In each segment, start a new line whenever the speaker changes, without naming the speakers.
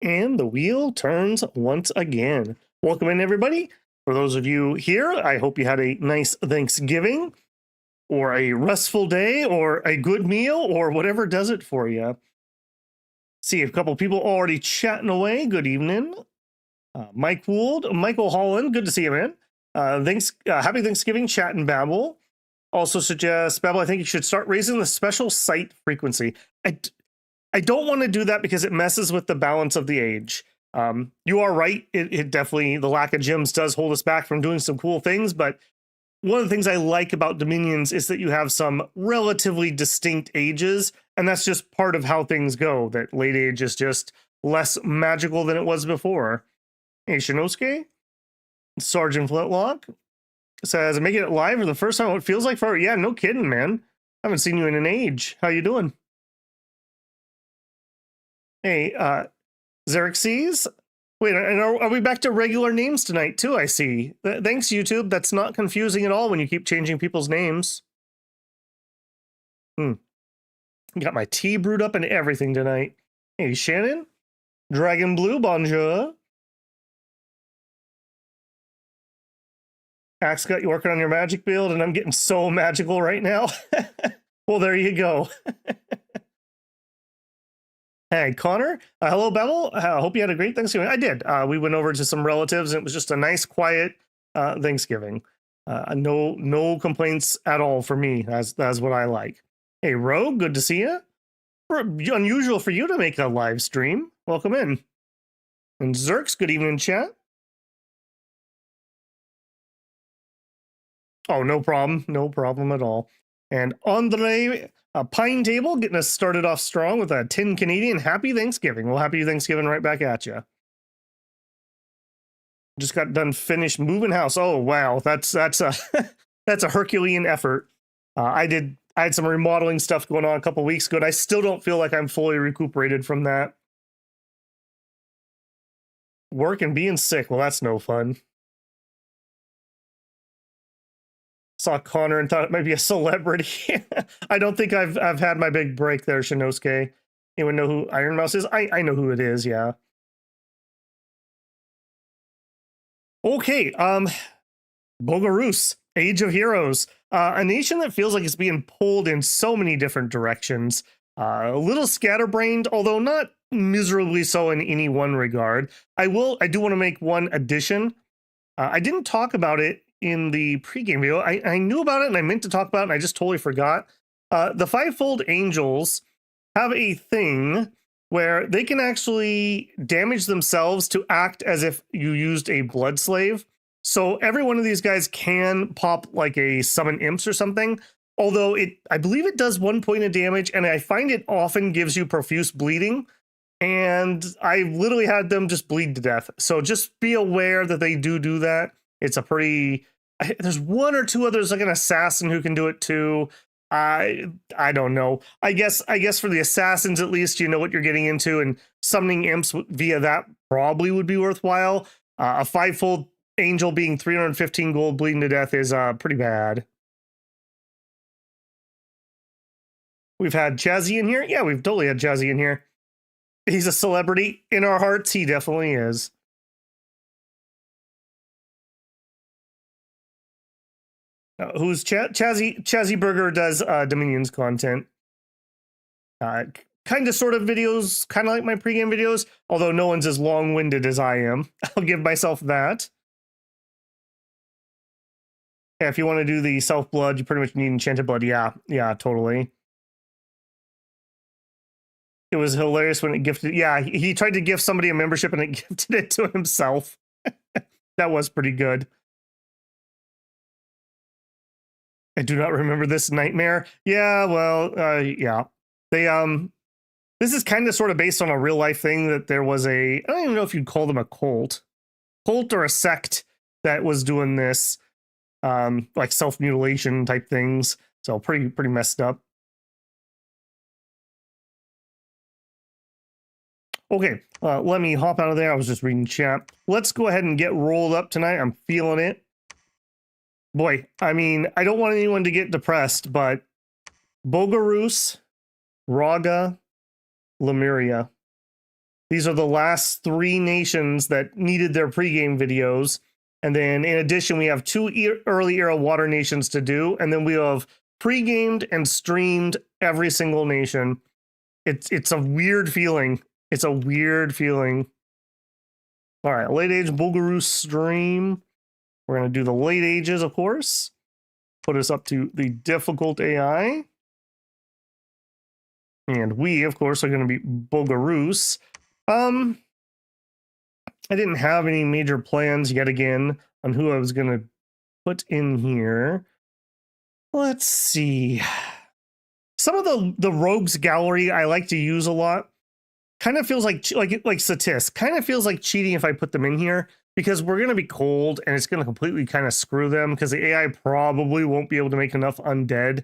And the wheel turns once again. Welcome in, everybody. For those of you here, I hope you had a nice Thanksgiving or a restful day or a good meal or whatever does it for you. See a couple people already chatting away. Good evening. Mike Wold, Michael Holland, good to see you, man. Happy Thanksgiving, chat and babble. Also suggest, Babble, I think you should start raising the special sight frequency. I don't want to do that because it messes with the balance of the age. You are right. It definitely, the lack of gems does hold us back from doing some cool things. But one of the things I like about Dominions is that you have some relatively distinct ages. And that's just part of how things go. That late age is just less magical than it was before. Hey, Shinosuke. Sergeant Flintlock says, making it live for the first time. It feels like forever. Yeah, no kidding, man. I haven't seen you in an age. How you doing? Hey, Xerxes? Wait, and are we back to regular names tonight, too, I see. Thanks, YouTube. That's not confusing at all when you keep changing people's names. Got my tea brewed up and everything tonight. Hey, Shannon? Dragon Blue, bonjour. Axe got you working on your magic build, and I'm getting so magical right now. Well, there you go. Hey, Connor. Hello, Bevel. Hope you had a great Thanksgiving. I did. We went over to some relatives, and it was just a nice, quiet Thanksgiving. No complaints at all for me. That's what I like. Hey, Rogue, good to see you. Unusual for you to make a live stream. Welcome in. And Zerks, good evening, chat. Oh, no problem. No problem at all. And Andre Pine Table getting us started off strong with a 10 Canadian. Happy Thanksgiving. Well, happy Thanksgiving right back at you. Just got done finished moving house. Oh, wow. That's a that's a Herculean effort. I had some remodeling stuff going on a couple weeks ago, and I still don't feel like I'm fully recuperated from that. Work and being sick. Well, that's no fun. Saw Connor and thought it might be a celebrity. I don't think I've had my big break there, Shinosuke. Anyone know who Iron Mouse is? I know who it is, yeah. Okay, Bogarus, Age of Heroes. A nation that feels like it's being pulled in so many different directions. A little scatterbrained, although not miserably so in any one regard. I do want to make one addition. I didn't talk about it in the pregame video. I knew about it and I meant to talk about it and I just totally forgot. The Fivefold Angels have a thing where they can actually damage themselves to act as if you used a blood slave. So every one of these guys can pop like a summon imps or something. Although I believe it does 1 point of damage, and I find it often gives you profuse bleeding. And I literally had them just bleed to death. So just be aware that they do that. It's a pretty... There's one or two others, like an assassin who can do it too. I don't know. I guess for the assassins, at least, you know what you're getting into, and summoning imps via that probably would be worthwhile. A Fivefold Angel being 315 gold bleeding to death is pretty bad. We've had Jazzy in here. Yeah, we've totally had Jazzy in here. He's a celebrity in our hearts. He definitely is. Who's Chazzy Burger does Dominions content. Kind of sort of videos, kind of like my pregame videos, although no one's as long-winded as I am. I'll give myself that. Yeah, if you want to do the self-blood, you pretty much need enchanted blood. Yeah, totally. It was hilarious when it gifted. Yeah, he tried to gift somebody a membership and it gifted it to himself. That was pretty good. I do not remember this nightmare. Yeah, well, yeah. They, this is kind of sort of based on a real life thing that there was I don't even know if you'd call them a cult or a sect that was doing this, like self-mutilation type things. So pretty messed up. Okay, let me hop out of there. I was just reading chat. Let's go ahead and get rolled up tonight. I'm feeling it. Boy, I mean, I don't want anyone to get depressed, but Bogarus, Raga, Lemuria. These are the last 3 nations that needed their pregame videos. And then in addition, we have 2 early era water nations to do. And then we have pre-gamed and streamed every single nation. It's a weird feeling. It's a weird feeling. All right, late age Bogarus stream. We're going to do the late ages, of course. Put us up to the difficult AI. And we, of course, are going to be Bogarus. I didn't have any major plans yet again on who I was going to put in here. Let's see. Some of the rogues gallery I like to use a lot. Kind of feels like Satis. Kind of feels like cheating if I put them in here, because we're going to be cold and it's going to completely kind of screw them, because the AI probably won't be able to make enough undead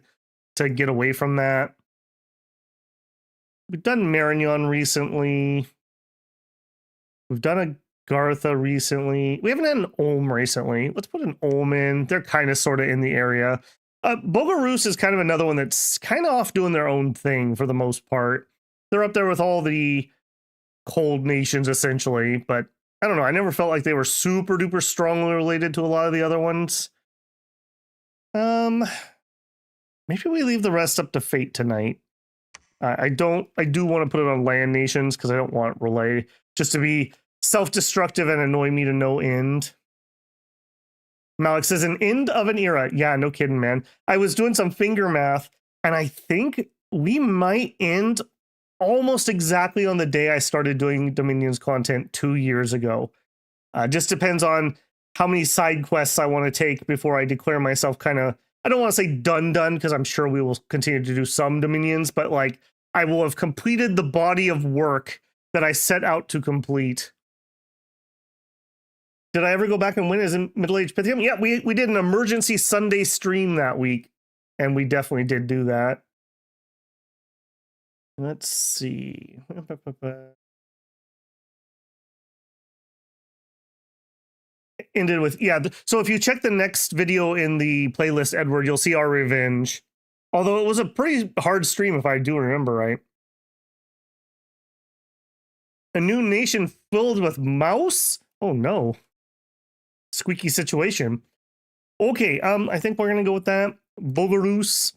to get away from that. We've done Marignon recently. We've done a Gartha recently. We haven't had an Ulm recently. Let's put an Ulm in. They're kind of sort of in the area. Bogarus is kind of another one that's kind of off doing their own thing for the most part. They're up there with all the cold nations, essentially. But I don't know. I never felt like they were super duper strongly related to a lot of the other ones. Maybe we leave the rest up to fate tonight. I do want to put it on land nations, because I don't want relay just to be self-destructive and annoy me to no end. Malik says, an end of an era. Yeah, no kidding, man. I was doing some finger math, and I think we might end almost exactly on the day I started doing Dominions content 2 years ago. Just depends on how many side quests I want to take before I declare myself kind of, I don't want to say done, because I'm sure we will continue to do some Dominions, but like I will have completed the body of work that I set out to complete. Did I ever go back and win as a middle-aged Pythium? Yeah, we did an emergency Sunday stream that week, and we definitely did do that. Let's see. Ended with, yeah, so if you check the next video in the playlist, Edward, you'll see our revenge. Although it was a pretty hard stream, if I do remember right. A new nation filled with mouse? Oh no. Squeaky situation. Okay, I think we're gonna go with that. Bogarus.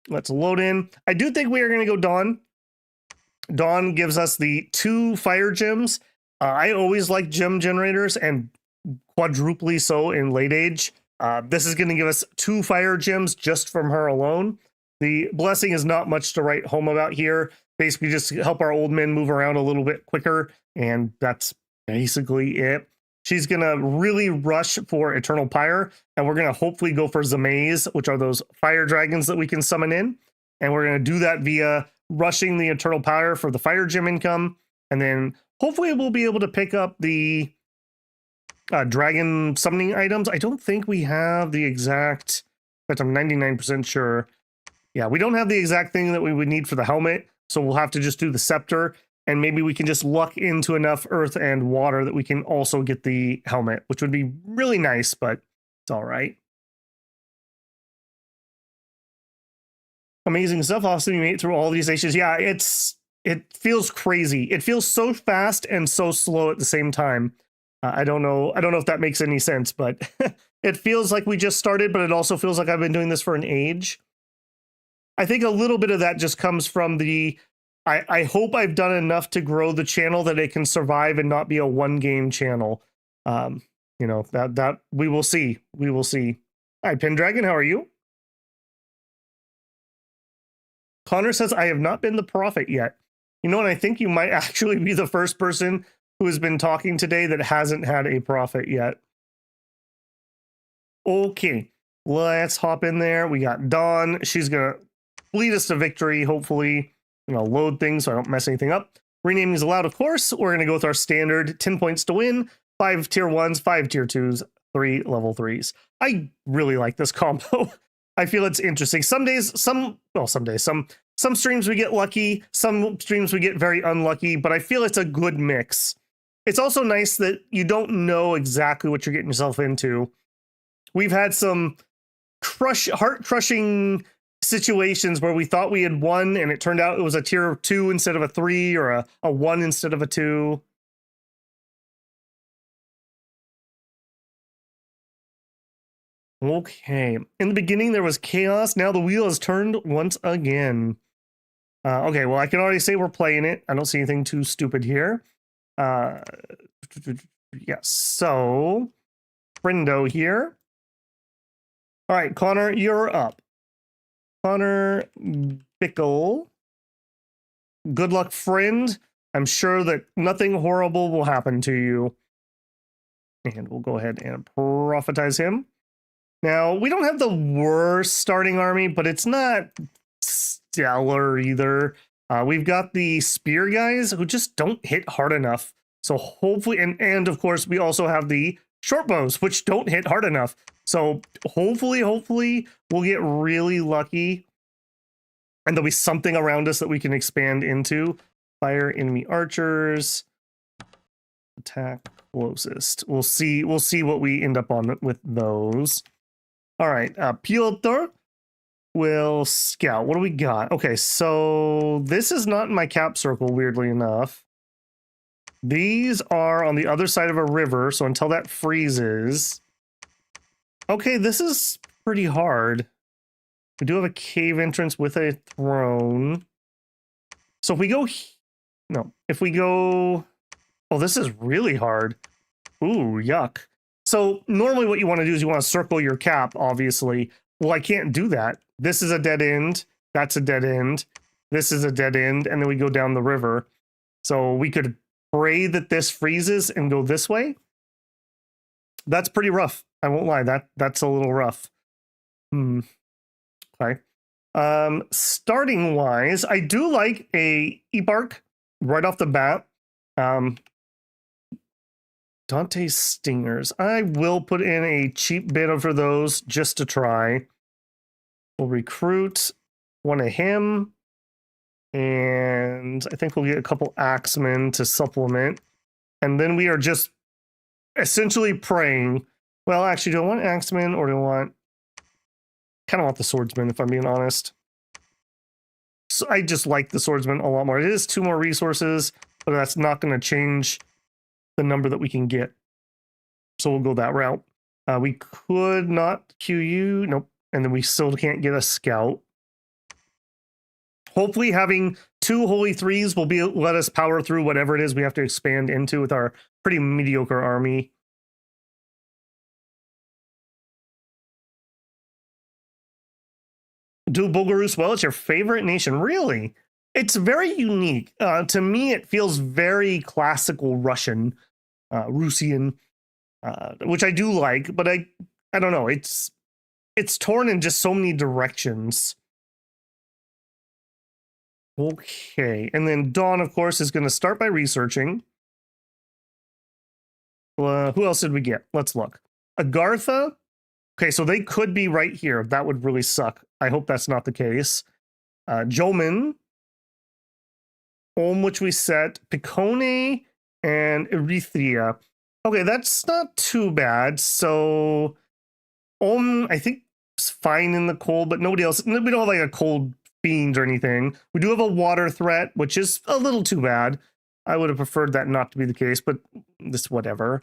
Let's load in. I do think we are gonna go Dawn. Dawn gives us the 2 fire gems. I always like gem generators, and quadruply so in late age. This is going to give us 2 fire gems just from her alone. The blessing is not much to write home about here. Basically just help our old men move around a little bit quicker, and that's basically it. She's going to really rush for Eternal Pyre, and we're going to hopefully go for Zamaze, which are those fire dragons that we can summon in. And we're going to do that via rushing the Eternal Pyre for the fire gem income, and then hopefully we'll be able to pick up the dragon summoning items. I don't think we have the exact, but I'm 99% sure. Yeah, we don't have the exact thing that we would need for the helmet, so we'll have to just do the scepter, and maybe we can just luck into enough earth and water that we can also get the helmet, which would be really nice, but it's all right. Amazing stuff. Austin, you made it through all these stations. Yeah, it feels crazy. It feels so fast and so slow at the same time. I don't know if that makes any sense, but it feels like we just started, but it also feels like I've been doing this for an age. I think a little bit of that just comes from the, I hope I've done enough to grow the channel that it can survive and not be a one-game channel. You know, that we will see. We will see. Hi, Pendragon, how are you? Connor says, I have not been the prophet yet. You know, and I think you might actually be the first person who has been talking today that hasn't had a prophet yet. Okay, let's hop in there. We got Dawn. She's going to lead us to victory, hopefully. I'm going to load things so I don't mess anything up. Renaming is allowed, of course. We're going to go with our standard 10 points to win, 5 tier 1s, 5 tier 2s, 3 level 3s. I really like this combo. I feel it's interesting. Some streams we get lucky, some streams we get very unlucky, but I feel it's a good mix. It's also nice that you don't know exactly what you're getting yourself into. We've had some heart-crushing situations where we thought we had won and it turned out it was a tier 2 instead of a 3 or a 1 instead of a 2. Okay. In the beginning, there was chaos. Now the wheel has turned once again. Okay, well, I can already say we're playing it. I don't see anything too stupid here. Yes, so friendo here. All right, Connor, you're up. Connor Bickle. Good luck, friend. I'm sure that nothing horrible will happen to you. And we'll go ahead and prophetize him. Now, we don't have the worst starting army, but it's not stellar either. We've got the spear guys who just don't hit hard enough. So hopefully, and of course, we also have the short bows, which don't hit hard enough. So hopefully, we'll get really lucky. And there'll be something around us that we can expand into. Fire enemy archers. Attack closest. We'll see what we end up on with those. All right, Piotr will scout. What do we got? Okay, so this is not in my cap circle, weirdly enough. These are on the other side of a river, so until that freezes. Okay, this is pretty hard. We do have a cave entrance with a throne. So if we go... No, if we go... Oh, this is really hard. Ooh, yuck. So normally what you want to do is you want to circle your cap, obviously. Well, I can't do that. This is a dead end. That's a dead end. This is a dead end. And then we go down the river. So we could pray that this freezes and go this way. That's pretty rough. I won't lie. That's a little rough. Okay. Starting wise, I do like a Eparch right off the bat. Dante's Stingers. I will put in a cheap bid for those just to try. We'll recruit one of him. And I think we'll get a couple axemen to supplement. And then we are just essentially praying. Well, actually, do I want axemen or do I want... kind of want the swordsman, if I'm being honest. So I just like the swordsman a lot more. It is 2 more resources, but that's not going to change the number that we can get. So we'll go that route. We could not queue you. Nope. And then we still can't get a scout. Hopefully having 2 holy 3s will let us power through whatever it is we have to expand into with our pretty mediocre army. Do Bogarus well? It's your favorite nation. Really? It's very unique. To me, it feels very classical Russian, Russian, which I do like, but I don't know. It's torn in just so many directions. Okay, and then Dawn, of course, is going to start by researching. Who else did we get? Let's look. Agartha. Okay, so they could be right here. That would really suck. I hope that's not the case. Jomin, which we set. Picone and Erythria. Okay, that's not too bad. So, I think it's fine in the cold, but nobody else. We don't have like a cold fiend or anything. We do have a water threat, which is a little too bad. I would have preferred that not to be the case, but this whatever.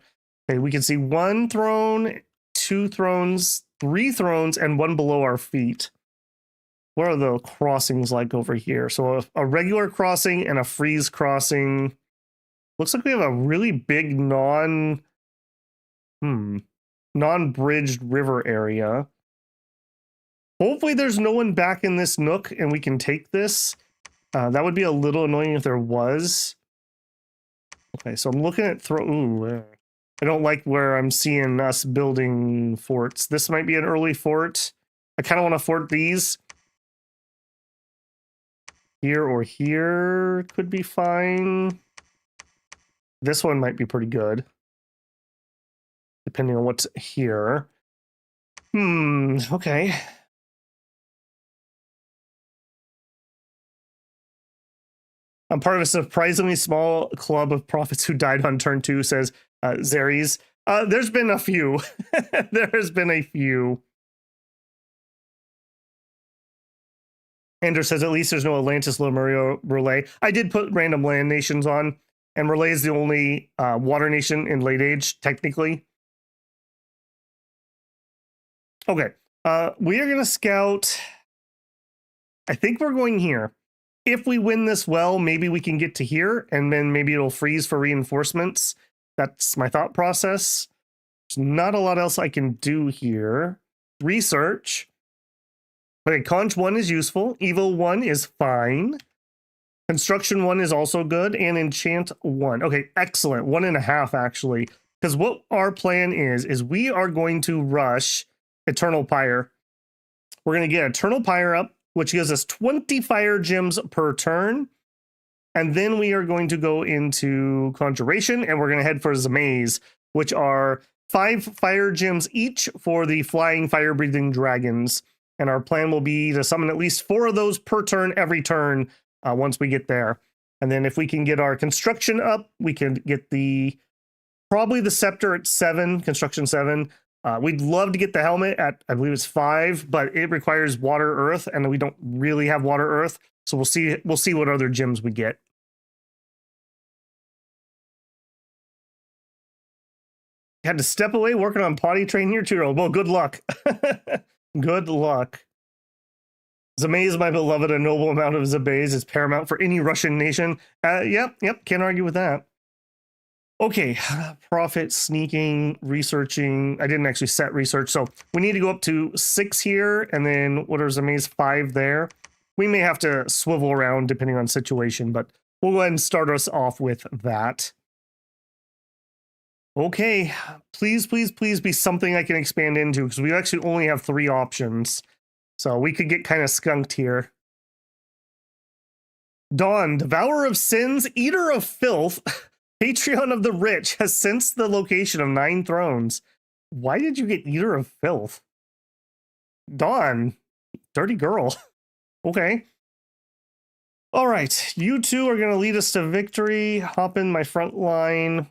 Okay, we can see 1 throne, 2 thrones, 3 thrones, and 1 below our feet. What are the crossings like over here? So a regular crossing and a freeze crossing. Looks like we have a really big non-bridged river area. Hopefully there's no one back in this nook and we can take this. That would be a little annoying if there was. Okay, so I'm looking at I don't like where I'm seeing us building forts. This might be an early fort. I kind of want to fort these. Here or here could be fine. This one might be pretty good, depending on what's here. Okay. I'm part of a surprisingly small club of prophets who died on turn 2, says Zeres. There's been a few. There's been a few. Ender says at least there's no Atlantis Lemuria relay. I did put random land nations on, and relay is the only water nation in late age, technically. Okay, we are going to scout. I think we're going here. If we win this well, maybe we can get to here, and then maybe it'll freeze for reinforcements. That's my thought process. There's not a lot else I can do here. Research. Okay, Conch 1 is useful. Evo 1 is fine. Construction 1 is also good. And Enchant 1. Okay, excellent. 1.5, actually. Because what our plan is we are going to rush Eternal Pyre. We're going to get Eternal Pyre up, which gives us 20 fire gems per turn. And then we are going to go into Conjuration, and we're going to head for Zamaze, which are 5 fire gems each for the flying fire-breathing dragons. And our plan will be to summon at least 4 of those per turn every turn once we get there. And then if we can get our construction up, we can get probably the scepter at 7, construction 7. We'd love to get the helmet at, I believe it's 5, but it requires water earth, and we don't really have water earth. So we'll see what other gems we get. Had to step away working on potty train here, 2-year-old. Well, good luck. Good luck. Zamaze, my beloved, a noble amount of Zabaze is paramount for any Russian nation. Yep, can't argue with that. Okay, profit, sneaking, researching. I didn't actually set research, so we need to go up to 6 here, and then what are Zamaze 5 there? We may have to swivel around depending on situation, but we'll go ahead and start us off with that. Okay, please, please, please be something I can expand into, because we actually only have 3 options. So we could get kind of skunked here. Dawn, Devourer of Sins, Eater of Filth, Patreon of the Rich, has sensed the location of 9 thrones. Why did you get Eater of Filth? Dawn, dirty girl. Okay. All right, you two are going to lead us to victory. Hop in my front line.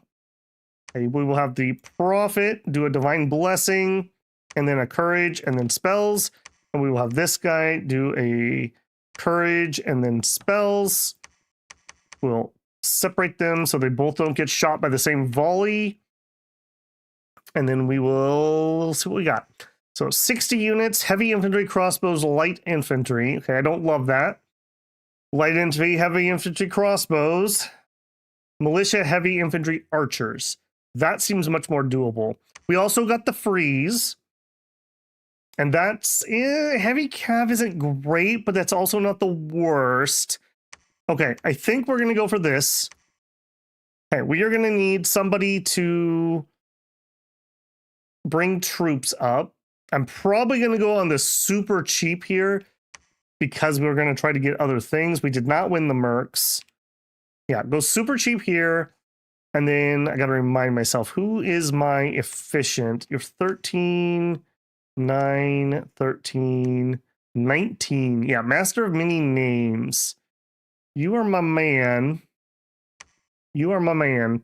Okay, we will have the Prophet do a Divine Blessing, and then a Courage, and then Spells. And we will have this guy do a Courage, and then Spells. We'll separate them so they both don't get shot by the same volley. And then we will see what we got. So 60 units, heavy infantry, crossbows, light infantry. Okay, I don't love that. Light infantry, heavy infantry, crossbows. Militia, heavy infantry, archers. That seems much more doable. We also got the freeze. And that's... heavy cav isn't great, but that's also not the worst. Okay, I think we're going to go for this. Okay, we are going to need somebody to bring troops up. I'm probably going to go on the super cheap here because we're going to try to get other things. We did not win the mercs. Yeah, go super cheap here. And then I got to remind myself, who is my efficient? You're 13, 9, 13, 19. Yeah, Master of Many Names. You are my man. You are my man.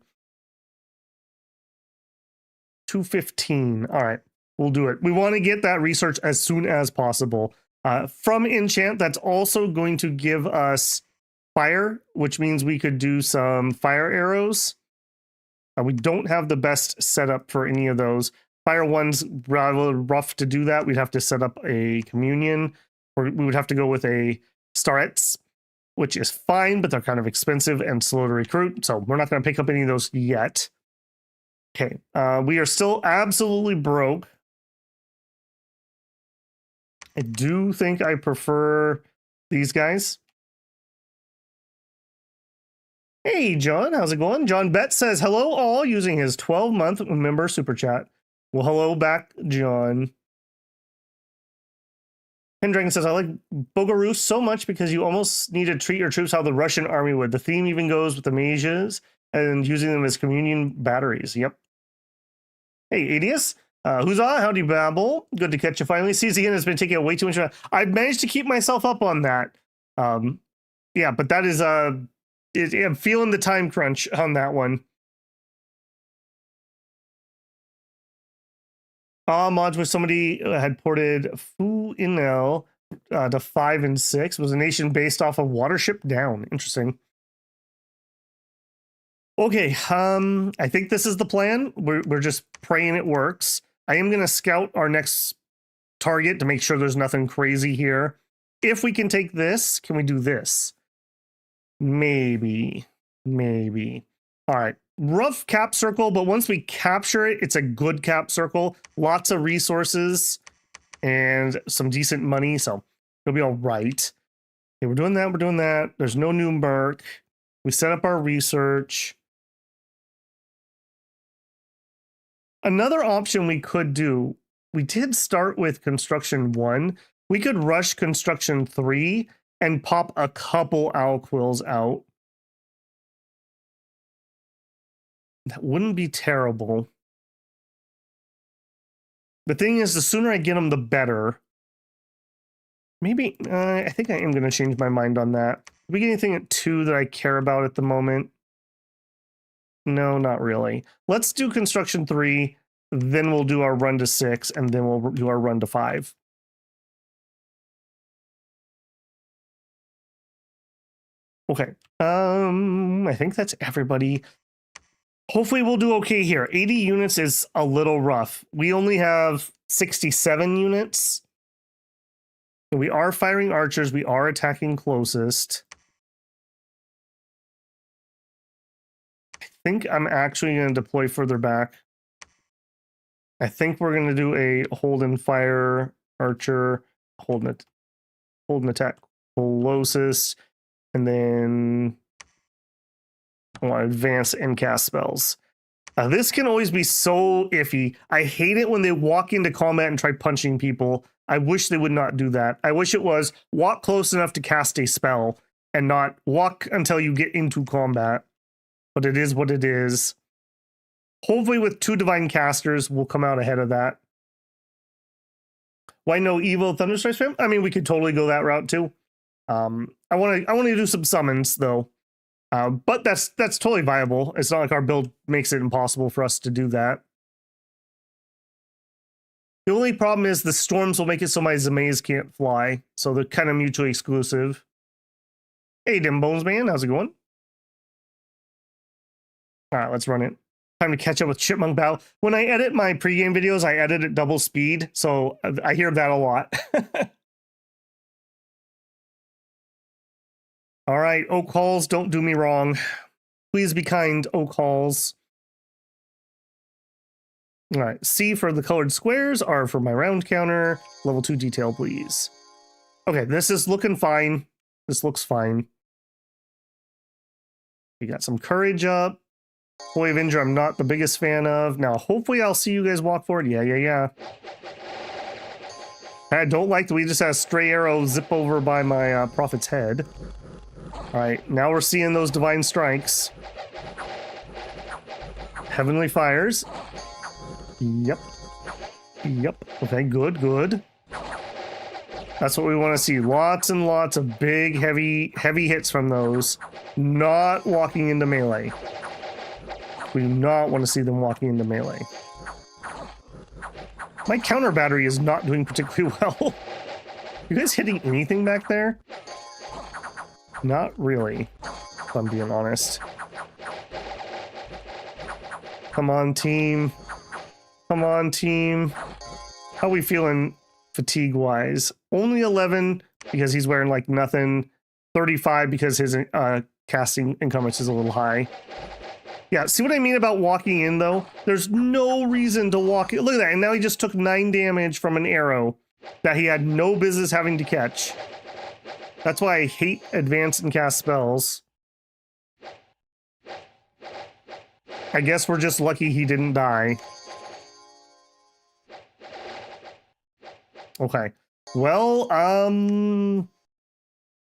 215. All right, we'll do it. We want to get that research as soon as possible. From enchant, that's also going to give us fire, which means we could do some fire arrows. We don't have the best setup for any of those. Fire one's rather rough to do that. We'd have to set up a communion, or we would have to go with a starets, which is fine, but they're kind of expensive and slow to recruit. So we're not going to pick up any of those yet. Okay, we are still absolutely broke. I do think I prefer these guys. Hey, John, how's it going? John Betts says, hello all, using his 12-month member super chat. Well, hello back, John. Pendragon says, I like Bogarus so much because you almost need to treat your troops how the Russian army would. The theme even goes with the mages and using them as communion batteries. Yep. Hey, Adius. Huzzah, howdy babble. Good to catch you finally. CZN has been taking way too much. I've managed to keep myself up on that. Yeah, but that is... I'm feeling the time crunch on that one. Mods where somebody had ported Fu Inel to 5 and 6. It was a nation based off of Watership Down. Interesting. Okay, I think this is the plan. We're just praying it works. I am going to scout our next target to make sure there's nothing crazy here. If we can take this, can we do this? Maybe. All right, rough cap circle, but once we capture it, it's a good cap circle. Lots of resources and some decent money, so it'll be all right. Okay, we're doing that. There's no new merc. We set up our research. Another option we could do, we did start with construction 1. We could rush construction 3 and pop a couple owl quills out. That wouldn't be terrible. The thing is, the sooner I get them, the better. Maybe, I think I am going to change my mind on that. Do we get anything at 2 that I care about at the moment? No, not really. Let's do construction 3, then we'll do our run to 6, and then we'll do our run to 5. Okay. I think that's everybody. Hopefully we'll do okay here. 80 units is a little rough. We only have 67 units. We are firing archers. We are attacking closest. I think I'm actually going to deploy further back. I think we're going to do a hold and fire archer, hold and attack closest, and then I want to advance and cast spells. This can always be so iffy. I hate it when they walk into combat and try punching people. I wish they would not do that. I wish it was walk close enough to cast a spell and not walk until you get into combat. But it is what it is. Hopefully with 2 divine casters, we'll come out ahead of that. Why no evil thunderstrike spam? I mean, we could totally go that route too. I want to do some summons though. But that's totally viable. It's not like our build makes it impossible for us to do that. The only problem is the storms will make it so my Zamaze can't fly. So they're kind of mutually exclusive. Hey, Dim Bones Man, how's it going? All right, let's run it. Time to catch up with Chipmunk Battle. When I edit my pregame videos, I edit at double speed. So I hear that a lot. All right, Oak Halls, don't do me wrong. Please be kind, Oak Halls. All right, C for the colored squares, R for my round counter. Level 2 detail, please. Okay, this is looking fine. This looks fine. We got some courage up. Boy Avenger, I'm not the biggest fan of. Now, hopefully I'll see you guys walk forward. Yeah. I don't like that we just had a stray arrow zip over by my prophet's head. All right, now we're seeing those divine strikes. Heavenly fires. Yep. Okay, good. That's what we want to see. Lots and lots of big, heavy hits from those. Not walking into melee. We do not want to see them walking into melee. My counter battery is not doing particularly well. You guys hitting anything back there? Not really, if I'm being honest. Come on, team. How we feeling fatigue-wise? Only 11 because he's wearing like nothing. 35 because his casting encumbrance is a little high. Yeah, see what I mean about walking in, though? There's no reason to walk in. Look at that, and now he just took 9 damage from an arrow that he had no business having to catch. That's why I hate advance and cast spells. I guess we're just lucky he didn't die. Okay. Well,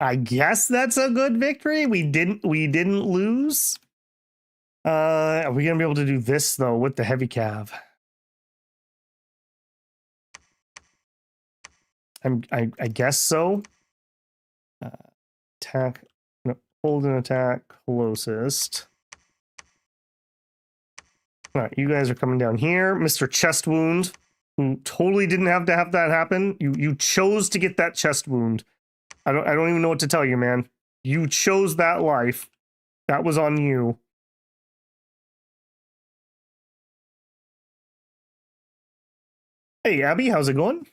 I guess that's a good victory. We didn't lose. Are we gonna be able to do this though with the heavy cav? I guess so. Attack, no, hold and attack closest. All right, you guys are coming down here. Mr. Chest Wound. who totally didn't have to have that happen. You chose to get that chest wound. I don't even know what to tell you, man. You chose that life. That was on you. Hey, Abby, how's it going?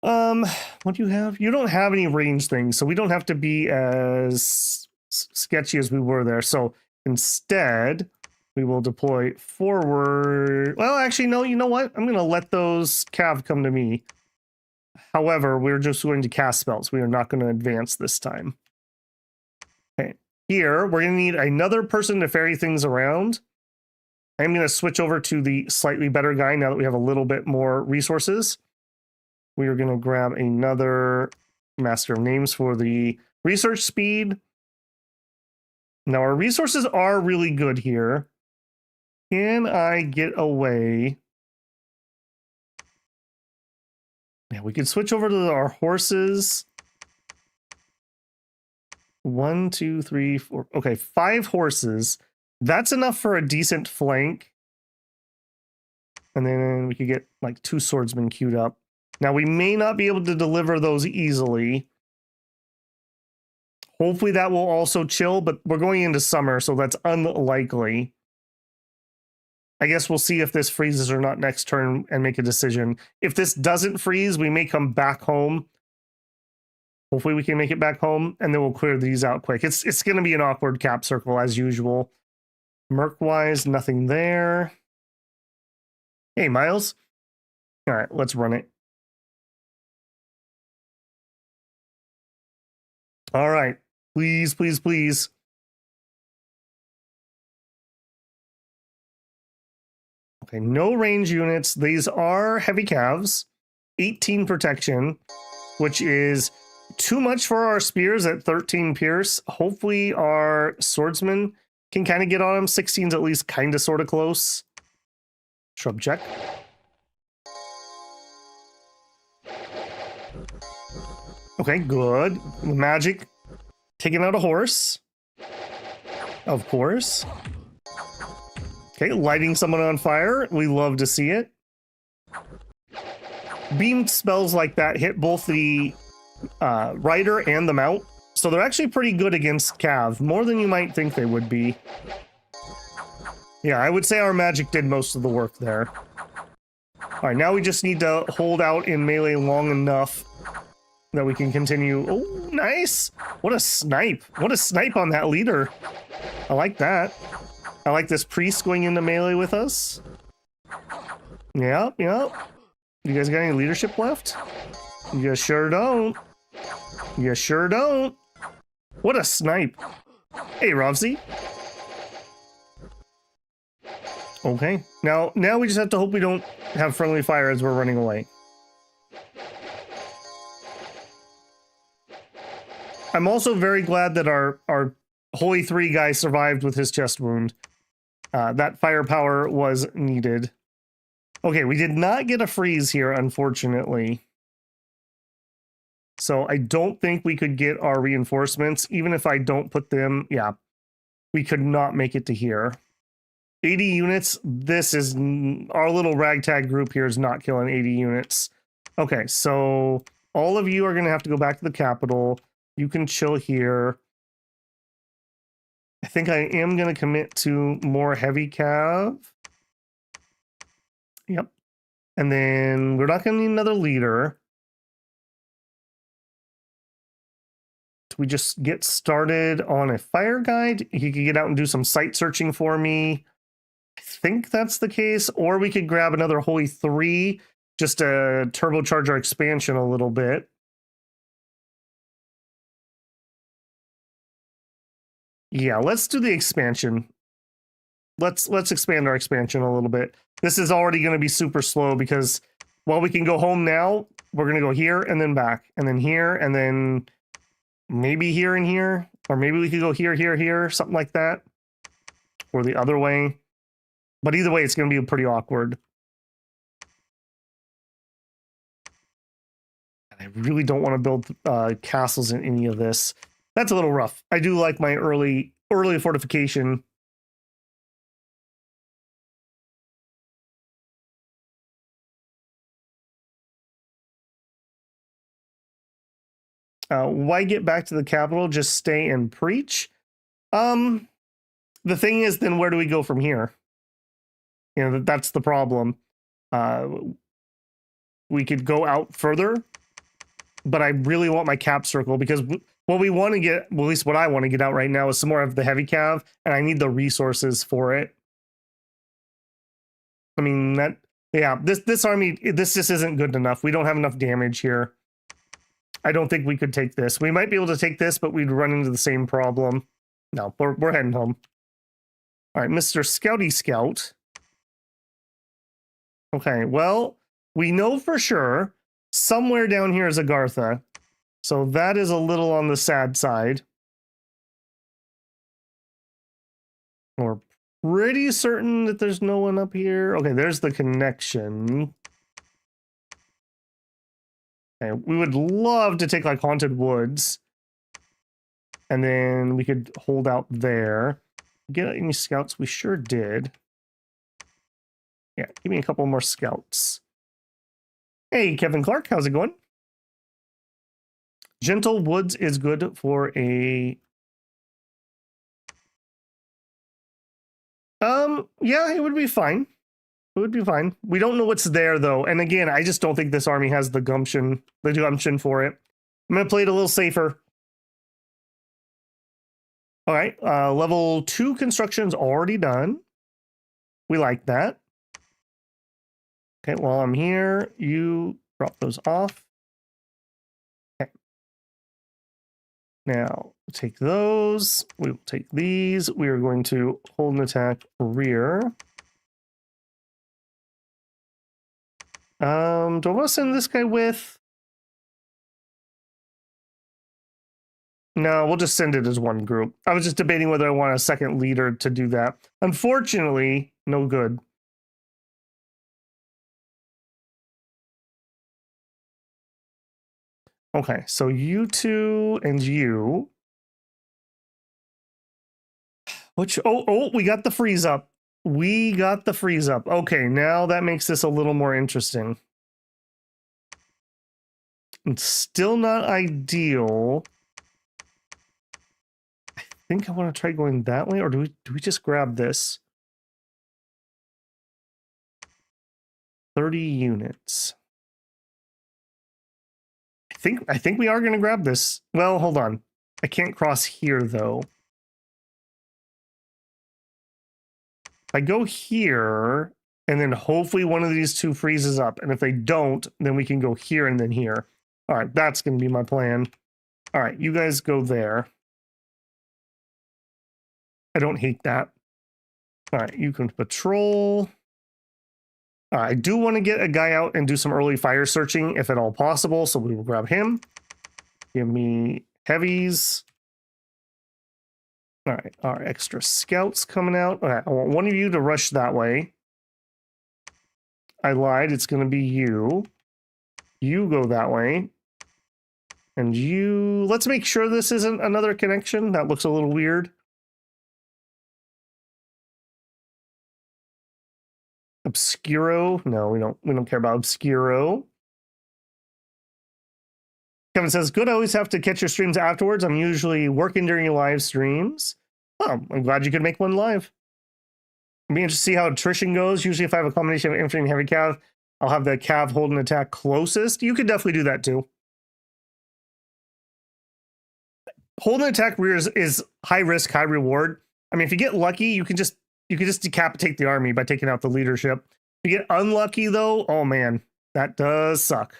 What do you have? You don't have any range things, so we don't have to be as sketchy as we were there. So instead, we will deploy forward. Well, actually, no, you know what? I'm going to let those cav come to me. However, we're just going to cast spells. We are not going to advance this time. Okay, here, we're going to need another person to ferry things around. I'm going to switch over to the slightly better guy now that we have a little bit more resources. We are going to grab another Master of Names for the research speed. Now, our resources are really good here. Can I get away? Yeah, we could switch over to our horses. 1, 2, 3, 4. Okay, 5 horses. That's enough for a decent flank. And then we could get like 2 swordsmen queued up. Now, we may not be able to deliver those easily. Hopefully that will also chill, but we're going into summer, so that's unlikely. I guess we'll see if this freezes or not next turn and make a decision. If this doesn't freeze, we may come back home. Hopefully we can make it back home, and then we'll clear these out quick. It's going to be an awkward cap circle as usual. Merc-wise, nothing there. Hey, Miles. All right, let's run it. All right. Please, please, please. Okay, no range units. These are heavy calves. 18 protection, which is too much for our spears at 13 pierce. Hopefully our swordsman can kind of get on them. 16's at least kind of sort of close. Shrub check. Okay, good. Magic. Taking out a horse. Of course. Okay, lighting someone on fire. We love to see it. Beam spells like that hit both the rider and the mount. So they're actually pretty good against cav. More than you might think they would be. Yeah, I would say our magic did most of the work there. Alright, now we just need to hold out in melee long enough that we can continue. Oh, nice! What a snipe. What a snipe on that leader. I like that. I like this priest going into melee with us. Yep, yep. You guys got any leadership left? You sure don't. You sure don't. What a snipe. Hey, Rovsy. Okay. Now we just have to hope we don't have friendly fire as we're running away. I'm also very glad that our Holy 3 guy survived with his chest wound. That firepower was needed. Okay, we did not get a freeze here, unfortunately. So I don't think we could get our reinforcements. Even if I don't put them, yeah, we could not make it to here. 80 units. This is our little ragtag group here is not killing 80 units. Okay, so all of you are going to have to go back to the capital. You can chill here. I think I am going to commit to more heavy cav. Yep. And then we're not going to need another leader. We just get started on a fire guide. He could get out and do some site searching for me. I think that's the case. Or we could grab another Holy 3 just to turbocharge our expansion a little bit. Yeah, let's do the expansion. Let's expand our expansion a little bit. This is already going to be super slow because while we can go home now, we're going to go here and then back and then here and then maybe here and here, or maybe we could go here, here, here, something like that, or the other way. But either way, it's going to be pretty awkward. I really don't want to build castles in any of this. That's a little rough. I do like my early fortification. Why get back to the capital? Just stay and preach. The thing is, then where do we go from here? You know, that's the problem. We could go out further, but I really want my cap circle because what we want to get, well, at least what I want to get out right now, is some more of the heavy cav, and I need the resources for it. I mean, this army, this just isn't good enough. We don't have enough damage here. I don't think we could take this. We might be able to take this, but we'd run into the same problem. No, we're heading home. All right, Mr. Scouty Scout. Okay, well, we know for sure somewhere down here is Agartha. So that is a little on the sad side. We're pretty certain that there's no one up here. Okay, there's the connection. Okay, we would love to take like Haunted Woods. And then we could hold out there. Get any scouts? We sure did. Yeah, give me a couple more scouts. Hey, Kevin Clark, how's it going? Gentle Woods is good for a... yeah, it would be fine. It would be fine. We don't know what's there, though. And again, I just don't think this army has the gumption for it. I'm going to play it a little safer. All right, level 2 construction's already done. We like that. Okay, while I'm here, you drop those off. Okay. Now, take those. We will take these. We are going to hold an attack rear. Do I want to send this guy with? No, we'll just send it as one group. I was just debating whether I want a second leader to do that. Unfortunately, no good. Okay, so you two and you. Which, oh, we got the freeze up. We got the freeze up. Okay, now that makes this a little more interesting. It's still not ideal. I think I want to try going that way, or do we just grab this? 30 units. I think we are going to grab this. Well, hold on. I can't cross here, though. I go here, and then hopefully one of these two freezes up. And if they don't, then we can go here and then here. All right, that's going to be my plan. All right, you guys go there. I don't hate that. All right, you can patrol. I do want to get a guy out and do some early fire searching, if at all possible, so we will grab him. Give me heavies. All right, our extra scouts coming out. All right, I want one of you to rush that way. I lied, it's going to be you. You go that way. And you... Let's make sure this isn't another connection. That looks a little weird. Obscuro? No, we don't care about Obscuro. Kevin says, good, I always have to catch your streams afterwards. I'm usually working during your live streams. Oh, I'm glad you could make one live. I'll be interested to see how attrition goes. Usually if I have a combination of infantry and heavy cav, I'll have the cav hold an attack closest. You could definitely do that too. Holding attack rear is high risk, high reward. I mean, if you get lucky, you can just decapitate the army by taking out the leadership. If you get unlucky, though, oh man, that does suck.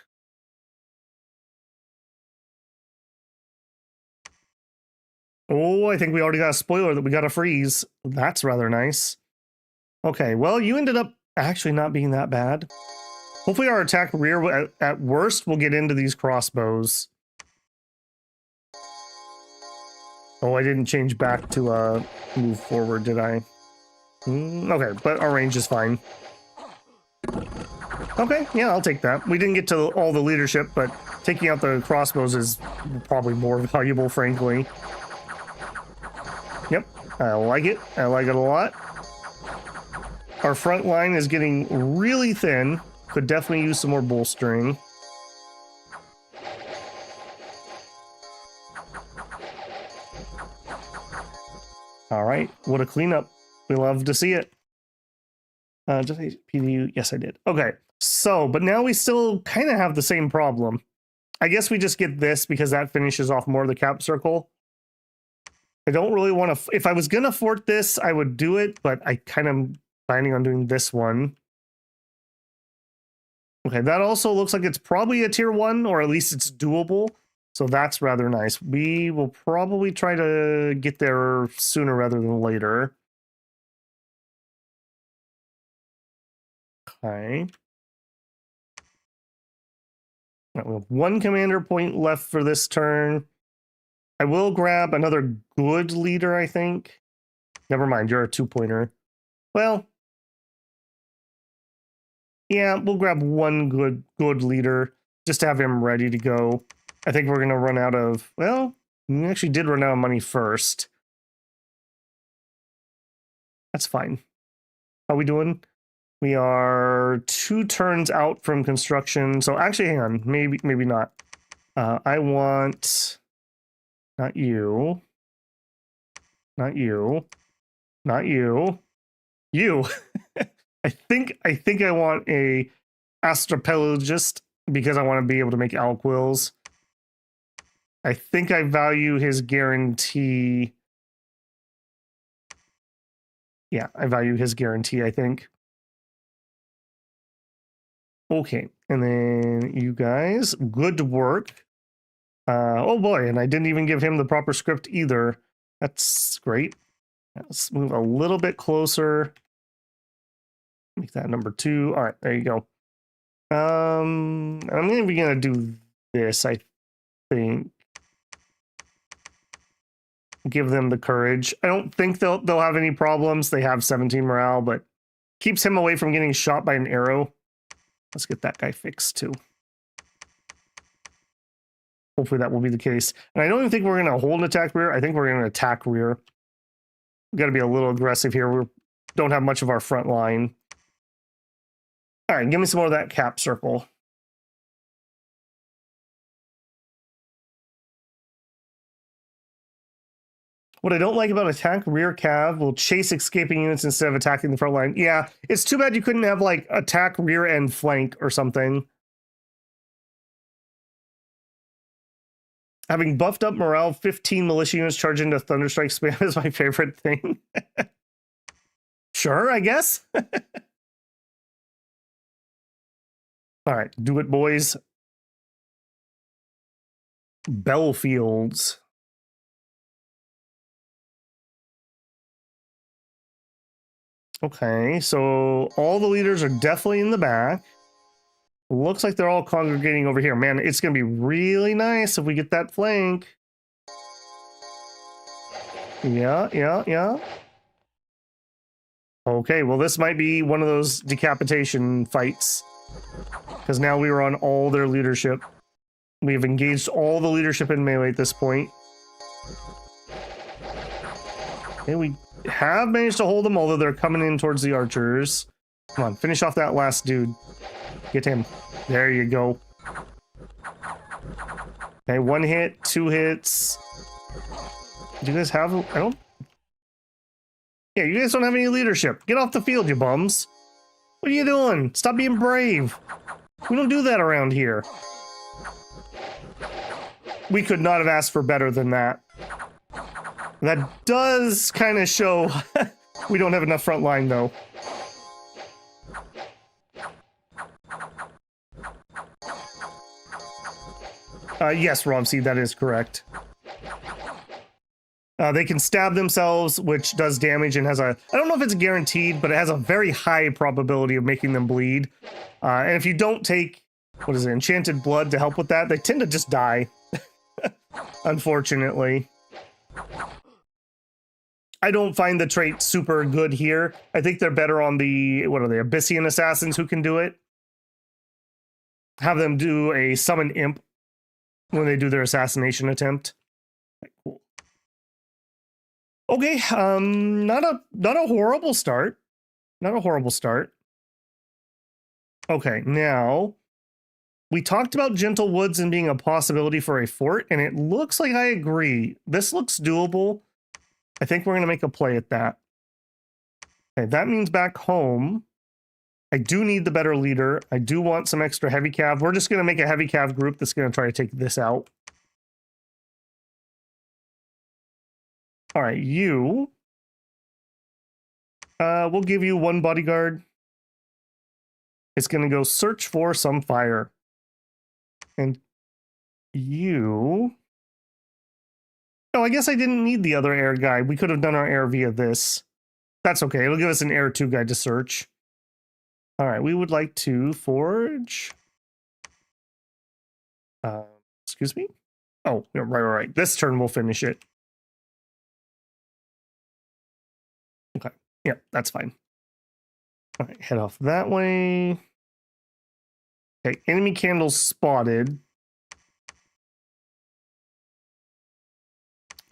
Oh, I think we already got a spoiler that we got a freeze. That's rather nice. Okay, well, you ended up actually not being that bad. Hopefully our attack rear, at worst, will get into these crossbows. Oh, I didn't change back to move forward, did I? Okay, but our range is fine. Okay, yeah, I'll take that. We didn't get to all the leadership, but taking out the crossbows is probably more valuable, frankly. Yep, I like it. I like it a lot. Our front line is getting really thin. Could definitely use some more bolstering. All right, what a cleanup. We love to see it. Just PDU. Yes, I did. Okay, so, but now we still kind of have the same problem. I guess we just get this because that finishes off more of the cap circle. I don't really want to, if I was going to fort this, I would do it, but I kind of planning on doing this one. Okay, that also looks like it's probably a tier 1, or at least it's doable. So that's rather nice. We will probably try to get there sooner rather than later. Okay. Right, we have 1 commander point left for this turn. I will grab another good leader, I think. Never mind, you're a 2-pointer. Well, yeah, we'll grab 1 good leader just to have him ready to go. I think we're going to run out of, well, we actually did run out of money first. That's fine. How we doing? We are 2 turns out from construction. So actually, hang on, maybe not. I want not you. Not you. Not you. You. I think I want a astropelagist because I want to be able to make alquils. I think I value his guarantee. Yeah, I value his guarantee, I think. Okay, and then you guys, good work. Oh boy, and I didn't even give him the proper script either. That's great. Let's move a little bit closer. Make that number 2. All right, there you go. I'm maybe gonna do this, I think. Give them the courage. I don't think they'll have any problems. They have 17 morale, but keeps him away from getting shot by an arrow. Let's get that guy fixed too. Hopefully that will be the case. And I don't even think we're going to hold an attack rear. I think we're going to attack rear. We've got to be a little aggressive here. We don't have much of our front line. All right, give me some more of that cap circle. What I don't like about attack rear cav will chase escaping units instead of attacking the front line. Yeah, it's too bad you couldn't have like attack rear and flank or something. Having buffed up morale, 15 militia units charge into Thunderstrike spam is my favorite thing. Sure, I guess. All right, do it, boys. Bellfields. Okay, so all the leaders are definitely in the back. Looks like they're all congregating over here. Man, it's going to be really nice if we get that flank. Yeah. Okay, well, this might be one of those decapitation fights. Because now we are on all their leadership. We have engaged all the leadership in melee at this point. Okay, we have managed to hold them, although they're coming in towards the archers. Come on, finish off that last dude. Get him. There you go. Okay, 1 hit, 2 hits. Do you guys have... I don't... Yeah, you guys don't have any leadership. Get off the field, you bums. What are you doing? Stop being brave. We don't do that around here. We could not have asked for better than that. That does kind of show we don't have enough front line, though. Yes, Romsey, that is correct. They can stab themselves, which does damage and has a... I don't know if it's guaranteed, but it has a very high probability of making them bleed. And if you don't take, what is it, Enchanted Blood to help with that, they tend to just die. Unfortunately. I don't find the trait super good here. I think they're better on the, what are they, Abyssian Assassins who can do it. Have them do a Summon Imp when they do their assassination attempt. Cool. Okay, not a horrible start. Not a horrible start. Okay, now we talked about Gentle Woods and being a possibility for a fort, and it looks like I agree. This looks doable. I think we're going to make a play at that. Okay, that means back home. I do need the better leader. I do want some extra heavy cav. We're just going to make a heavy cav group that's going to try to take this out. All right, you. We'll give you one bodyguard. It's going to go search for some fire. And you... Oh, I guess I didn't need the other air guy. We could have done our air via this. That's okay. It'll give us an air 2 guide to search. All right, we would like to forge. Excuse me? Oh, yeah, right. This turn we'll finish it. Okay, yeah, that's fine. All right, head off that way. Okay, enemy candles spotted.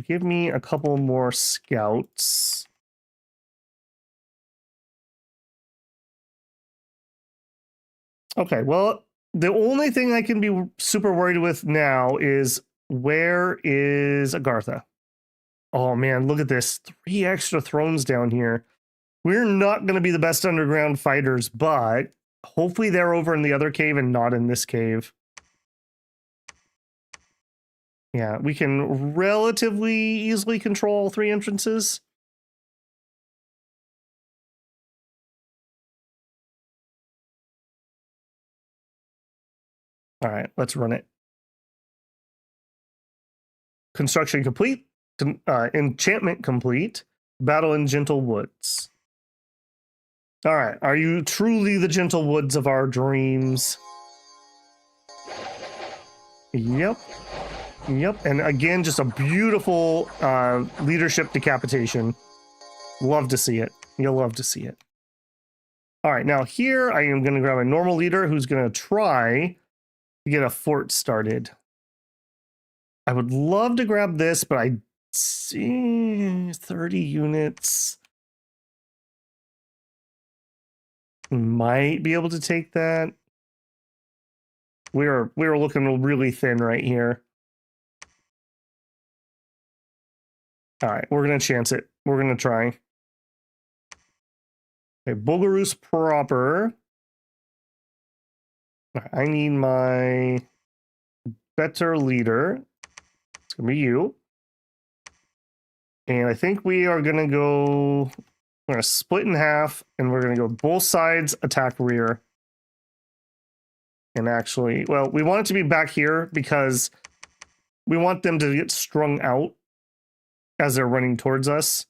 Give me a couple more scouts. Okay, well, the only thing I can be super worried with now is where is Agartha? Oh man, look at this. 3 extra thrones down here. We're not going to be the best underground fighters, but hopefully they're over in the other cave and not in this cave. Yeah, we can relatively easily control all 3 entrances. All right, let's run it. Construction complete. Enchantment complete. Battle in Gentle Woods. All right, are you truly the Gentle Woods of our dreams? Yep. Yep, and again, just a beautiful leadership decapitation. Love to see it. You'll love to see it. All right, now here I am going to grab a normal leader who's going to try to get a fort started. I would love to grab this, but I see 30 units. Might be able to take that. We're looking really thin right here. All right, we're going to chance it. We're going to try. Okay, Bogarus proper. I need my better leader. It's going to be you. And I think we are going to go... We're going to split in half, and we're going to go both sides, attack rear. And actually, well, we want it to be back here because we want them to get strung out as they're running towards us.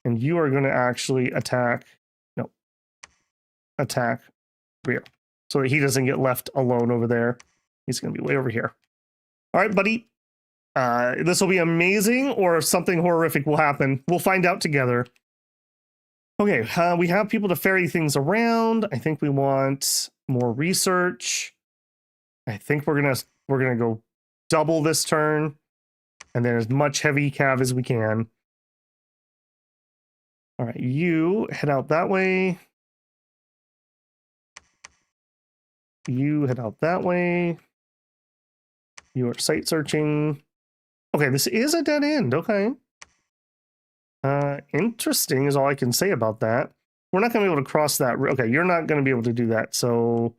And you are going to actually attack... No. Attack rear. So that he doesn't get left alone over there. He's going to be way over here. All right, buddy. This will be amazing, or something horrific will happen. We'll find out together. Okay, we have people to ferry things around. I think we want more research. I think we're gonna go double this turn, and then as much heavy cav as we can. All right, you head out that way. You head out that way. You are site searching. Okay, this is a dead end. Okay. Interesting is all I can say about that. We're not going to be able to cross that. Okay, you're not going to be able to do that. So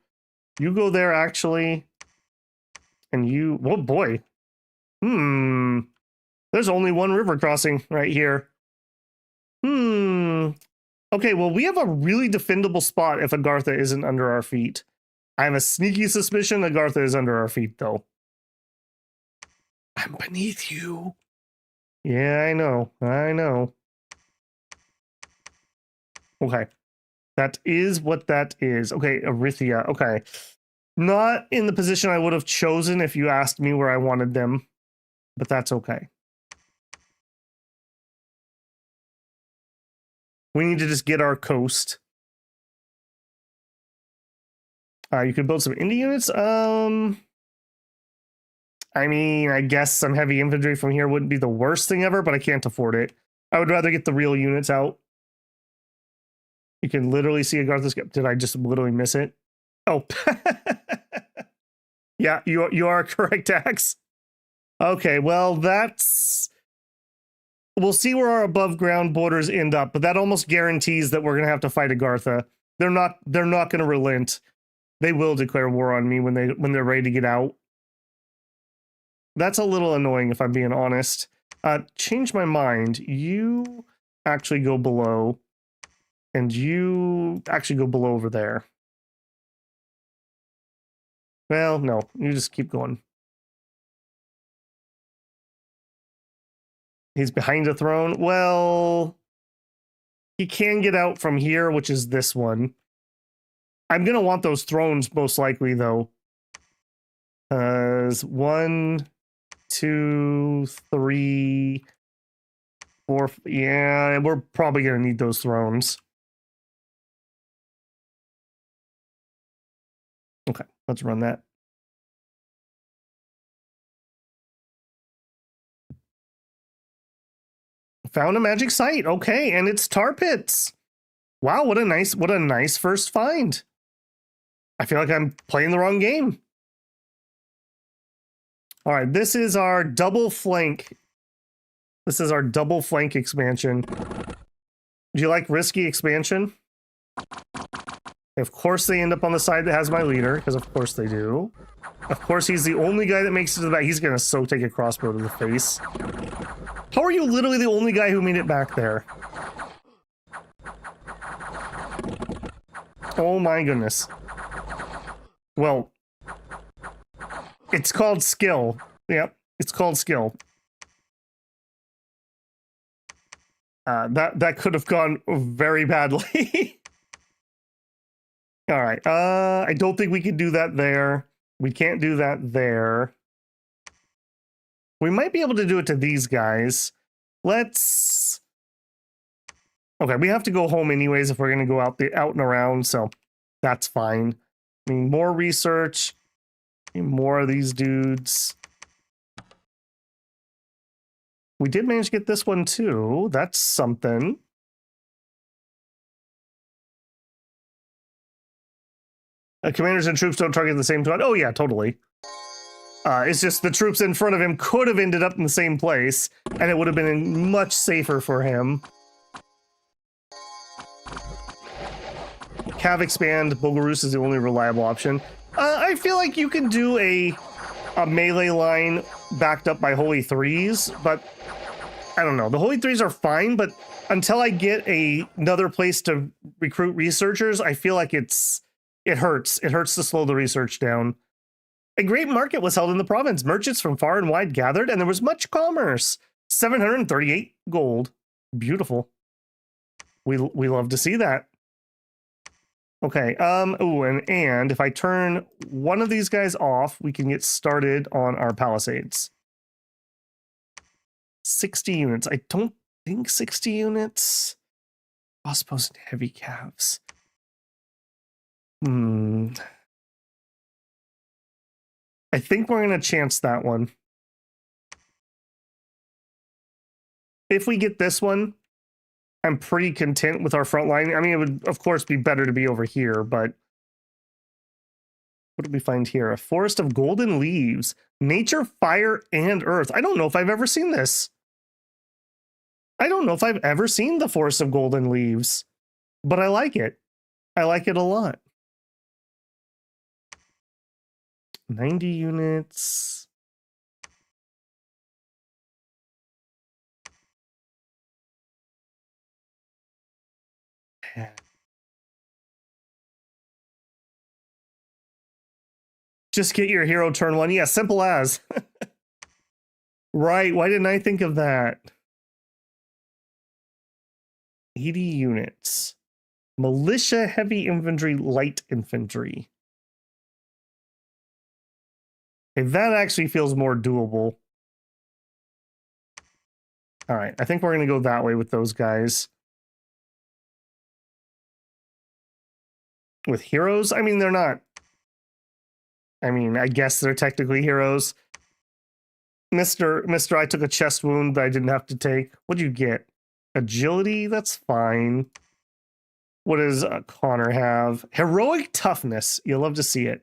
you go there, actually. And you... Oh, boy. There's only one river crossing right here. Okay, well, we have a really defendable spot if Agartha isn't under our feet. I have a sneaky suspicion Agartha is under our feet, though. I'm beneath you. Yeah, I know. I know. Okay. That is what that is. Okay, Arithia. Okay. Not in the position I would have chosen if you asked me where I wanted them, but that's okay. We need to just get our coast. You could build some indie units. I mean, I guess some heavy infantry from here wouldn't be the worst thing ever, but I can't afford it. I would rather get the real units out. You can literally see Agartha's... Did I just literally miss it? Oh. Yeah, you are correct, Axe. Okay, well, that's... We'll see where our above ground borders end up, but that almost guarantees that we're gonna have to fight Agartha. They're not gonna relent. They will declare war on me when they're ready to get out. That's a little annoying if I'm being honest. Change my mind. You actually go below, and you actually go below over there. Well, no, you just keep going. He's behind a throne. Well, he can get out from here, which is this one. I'm gonna want those thrones most likely, though. 1, 2, 3, 4. Yeah, we're probably gonna need those thrones. Okay, let's run that. Found a magic site. Okay, and it's tar pits. Wow, what a nice first find. I feel like I'm playing the wrong game. All right, this is our double flank. This is our double flank expansion. Do you like risky expansion? Of course they end up on the side that has my leader, because of course they do. Of course he's the only guy that makes it to the back. He's gonna so take a crossbow to the face. How are you literally the only guy who made it back there? Oh my goodness. Well, it's called skill. Yep, it's called skill. That could have gone very badly. All right. I don't think we can do that there. We can't do that there. We might be able to do it to these guys. Let's... Okay, we have to go home anyways if we're going to go out and around, so that's fine. I mean, more research. More of these dudes. We did manage to get this one too. That's something. Commanders and troops don't target the same spot. Oh yeah, totally. It's just the troops in front of him could have ended up in the same place, and it would have been much safer for him. Cav expand. Bogarus is the only reliable option. I feel like you can do a melee line backed up by Holy Threes, but I don't know. The Holy Threes are fine, but until I get another place to recruit researchers, I feel like it hurts. It hurts to slow the research down. A great market was held in the province. Merchants from far and wide gathered, and there was much commerce. 738 gold. Beautiful. We love to see that. Okay, ooh, and if I turn one of these guys off, we can get started on our palisades. 60 units. I don't think 60 units. Crossbows and heavy calves. I think we're going to chance that one. If we get this one, I'm pretty content with our front line. I mean, it would, of course, be better to be over here, but what did we find here? A forest of golden leaves. Nature, fire, and earth. I don't know if I've ever seen this. I don't know if I've ever seen the forest of golden leaves, but I like it. I like it a lot. 90 units. Just get your hero turn 1. Yeah, simple as. Right, why didn't I think of that? 80 units. Militia, heavy infantry, light infantry. Okay, that actually feels more doable. All right, I think we're going to go that way with those guys. With heroes? I mean, they're not... I mean, I guess they're technically heroes. Mr. I took a chest wound that I didn't have to take. What'd you get? Agility? That's fine. What does Connor have? Heroic toughness. You'll love to see it.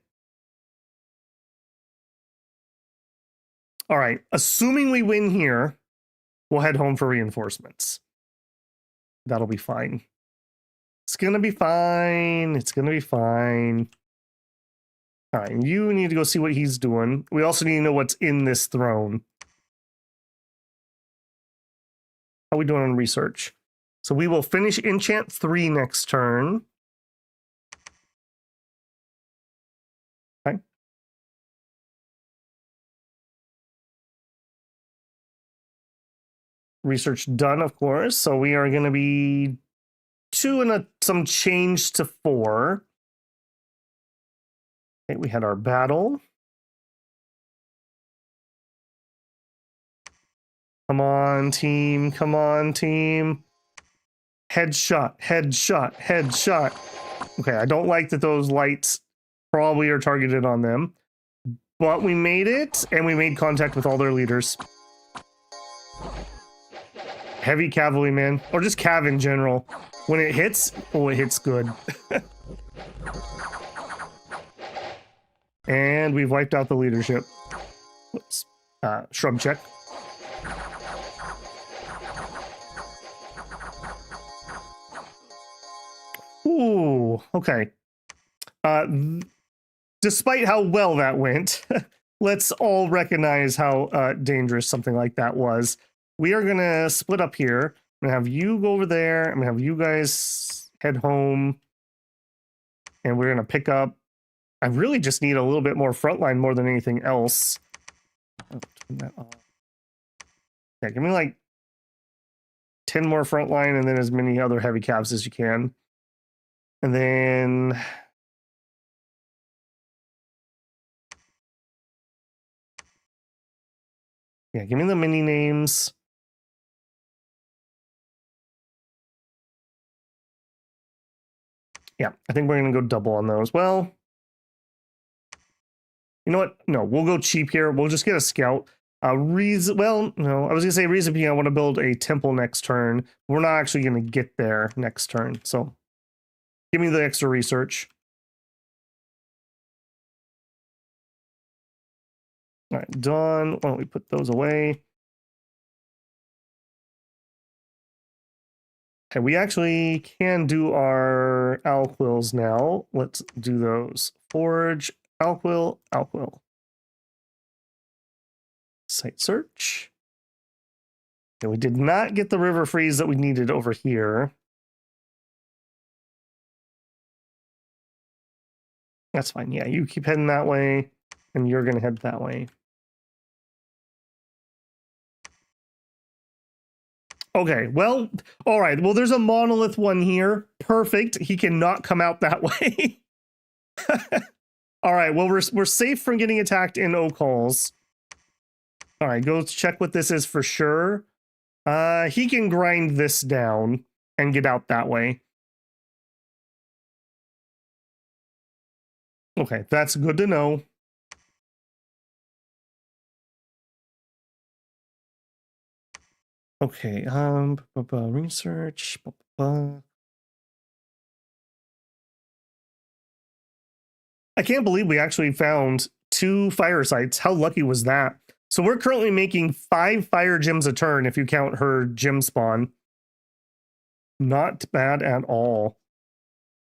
All right, assuming we win here, we'll head home for reinforcements. That'll be fine. It's gonna be fine. It's gonna be fine. All right, you need to go see what he's doing. We also need to know what's in this throne. How are we doing on research? So we will finish enchant 3 next turn. Okay. Research done, of course. So we are going to be 2 and some change to 4. Okay, we had our battle. Come on, team. Come on, team. Headshot, headshot, headshot. Okay, I don't like that those lights probably are targeted on them. But we made it, and we made contact with all their leaders. Heavy cavalry, man. Or just cav in general. When it hits, oh, it hits good. And we've wiped out the leadership. Whoops. Shrub check. Ooh, okay. Despite how well that went, let's all recognize how dangerous something like that was. We are going to split up here. I'm going to have you go over there. I'm going to have you guys head home. And we're going to pick up. I really just need a little bit more frontline more than anything else. Oh, turn that off. Yeah, give me like 10 more frontline and then as many other heavy cabs as you can. And then... yeah, give me the mini names. Yeah, I think we're going to go double on those. Well, you know what? No, we'll go cheap here. We'll just get a scout. Well, no, I was going to say reason being I want to build a temple next turn. We're not actually going to get there next turn. So give me the extra research. All right, done. Why don't we put those away? Okay, we actually can do our alquils now. Let's do those. Forge, alquil, alquil. Site search. Okay, we did not get the river freeze that we needed over here. That's fine. Yeah, you keep heading that way, and you're going to head that way. Okay, well, all right. Well, there's a monolith one here. Perfect. He cannot come out that way. All right, well, we're safe from getting attacked in Oak Halls. All right, go check what this is for sure. He can grind this down and get out that way. Okay, that's good to know. Okay, research. I can't believe we actually found 2 fire sites. How lucky was that? So we're currently making 5 fire gems a turn if you count her gem spawn. Not bad at all.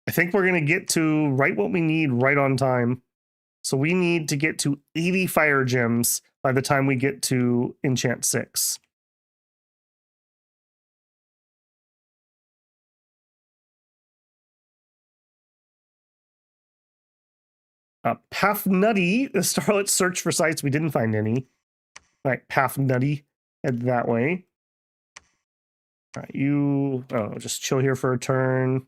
I think we're going to get to right what we need right on time. So we need to get to 80 fire gems by the time we get to enchant 6. Path Nutty, the Starlet search for sites. We didn't find any. All right, Path Nutty, head that way. All right, you just chill here for a turn.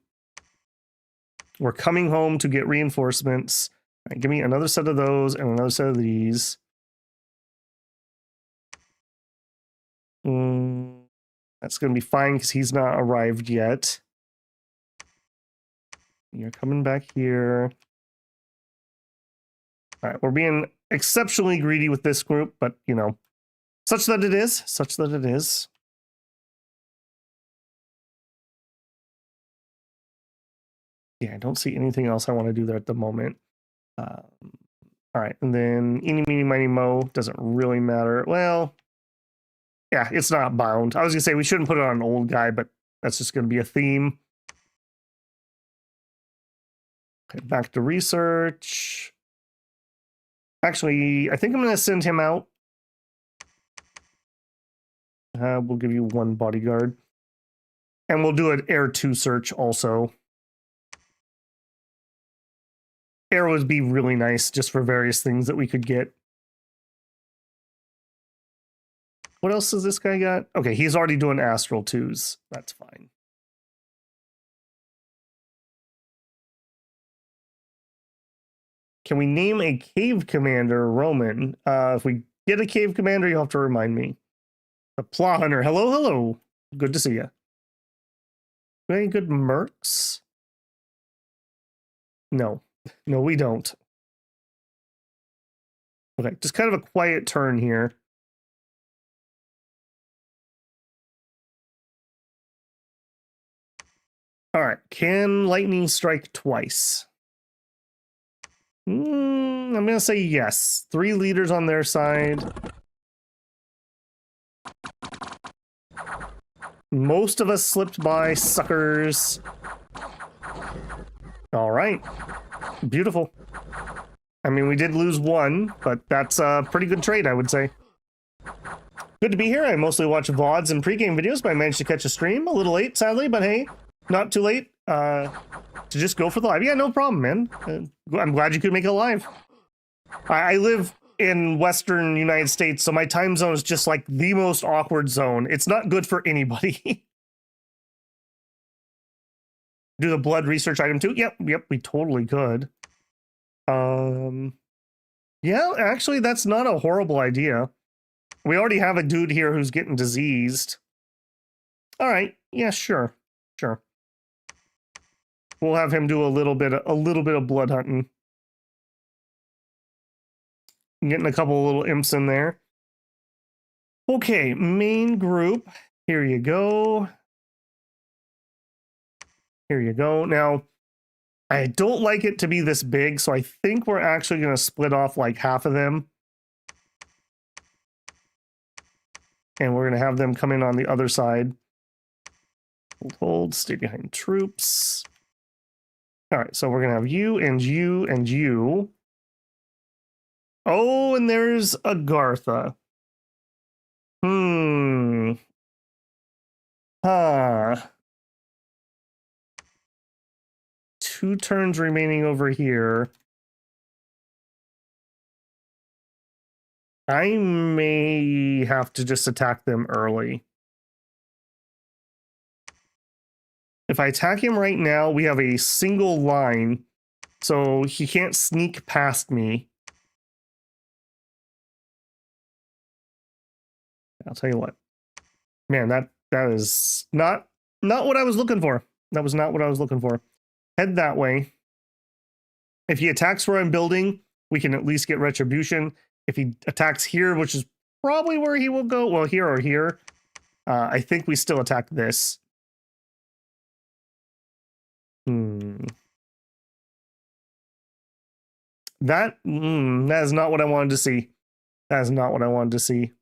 We're coming home to get reinforcements. All right, give me another set of those and another set of these. That's going to be fine because he's not arrived yet. You're coming back here. All right, we're being exceptionally greedy with this group, but, you know, such that it is, such that it is. Yeah, I don't see anything else I want to do there at the moment. All All right, and then eeny, meeny, miny, mo. Doesn't really matter. Well, yeah, it's not bound. I was gonna say we shouldn't put it on an old guy, but that's just gonna be a theme. Okay, back to research. Actually, I think I'm gonna send him out. We'll give you 1 bodyguard. And we'll do an Air 2 search also. Air would be really nice just for various things that we could get. What else has this guy got? Okay, he's already doing Astral 2s. That's fine. Can we name a cave commander Roman? If we get a cave commander, you'll have to remind me. The Plow Hunter. Hello, hello. Good to see you. Any good mercs? No. No, we don't. Okay, just kind of a quiet turn here. All right, can lightning strike twice? I'm going to say yes. 3 leaders on their side. Most of us slipped by, suckers. All right. Beautiful. I mean, we did lose 1, but that's a pretty good trade, I would say. Good to be here. I mostly watch VODs and pregame videos, but I managed to catch a stream. A little late, sadly, but hey, not too late to just go for the live. Yeah, no problem, man. I'm glad you could make it live. I live in Western United States, so my time zone is just like the most awkward zone. It's not good for anybody. Do the blood research item too? Yep, we totally could. Yeah, actually, that's not a horrible idea. We already have a dude here who's getting diseased. All right, yeah, sure. We'll have him do a little bit of blood hunting. Getting a couple of little imps in there. Okay, main group. Here you go. Here you go. Now, I don't like it to be this big, so I think we're actually going to split off like half of them. And we're going to have them come in on the other side. Hold, stay behind troops. All right, so we're going to have you and you and you. Oh, and there's Agartha. Huh. 2 turns remaining over here. I may have to just attack them early. If I attack him right now, we have a single line, so he can't sneak past me. I'll tell you what. Man, that is not what I was looking for. That was not what I was looking for. Head that way. If he attacks where I'm building, we can at least get retribution. If he attacks here, which is probably where he will go, well, here or here, I think we still attack this. That is not what I wanted to see. That is not what I wanted to see.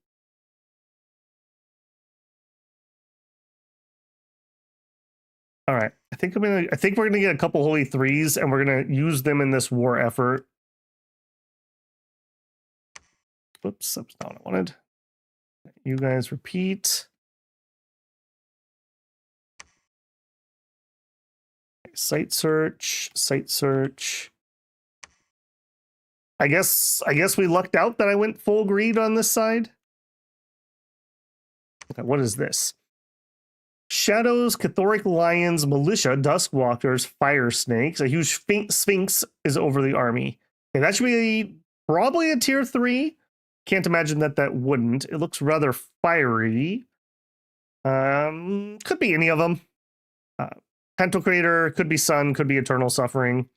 All right, I think we're gonna get a couple holy 3s, and we're gonna use them in this war effort. Whoops, that's not what I wanted. You guys repeat. Site search. I guess we lucked out that I went full greed on this side. Okay, what is this? Shadows, Cathoric Lions, Militia, Duskwalkers, Fire Snakes. A huge Sphinx is over the army. Okay, that should be probably a tier 3. Can't imagine that wouldn't. It looks rather fiery. Could be any of them. Pentacrator, could be Sun, could be Eternal Suffering.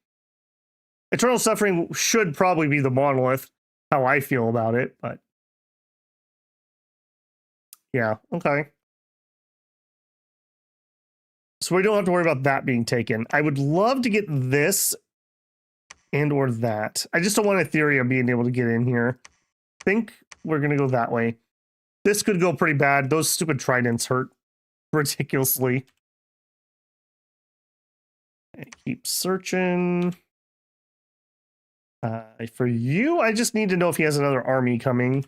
Eternal Suffering should probably be the monolith, how I feel about it, but yeah, okay. So we don't have to worry about that being taken. I would love to get this and or that. I just don't want a theory of being able to get in here. I think we're going to go that way. This could go pretty bad. Those stupid tridents hurt ridiculously. Okay, keep searching. For you, I just need to know if he has another army coming.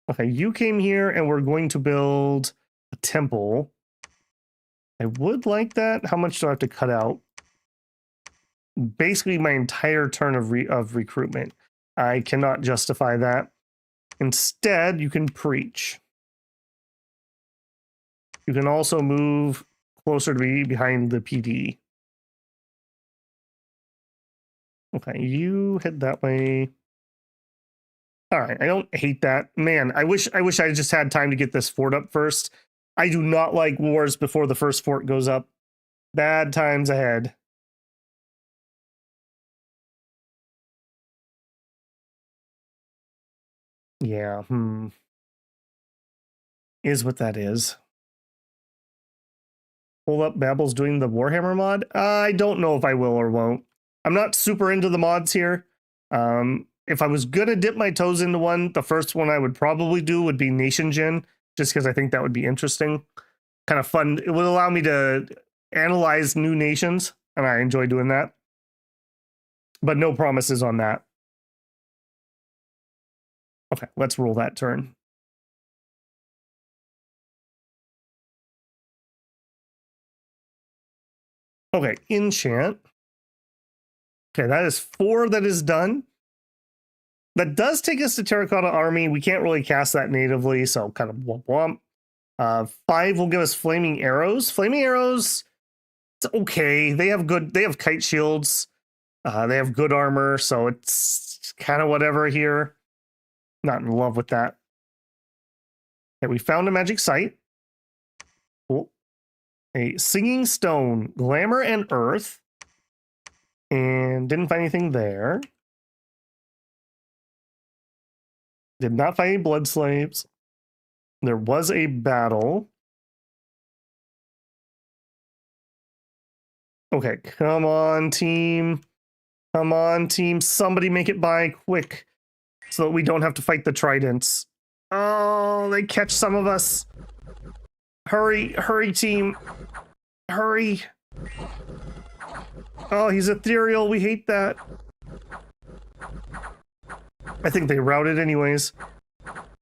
Okay, you came here and we're going to build a temple. I would like that. How much do I have to cut out? Basically my entire turn of recruitment. I cannot justify that. Instead, you can preach. You can also move closer to be behind the PD. Okay, you head that way. All right, I don't hate that. Man, I wish I just had time to get this fort up first. I do not like wars before the first fort goes up. Bad times ahead. Yeah, is what that is. Hold up, Babble's doing the Warhammer mod? I don't know if I will or won't. I'm not super into the mods here. If I was gonna dip my toes into one, the first one I would probably do would be Nation Gen, just because I think that would be interesting. Kind of fun. It would allow me to analyze new nations, and I enjoy doing that. But no promises on that. Okay, let's roll that turn. Okay, enchant. Okay, that is 4 that is done. That does take us to Terracotta Army. We can't really cast that natively, so kind of womp womp. 5 will give us Flaming Arrows. Flaming Arrows, it's okay. They have kite shields. They have good armor, so it's kind of whatever here. Not in love with that. Okay, we found a magic site. Cool. A Singing Stone, Glamour and Earth. And didn't find anything there. Did not find any blood slaves. There was a battle. Okay, come on, team. Come on, team. Somebody make it by quick so that we don't have to fight the tridents. Oh, they catch some of us. Hurry, hurry, team. Hurry. Oh, he's ethereal. We hate that. I think they routed anyways.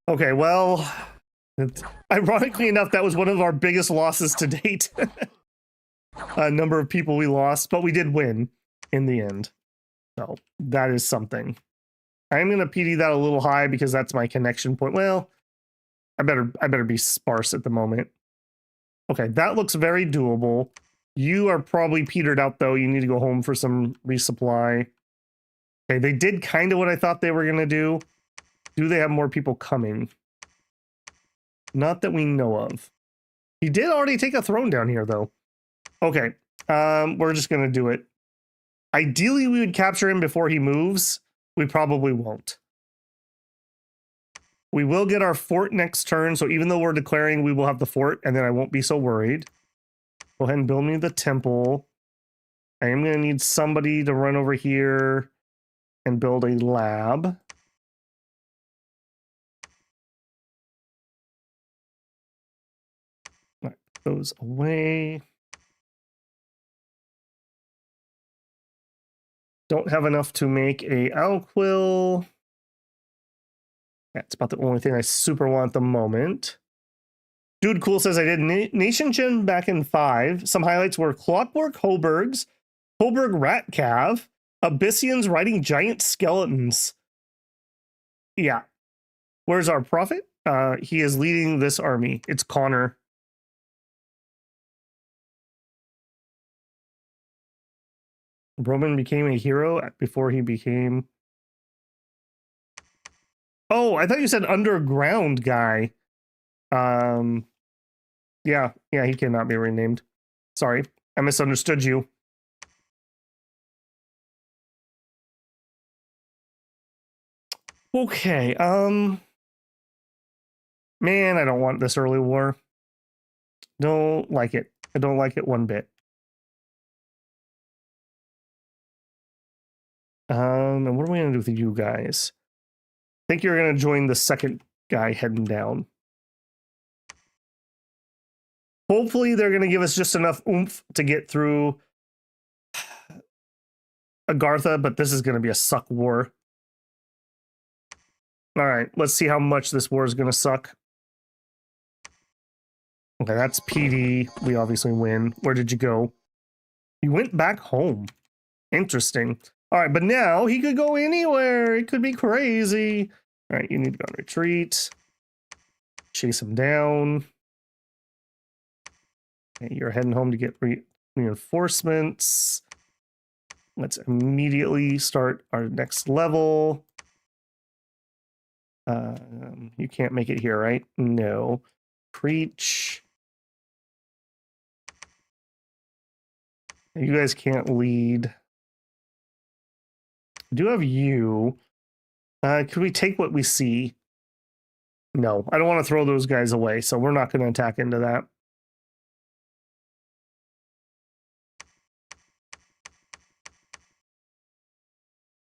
Okay, well, ironically enough, that was one of our biggest losses to date. A number of people we lost, but we did win in the end. So that is something. I'm going to PD that a little high because that's my connection point. Well, I better be sparse at the moment. Okay, that looks very doable. You are probably petered out, though. You need to go home for some resupply. Okay, they did kind of what I thought they were going to do. Do they have more people coming? Not that we know of. He did already take a throne down here, though. Okay, we're just going to do it. Ideally, we would capture him before he moves. We probably won't. We will get our fort next turn, so even though we're declaring, we will have the fort, and then I won't be so worried. Go ahead and build me the temple. I am going to need somebody to run over here and build a lab. All right, put those away. Don't have enough to make a Owlquill. That's about the only thing I super want at the moment. Dude Cool says I did Nation Gen back in 5. Some highlights were Clockwork Hobergs, Hoberg Rat Cav, Abyssians riding giant skeletons. Yeah. Where's our prophet? He is leading this army. It's Connor. Roman became a hero before he became... Oh, I thought you said underground guy. Yeah, he cannot be renamed. Sorry, I misunderstood you. Okay, man, I don't want this early war. Don't like it. I don't like it one bit. And what are we gonna do with you guys? I think you're gonna join the second guy heading down. Hopefully they're gonna give us just enough oomph to get through Agartha, but this is gonna be a suck war. All right, let's see how much this war is gonna suck. Okay, that's PD. We obviously win. Where did you go? You went back home. Interesting. All right, but now he could go anywhere. It could be crazy. All right, you need to go on retreat. Chase him down. Okay, you're heading home to get reinforcements. Let's immediately start our next level. You can't make it here, right? No. Preach. You guys can't lead. I do have you. Could we take what we see? No, I don't want to throw those guys away, so we're not going to attack into that.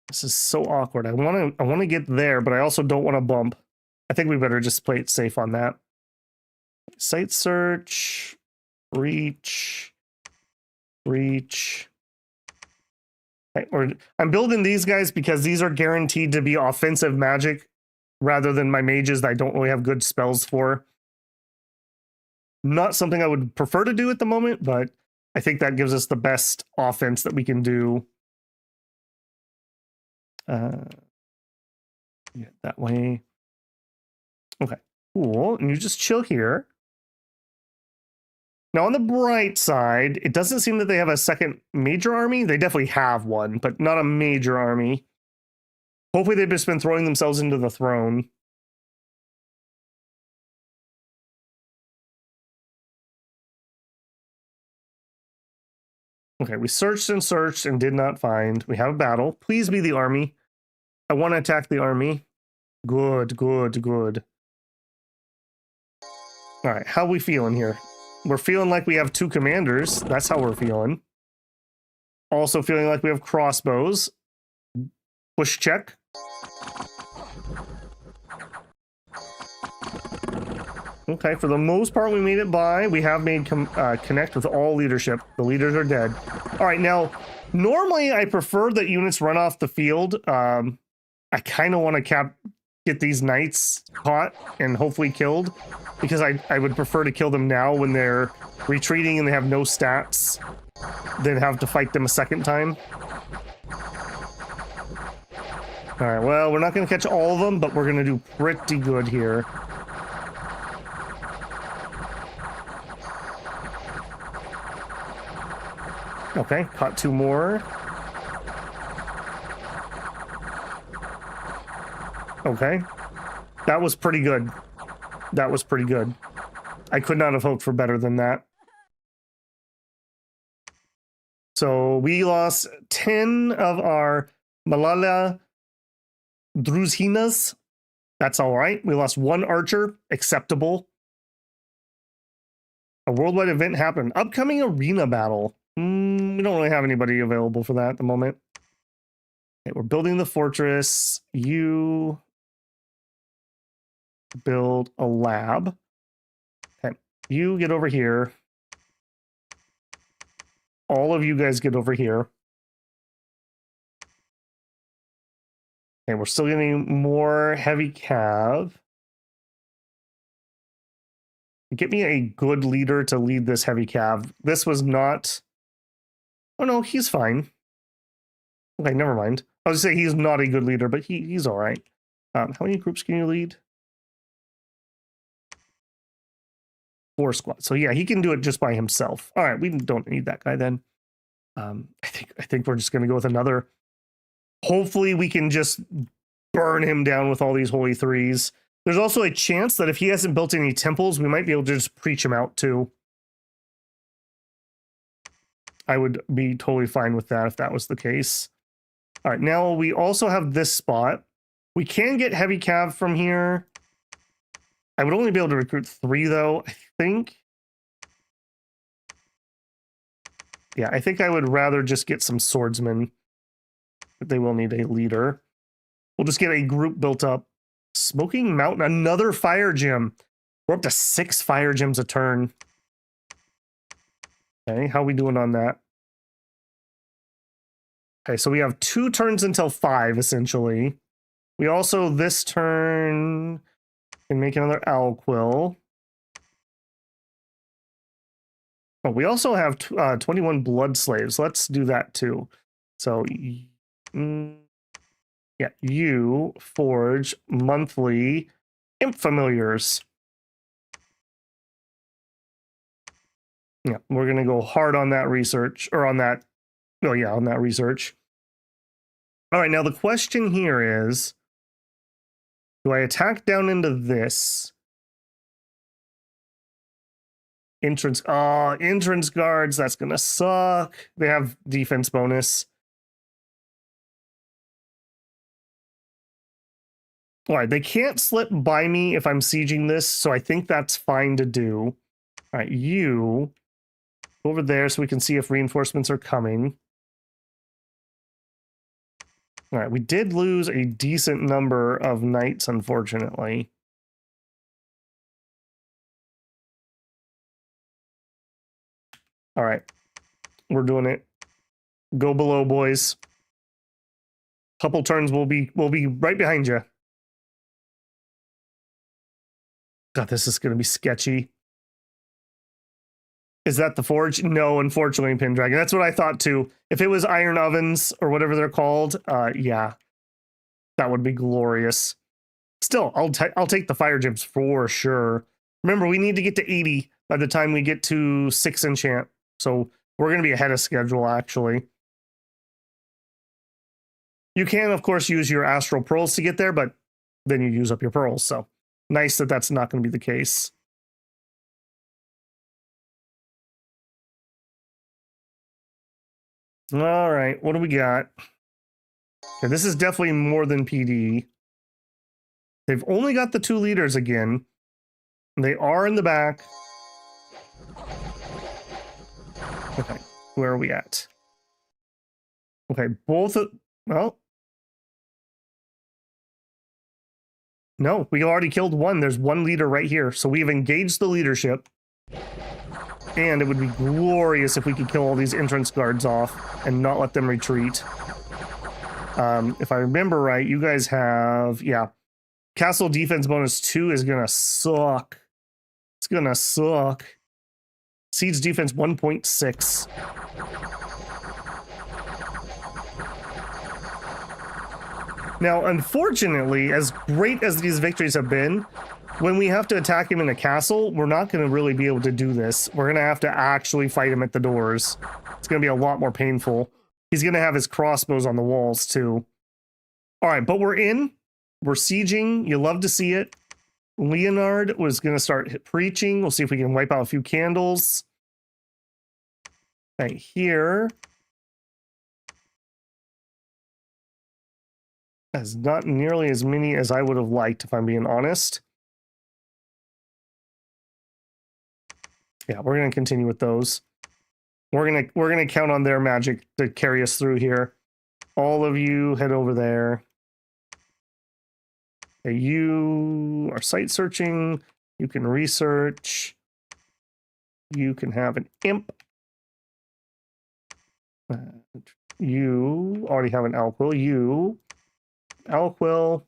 This is so awkward. I want to get there, but I also don't want to bump. I think we better just play it safe on that. Site search, reach. Okay, I'm building these guys because these are guaranteed to be offensive magic rather than my mages that I don't really have good spells for. Not something I would prefer to do at the moment, but I think that gives us the best offense that we can do. Yeah, that way. Okay, cool. And you just chill here. Now, on the bright side, it doesn't seem that they have a second major army. They definitely have one, but not a major army. Hopefully they've just been throwing themselves into the throne. Okay, we searched and did not find. We have a battle. Please be the army. I want to attack the army. Good. All right, how are we feeling here? We're feeling like we have 2 commanders. That's how we're feeling. Also feeling like we have crossbows. Push check. Okay, for the most part, we made it by. We have made connect with all leadership. The leaders are dead. All right, now, normally I prefer that units run off the field. I kind of want to get these knights caught and hopefully killed, because I would prefer to kill them now when they're retreating and they have no stats than have to fight them a second time. All right, well, we're not going to catch all of them, but we're going to do pretty good here. Okay, caught 2 more. Okay. That was pretty good. I could not have hoped for better than that. So we lost 10 of our Malala Druzhinas. That's all right. We lost 1 archer. Acceptable. A worldwide event happened. Upcoming arena battle. We don't really have anybody available for that at the moment. Okay, we're building the fortress. You build a lab. Okay, you get over here. All of you guys get over here. Okay, we're still getting more heavy cav. Get me a good leader to lead this heavy cav. This was not... Oh no, he's fine. Okay, never mind. I was gonna say he's not a good leader, but he's all right. How many groups can you lead? 4 squads. So yeah, he can do it just by himself. All right, we don't need that guy then. I think we're just gonna go with another. Hopefully we can just burn him down with all these holy threes. There's also a chance that if he hasn't built any temples, we might be able to just preach him out too. I would be totally fine with that if that was the case. All right, now we also have this spot. We can get heavy cav from here. I would only be able to recruit 3 though, I think. Yeah, I think I would rather just get some swordsmen They will need a leader. We'll just get a group built up. Smoking Mountain, another fire gym. We're up to 6 fire gyms a turn. Okay, how are we doing on that? Okay, so we have 2 turns until 5, essentially. We also, this turn, can make another owl quill. Oh, we also have 21 blood slaves. Let's do that too. So, yeah, you forge monthly imp familiars. Yeah, we're gonna go hard on that research, or on that. Oh yeah, on that research. All right, now the question here is, do I attack down into this? Entrance guards, that's gonna suck. They have defense bonus. All right, they can't slip by me if I'm sieging this, so I think that's fine to do. All right, you go over there so we can see if reinforcements are coming. All right, we did lose a decent number of knights, unfortunately. All right, we're doing it. Go below, boys. Couple turns, we'll be right behind you. God, this is going to be sketchy. Is that the forge? No, unfortunately, Pendragon. That's what I thought too. If it was iron ovens or whatever they're called, yeah, that would be glorious. Still, I'll take the fire gyms for sure. Remember, we need to get to 80 by the time we get to 6 enchant. So we're going to be ahead of schedule, actually. You can, of course, use your astral pearls to get there, but then you use up your pearls. So nice that that's not going to be the case. All right, what do we got? Okay, this is definitely more than PD. They've only got the 2 leaders again. They are in the back. Okay, where are we at? Okay, both of, well, no, we already killed one. There's 1 leader right here. So we have engaged the leadership. And it would be glorious if we could kill all these entrance guards off and not let them retreat. If I remember right, you guys have, yeah, castle defense bonus 2 is gonna suck. It's gonna suck. Siege defense 1.6. Now, unfortunately, as great as these victories have been, when we have to attack him in a castle, we're not going to really be able to do this. We're going to have to actually fight him at the doors. It's going to be a lot more painful. He's going to have his crossbows on the walls, too. All right, but we're in. We're sieging. You love to see it. Leonard was going to start preaching. We'll see if we can wipe out a few candles. Right here. That's not nearly as many as I would have liked, if I'm being honest. Yeah, we're going to continue with those. We're gonna count on their magic to carry us through here. All of you head over there. Okay, you are site searching. You can research. You can have an imp. You already have an Alquil. You, Alquil.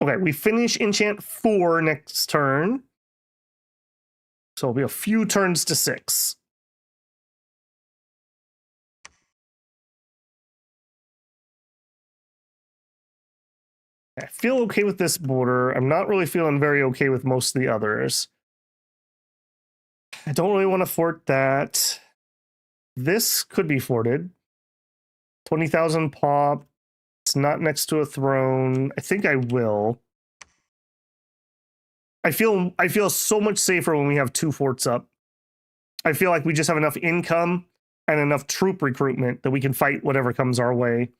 Okay, we finish enchant 4 next turn. So it'll be a few turns to 6. I feel okay with this border. I'm not really feeling very okay with most of the others. I don't really want to fort that. This could be forted. 20,000 pop. It's not next to a throne. I think I will. I feel so much safer when we have 2 forts up. I feel like we just have enough income and enough troop recruitment that we can fight whatever comes our way.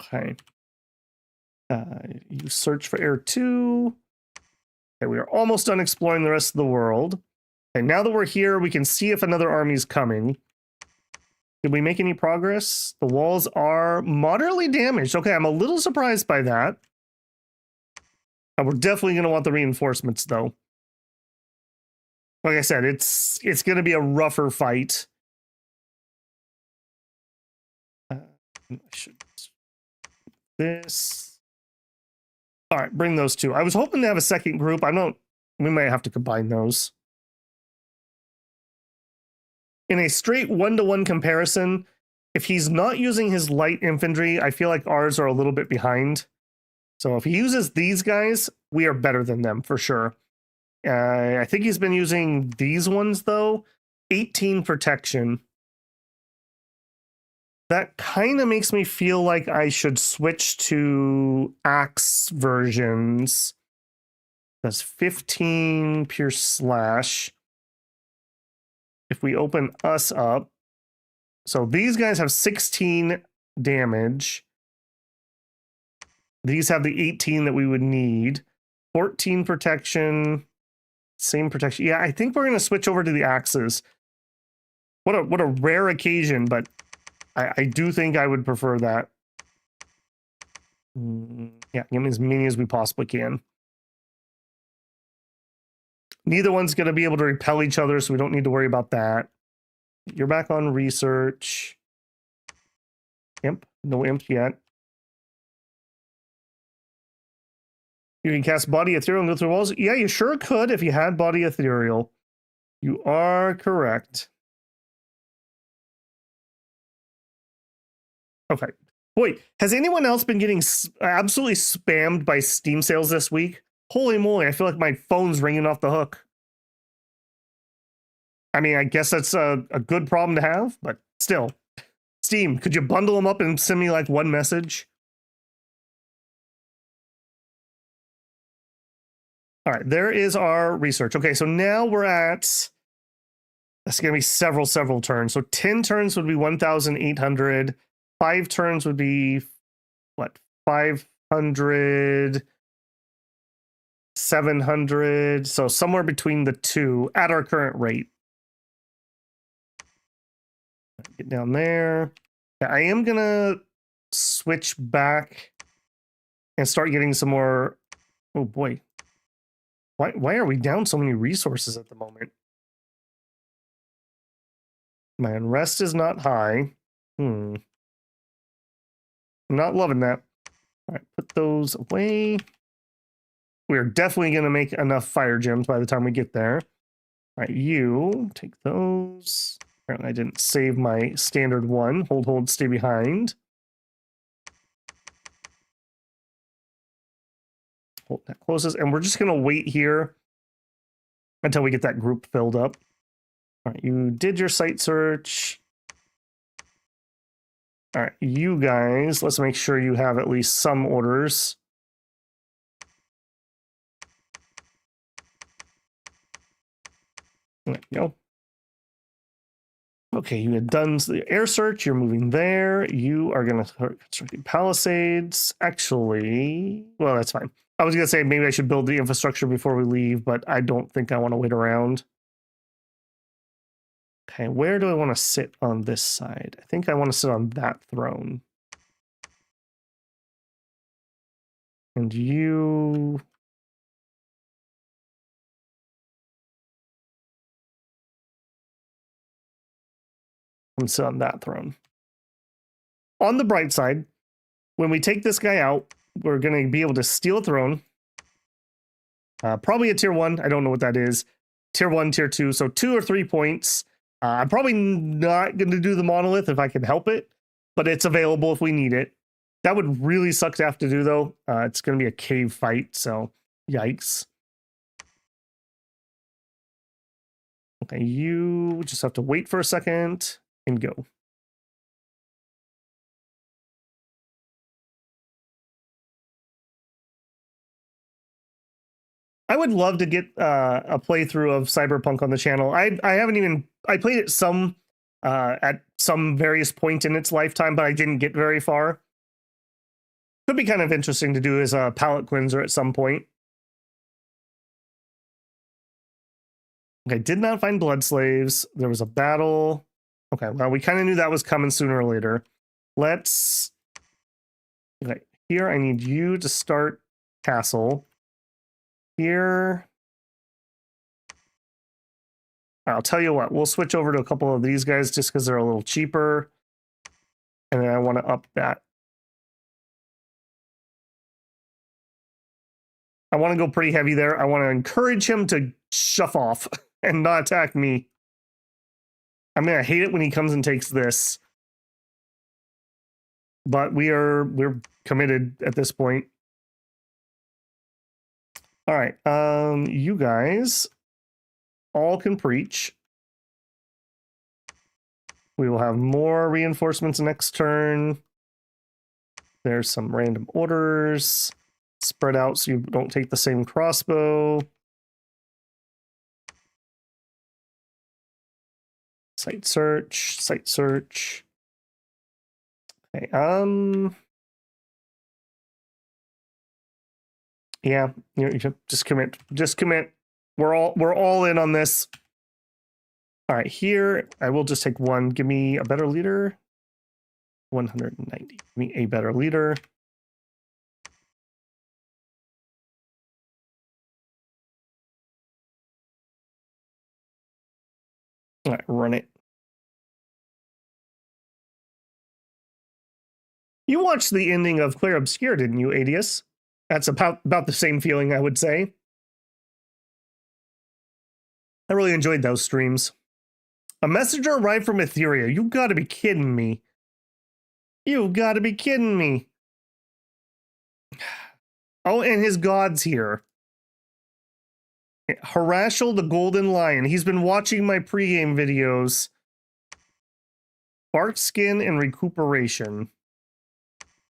Okay. You search for air 2. Okay, we are almost done exploring the rest of the world. And now that we're here, we can see if another army is coming. Did we make any progress? The walls are moderately damaged. Okay, I'm a little surprised by that. We're definitely going to want the reinforcements, though. Like I said, it's going to be a rougher fight. I should this. All right, bring those two. I was hoping to have a second group. We might have to combine those. In a straight one-to-one comparison, if he's not using his light infantry, I feel like ours are a little bit behind. So if he uses these guys, we are better than them for sure. I think he's been using these ones, though. 18 protection. That kind of makes me feel like I should switch to axe versions. That's 15 pierce slash. If we open us up. So these guys have 16 damage. These have the 18 that we would need. 14 protection. Same protection. Yeah, I think we're going to switch over to the axes. What a rare occasion, but I do think I would prefer that. Yeah, give me as many as we possibly can. Neither one's going to be able to repel each other, so we don't need to worry about that. You're back on research. Imp. No imp yet. You can cast Body Ethereal and go through walls. Yeah, you sure could if you had Body Ethereal. You are correct. Okay. Wait, has anyone else been getting absolutely spammed by Steam sales this week? Holy moly, I feel like my phone's ringing off the hook. I mean, I guess that's a good problem to have, but still. Steam, could you bundle them up and send me like one message? All right, there is our research. Okay, so now we're at, that's going to be several turns. So 10 turns would be 1,800. 5 turns would be, what, 500, 700. So somewhere between the two at our current rate. Get down there. Yeah, I am going to switch back and start getting some more. Oh, boy. Why are we down so many resources at the moment? My unrest is not high. I'm not loving that. All right, put those away. We're definitely going to make enough fire gems by the time we get there. All right, you take those. Apparently I didn't save my standard one. Hold, stay behind. Hold, that closes. And we're just going to wait here until we get that group filled up. All right, you did your site search. All right, you guys, let's make sure you have at least some orders. There you go. Okay, you had done the air search. You're moving there. You are going to start constructing palisades. Actually, well, that's fine. I was going to say maybe I should build the infrastructure before we leave, but I don't think I want to wait around. Okay, where do I want to sit on this side? I think I want to sit on that throne. And you... and sit on that throne. On the bright side, when we take this guy out, we're going to be able to steal a throne. Probably a tier 1. I don't know what that is. Tier 1, tier 2. So 2 or 3 points. I'm probably not going to do the monolith if I can help it, but it's available if we need it. That would really suck to have to do, though. It's going to be a cave fight, so yikes. Okay, you just have to wait for a second and go. I would love to get a playthrough of Cyberpunk on the channel. I haven't even... I played it some at some various point in its lifetime, but I didn't get very far. Could be kind of interesting to do as a palate cleanser at some point. Okay, did not find blood slaves. There was a battle. Okay, well, we kind of knew that was coming sooner or later. Let's... Okay, here I need you to start castle. Here... I'll tell you what, we'll switch over to a couple of these guys just because they're a little cheaper. And then I want to up that. I want to go pretty heavy there. I want to encourage him to shove off and not attack me. I mean, I hate it when he comes and takes this. But we're committed at this point. All right, you guys all can preach. We will have more reinforcements next turn. There's some random orders. Spread out so you don't take the same crossbow. Site search, site search. Okay, yeah, you should just commit. Just commit. We're all in on this. All right, here I will just take one. Give me a better leader. 190. Give me a better leader. All right, run it. You watched the ending of Clear Obscure, didn't you, Adius? That's about the same feeling, I would say. I really enjoyed those streams. A messenger arrived from Etheria. You gotta be kidding me. You gotta be kidding me. Oh, and his god's here. Harashal the Golden Lion. He's been watching my pregame videos. Bark skin and recuperation.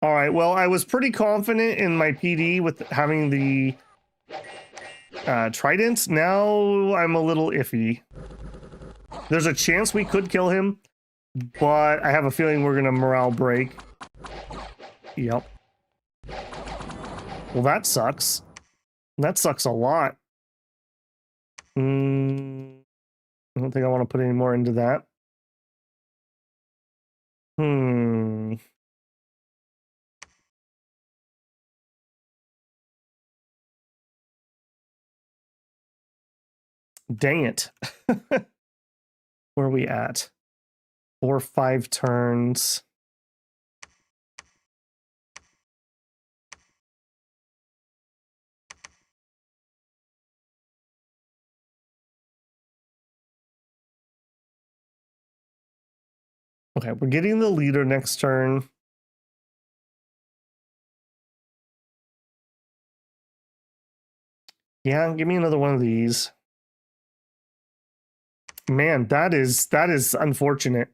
All right, well, I was pretty confident in my PD with having the tridents. Now I'm a little iffy. There's a chance we could kill him, but I have a feeling we're gonna morale break. Yep. Well, that sucks. That sucks a lot. I don't think I want to put any more into that. Dang it. Where are we at? 4 or 5 turns. Okay, we're getting the leader next turn. Yeah, give me another one of these. Man, that is unfortunate.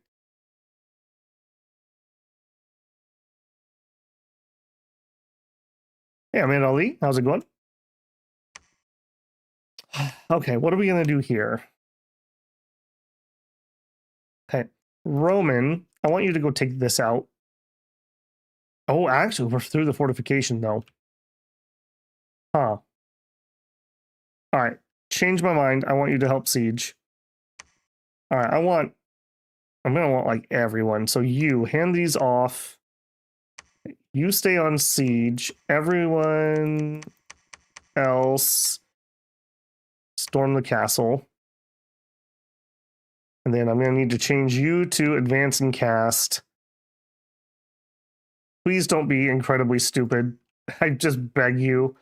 Hey, Ahmed Ali, how's it going? Okay, what are we gonna do here? Okay, Roman, I want you to go take this out. Oh, actually, we're through the fortification though. Huh. All right, change my mind. I want you to help siege. All right, I'm gonna want like everyone. So you hand these off. You stay on siege. Everyone else storm the castle. And then I'm gonna need to change you to advance and cast. Please don't be incredibly stupid. I just beg you.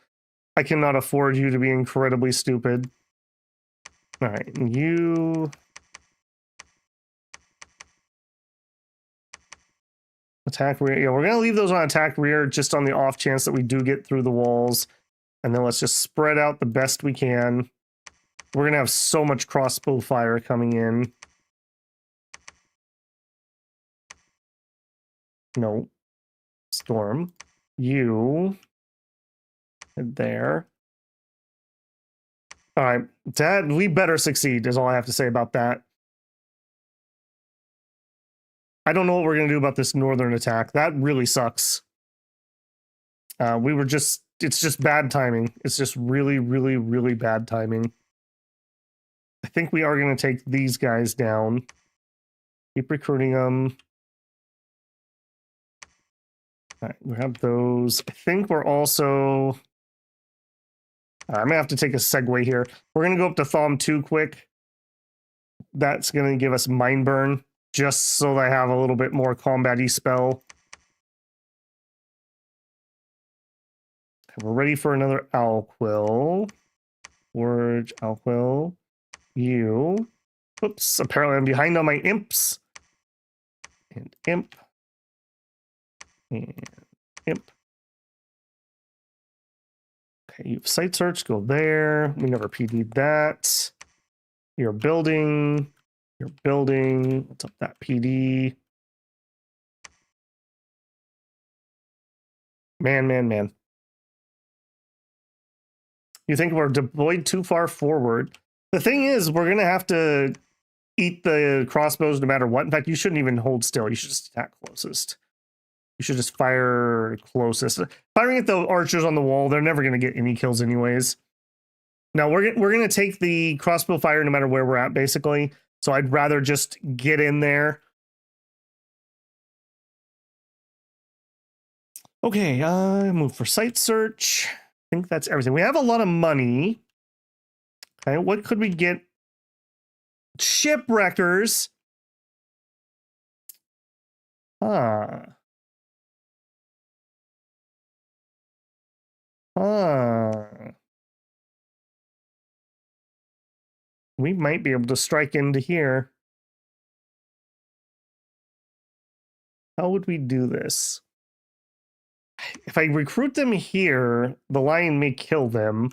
I cannot afford you to be incredibly stupid. All right, you... Attack rear. Yeah, we're going to leave those on attack rear just on the off chance that we do get through the walls. And then let's just spread out the best we can. We're going to have so much crossbow fire coming in. No. Storm. You. There. All right. That, we better succeed is all I have to say about that. I don't know what we're going to do about this northern attack. That really sucks. It's just bad timing. It's just really, really, really bad timing. I think we are going to take these guys down. Keep recruiting them. All right, we have those. I think we're also... I'm going to have to take a segue here. We're going to go up to Thom 2 quick. That's going to give us Mind Burn, just so that I have a little bit more combat-y spell. We're ready for another Alquill. Forge, Alquill. You. Oops, apparently I'm behind on my imps. And imp. And imp. Okay, you have Sight Search, go there. We never PD'd that. You're building. You're building. Let's up that PD. Man. You think we're deployed too far forward. The thing is, we're going to have to eat the crossbows no matter what. In fact, you shouldn't even hold still. You should just attack closest. You should just fire closest. Firing at the archers on the wall, they're never going to get any kills anyways. Now, we're going to take the crossbow fire no matter where we're at, basically. So I'd rather just get in there. Okay, move for Sight Search. I think that's everything. We have a lot of money. Okay, what could we get? Shipwreckers. We might be able to strike into here. How would we do this? If I recruit them here, the lion may kill them.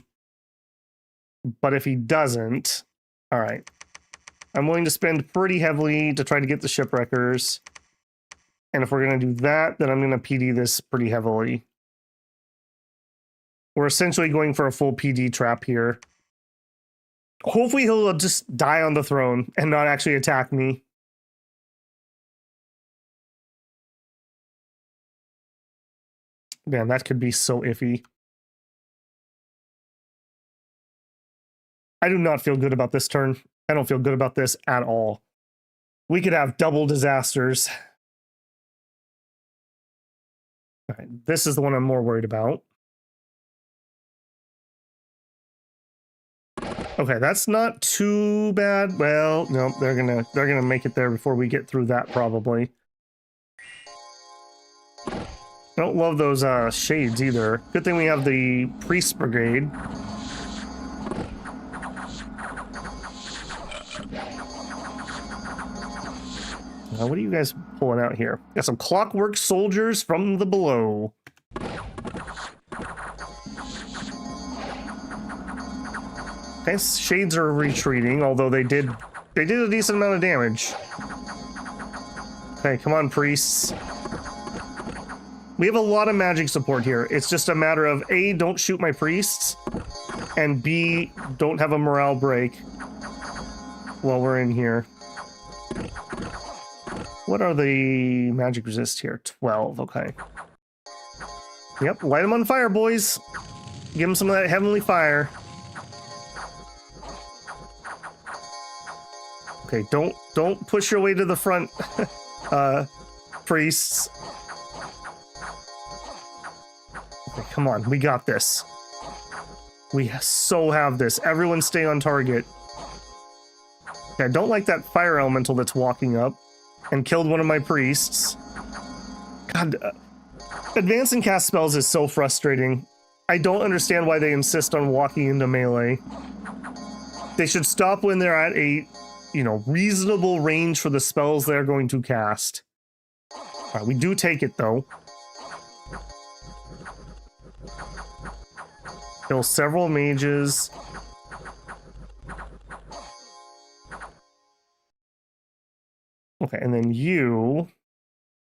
But if he doesn't, all right. I'm willing to spend pretty heavily to try to get the shipwreckers. And if we're going to do that, then I'm going to PD this pretty heavily. We're essentially going for a full PD trap here. Hopefully he'll just die on the throne and not actually attack me. Man, that could be so iffy. I do not feel good about this turn. I don't feel good about this at all. We could have double disasters. All right, this is the one I'm more worried about. Okay, that's not too bad. Well, no, they're gonna make it there before we get through that probably. I don't love those shades either. Good thing we have the priest brigade. What are you guys pulling out here? Got some clockwork soldiers from the below. Okay, shades are retreating, although they did a decent amount of damage. Okay, come on, priests. We have a lot of magic support here. It's just a matter of A, don't shoot my priests, and B, don't have a morale break while we're in here. What are the magic resist here? 12, okay. Yep, light them on fire, boys. Give them some of that heavenly fire. Okay, don't push your way to the front, priests. Okay, come on, we got this. We so have this. Everyone stay on target. Okay, I don't like that fire elemental that's walking up and killed one of my priests. God, advance and cast spells is so frustrating. I don't understand why they insist on walking into melee. They should stop when they're at a, reasonable range for the spells they're going to cast. All right, we do take it, though. Kill several mages. Okay, and then you...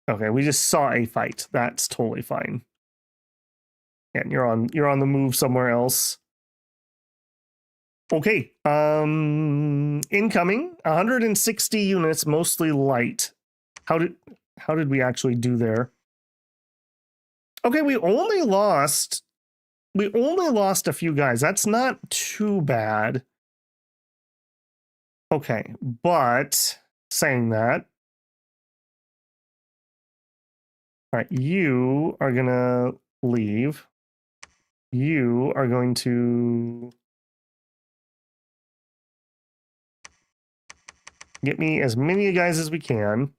Okay, we just saw a fight. That's totally fine. And you're on the move somewhere else. Okay, incoming 160 units, mostly light. How did we actually do there? Okay, we only lost a few guys. That's not too bad. Okay, but saying that, all right, you are gonna leave. You are going to get me as many guys as we can.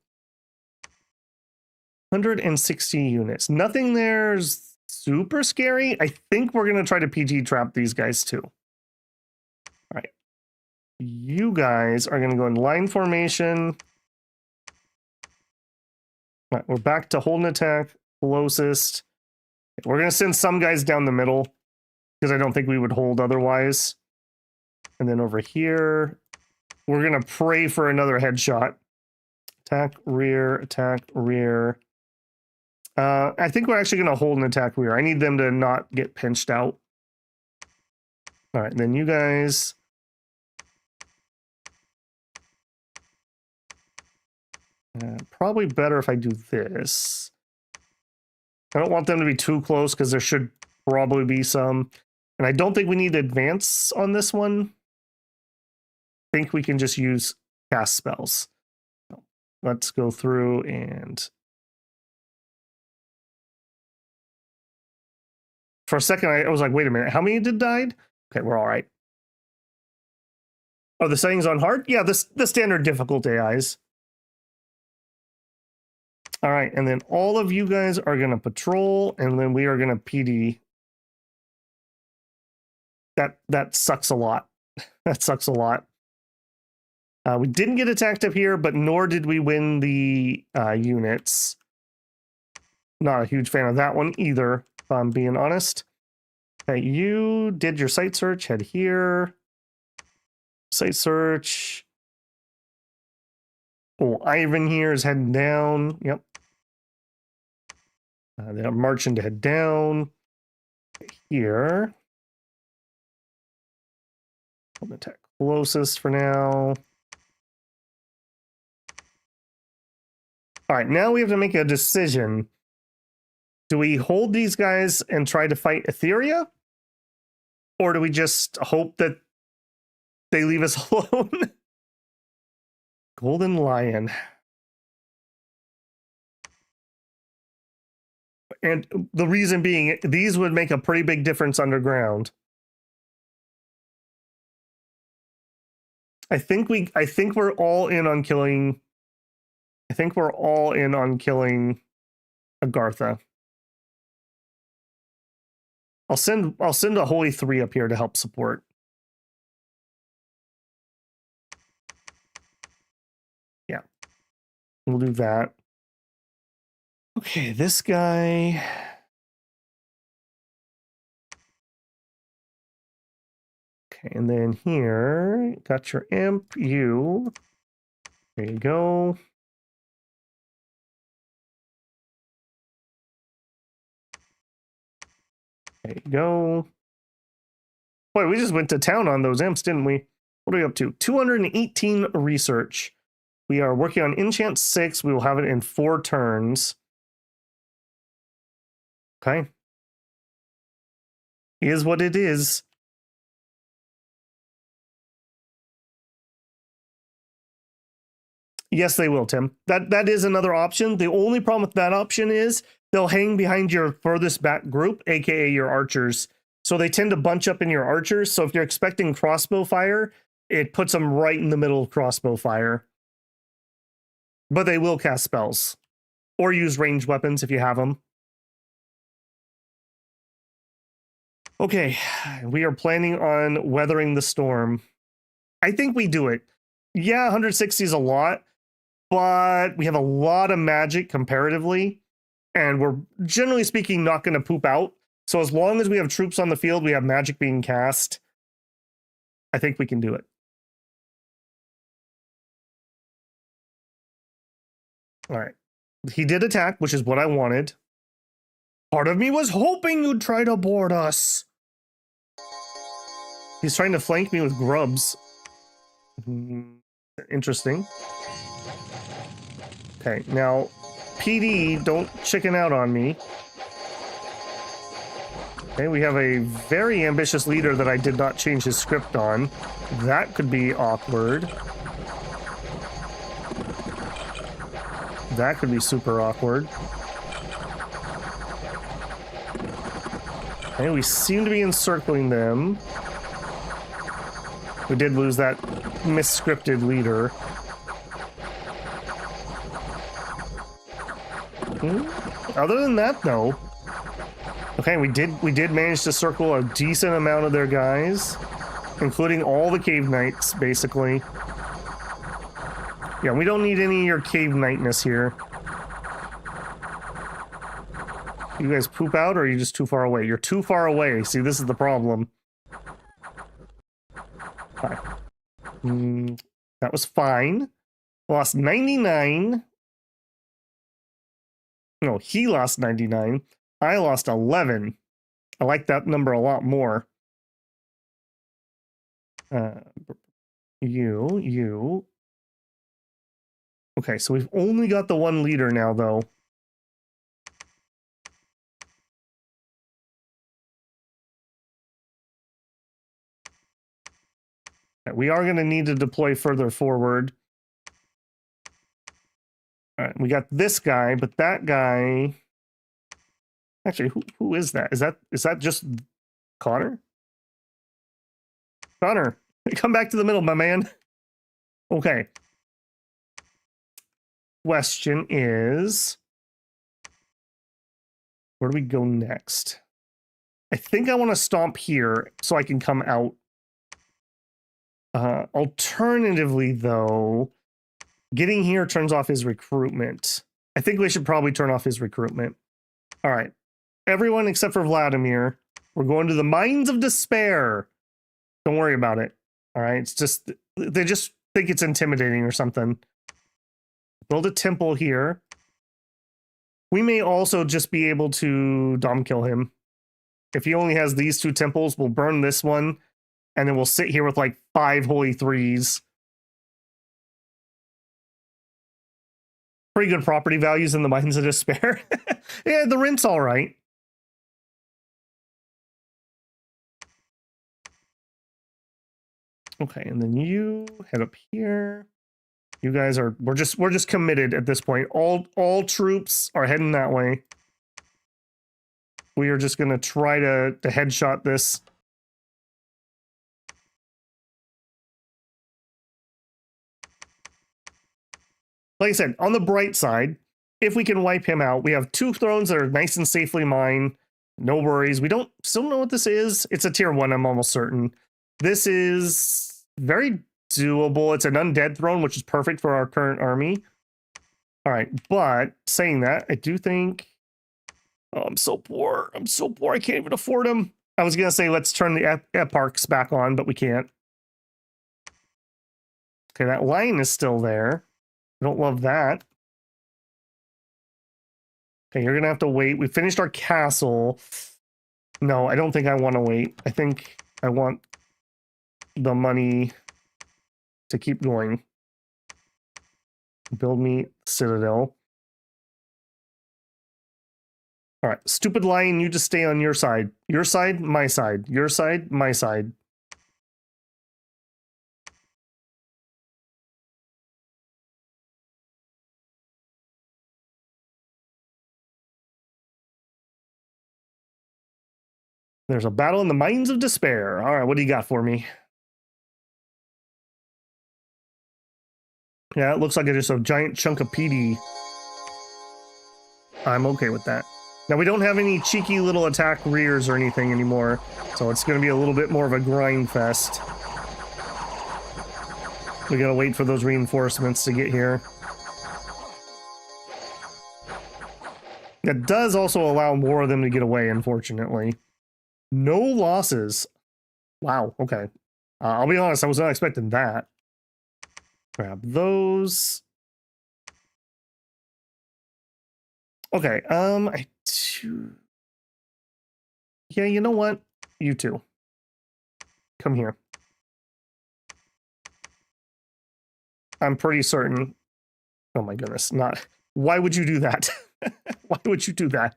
160 units. Nothing there's super scary. I think we're going to try to PG trap these guys too. All right. You guys are going to go in line formation. All right, we're back to hold an attack. Closest. We're going to send some guys down the middle because I don't think we would hold otherwise. And then over here, we're going to pray for another headshot. Attack, rear, attack, rear. I think we're actually going to hold an attack rear. I need them to not get pinched out. All right, then you guys. Probably better if I do this. I don't want them to be too close because there should probably be some. And I don't think we need to advance on this one. I think we can just use cast spells. Let's go through and... For a second, I was like, wait a minute, how many died? Okay, we're all right. Oh, the settings on hard? Yeah, the standard difficult AIs. All right, and then all of you guys are going to patrol, and then we are going to PD. That sucks a lot. That sucks a lot. We didn't get attacked up here, but nor did we win the units. Not a huge fan of that one either, if I'm being honest. Okay, you did your site search, head here. Site search. Oh, Ivan here is heading down. Yep. They're marching to head down. Here. Hold attack closest for now. All right, now we have to make a decision. Do we hold these guys and try to fight Etheria? Or do we just hope that they leave us alone? Golden Lion. And the reason being, these would make a pretty big difference underground. I think we're all in on killing. I think we're all in on killing Agartha. I'll send a Holy 3 up here to help support. Yeah. We'll do that. Okay, this guy. Okay, and then here, got your imp, you. There you go. There you go. Boy, we just went to town on those imps, didn't we? What are we up to? 218 research. We are working on enchant 6. We will have it in 4 turns. Okay. Is what it is. Yes, they will, Tim. That is another option. The only problem with that option is they'll hang behind your furthest back group, aka your archers. So they tend to bunch up in your archers. So if you're expecting crossbow fire, it puts them right in the middle of crossbow fire. But they will cast spells. Or use ranged weapons if you have them. Okay, we are planning on weathering the storm. I think we do it. Yeah, 160 is a lot, but we have a lot of magic comparatively, and we're generally speaking not going to poop out. So as long as we have troops on the field, we have magic being cast, I think we can do it. All right. He did attack, which is what I wanted. Part of me was hoping you'd try to board us. He's trying to flank me with grubs. Interesting. Okay, now, PD, don't chicken out on me. Okay, we have a very ambitious leader that I did not change his script on. That could be awkward. That could be super awkward. Okay, we seem to be encircling them. We did lose that misscripted leader. Other than that, though. Okay, we did manage to circle a decent amount of their guys, including all the cave knights, basically. Yeah, we don't need any of your cave knightness here. You guys poop out, or are you just too far away? You're too far away. See, this is the problem. Hi. That was fine. Lost 99. No, he lost 99. I lost 11. I like that number a lot more. You. Okay, so we've only got the one leader now, though. We are going to need to deploy further forward. All right, we got this guy, but that guy... Actually, who is that? Is that just Connor? Connor, come back to the middle, my man. Okay. Question is... Where do we go next? I think I want to stomp here so I can come out. Alternatively, though, getting here turns off his recruitment. I think we should probably turn off his recruitment. All right. Everyone except for Vladimir. We're going to the Mines of Despair. Don't worry about it. All right. It's just, they just think it's intimidating or something. Build a temple here. We may also just be able to dom kill him. If he only has these two temples, we'll burn this one. And then we'll sit here with like 5 holy threes. Pretty good property values in the Mines of Despair. Yeah, the rent's all right. Okay, and then you head up here. You guys are we're just committed at this point. All troops are heading that way. We are just gonna try to headshot this. Like I said, on the bright side, if we can wipe him out, we have 2 thrones that are nice and safely mine. No worries. We still know what this is. It's a tier 1, I'm almost certain. This is very doable. It's an undead throne, which is perfect for our current army. All right, but saying that, I do think... Oh, I'm so poor. I'm so poor. I can't even afford them. I was going to say, let's turn the eparchs back on, but we can't. Okay, that line is still there. I don't love that. Okay, you're going to have to wait. We finished our castle. No, I don't think I want to wait. I think I want the money to keep going. Build me citadel. All right, stupid lion, you just stay on your side. Your side, my side. Your side, my side. There's a battle in the Mines of Despair. All right, what do you got for me? Yeah, it looks like it's just a giant chunk of PD. I'm okay with that. Now, we don't have any cheeky little attack rears or anything anymore, so it's going to be a little bit more of a grind fest. We gotta wait for those reinforcements to get here. That does also allow more of them to get away, unfortunately. No losses. Wow, okay. I'll be honest, I was not expecting that. Grab those. Okay, yeah, you know what? You two. Come here. I'm pretty certain... Oh my goodness, not... Why would you do that? Why would you do that?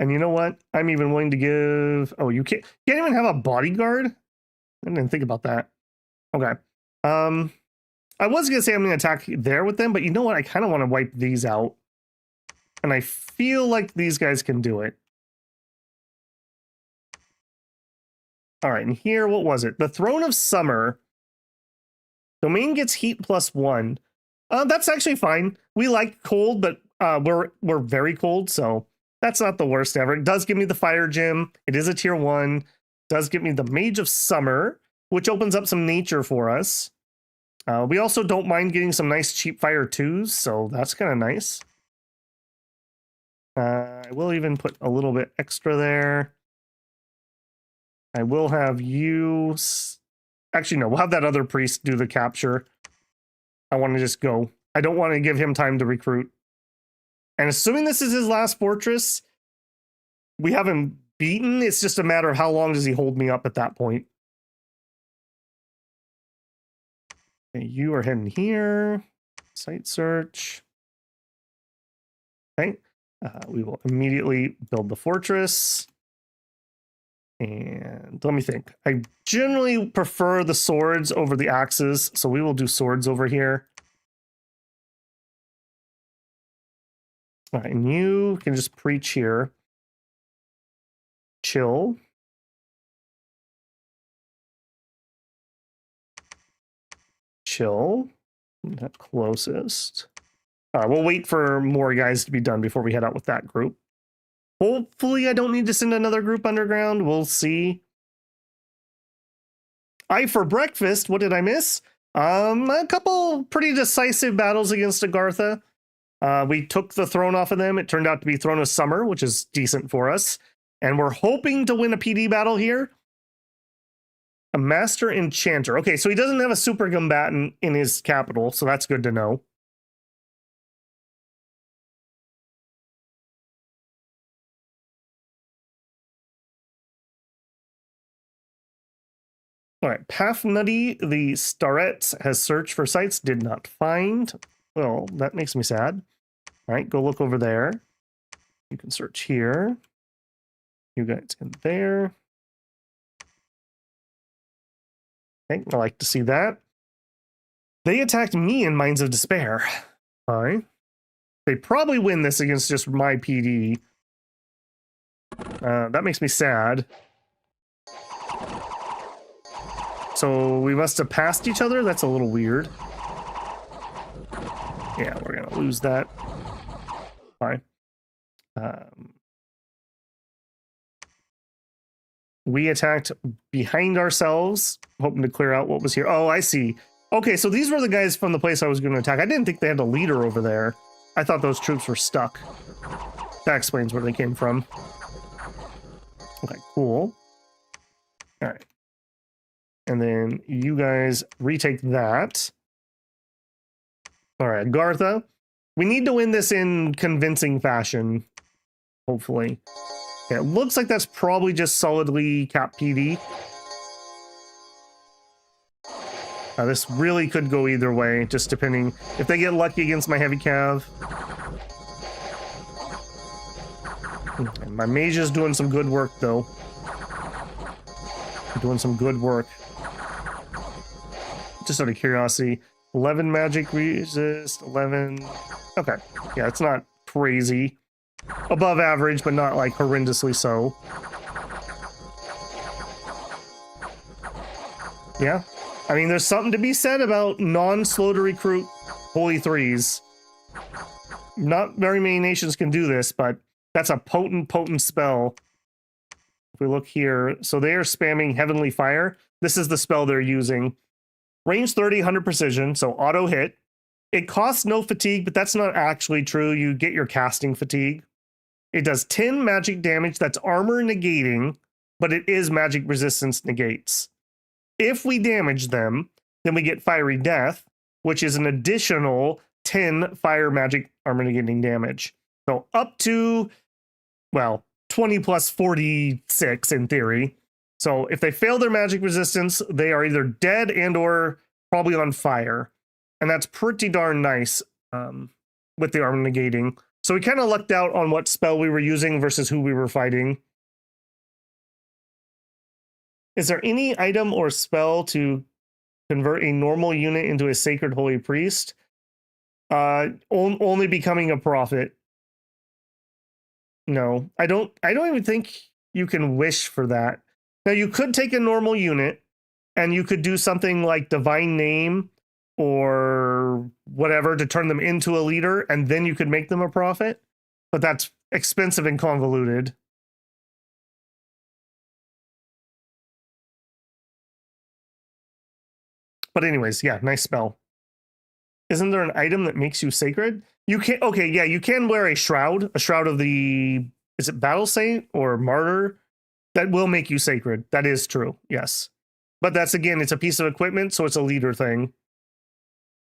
And you know what? I'm even willing to give... Oh, you can't even have a bodyguard? I didn't think about that. Okay. I was going to say I'm going to attack there with them, but you know what? I kind of want to wipe these out. And I feel like these guys can do it. All right, and here, what was it? The Throne of Summer. Domain gets heat +1. That's actually fine. We like cold, but we're very cold, so that's not the worst ever. It does give me the Fire Gem. It is a tier 1. It does give me the Mage of Summer, which opens up some nature for us. We also don't mind getting some nice cheap Fire 2s, so that's kind of nice. I will even put a little bit extra there. I will have you... Actually, no, we'll have that other priest do the capture. I want to just go. I don't want to give him time to recruit. And assuming this is his last fortress, we have him beaten. It's just a matter of how long does he hold me up at that point. Okay, you are heading here. Site search. Okay. We will immediately build the fortress. And let me think. I generally prefer the swords over the axes, so we will do swords over here. All right, and you can just preach here. Chill. Chill. That closest. We'll wait for more guys to be done before we head out with that group. Hopefully I don't need to send another group underground. We'll see. For breakfast, what did I miss? A couple pretty decisive battles against Agartha. We took the throne off of them. It turned out to be Throne of Summer, which is decent for us. And we're hoping to win a PD battle here. A Master Enchanter. Okay, so he doesn't have a super combatant in his capital, so that's good to know. All right, Pafnutty, the Starret, has searched for sites, did not find. Well, that makes me sad. All right, go look over there. You can search here. You guys in there. Okay, I like to see that. They attacked me in Mines of Despair. All right. They probably win this against just my PD. That makes me sad. So we must have passed each other? That's a little weird. Yeah, we're going to lose that. Fine. We attacked behind ourselves, hoping to clear out what was here. Oh, I see. Okay, so these were the guys from the place I was going to attack. I didn't think they had a leader over there. I thought those troops were stuck. That explains where they came from. Okay, cool. All right. And then you guys retake that. All right, Gartha. We need to win this in convincing fashion, hopefully. Okay, it looks like that's probably just solidly cap PD. This really could go either way, just depending. If they get lucky against my heavy cav. And my mage is doing some good work, though. Doing some good work. Just out of curiosity, 11 magic resist, 11. Okay, yeah, it's not crazy. Above average, but not like horrendously so. Yeah, I mean, there's something to be said about non-slow to recruit Holy Threes. Not very many nations can do this, but that's a potent spell. If we look here, so they are spamming Heavenly Fire. This is the spell they're using. Range 30, 100 precision, so auto hit. It costs no fatigue, but that's not actually true. You get your casting fatigue. It does 10 magic damage. That's armor negating, but it is magic resistance negates. If we damage them, then we get Fiery Death, which is an additional 10 fire magic armor negating damage. So up to, well, 20 plus 46 in theory. So if they fail their magic resistance, they are either dead and or probably on fire. And that's pretty darn nice with the armor negating. So we kind of lucked out on what spell we were using versus who we were fighting. Is there any item or spell to convert a normal unit into a sacred holy priest? Only becoming a prophet. No, I don't even think you can wish for that. Now you could take a normal unit and you could do something like divine name or whatever to turn them into a leader, and then you could make them a prophet. But that's expensive and convoluted. But anyways, yeah, nice spell. Isn't there an item that makes you sacred? You can, okay, yeah, you can wear a shroud of the, is it battle saint or martyr? That will make you sacred. That is true, yes. But that's, again, it's a piece of equipment, so it's a leader thing.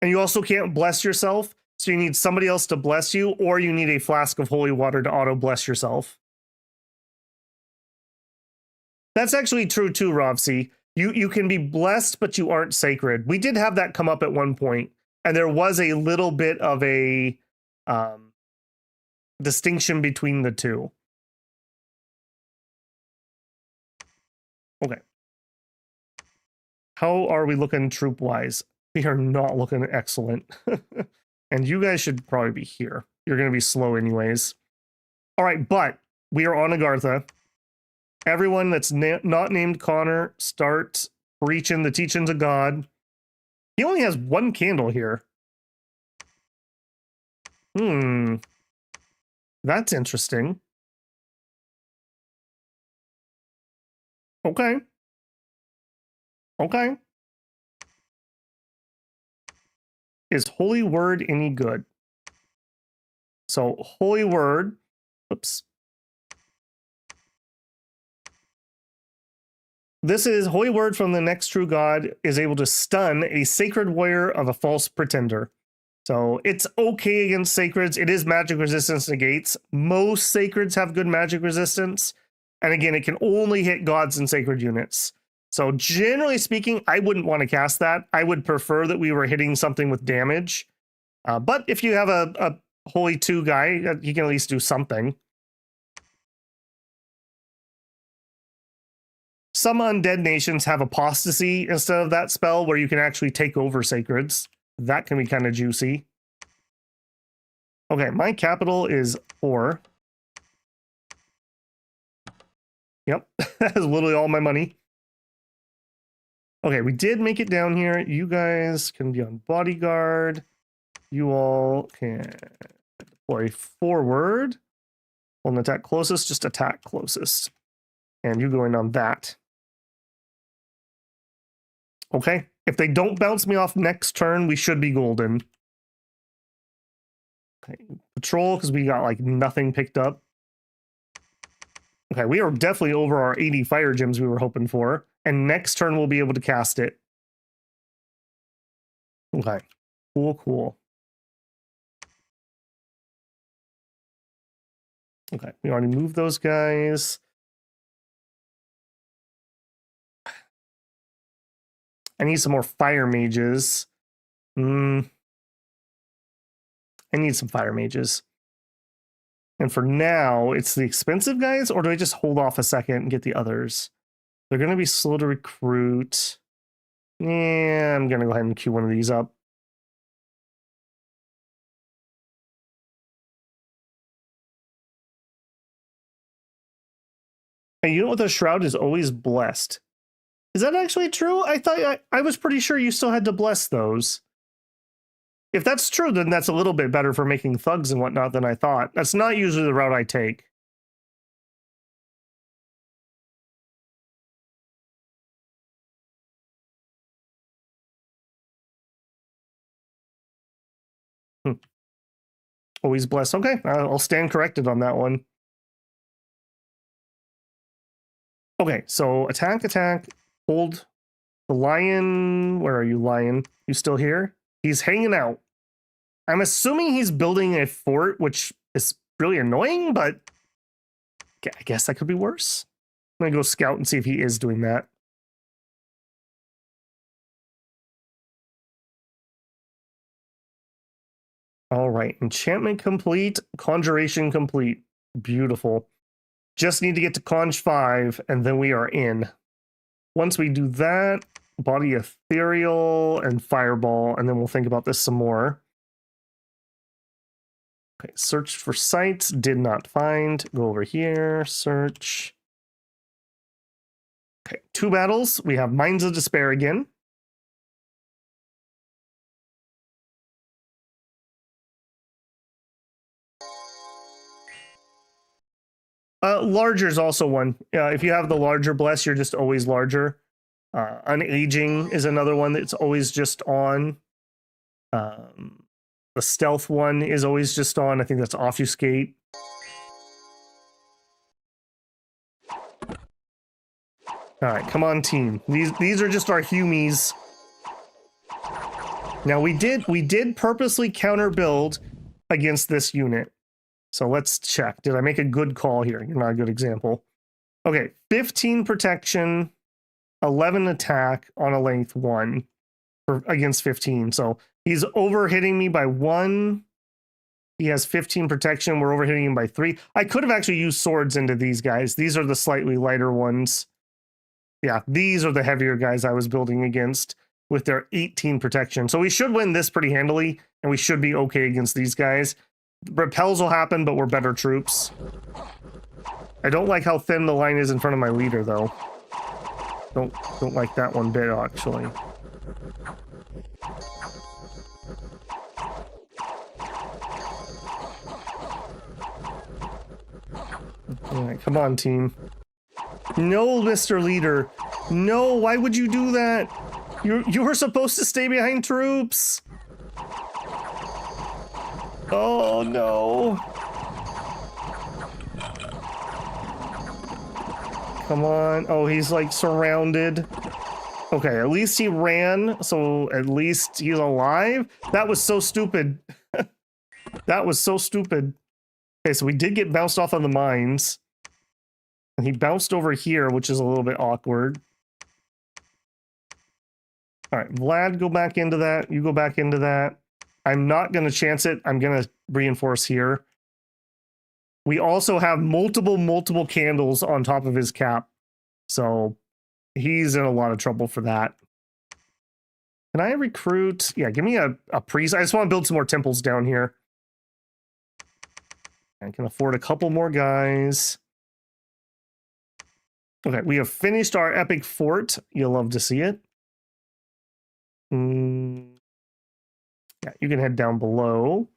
And you also can't bless yourself, so you need somebody else to bless you, or you need a flask of holy water to auto-bless yourself. That's actually true too, Rovsi. You can be blessed, but you aren't sacred. We did have that come up at one point, and there was a little bit of a distinction between the two. Okay. How are we looking troop-wise? We are not looking excellent. And you guys should probably be here. You're going to be slow anyways. All right, but we are on Agartha. Everyone that's not named Connor, start preaching the teachings of God. He only has one candle here. That's interesting. Okay. Okay. Is Holy Word any good? So, Holy Word. Oops. This is Holy Word from the next true God is able to stun a sacred warrior of a false pretender. So it's okay against sacreds. It is magic resistance negates. Most sacreds have good magic resistance. And again, it can only hit gods and sacred units. So generally speaking, I wouldn't want to cast that. I would prefer that we were hitting something with damage. But if you have a Holy 2 guy, he can at least do something. Some undead nations have apostasy instead of that spell where you can actually take over sacreds. That can be kind of juicy. Okay, my capital is 4. Yep, that is literally all my money. Okay, we did make it down here. You guys can be on bodyguard. You all can deploy forward. On attack closest, just attack closest. And you going on that. Okay, if they don't bounce me off next turn, we should be golden. Okay, patrol, because we got like nothing picked up. Okay, we are definitely over our 80 fire gems we were hoping for. And next turn we'll be able to cast it. Okay, cool. Okay, we already moved those guys. I need some more fire mages. I need some fire mages. And for now, it's the expensive guys, or do I just hold off a second and get the others? They're going to be slow to recruit. Yeah, I'm going to go ahead and queue one of these up. Hey, you know what? The shroud is always blessed. Is that actually true? I thought I was pretty sure you still had to bless those. If that's true, then that's a little bit better for making thugs and whatnot than I thought. That's not usually the route I take. Always blessed. Okay, I'll stand corrected on that one. Okay, so attack, hold the lion. Where are you, lion? You still here? He's hanging out. I'm assuming he's building a fort, which is really annoying, but I guess that could be worse. I'm gonna go scout and see if he is doing that. All right, enchantment complete, conjuration complete. Beautiful. Just need to get to Conj 5, and then we are in. Once we do that, body ethereal and fireball, and then we'll think about this some more. Okay, search for sites, did not find. Go over here, search. Okay, 2 battles. We have Mines of Despair again. Larger is also one. If you have the larger bless, you're just always larger. Unaging is another one that's always just on. The stealth one is always just on. I think that's Offuscate. All right, come on, team. These are just our Humies. Now we did purposely counter build against this unit. So let's check. Did I make a good call here? You're not a good example. Okay, 15 protection, 11 attack on a length 1 against 15. So he's over hitting me by 1. He has 15 protection. We're over hitting him by 3. I could have actually used swords into these guys. These are the slightly lighter ones. Yeah, these are the heavier guys I was building against with their 18 protection. So we should win this pretty handily, and we should be okay against these guys. Repels will happen, but we're better troops. I don't like how thin the line is in front of my leader, though. Don't like that one bit, actually. Alright, come on, team. No, Mr. Leader. No, why would you do that? You were supposed to stay behind troops. Oh, no. Come on. Oh, he's like surrounded. Okay, at least he ran, so at least he's alive. That was so stupid. That was so stupid. Okay, so we did get bounced off on the mines. And he bounced over here, which is a little bit awkward. All right, Vlad, go back into that. You go back into that. I'm not going to chance it. I'm going to reinforce here. We also have multiple candles on top of his cap. So he's in a lot of trouble for that. Can I recruit? Yeah, give me a priest. I just want to build some more temples down here. I can afford a couple more guys. Okay, we have finished our epic fort. You'll love to see it. Yeah, you can head down below.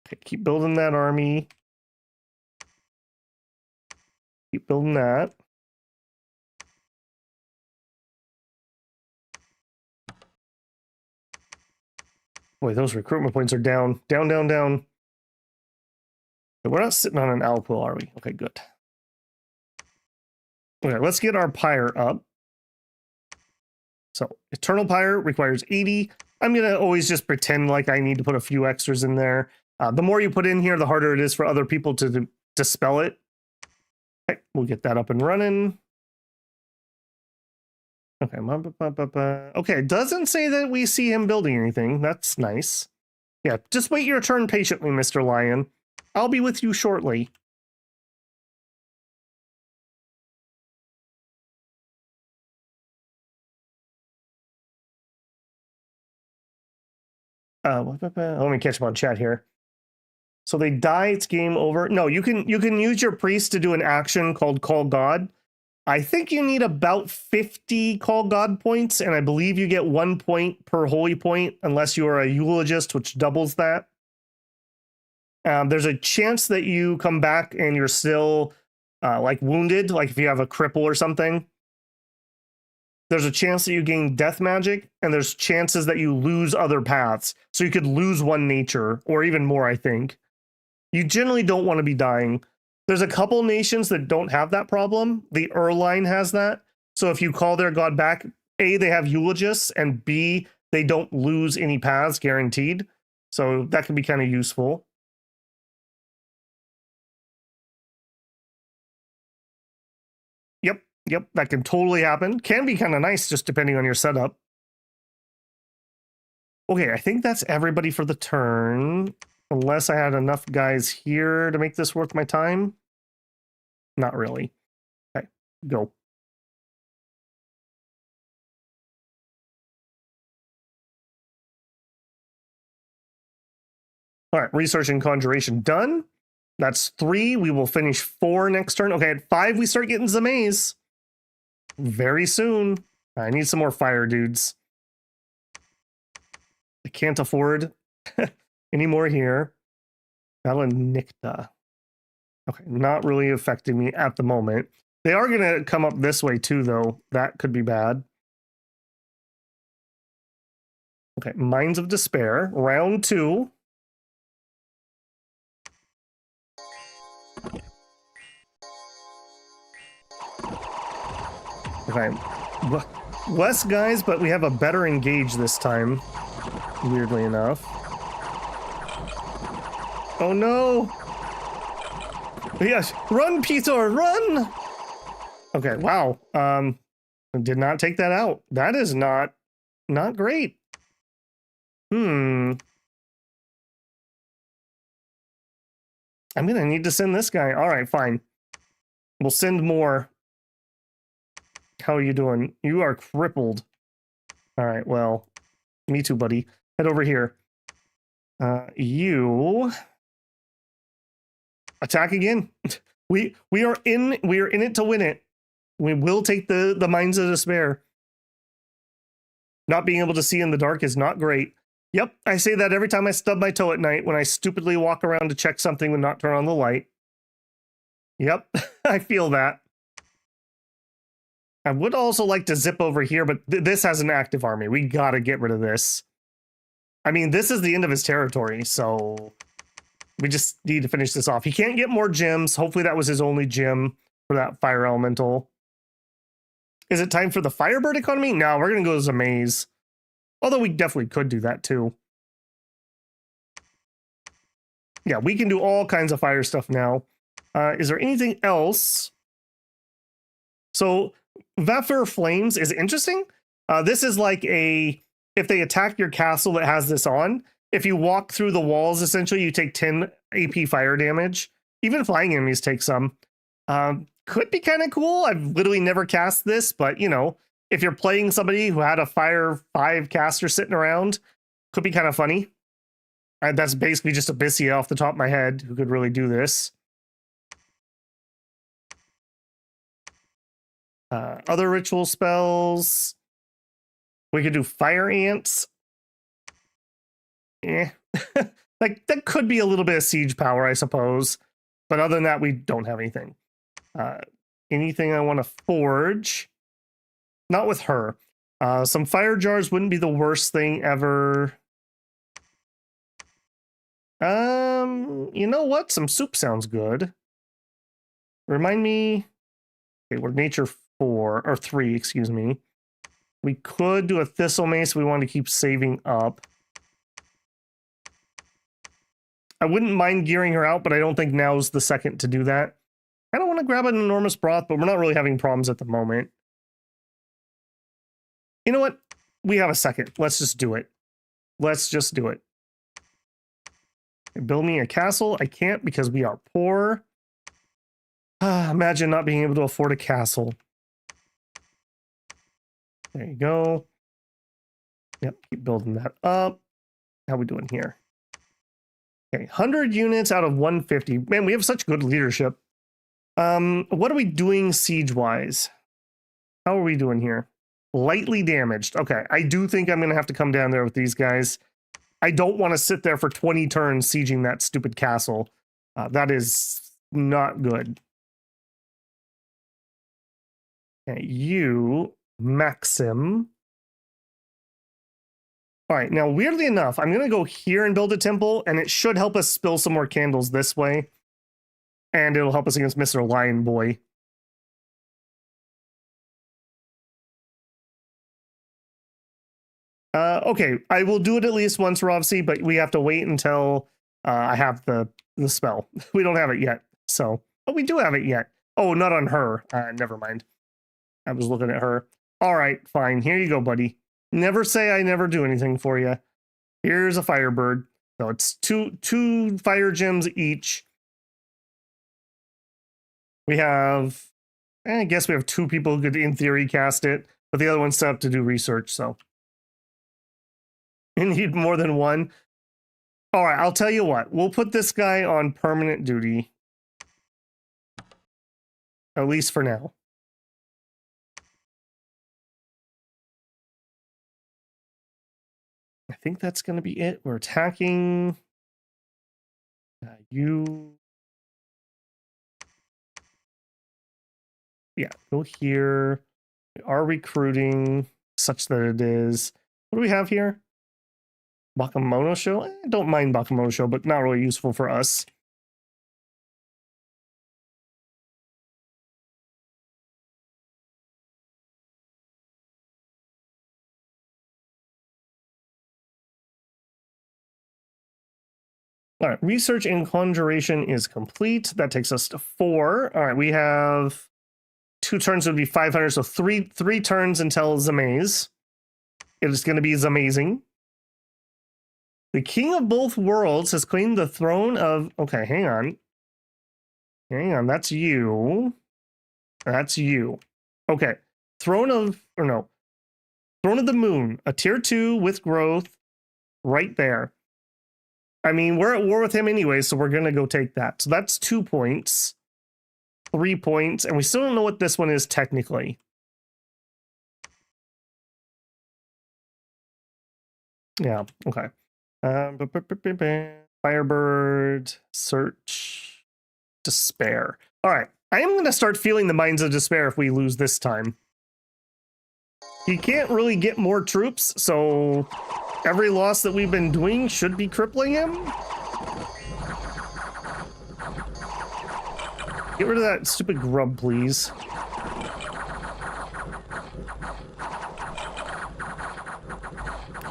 Okay, keep building that army. Keep building that. Boy, those recruitment points are down. Down. We're not sitting on an alcohol, are we? Okay, good. Okay, let's get our pyre up. So, Eternal Pyre requires 80. I'm going to always just pretend like I need to put a few extras in there. The more you put in here, the harder it is for other people to dispel it. Okay, we'll get that up and running. Okay, okay, it doesn't say that we see him building anything. That's nice. Yeah, just wait your turn patiently, Mr. Lion. I'll be with you shortly. Let me catch up on chat here. So they die, it's game over. No, you can use your priest to do an action called Call God. I think you need about 50 Call God points, and I believe you get 1 point per holy point, unless you are a eulogist, which doubles that. There's a chance that you come back and you're still like wounded, like if you have a cripple or something. There's a chance that you gain death magic, and there's chances that you lose other paths. So you could lose 1 nature, or even more, I think. You generally don't want to be dying. There's a couple nations that don't have that problem. The Erline has that. So if you call their god back, A, they have eulogists, and B, they don't lose any paths guaranteed. So that can be kind of useful. Yep, that can totally happen. Can be kind of nice, just depending on your setup. Okay, I think that's everybody for the turn. Unless I had enough guys here to make this worth my time. Not really. Okay, go. All right, research and conjuration done. That's 3. We will finish 4 next turn. Okay, at 5, we start getting some A's. Very soon. I need some more fire dudes. I can't afford any more here. Valanicta. Okay, not really affecting me at the moment. They are going to come up this way too, though. That could be bad. Okay, Mines of Despair. Round 2. Okay. Less guys, but we have a better engage this time. Weirdly enough. Oh no! Yes, run, Peter, run! Okay, wow. Did not take that out. That is not great. I'm gonna need to send this guy. All right, fine. We'll send more. How are you doing? You are crippled. All right, well, me too, buddy. Head over here. You attack again. we are in it to win it. We will take the Mines of Despair. Not being able to see in the dark is not great. Yep, I say that every time I stub my toe at night when I stupidly walk around to check something and not turn on the light. Yep, I feel that. I would also like to zip over here, but this has an active army. We gotta get rid of this. I mean, this is the end of his territory, so we just need to finish this off. He can't get more gems. Hopefully that was his only gem for that fire elemental. Is it time for the Firebird economy? No, we're gonna go as a maze. Although we definitely could do that too. Yeah, we can do all kinds of fire stuff now. Is there anything else? So Vapor Flames is interesting. This is like if they attack your castle that has this on, if you walk through the walls, essentially you take 10 AP fire damage. Even flying enemies take some. Could be kind of cool. I've literally never cast this, but you know, if you're playing somebody who had a Fire 5 caster sitting around, could be kind of funny. That's basically just Abyssia off the top of my head who could really do this. Other ritual spells. We could do Fire Ants. Like, that could be a little bit of siege power, I suppose. But other than that, we don't have anything. Anything I want to forge? Not with her. Some fire jars wouldn't be the worst thing ever. You know what? Some soup sounds good. Remind me. Okay, we're nature 4 or 3, excuse me. We could do a thistle mace. We want to keep saving up. I wouldn't mind gearing her out, but I don't think now's the second to do that. I don't want to grab an enormous broth, but we're not really having problems at the moment. You know what? We have a second. Let's just do it. Let's just do it. Build me a castle. I can't because we are poor. Imagine not being able to afford a castle. There you go. Yep, keep building that up. How we doing here? Okay, 100 units out of 150. Man, we have such good leadership. What are we doing siege-wise? How are we doing here? Lightly damaged. Okay, I do think I'm going to have to come down there with these guys. I don't want to sit there for 20 turns sieging that stupid castle. That is not good. Okay, you, Maxim. All right, now weirdly enough, I'm going to go here and build a temple, and it should help us spill some more candles this way. And it'll help us against Mr. Lion Boy. Okay, I will do it at least once, Rovsi, but we have to wait until I have the spell. We don't have it yet, so... Oh, we do have it yet. Oh, not on her. Never mind. I was looking at her. All right, fine. Here you go, buddy. Never say I never do anything for you. Here's a firebird. So it's two fire gems each. We have, I guess we have 2 people who could, in theory, cast it, but the other one's set up to do research, so. You need more than one. All right, I'll tell you what. We'll put this guy on permanent duty. At least for now. I think that's going to be it. We're attacking. You. Yeah, go here. We are recruiting such that it is. What do we have here? Bakemono show? I don't mind Bakemono show, but not really useful for us. All right, research and conjuration is complete. That takes us to 4. All right, we have 2 turns would be 500, so three turns until Zamaze. It is going to be Zamazing. The king of both worlds has claimed the throne of... Okay, hang on. Hang on, that's you. That's you. Okay, throne of... Or no. Throne of the moon. A tier 2 with growth right there. I mean, we're at war with him anyway, so we're going to go take that. So that's 2 points. 3 points. And we still don't know what this one is technically. Yeah, okay. Firebird, search, despair. All right, I am going to start feeling the Mines of Despair if we lose this time. He can't really get more troops, so every loss that we've been doing should be crippling him. Get rid of that stupid grub, please.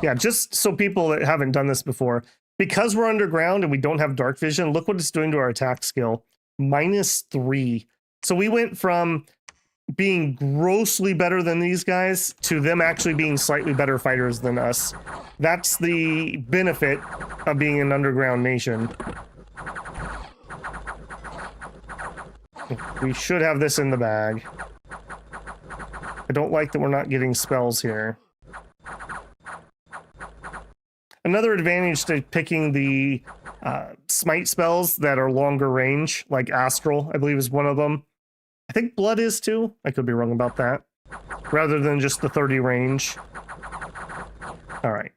Yeah, just so people that haven't done this before, because we're underground and we don't have dark vision, look what it's doing to our attack skill. -3. So we went from being grossly better than these guys to them actually being slightly better fighters than us. That's the benefit of being an underground nation. We should have this in the bag. I don't like that we're not getting spells here. Another advantage to picking the smite spells that are longer range, like Astral, I believe is one of them. I think Blood is too. I could be wrong about that. Rather than just the 30 range. All right.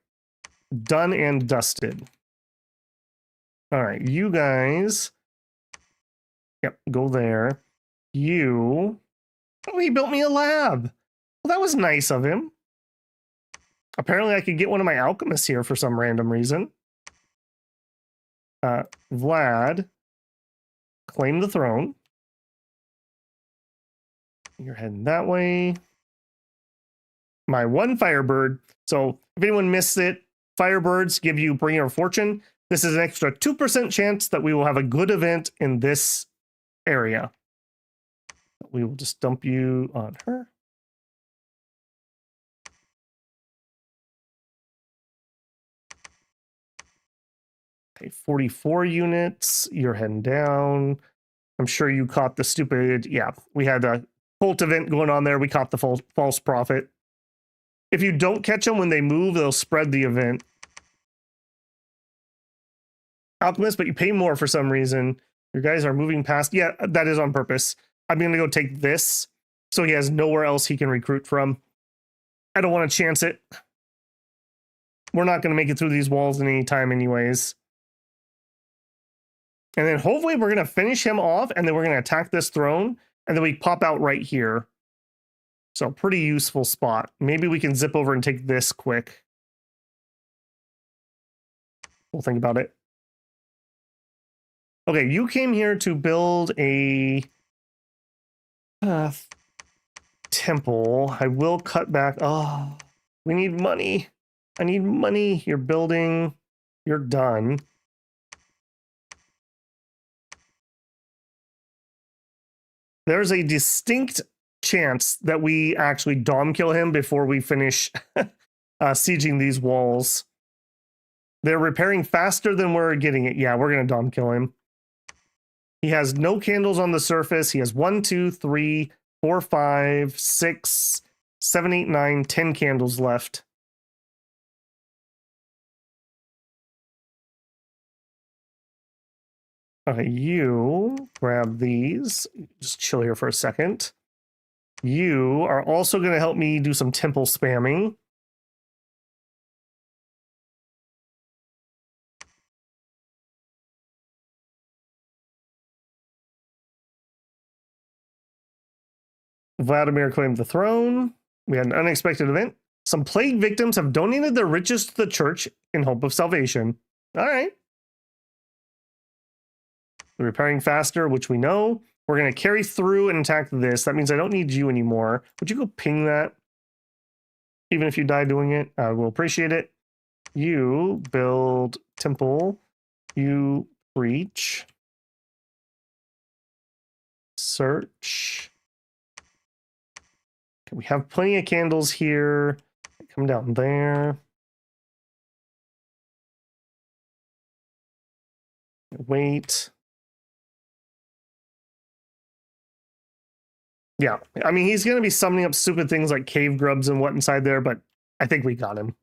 Done and dusted. All right, you guys. Yep, go there. You. Oh, he built me a lab. Well, that was nice of him. Apparently I could get one of my alchemists here for some random reason. Vlad, claim the throne. You're heading that way. My 1 Firebird. So if anyone missed it, Firebirds give you Bringer of Fortune. This is an extra 2% chance that we will have a good event in this area. We will just dump you on her. Okay, 44 units. You're heading down. I'm sure you caught the stupid... Yeah, we had a cult event going on there. We caught the false prophet. If you don't catch them when they move, they'll spread the event. Alchemist, but you pay more for some reason. Your guys are moving past... Yeah, that is on purpose. I'm going to go take this, so he has nowhere else he can recruit from. I don't want to chance it. We're not going to make it through these walls in any time anyways. And then hopefully we're going to finish him off, and then we're going to attack this throne, and then we pop out right here. So pretty useful spot. Maybe we can zip over and take this quick. We'll think about it. Okay, you came here to build a temple. I will cut back. Oh, we need money. I need money. You're building. You're done. There's a distinct chance that we actually dom kill him before we finish sieging these walls. They're repairing faster than we're getting it. Yeah, we're going to Dom kill him. He has no candles on the surface. He has 1, 2, 3, 4, 5, 6, 7, 8, 9, 10 candles left. Okay, you grab these. Just chill here for a second. You are also going to help me do some temple spamming. Vladimir claimed the throne. We had an unexpected event. Some plague victims have donated their riches to the church in hope of salvation. All right. We're repairing faster, which we know. We're going to carry through and attack this. That means I don't need you anymore. Would you go ping that? Even if you die doing it, I will appreciate it. You build temple. You preach. Search. Okay, we have plenty of candles here. Come down there. Wait. Yeah, I mean, he's going to be summoning up stupid things like cave grubs and what inside there, but I think we got him.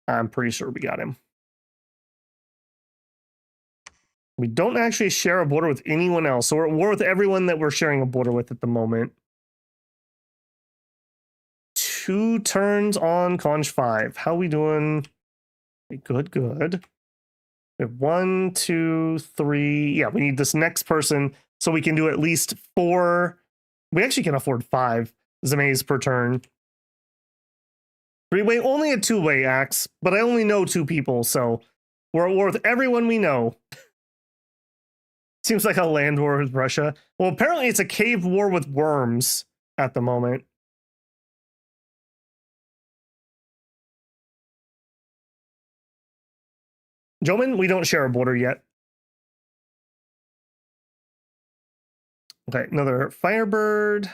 I'm pretty sure we got him. We don't actually share a border with anyone else, so we're at war with everyone that we're sharing a border with at the moment. 2 turns on Conch 5. How are we doing? Good, good. We have 1, 2, 3. Yeah, we need this next person so we can do at least 4. We actually can afford 5 Zamays per turn. 3-way, only a 2-way axe, but I only know 2 people, so we're at war with everyone we know. Seems like a land war with Russia. Well, apparently it's a cave war with worms at the moment. Joman, we don't share a border yet. Okay, another Firebird.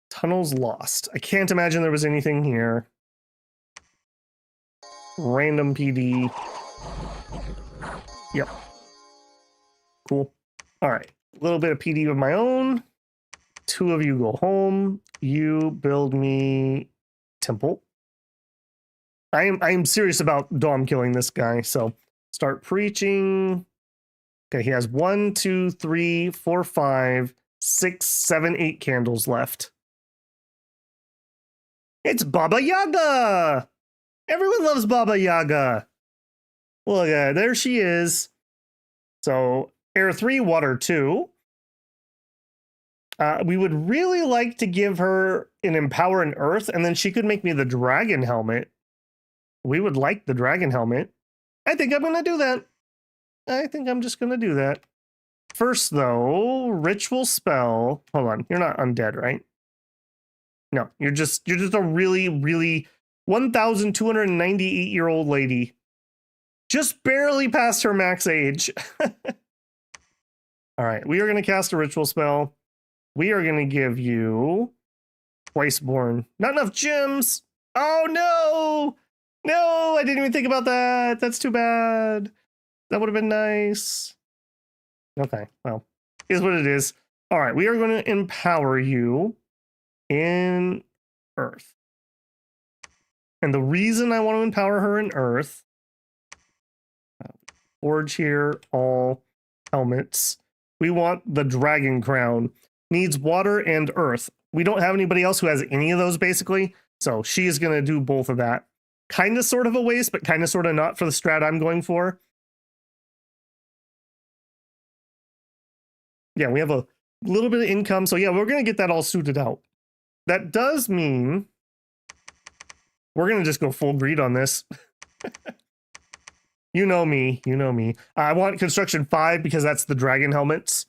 Tunnels lost. I can't imagine there was anything here. Random PD. Yep. Cool. All right. A little bit of PD of my own. 2 of you go home. You build me temple. I am serious about Dom killing this guy, so start preaching. Okay, he has 1, 2, 3, 4, 5, 6, 7, 8 candles left. It's Baba Yaga! Everyone loves Baba Yaga. Look at there she is. So air 3, water 2. We would really like to give her an empower an earth, and then she could make me the dragon helmet. We would like the dragon helmet. I think I'm going to do that. I think I'm just going to do that. First, though, ritual spell. Hold on. You're not undead, right? No, you're just a really, really 1,298-year-old lady. Just barely past her max age. All right, we are going to cast a ritual spell. We are going to give you Twiceborn. Not enough gems. Oh, no. No, I didn't even think about that. That's too bad. That would have been nice. Okay, well, is what it is. All right, we are going to empower you in Earth. And the reason I want to empower her in Earth, forge here, all helmets. We want the dragon crown. Needs water and earth. We don't have anybody else who has any of those, basically. So she is going to do both of that. Kind of sort of a waste, but kind of sort of not for the strat I'm going for. Yeah, we have a little bit of income. So yeah, we're going to get that all suited out. That does mean we're going to just go full greed on this. You know me. You know me. I want construction 5 because that's the dragon helmets.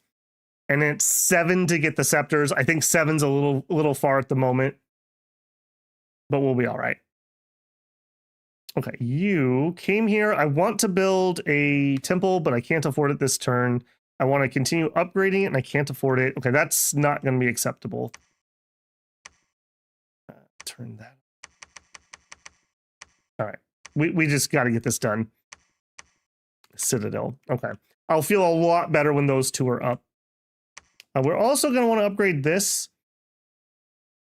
And it's 7 to get the scepters. I think 7's a little far at the moment. But we'll be all right. Okay, you came here. I want to build a temple, but I can't afford it this turn. I want to continue upgrading it, and I can't afford it. Okay, that's not going to be acceptable. turn that. All right. We just got to get this done. Citadel. Okay. I'll feel a lot better when those two are up. We're also going to want to upgrade this.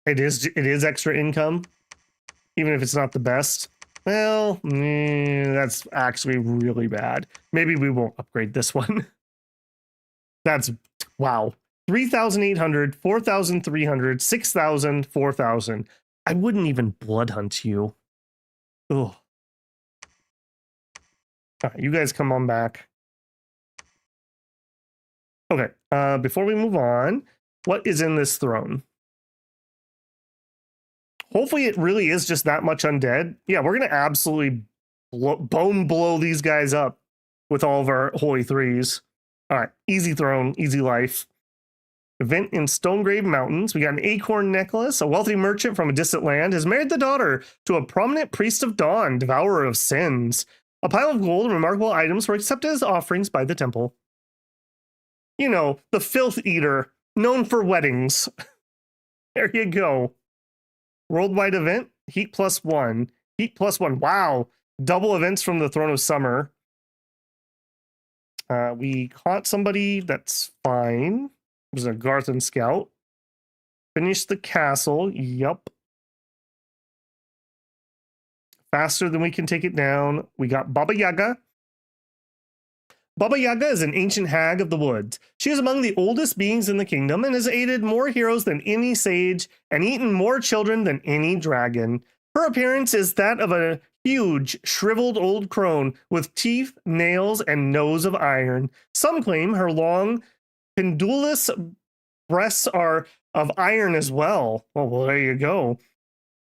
It is extra income, even if it's not the best. Well, that's actually really bad. Maybe we won't upgrade this one. That's, wow. 3,800, 4,300, 6,000, 4,000. I wouldn't even blood hunt you. Ugh. All right, you guys come on back. Okay, before we move on, what is in this throne? Hopefully it really is just that much undead. Yeah, we're going to absolutely bone blow these guys up with all of our holy threes. All right, easy throne, easy life. Event in Stonegrave Mountains. We got an acorn necklace. A wealthy merchant from a distant land has married the daughter to a prominent priest of dawn, devourer of sins. A pile of gold and remarkable items were accepted as offerings by the temple. You know, the filth eater, known for weddings. There you go. Worldwide event, heat +1. Heat +1. Wow. Double events from the Throne of Summer. We caught somebody. That's fine. It was a Garthan scout. Finish the castle. Yup. Faster than we can take it down. We got Baba Yaga. Baba Yaga is an ancient hag of the woods. She is among the oldest beings in the kingdom and has aided more heroes than any sage and eaten more children than any dragon. Her appearance is that of a huge, shriveled old crone with teeth, nails, and nose of iron. Some claim her long, pendulous breasts are of iron as well. Oh, well, there you go.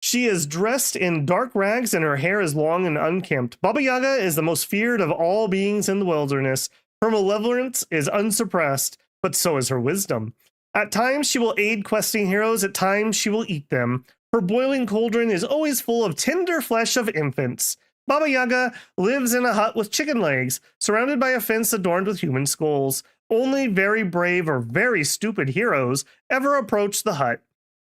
She is dressed in dark rags and her hair is long and unkempt. Baba Yaga is the most feared of all beings in the wilderness. Her malevolence is unsuppressed, but so is her wisdom. At times she will aid questing heroes, at times she will eat them. Her boiling cauldron is always full of tender flesh of infants. Baba Yaga lives in a hut with chicken legs, surrounded by a fence adorned with human skulls. Only very brave or very stupid heroes ever approach the hut.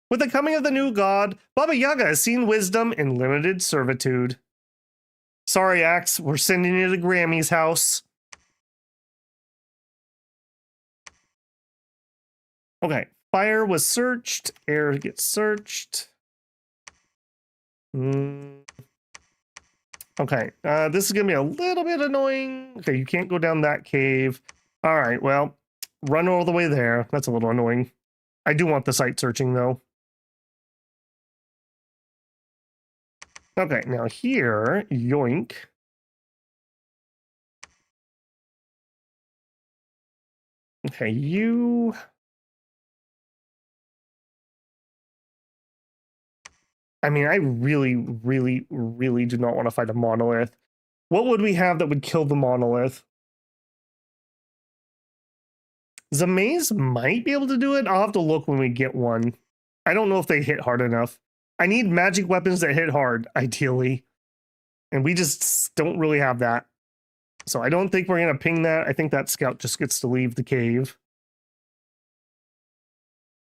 With the coming of the new god, Baba Yaga has seen wisdom in limited servitude. Sorry, Axe, we're sending you to Grammy's house. Okay, fire was searched, air gets searched. Okay, this is gonna be a little bit annoying. Okay, you can't go down that cave. All right, well, run all the way there. That's a little annoying. I do want the site searching, though. Okay, now here, yoink. Okay, you... I mean, I really, really, really do not want to fight a monolith. What would we have that would kill the monolith? Zamaze might be able to do it. I'll have to look when we get one. I don't know if they hit hard enough. I need magic weapons that hit hard, ideally. And we just don't really have that. So I don't think we're going to ping that. I think that scout just gets to leave the cave.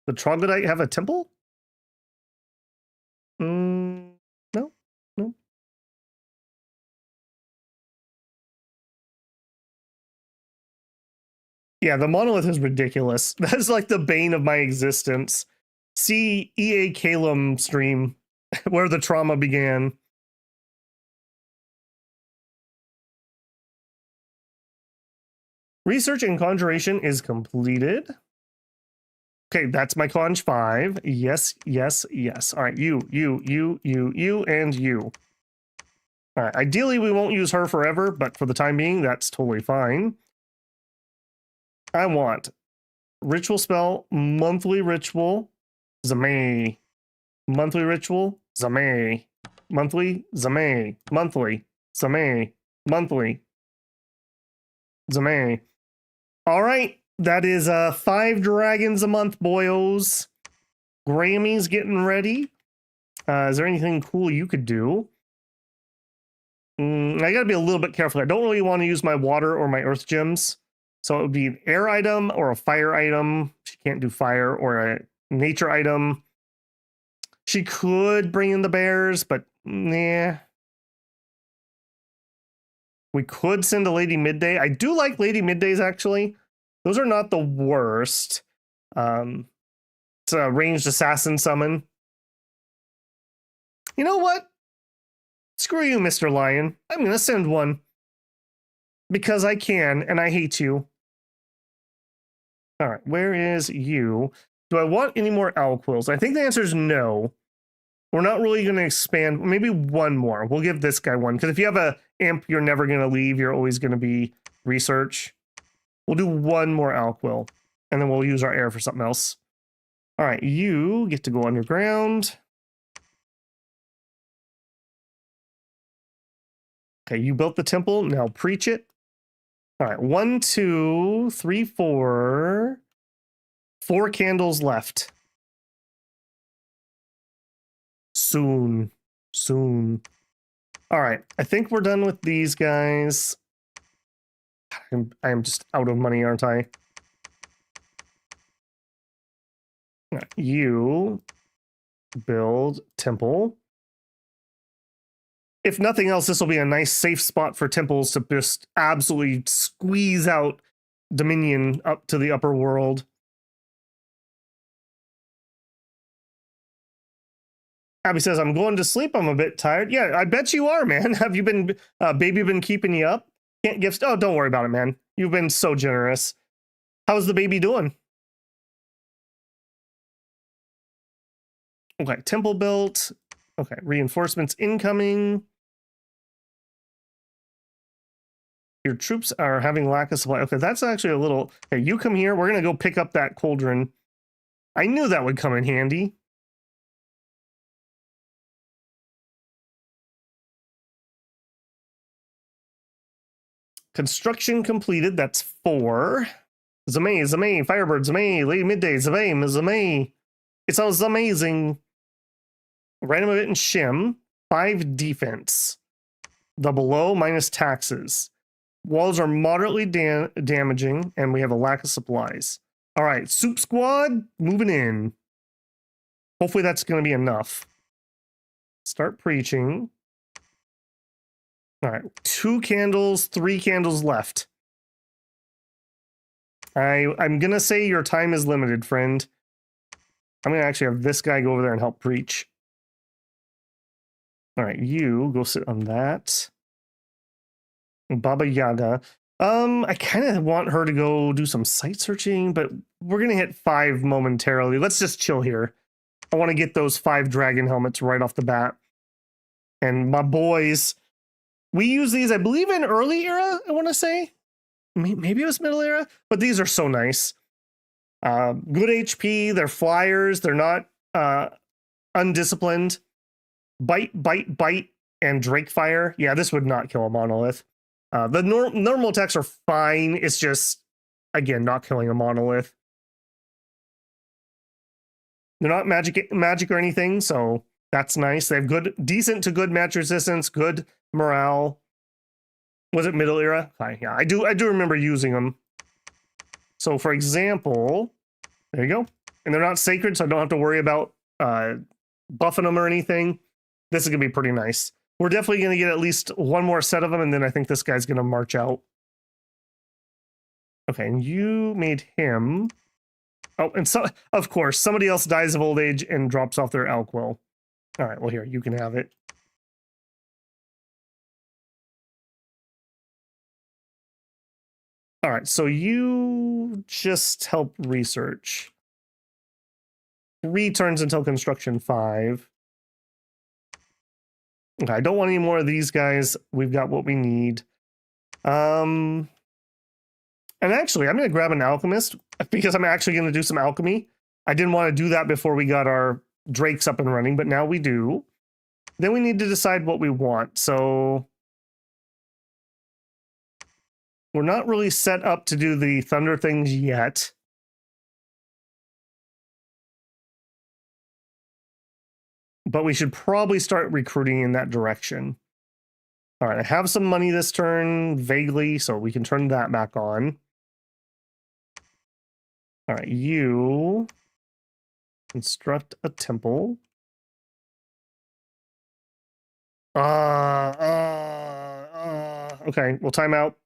The troglodyte have a temple? No, no. Yeah, the monolith is ridiculous. That's like the bane of my existence. See EA Calum stream where the trauma began. Research and conjuration is completed. Okay, that's my conj 5. Yes, yes, yes. All right, you, and you. All right, ideally we won't use her forever, but for the time being, that's totally fine. I want ritual spell, monthly ritual, Zamay. Monthly ritual, Zamay. Monthly, Zamay. Monthly, Zamay. Monthly, Zamay. All right, that is 5 dragons a month, boyos. Grammy's getting ready. Is there anything cool you could do? I gotta be a little bit careful. I don't really want to use my water or my earth gems. So it would be an air item or a fire item. She can't do fire, or a nature item. She could bring in the bears, but nah. We could send a Lady Midday. I do like Lady Middays, actually. Those are not the worst. It's a ranged assassin summon. You know what? Screw you, Mr. Lion. I'm going to send one. Because I can, and I hate you. All right, where is you? Do I want any more owl quills? I think the answer is no. We're not really going to expand. Maybe one more. We'll give this guy one. Because if you have a imp, you're never going to leave. You're always going to be research. We'll do one more owl quill. And then we'll use our air for something else. All right, you get to go underground. Okay, you built the temple. Now preach it. All right, 1, 2, 3, 4. 4 candles left. Soon. All right, I think we're done with these guys. I am just out of money, aren't I? You build temple. If nothing else, this will be a nice safe spot for temples to just absolutely squeeze out Dominion up to the upper world. Abby says, I'm going to sleep. I'm a bit tired. Yeah, I bet you are, man. Have you been, baby been keeping you up? Can't give, oh, don't worry about it, man. You've been so generous. How's the baby doing? Okay, temple built. Okay, reinforcements incoming. Your troops are having lack of supply. Okay, that's actually a little... Okay, you come here. We're going to go pick up that cauldron. I knew that would come in handy. Construction completed. That's 4. Zamay, Firebird, Zamay, Lady Midday, Zamay. It sounds amazing. Random event and shim. 5 defense. The below minus taxes. Walls are moderately damaging, and we have a lack of supplies. All right, Soup Squad, moving in. Hopefully that's going to be enough. Start preaching. All right, 2 candles, 3 candles left. I'm going to say your time is limited, friend. I'm going to actually have this guy go over there and help preach. All right, you go sit on that. Baba Yaga. I kind of want her to go do some site searching, but we're going to hit 5 momentarily. Let's just chill here. I want to get those 5 dragon helmets right off the bat. And my boys, we use these, I believe, in early era, I want to say. Maybe it was middle era, but these are so nice. Good HP, they're flyers, they're not undisciplined. Bite, and Drake Fire. Yeah, this would not kill a monolith. The normal attacks are fine. It's just, again, not killing a monolith. They're not magic or anything, so that's nice. They have decent to good match resistance, good morale. Was it middle era? Yeah, I do remember using them. So, for example, there you go. And they're not sacred, so I don't have to worry about buffing them or anything. This is gonna be pretty nice. We're definitely going to get at least one more set of them, and then I think this guy's going to march out. Okay, and you made him... Oh, and so, of course, somebody else dies of old age and drops off their Alquill. All right, well, here, you can have it. All right, so you just help research. 3 turns until construction 5. Okay, I don't want any more of these guys. We've got what we need. And actually, I'm going to grab an alchemist because I'm actually going to do some alchemy. I didn't want to do that before we got our drakes up and running, but now we do. Then we need to decide what we want. So we're not really set up to do the thunder things yet. But we should probably start recruiting in that direction. All right, I have some money this turn, vaguely, so we can turn that back on. All right, you construct a temple. Okay, we'll time out.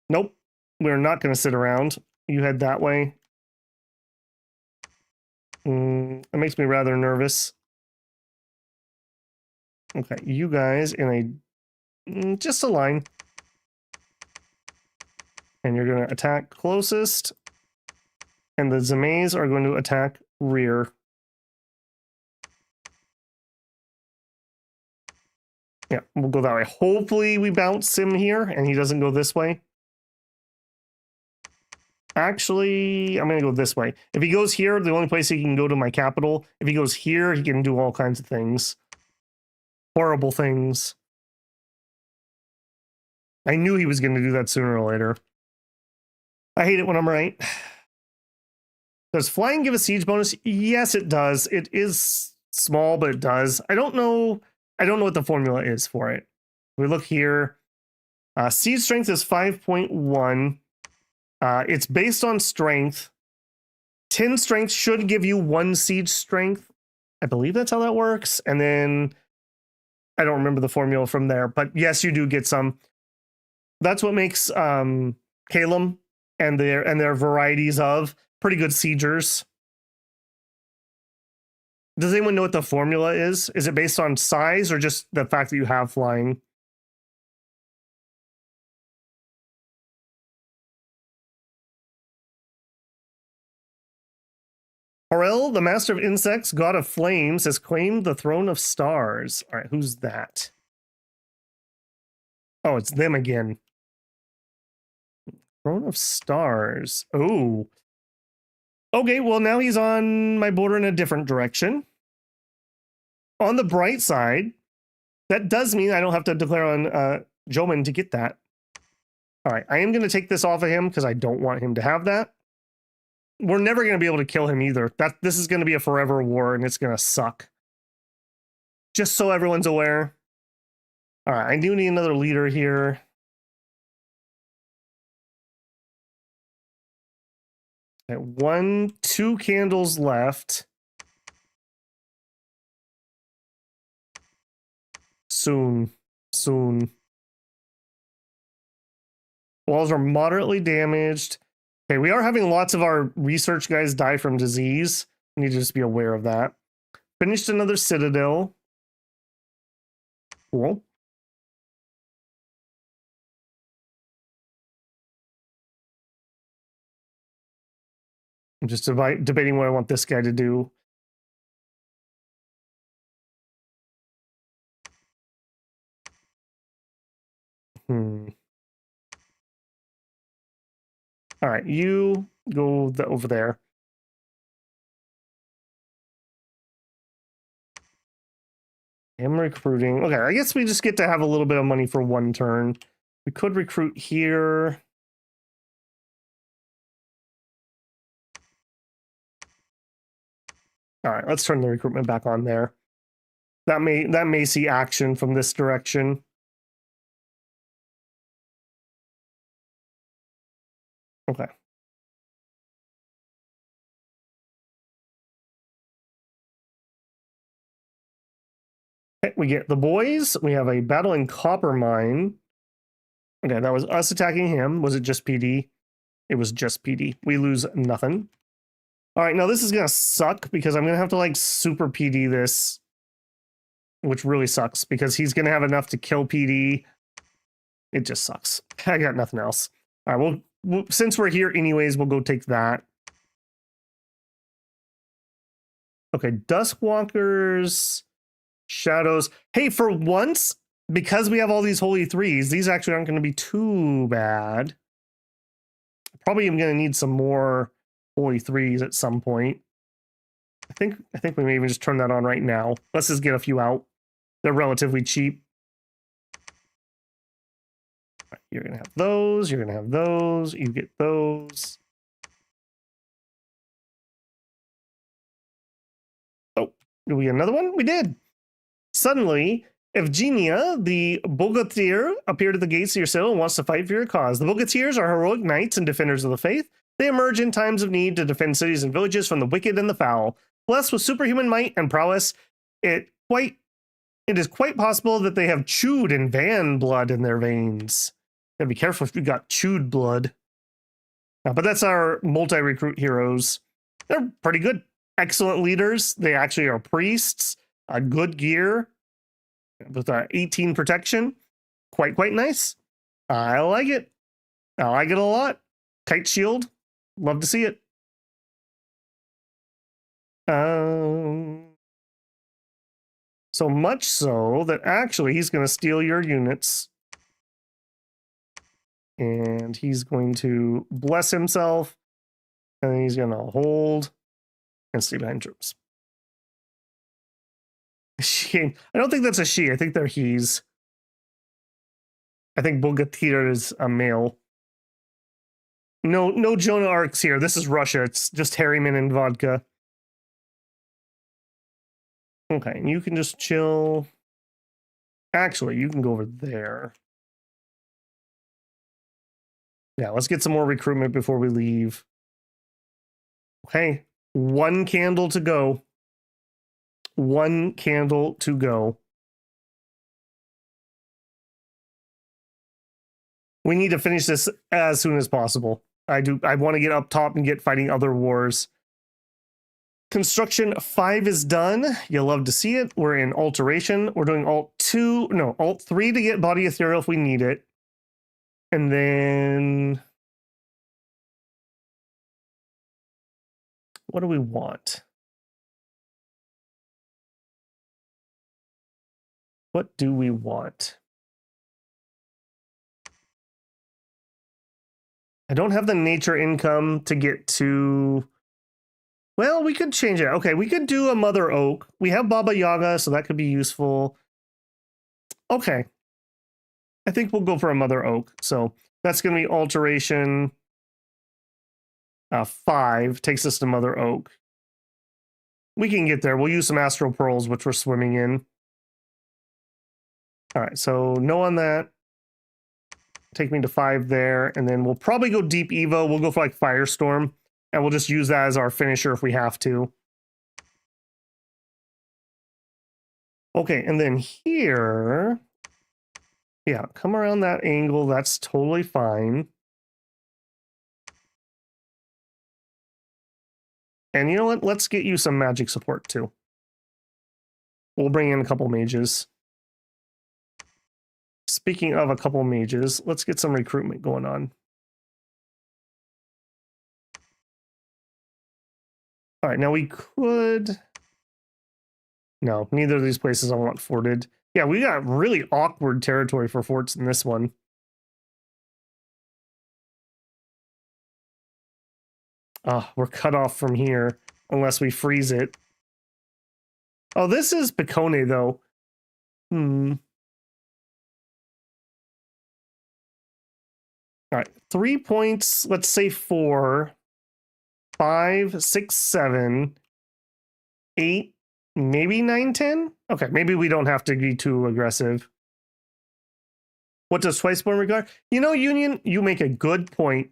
Nope, we're not going to sit around. You head that way. It makes me rather nervous. Okay, you guys in a just a line. And you're going to attack closest. And the Zamays are going to attack rear. Yeah, we'll go that way. Hopefully we bounce him here and he doesn't go this way. Actually, I'm going to go this way. If he goes here, the only place he can go to my capital. If he goes here, he can do all kinds of things. Horrible things. I knew he was going to do that sooner or later. I hate it when I'm right. Does flying give a siege bonus? Yes, it does. It is small, but it does. I don't know what the formula is for it. We look here. Siege strength is 5.1. It's based on strength. 10 strength should give you 1 siege strength. I believe that's how that works. And then I don't remember the formula from there, but yes, you do get some. That's what makes Calum and their varieties of pretty good siegers. Does anyone know what the formula is? Is it based on size or just the fact that you have flying? Horel, the master of insects, god of flames, has claimed the throne of stars. All right, who's that? Oh, it's them again. Throne of stars. Oh. Okay, well, now he's on my border in a different direction. On the bright side, that does mean I don't have to declare on Joman to get that. All right, I am going to take this off of him because I don't want him to have that. We're never going to be able to kill him either. This is going to be a forever war, and it's going to suck. Just so everyone's aware. All right, I do need another leader here. Okay, 2 candles left. Soon. Walls are moderately damaged. Okay, we are having lots of our research guys die from disease. We need to just be aware of that. Finished another citadel. Cool. I'm just debating what I want this guy to do. All right, you go over there. I'm recruiting. Okay, I guess we just get to have a little bit of money for 1 turn. We could recruit here. All right, let's turn the recruitment back on there. That may see action from this direction. Okay. Okay, we get the boys. We have a battle in Copper Mine. Okay, that was us attacking him. Was it just PD? It was just PD. We lose nothing. All right, now this is going to suck because I'm going to have to like super PD this, which really sucks because he's going to have enough to kill PD. It just sucks. I got nothing else. All right, well, since we're here anyways, we'll go take that. Okay, Duskwalkers, Shadows. Hey, for once, because we have all these Holy Threes, these actually aren't going to be too bad. Probably am going to need some more Holy Threes at some point. I think we may even just turn that on right now. Let's just get a few out. They're relatively cheap. Right, you're going to have those. You're going to have those. You get those. Oh, did we get another one? We did. Suddenly, Evgenia, the Bogatyr, appeared at the gates of your citadel and wants to fight for your cause. The Bogatyrs are heroic knights and defenders of the faith. They emerge in times of need to defend cities and villages from the wicked and the foul. Blessed with superhuman might and prowess, it quite It is quite possible that they have chewed and van blood in their veins. Gotta be careful if you got chewed blood. But that's our multi-recruit heroes. They're pretty good. Excellent leaders. They actually are priests. Good gear with 18 protection. Quite nice. I like it. I like it a lot. Kite shield. Love to see it. So much so that actually he's going to steal your units. And he's going to bless himself. And he's going to hold and stay behind troops. She, I don't think that's a she. I think they're he's. I think Bogatir is a male. No Jonah Arcs here. This is Russia. It's just Harryman and vodka. Okay, and you can just chill. Actually, you can go over there. Yeah, let's get some more recruitment before we leave. Okay, 1 candle to go. 1 candle to go. We need to finish this as soon as possible. I want to get up top and get fighting other wars. Construction 5 is done. You'll love to see it. We're in alteration. We're doing Alt 3 to get body ethereal if we need it. And then what do we want? What do we want? I don't have the nature income to get to... Well, we could change it. Okay, we could do a Mother Oak. We have Baba Yaga, so that could be useful. Okay. I think we'll go for a Mother Oak. So that's going to be alteration 5. Takes us to Mother Oak. We can get there. We'll use some Astral Pearls, which we're swimming in. All right, so no on that. Take me to 5 there, and then we'll probably go Deep Evo. We'll go for like Firestorm, and we'll just use that as our finisher if we have to. Okay, and then here, yeah, come around that angle. That's totally fine. And you know what? Let's get you some magic support too. We'll bring in a couple mages. Speaking of a couple mages, let's get some recruitment going on. All right, now we could... No, neither of these places I want forted. Yeah, we got really awkward territory for forts in this one. We're cut off from here unless we freeze it. Oh, this is Picone, though. All right, 3 points. Let's say 4, 5, 6, 7, 8, maybe 9, 10. Okay, maybe we don't have to be too aggressive. What does Twiceborn regard? You know, Union, you make a good point.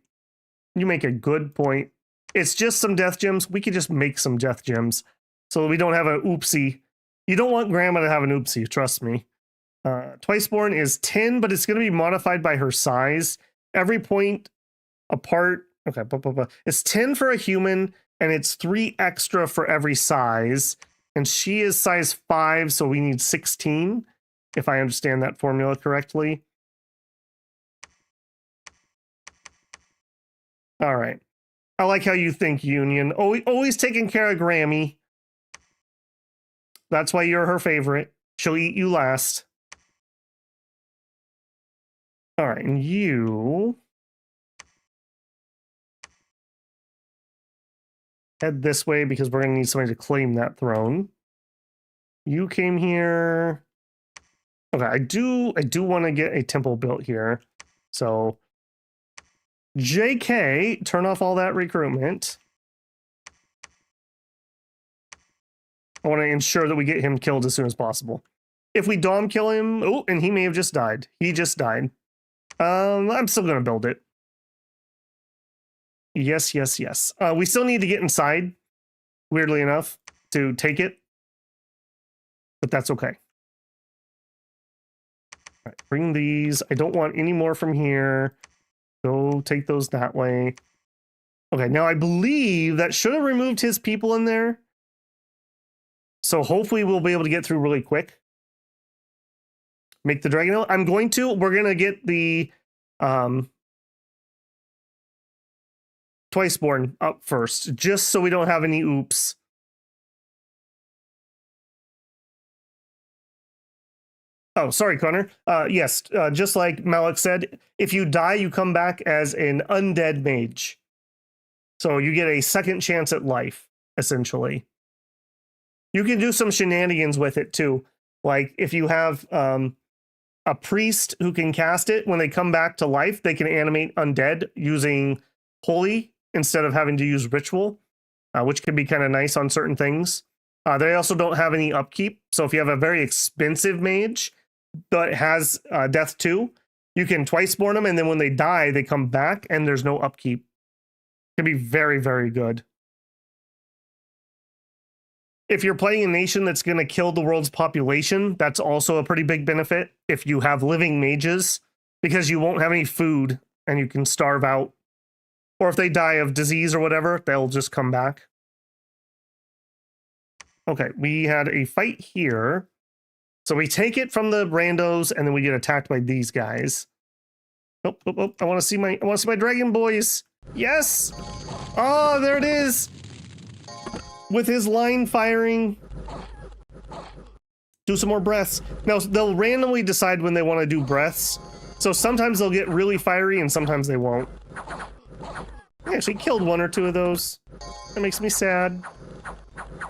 You make a good point. It's just some death gems. We could just make some death gems so we don't have an oopsie. You don't want Grandma to have an oopsie, trust me. Twiceborn is 10, but it's going to be modified by her size. Every point apart. Okay, it's 10 for a human, and it's 3 extra for every size. And she is size 5, so we need 16, if I understand that formula correctly. All right. I like how you think, Union. Always taking care of Grammy. That's why you're her favorite. She'll eat you last. All right, and you head this way because we're going to need somebody to claim that throne. You came here. Okay, I do want to get a temple built here. So JK, turn off all that recruitment. I want to ensure that we get him killed as soon as possible. If we Dom kill him, oh, and he may have just died. He just died. I'm still going to build it. Yes. We still need to get inside, weirdly enough, to take it. But that's okay. All right, bring these. I don't want any more from here. Go take those that way. Okay, now I believe that should have removed his people in there. So hopefully we'll be able to get through really quick. Make the dragon. We're going to get the Twiceborn up first, just so we don't have any oops. Oh, sorry, Connor. Yes, just like Malik said, if you die, you come back as an undead mage. So you get a second chance at life, essentially. You can do some shenanigans with it, too. Like, if you have a priest who can cast it, when they come back to life, they can animate undead using Holy instead of having to use Ritual, which can be kind of nice on certain things. They also don't have any upkeep. So if you have a very expensive mage that has Death 2, you can Twiceborn them, and then when they die, they come back, and there's no upkeep. It can be very, very good. If you're playing a nation that's going to kill the world's population, that's also a pretty big benefit if you have living mages, because you won't have any food and you can starve out. Or if they die of disease or whatever, they'll just come back. Okay, we had a fight here. So we take it from the randos and then we get attacked by these guys. Oh, I want to see my dragon boys. Yes. Oh, there it is. With his line firing. Do some more breaths. Now, they'll randomly decide when they want to do breaths. So sometimes they'll get really fiery and sometimes they won't. I actually killed one or two of those. That makes me sad.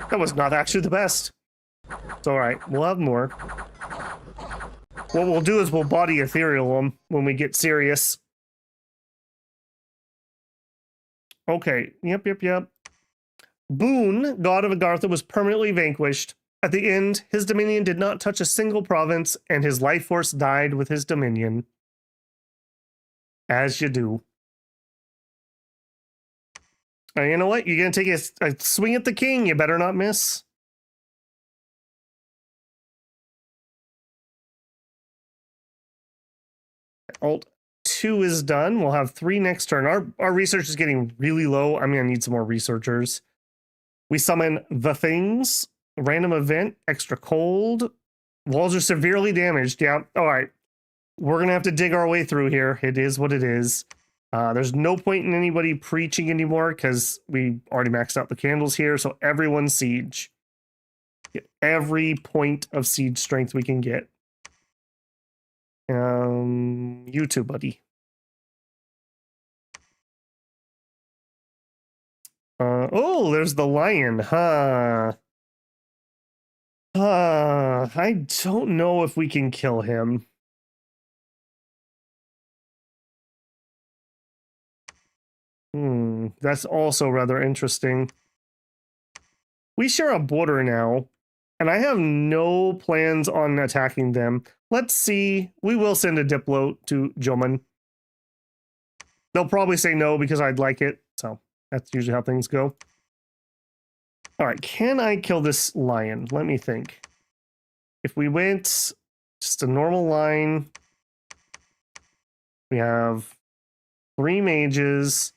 That was not actually the best. It's alright, we'll have more. What we'll do is we'll body ethereal them when we get serious. Okay, yep. Boone, god of Agartha, was permanently vanquished. At the end, his dominion did not touch a single province, and his life force died with his dominion. As you do. You know what? You're going to take a swing at the king. You better not miss. Alt 2 is done. We'll have 3 next turn. Our research is getting really low. I'm going to need some more researchers. We summon the things. Random event. Extra cold. Walls are severely damaged. Yeah. All right. We're going to have to dig our way through here. It is what it is. There's no point in anybody preaching anymore because we already maxed out the candles here. So everyone siege. Get every point of siege strength we can get. You too, buddy. Oh, there's the lion, huh? I don't know if we can kill him. That's also rather interesting. We share a border now, and I have no plans on attacking them. Let's see. We will send a Diplo to Joman. They'll probably say no because I'd like it, so that's usually how things go. All right, can I kill this lion? Let me think. If we went just a normal line, we have 3 mages.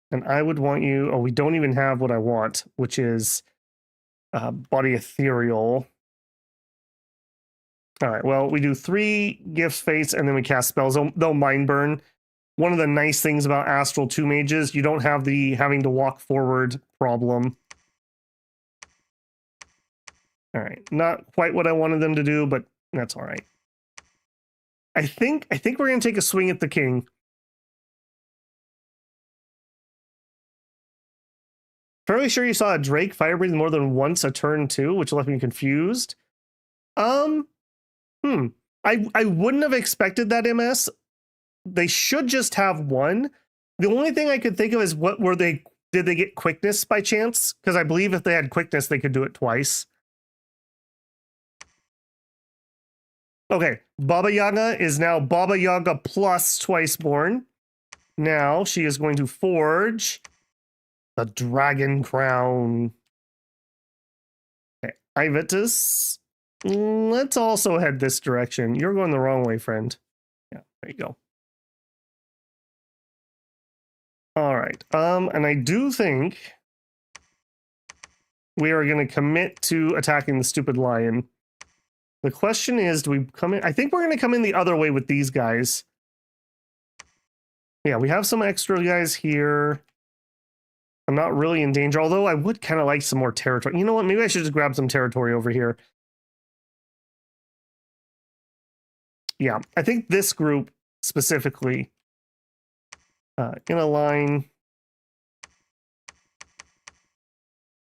And I would want you... Oh, we don't even have what I want, which is body ethereal. All right, well, we do 3 gifts, fates, and then we cast spells. They'll mind burn. One of the nice things about Astral 2 mages, you don't have the having to walk forward problem. All right, not quite what I wanted them to do, but that's all right. I think we're going to take a swing at the king. Fairly sure you saw a Drake fire breathing more than once a turn too, which left me confused. I wouldn't have expected that, MS. They should just have one. The only thing I could think of is did they get quickness by chance? Because I believe if they had quickness, they could do it twice. Okay, Baba Yaga is now Baba Yaga plus Twiceborn. Now she is going to forge the dragon crown. Okay, Ivetus. Let's also head this direction. You're going the wrong way, friend. Yeah, there you go. All right. And I do think we are going to commit to attacking the stupid lion. The question is, do we come in? I think we're going to come in the other way with these guys. Yeah, we have some extra guys here. I'm not really in danger, although I would kind of like some more territory. You know what? Maybe I should just grab some territory over here. Yeah, I think this group specifically, in a line,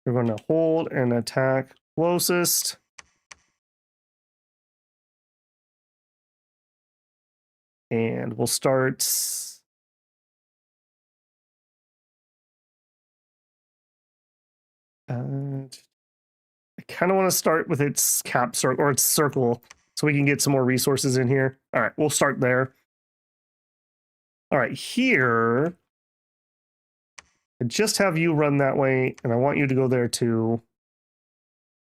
we're going to hold and attack closest. And we'll start. I kind of want to start with its cap circle or its circle so we can get some more resources in here. All right, we'll start there. All right, here, I just have you run that way, and I want you to go there too.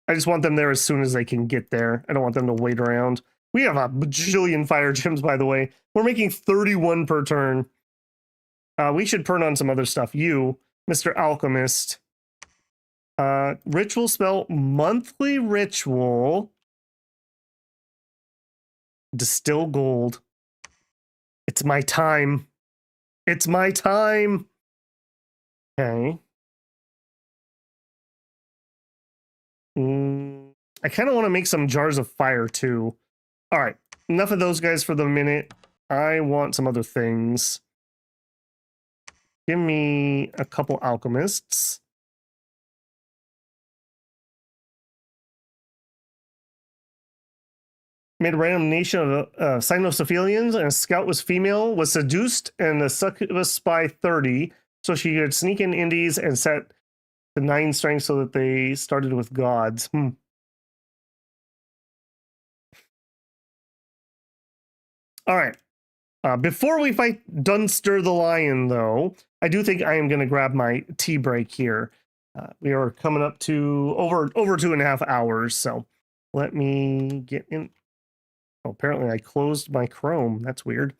I just want them there as soon as they can get there. I don't want them to wait around. We have a bajillion fire gems, by the way. We're making 31 per turn. We should turn on some other stuff. You, Mr. Alchemist. Ritual spell, monthly ritual. Distill gold. It's my time. It's my time. Okay. I kind of want to make some jars of fire too. All right. Enough of those guys for the minute. I want some other things. Give me a couple alchemists. Made a random nation of Cynocephalians, and a scout was female, was seduced, and the succubus by 30, so she could sneak in Indies and set the 9 strength so that they started with gods. All right. Before we fight Dunster the Lion, though, I do think I am going to grab my tea break here. We are coming up to over 2.5 hours, so let me get in. Oh, apparently I closed my Chrome. That's weird.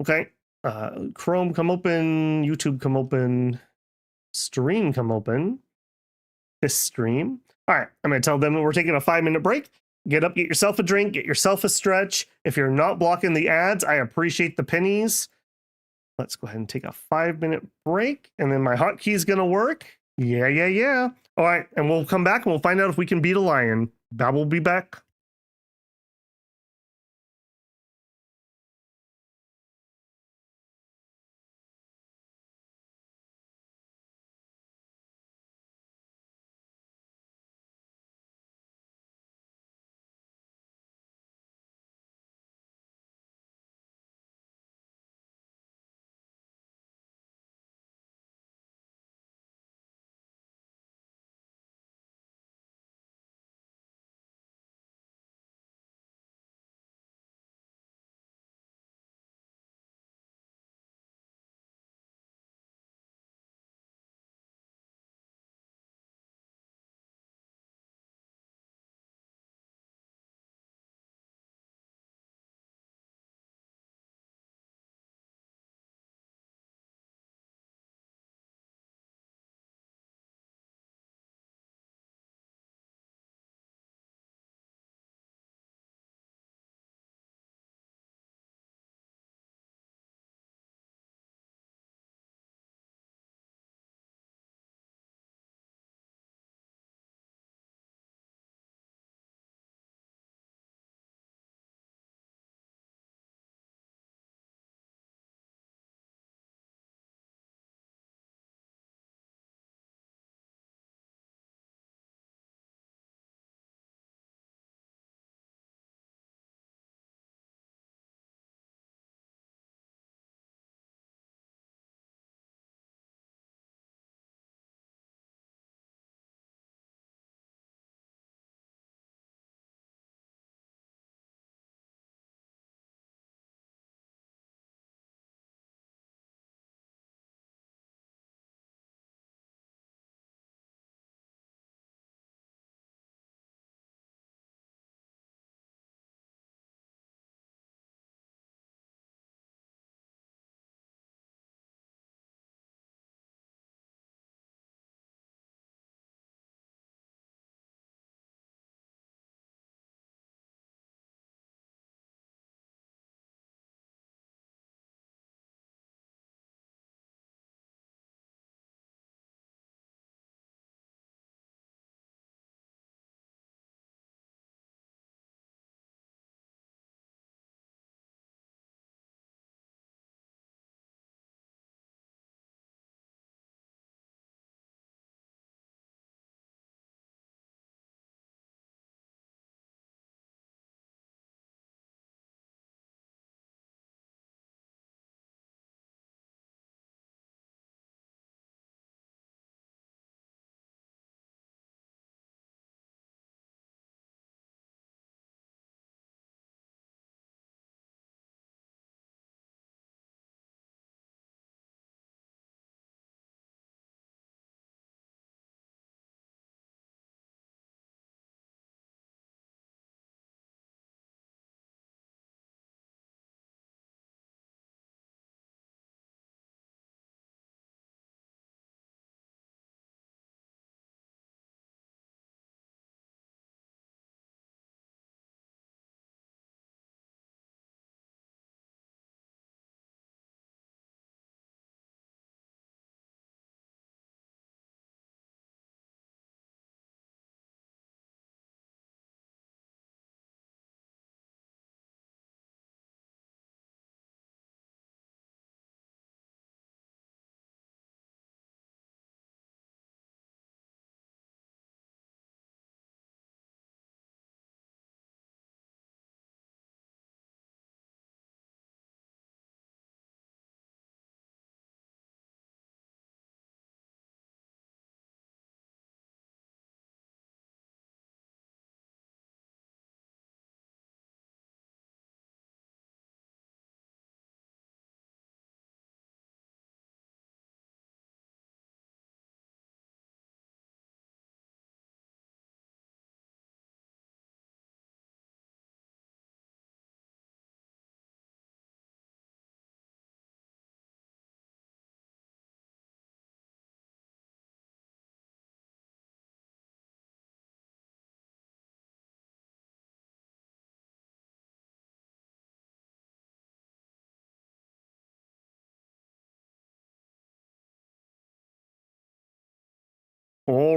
Okay. Chrome come open, YouTube come open, stream come open. This stream. All right, I'm going to tell them that we're taking a 5-minute break. Get up, get yourself a drink, get yourself a stretch. If you're not blocking the ads, I appreciate the pennies. Let's go ahead and take a 5-minute break, and then my hotkey is going to work. Yeah. All right, and we'll come back and we'll find out if we can beat a lion. Bab will be back.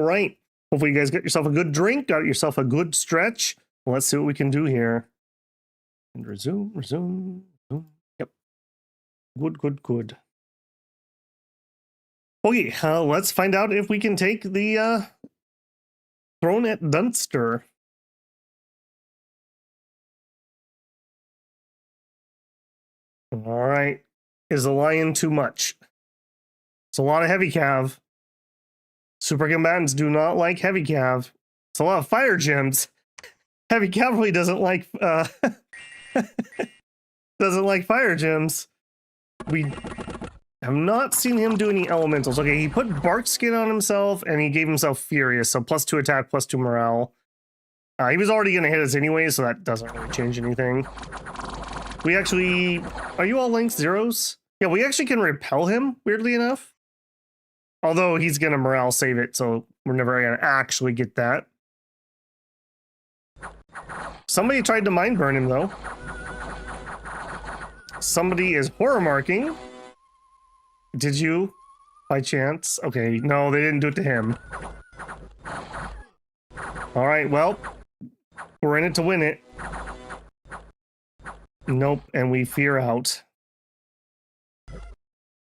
right. Hopefully you guys got yourself a good drink, got yourself a good stretch. Let's see what we can do here. And resume. Yep. Good. Okay, let's find out if we can take the throne at Dunster. All right. Is the lion too much? It's a lot of heavy cav. Super combatants do not like heavy cav. It's a lot of fire gems. Heavy cavalry doesn't like doesn't like fire gems. We have not seen him do any elementals. Okay, he put bark skin on himself and he gave himself furious, so +2 attack, +2 morale. He was already going to hit us anyway, so that doesn't really change anything. We actually... Are you all length zeros? Yeah, we actually can repel him, weirdly enough. Although he's going to morale save it, so we're never going to actually get that. Somebody tried to mind burn him, though. Somebody is horror marking. Did you? By chance? Okay, no, they didn't do it to him. Alright, well, we're in it to win it. Nope, and we fear out.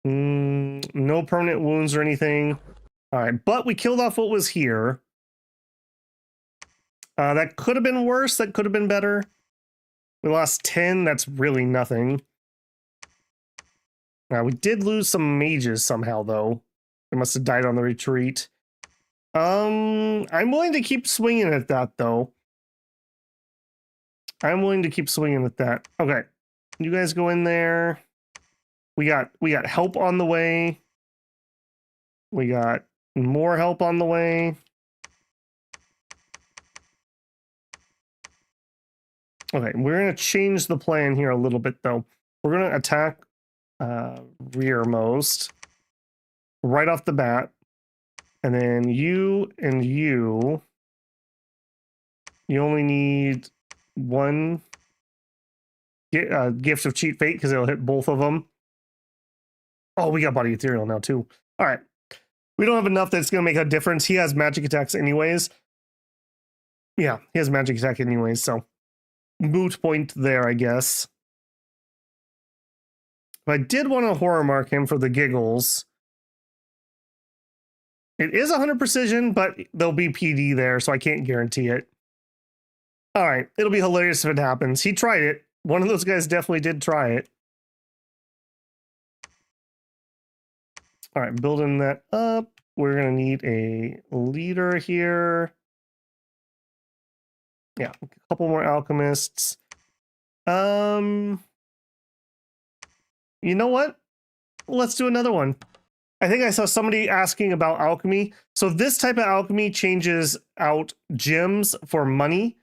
No permanent wounds or anything. Alright, but we killed off what was here. That could have been worse, that could have been better. We lost 10, that's really nothing. We did lose some mages somehow, though. They must have died on the retreat. I'm willing to keep swinging at that, though. I'm willing to keep swinging at that. Okay, you guys go in there. We got help on the way. We got more help on the way. Okay, we're gonna change the plan here a little bit, though. We're gonna attack rearmost right off the bat, and then you and you only need one gift of cheat fate because it'll hit both of them. Oh, we got body ethereal now too. All right, we don't have enough that's gonna make a difference. He has magic attacks anyways. Yeah, he has magic attack anyways, so moot point there, I guess. But I did want to horror mark him for the giggles. It is 100 precision, but there'll be PD there, so I can't guarantee it. All right, it'll be hilarious if it happens. He tried it. One of those guys definitely did try it. All right, building that up. We're going to need a leader here. Yeah, a couple more alchemists. You know what? Let's do another one. I think I saw somebody asking about alchemy. So this type of alchemy changes out gems for money.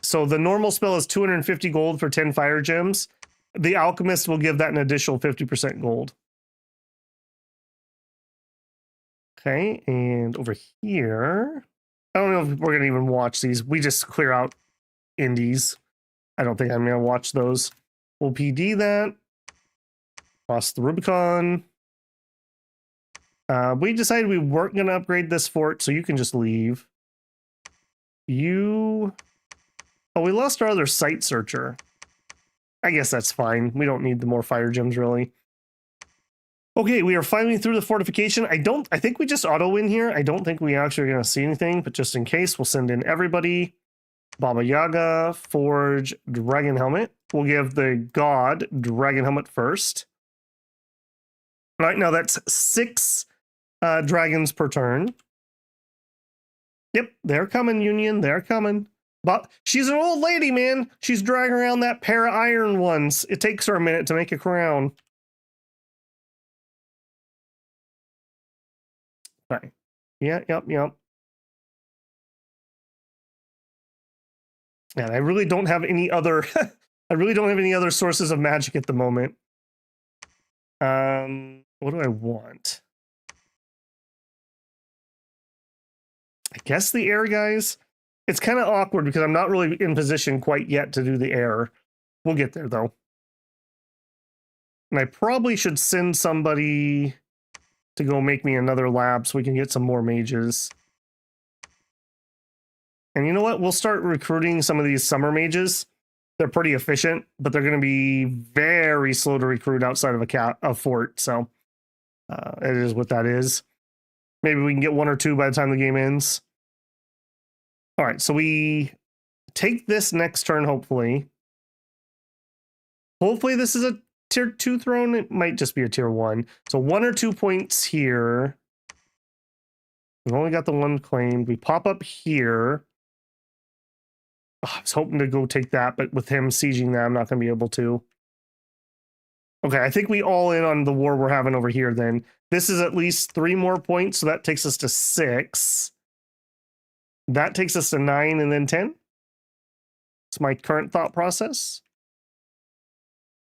So the normal spell is 250 gold for 10 fire gems. The alchemist will give that an additional 50% gold. Okay, and over here, I don't know if we're gonna even watch these. We just clear out indies. I don't think I'm gonna watch those. We'll PD that. Cross the Rubicon. We decided we weren't gonna upgrade this fort, so you can just leave. You... Oh, we lost our other site searcher. I guess that's fine. We don't need the more fire gems, really. Okay, we are finally through the fortification. I think we just auto win here. I don't think we actually are going to see anything, but just in case, we'll send in everybody. Baba Yaga, Forge, Dragon Helmet. We'll give the God Dragon Helmet first. All right, now that's 6 dragons per turn. Yep, they're coming, Union. They're coming. But she's an old lady, man. She's dragging around that pair of iron ones. It takes her a minute to make a crown. Okay. Yeah, yep. And I really don't have any other I really don't have any other sources of magic at the moment. What do I want? I guess the air, guys. It's kind of awkward because I'm not really in position quite yet to do the air. We'll get there though. And I probably should send somebody to go make me another lab so we can get some more mages. And you know what? We'll start recruiting some of these summer mages. They're pretty efficient, but they're going to be very slow to recruit outside of a fort. So it is what that is. Maybe we can get 1 or 2 by the time the game ends. All right, so we take this next turn, hopefully. Hopefully this is a tier 2 throne. It might just be a tier 1. So 1 or 2 points here. We've only got the 1 claimed. We pop up here. Oh, I was hoping to go take that, but with him sieging that, I'm not going to be able to. Okay, I think we all in on the war we're having over here then. This is at least 3 more points, so that takes us to 6. That takes us to 9 and then 10. It's my current thought process.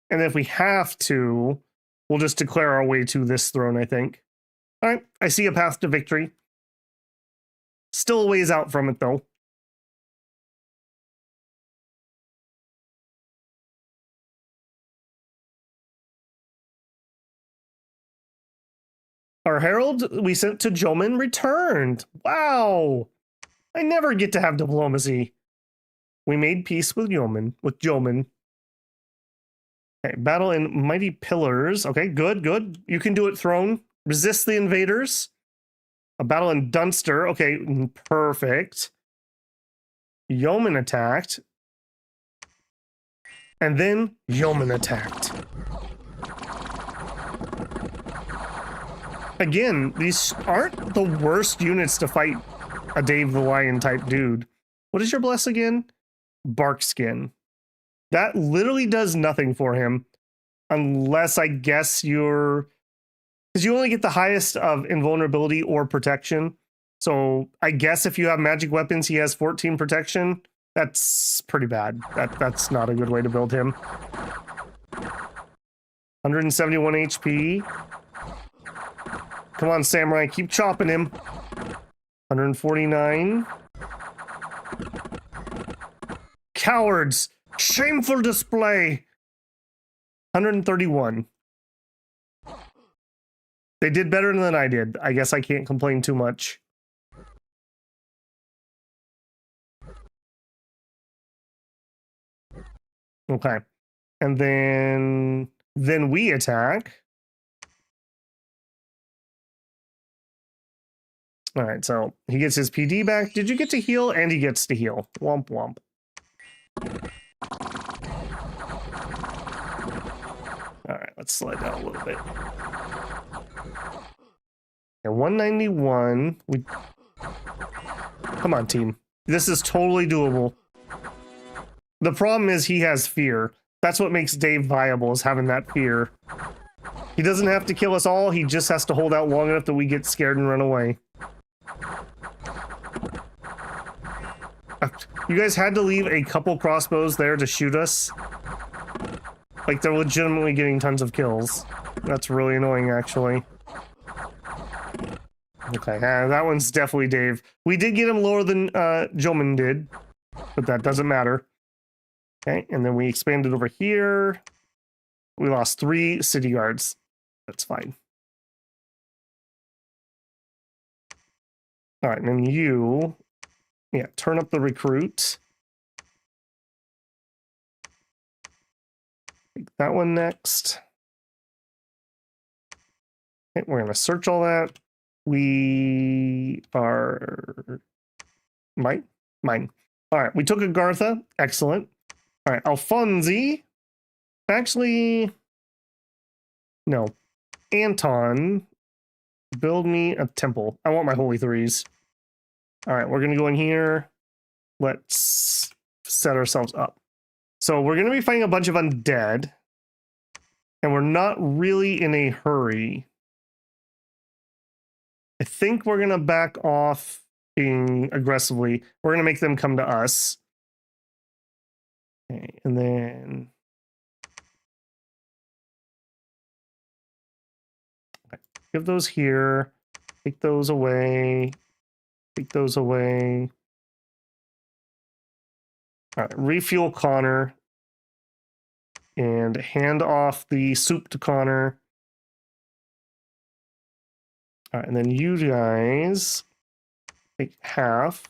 And if we have to, we'll just declare our way to this throne, I think. All right, I see a path to victory. Still a ways out from it, though. Our herald we sent to Jomon returned. Wow. I never get to have diplomacy. We made peace with Jomon. Okay, battle in mighty pillars. Okay, good. You can do it, throne. Resist the invaders. A battle in Dunster. Okay, perfect. Yeoman attacked. And then Yeoman attacked. Again, these aren't the worst units to fight a Dave the Lion type dude. What is your bless again? Bark skin. That literally does nothing for him. Unless I guess you're... Because you only get the highest of invulnerability or protection. So I guess if you have magic weapons, he has 14 protection. That's pretty bad. That's not a good way to build him. 171 HP. Come on, Samurai, keep chopping him. 149. Cowards! Shameful display! 131. They did better than I did. I guess I can't complain too much. Okay. And then we attack. All right, so he gets his PD back. Did you get to heal? And he gets to heal. Womp womp. All right, let's slide down a little bit. And 191. Come on, team. This is totally doable. The problem is he has fear. That's what makes Dave viable, is having that fear. He doesn't have to kill us all. He just has to hold out long enough that we get scared and run away. You guys had to leave a couple crossbows there to shoot us. Like, they're legitimately getting tons of kills. That's really annoying, actually. Okay, that one's definitely Dave. We did get him lower than Jomon did, but that doesn't matter. Okay, and then we expanded over here. We lost 3 city guards. That's fine. All right, and then you... Yeah, turn up the recruit. Take that one next. Okay, we're going to search all that. We are... Mine? Mine. All right, we took Agartha. Excellent. All right, Alfonsi. Actually... No. Anton. Build me a temple. I want my holy threes. All right, we're going to go in here. Let's set ourselves up. So we're going to be fighting a bunch of undead. And we're not really in a hurry. I think we're going to back off being aggressively. We're going to make them come to us. Okay, and then... Okay, give those here. Take those away. Take those away. All right, refuel Connor. And hand off the soup to Connor. All right, and then you guys take half.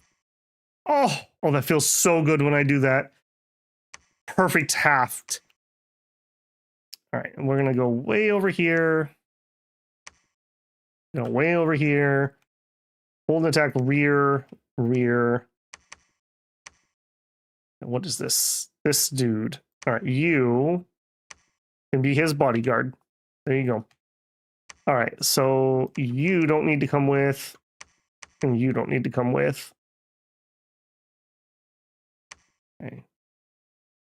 Oh, that feels so good when I do that. Perfect haft. All right, and we're gonna go way over here. No, way over here. Hold and attack rear, rear. And what is this? This dude. All right, you can be his bodyguard. There you go. All right, so you don't need to come with, and you don't need to come with. Okay.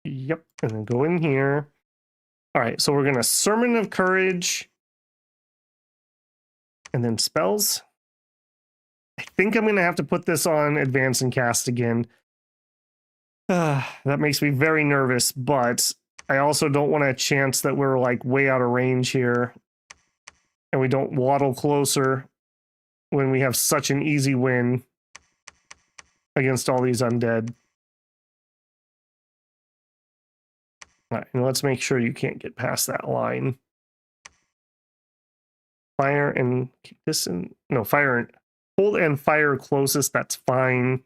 Yep, and then go in here. All right, so we're gonna Sermon of Courage, and then spells. I think I'm gonna have to put this on Advance and Cast again. That makes me very nervous, but I also don't want a chance that we're like way out of range here, and we don't waddle closer when we have such an easy win against all these undead. All right, and let's make sure you can't get past that line. Fire and keep this in. No, fire and hold and fire closest. That's fine.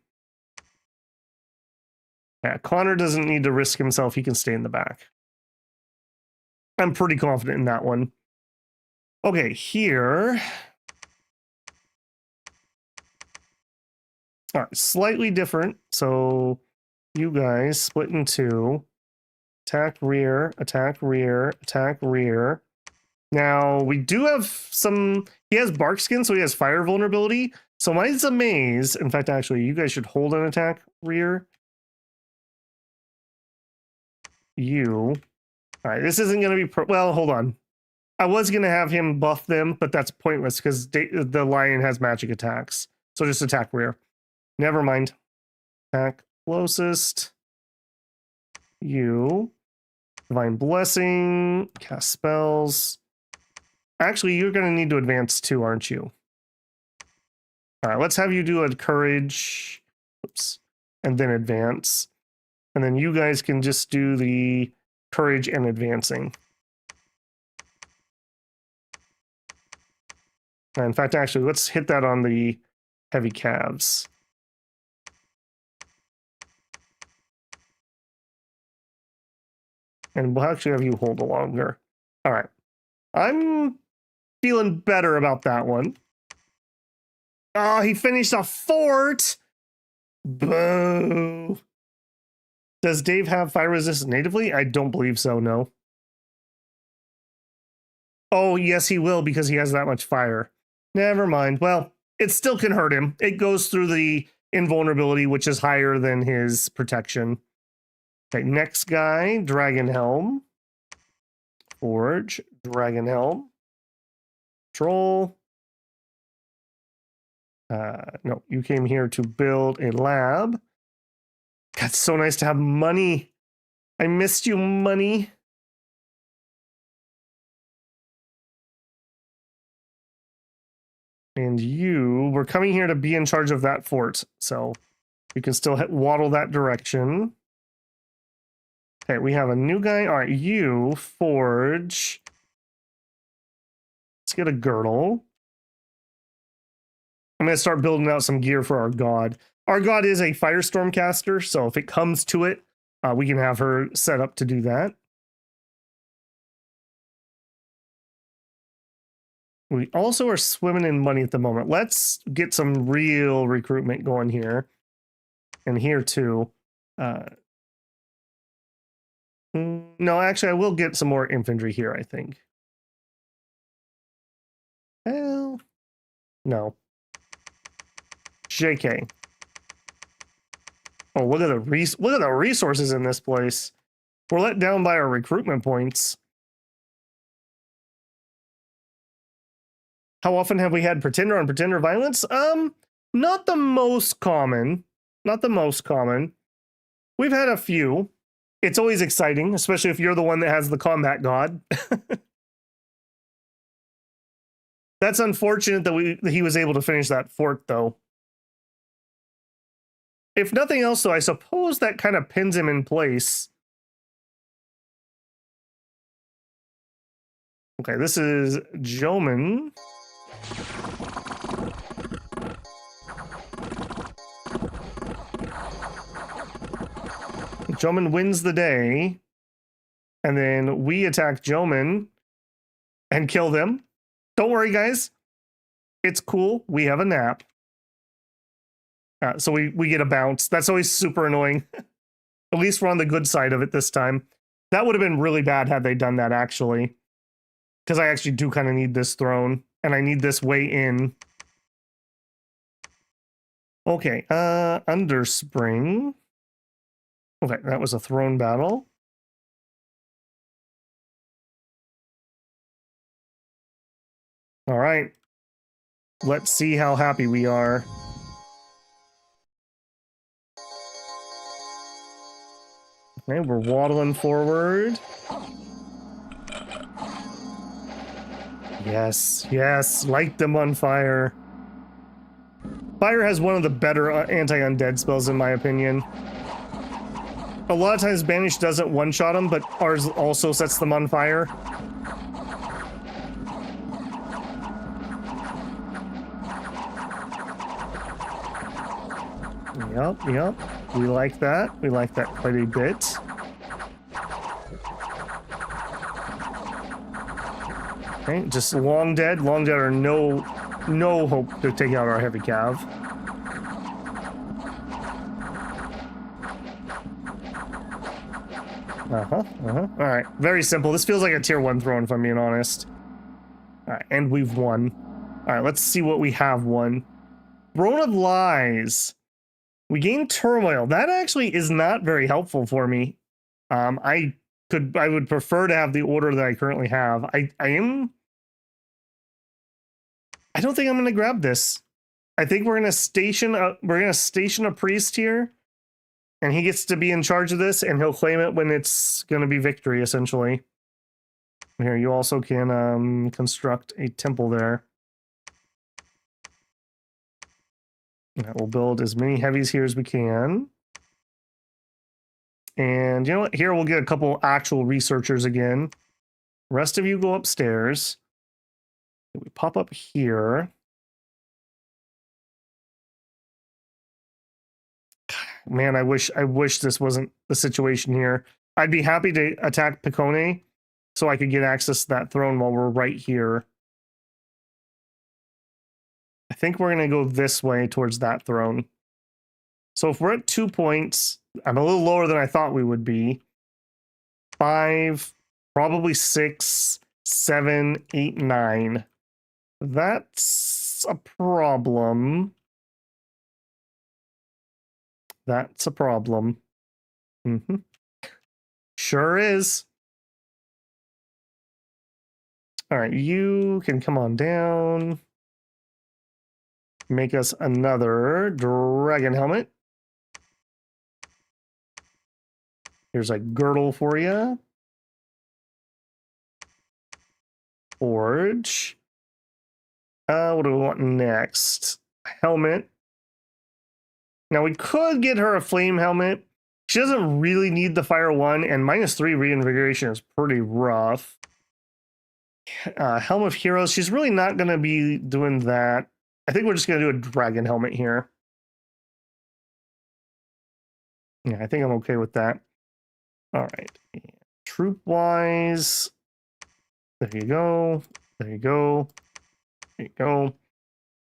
Yeah, Connor doesn't need to risk himself. He can stay in the back. I'm pretty confident in that one. Okay, here. All right, slightly different. So you guys split in two. Attack rear, attack rear, attack rear. Now, we do have some... He has bark skin, so he has fire vulnerability. So mine's a maze. In fact, actually, you guys should hold an attack rear. You. All right, this isn't going to be... Well, hold on. I was going to have him buff them, but that's pointless because the lion has magic attacks. So just attack rear. Never mind. Attack closest. You. Divine Blessing. Cast spells. Actually, you're going to need to advance too, aren't you? All right, let's have you do a courage. Oops. And then advance. And then you guys can just do the courage and advancing. In fact, actually, let's hit that on the heavy calves. And we'll actually have you hold longer. All right. I'm feeling better about that one. Oh, he finished a fort. Boo. Does Dave have fire resistance natively? I don't believe so, no. Oh, yes, he will because he has that much fire. Never mind. Well, it still can hurt him. It goes through the invulnerability, which is higher than his protection. Okay, next guy, Dragon Helm. Forge, Dragon Helm. Troll. No, you came here to build a lab. God, it's so nice to have money. I missed you, money. And you were coming here to be in charge of that fort, so you can still waddle that direction. Okay, we have a new guy. All right, you, Forge. Let's get a girdle. I'm going to start building out some gear for our god. Our god is a firestorm caster, so if it comes to it, we can have her set up to do that. We also are swimming in money at the moment. Let's get some real recruitment going here. And here too. No, actually, I will get some more infantry here, I think. Well, no. JK. Oh, look at the resources in this place. We're let down by our recruitment points. How often have we had pretender on pretender violence? Not the most common. Not the most common. We've had a few. It's always exciting, especially if you're the one that has the combat god. That's unfortunate that he was able to finish that fort, though. If nothing else, though, I suppose that kind of pins him in place. Okay, this is Joman. Joman wins the day. And then we attack Joman and kill them. Don't worry, guys. It's cool. We have a nap. So we get a bounce. That's always super annoying. At least we're on the good side of it this time. That would have been really bad had they done that, actually. Because I actually do kind of need this throne. And I need this way in. Okay, Underspring. Okay, that was a throne battle. All right. Let's see how happy we are. Okay, we're waddling forward. Yes, yes, light them on fire. Fire has one of the better anti-undead spells in my opinion. A lot of times Banish doesn't one-shot them, but ours also sets them on fire. Yep. We like that. We like that quite a bit. Okay, just long dead. Long dead are no hope to take out our heavy cav. All right, very simple. This feels like a tier 1 throne, if I'm being honest. All right, and we've won. All right, let's see what we have won. Throne of Lies. We gain Turmoil. That actually is not very helpful for me. I would prefer to have the order that I currently have. I don't think I'm going to grab this. I think we're going to station a priest here, and he gets to be in charge of this, and he'll claim it when it's going to be victory, essentially. Here, you also can construct a temple there. We'll build as many heavies here as we can. And you know what? Here we'll get a couple actual researchers again. The rest of you go upstairs. We pop up here. Man, I wish this wasn't the situation here. I'd be happy to attack Picone so I could get access to that throne while we're right here. I think we're going to go this way towards that throne. So if we're at 2 points, I'm a little lower than I thought we would be. 5, probably 6, 7, 8, 9. That's a problem. That's a problem. Sure is. All right, you can come on down. Make us another dragon helmet. Here's a girdle for you. Forge. What do we want next? Helmet. Now we could get her a flame helmet. She doesn't really need the fire 1, and -3 reinvigoration is pretty rough. Helm of Heroes. She's really not going to be doing that. I think we're just going to do a dragon helmet here. Yeah, I think I'm okay with that. All right. Troop-wise, there you go. There you go. There you go.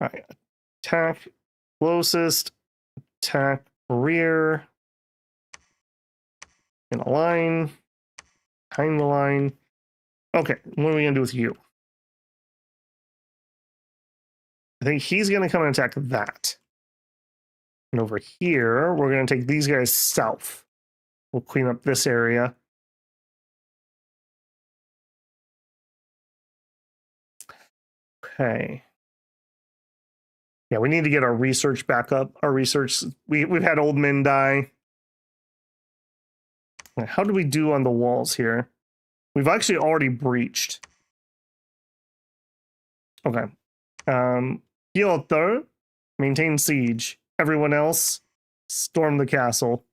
All right. Attack closest. Attack rear. In a line. Behind the line. Okay, what are we going to do with you? I think he's going to come and attack that. And over here, we're going to take these guys south. We'll clean up this area. Okay. Yeah, we need to get our research back up. Our research, we've had old men die. How do we do on the walls here? We've actually already breached. Okay. Piotr, maintain siege. Everyone else, storm the castle.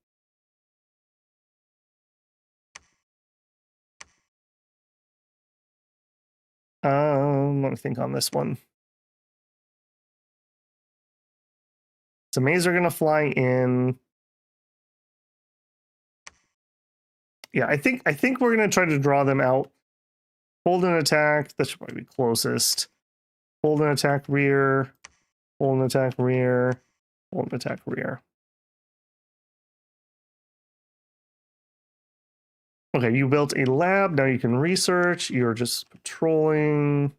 Let me think on this one. So Maze are going to fly in. Yeah, I think we're gonna try to draw them out. Hold an attack. That should probably be closest. Hold an attack rear. Hold an attack rear. Hold an attack rear. Okay, you built a lab. Now you can research. You're just patrolling.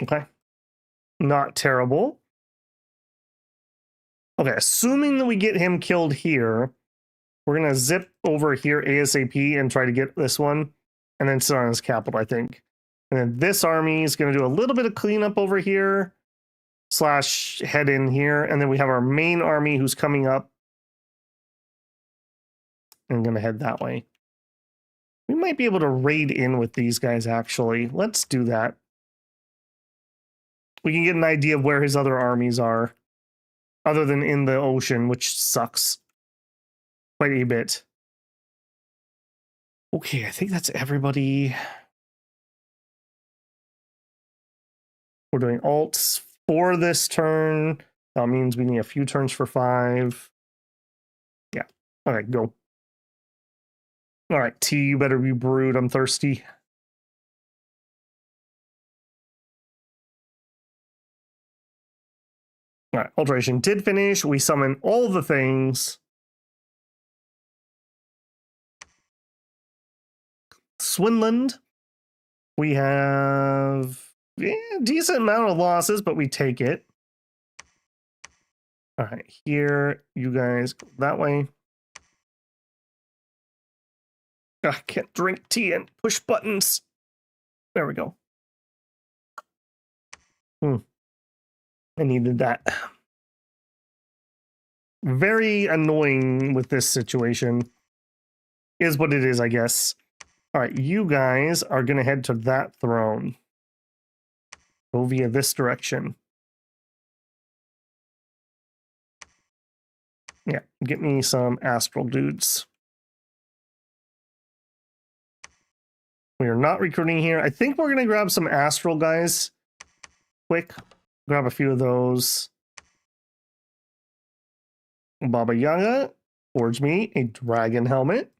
Okay. Not terrible. Okay, assuming that we get him killed here, we're going to zip over here ASAP and try to get this one, and then sit on his capital, I think. And then this army is going to do a little bit of cleanup over here, / head in here, and then we have our main army who's coming up. I'm going to head that way. We might be able to raid in with these guys, actually. Let's do that. We can get an idea of where his other armies are, other than in the ocean, which sucks quite a bit. Okay, I think that's everybody. We're doing alts for this turn. That means we need a few turns for 5. Yeah. All right, go. All right, T, you better be brewed. I'm thirsty. All right, alteration did finish. We summon all the things. Swinland. We have a decent amount of losses, but we take it. All right, here, you guys go that way. I can't drink tea and push buttons. There we go. I needed that. Very annoying with this situation. Is what it is, I guess. All right, you guys are going to head to that throne. Go via this direction. Yeah, get me some astral dudes. We are not recruiting here. I think we're going to grab some astral guys. Quick. Grab a few of those. Baba Yaga, forge me a dragon helmet.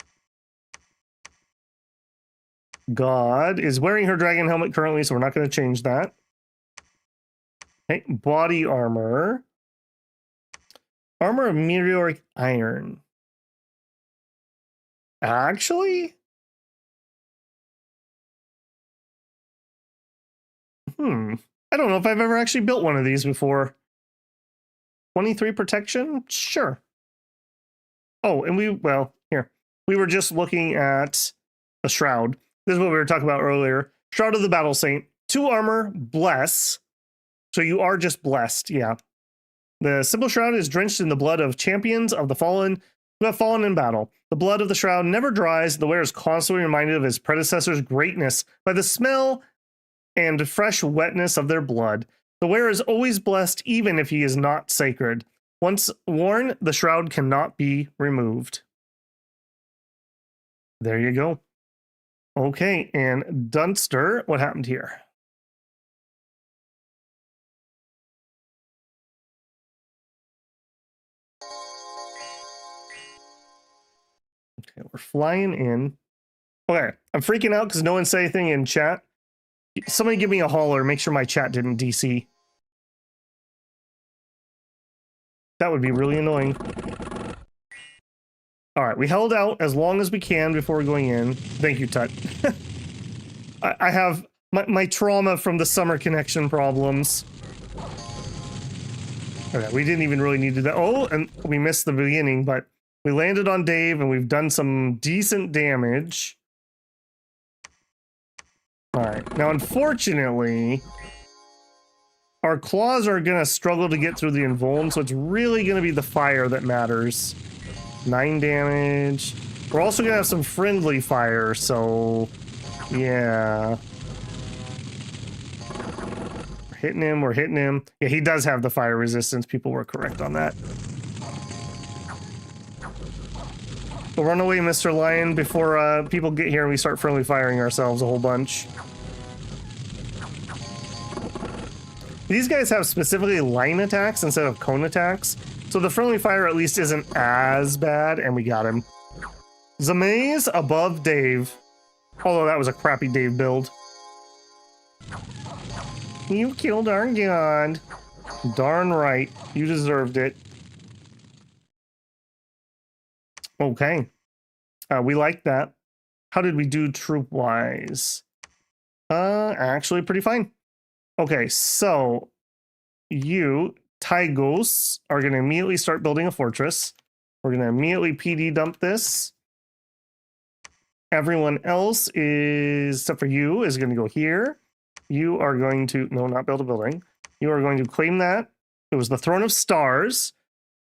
God is wearing her dragon helmet currently, so we're not going to change that. Okay, body armor. Armor of meteoric iron. Actually? I don't know if I've ever actually built one of these before. 23 protection? Sure. Oh, and we were just looking at a shroud. This is what we were talking about earlier. Shroud of the Battle Saint. 2 armor, bless. So you are just blessed, yeah. The simple shroud is drenched in the blood of champions of the fallen who have fallen in battle. The blood of the shroud never dries. The wearer is constantly reminded of his predecessor's greatness by the smell and fresh wetness of their blood. The wearer is always blessed, even if he is not sacred. Once worn, the shroud cannot be removed. There you go. Okay, and Dunster, what happened here? Okay, we're flying in. Okay, I'm freaking out because no one said anything in chat. Somebody give me a holler. Make sure my chat didn't DC. That would be really annoying. All right, we held out as long as we can before going in. Thank you, Tut. I have my trauma from the summer connection problems. Okay, we didn't even really need to do that. Oh, and we missed the beginning, but we landed on Dave and we've done some decent damage. All right, now unfortunately, our claws are going to struggle to get through the invuln, so it's really going to be the fire that matters. 9 damage. We're also going to have some friendly fire, so yeah. We're hitting him, we're hitting him. Yeah, he does have the fire resistance. People were correct on that. We'll run away, Mr. Lion, before people get here and we start friendly firing ourselves a whole bunch. These guys have specifically line attacks instead of cone attacks, so the friendly fire at least isn't as bad, and we got him. Zamaze above Dave, although that was a crappy Dave build. You killed our god. Darn right, you deserved it. Okay, we like that. How did we do troop-wise? Actually pretty fine. Okay, so you, Tygos, are going to immediately start building a fortress. We're going to immediately PD dump this. Everyone else is, except for you, is going to go here. You are going to, no, not build a building. You are going to claim that. It was the Throne of Stars.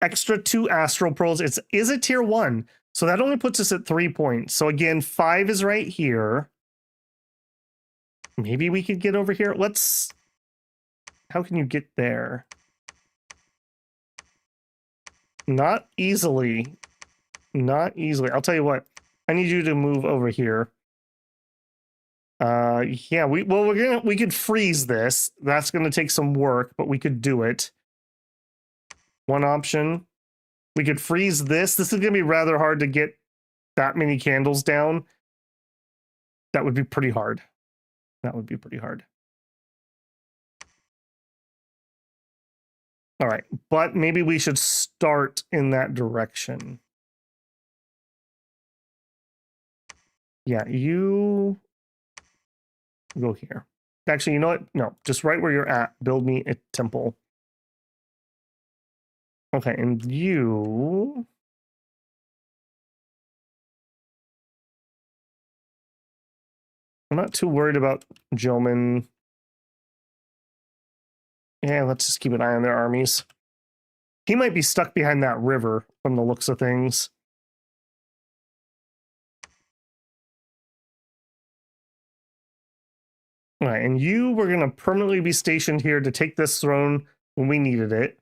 Extra 2 Astral Pearls. It is a tier 1, so that only puts us at 3 points. So again, 5 is right here. Maybe we could get over here. Let's... How can you get there? Not easily. Not easily. I'll tell you what. I need you to move over here. Yeah, we could freeze this. That's gonna take some work, but we could do it. One option. We could freeze this. This is gonna be rather hard to get that many candles down. That would be pretty hard. That would be pretty hard. All right, but maybe we should start in that direction. Yeah, you go here. Actually, you know what? No, just right where you're at. Build me a temple. Okay, and you... I'm not too worried about Jomon. Yeah, let's just keep an eye on their armies. He might be stuck behind that river from the looks of things. All right, and you were going to permanently be stationed here to take this throne when we needed it.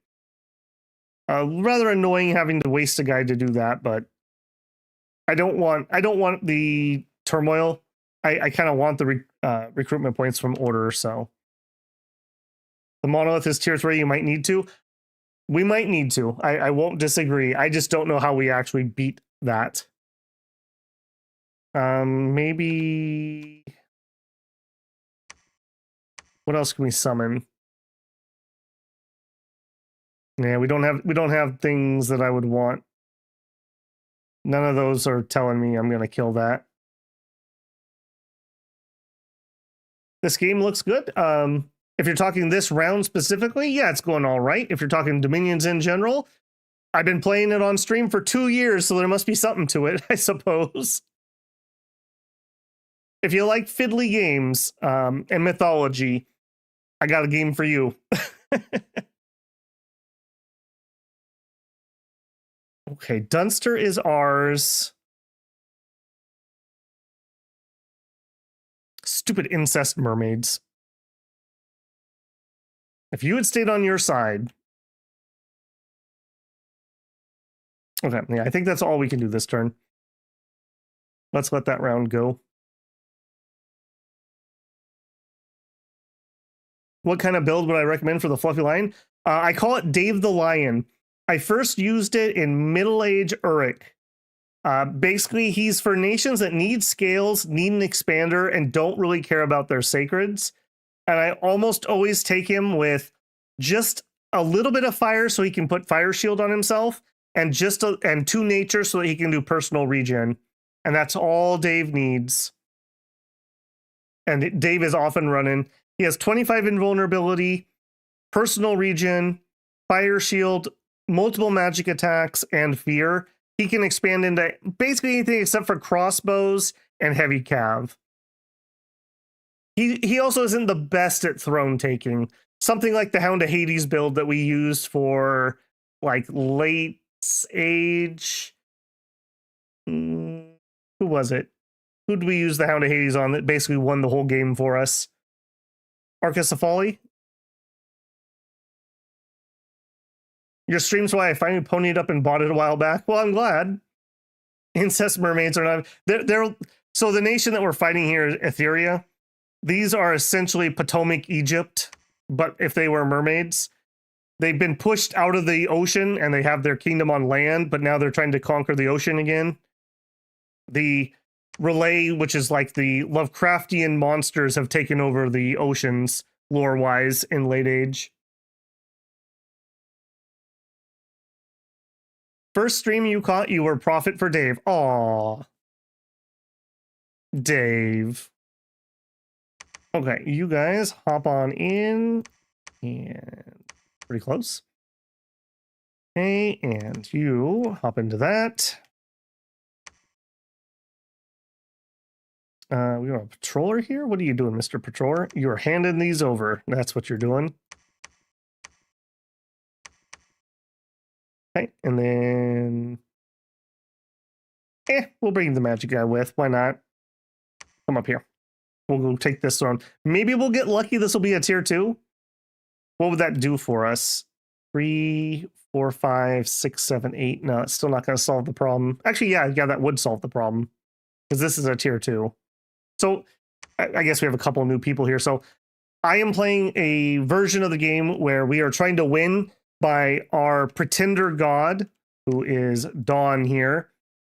Rather annoying having to waste a guy to do that, but I don't want the turmoil. I kind of want the recruitment points from order, so. The monolith is tier 3, you might need to. We might need to. I won't disagree. I just don't know how we actually beat that. Maybe... What else can we summon? Yeah, we don't have things that I would want. None of those are telling me I'm gonna kill that. This game looks good. If you're talking this round specifically, yeah, it's going all right. If you're talking Dominions in general, I've been playing it on stream for 2 years, so there must be something to it, I suppose. If you like fiddly games and mythology, I got a game for you. Okay, Dunster is ours. Stupid incest mermaids. If you had stayed on your side... Okay, yeah, I think that's all we can do this turn. Let's let that round go. What kind of build would I recommend for the Fluffy Lion? I call it Dave the Lion. I first used it in Middle Age Uruk. Basically, he's for nations that need scales, need an expander, and don't really care about their sacreds. And I almost always take him with just a little bit of fire so he can put fire shield on himself, and and 2 nature so that he can do personal regen. And that's all Dave needs. And Dave is often running. He has 25 invulnerability, personal regen, fire shield, multiple magic attacks, and fear. He can expand into basically anything except for crossbows and heavy cav. He also isn't the best at throne taking. Something like the Hound of Hades build that we used for like late age. Who was it? Who did we use the Hound of Hades on that basically won the whole game for us? Arcacephali? Your stream's why I finally ponied up and bought it a while back. Well, I'm glad. Incest mermaids are not... They're so the nation that we're fighting here is Etheria. These are essentially Potomac Egypt. but if they were mermaids. They've been pushed out of the ocean and they have their kingdom on land, but now they're trying to conquer the ocean again. The relay, which is like the Lovecraftian monsters, have taken over the oceans lore-wise in late age. First stream you caught, you were profit for Dave. Aw. Dave. Okay, you guys hop on in. And pretty close. Okay, and you hop into that. We have a patroller here. What are you doing, Mr. Patroller? You're handing these over. That's what you're doing. Okay, and then... we'll bring the magic guy with. Why not? Come up here. We'll go take this throne. Maybe we'll get lucky. This will be a tier 2. What would that do for us? 3, 4, 5, 6, 7, 8. No, it's still not going to solve the problem. Actually, yeah, that would solve the problem. Because this is a tier 2. So, I guess we have a couple of new people here. So, I am playing a version of the game where we are trying to win by our pretender god, who is Dawn here.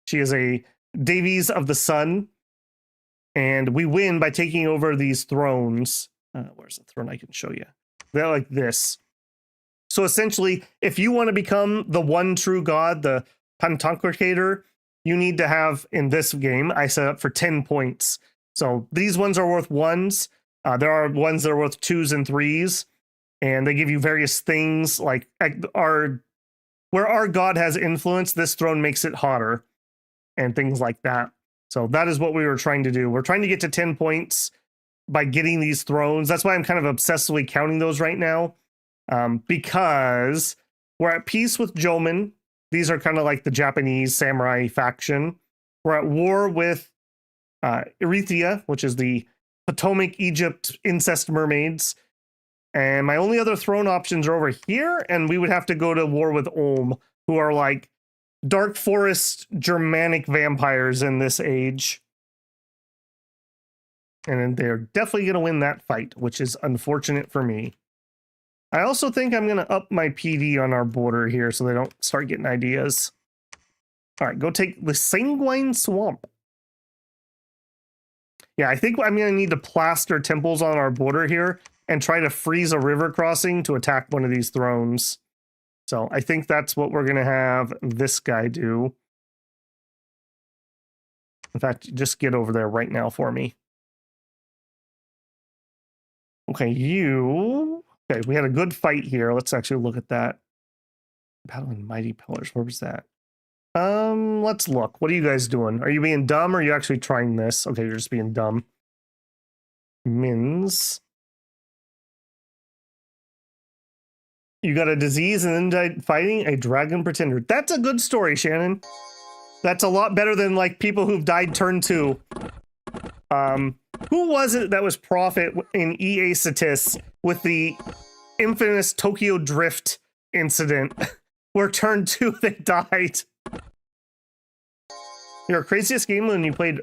She is a Davies of the Sun. And we win by taking over these thrones. Where's the throne I can show you? They're like this. So essentially, if you want to become the one true god, the Pantocrator, you need to have, in this game, I set up for 10 points. So these ones are worth 1s. There are ones that are worth 2s and 3s. And they give you various things, like where our god has influence, this throne makes it hotter. And things like that. So that is what we were trying to do. We're trying to get to 10 points by getting these thrones. That's why I'm kind of obsessively counting those right now. Because we're at peace with Jomon. These are kind of like the Japanese samurai faction. We're at war with Erythea, which is the Potomac Egypt incest mermaids. And my only other throne options are over here. And we would have to go to war with Ulm, who are like Dark Forest Germanic vampires in this age. And they're definitely going to win that fight, which is unfortunate for me. I also think I'm going to up my PD on our border here so they don't start getting ideas. All right, go take the Sanguine Swamp. Yeah, I think I'm going to need to plaster temples on our border here and try to freeze a river crossing to attack one of these thrones. So I think that's what we're going to have this guy do. In fact, just get over there right now for me. Okay, okay, we had a good fight here. Let's actually look at that. Battling Mighty Pillars. Where was that? Let's look. What are you guys doing? Are you being dumb or are you actually trying this? Okay, you're just being dumb. Mins. You got a disease and then died fighting a dragon pretender. That's a good story, Shannon. That's a lot better than like people who've died turn 2. Who was it that was Prophet in EA Satis with the infamous Tokyo Drift incident where turn 2 they died? Your craziest game when you played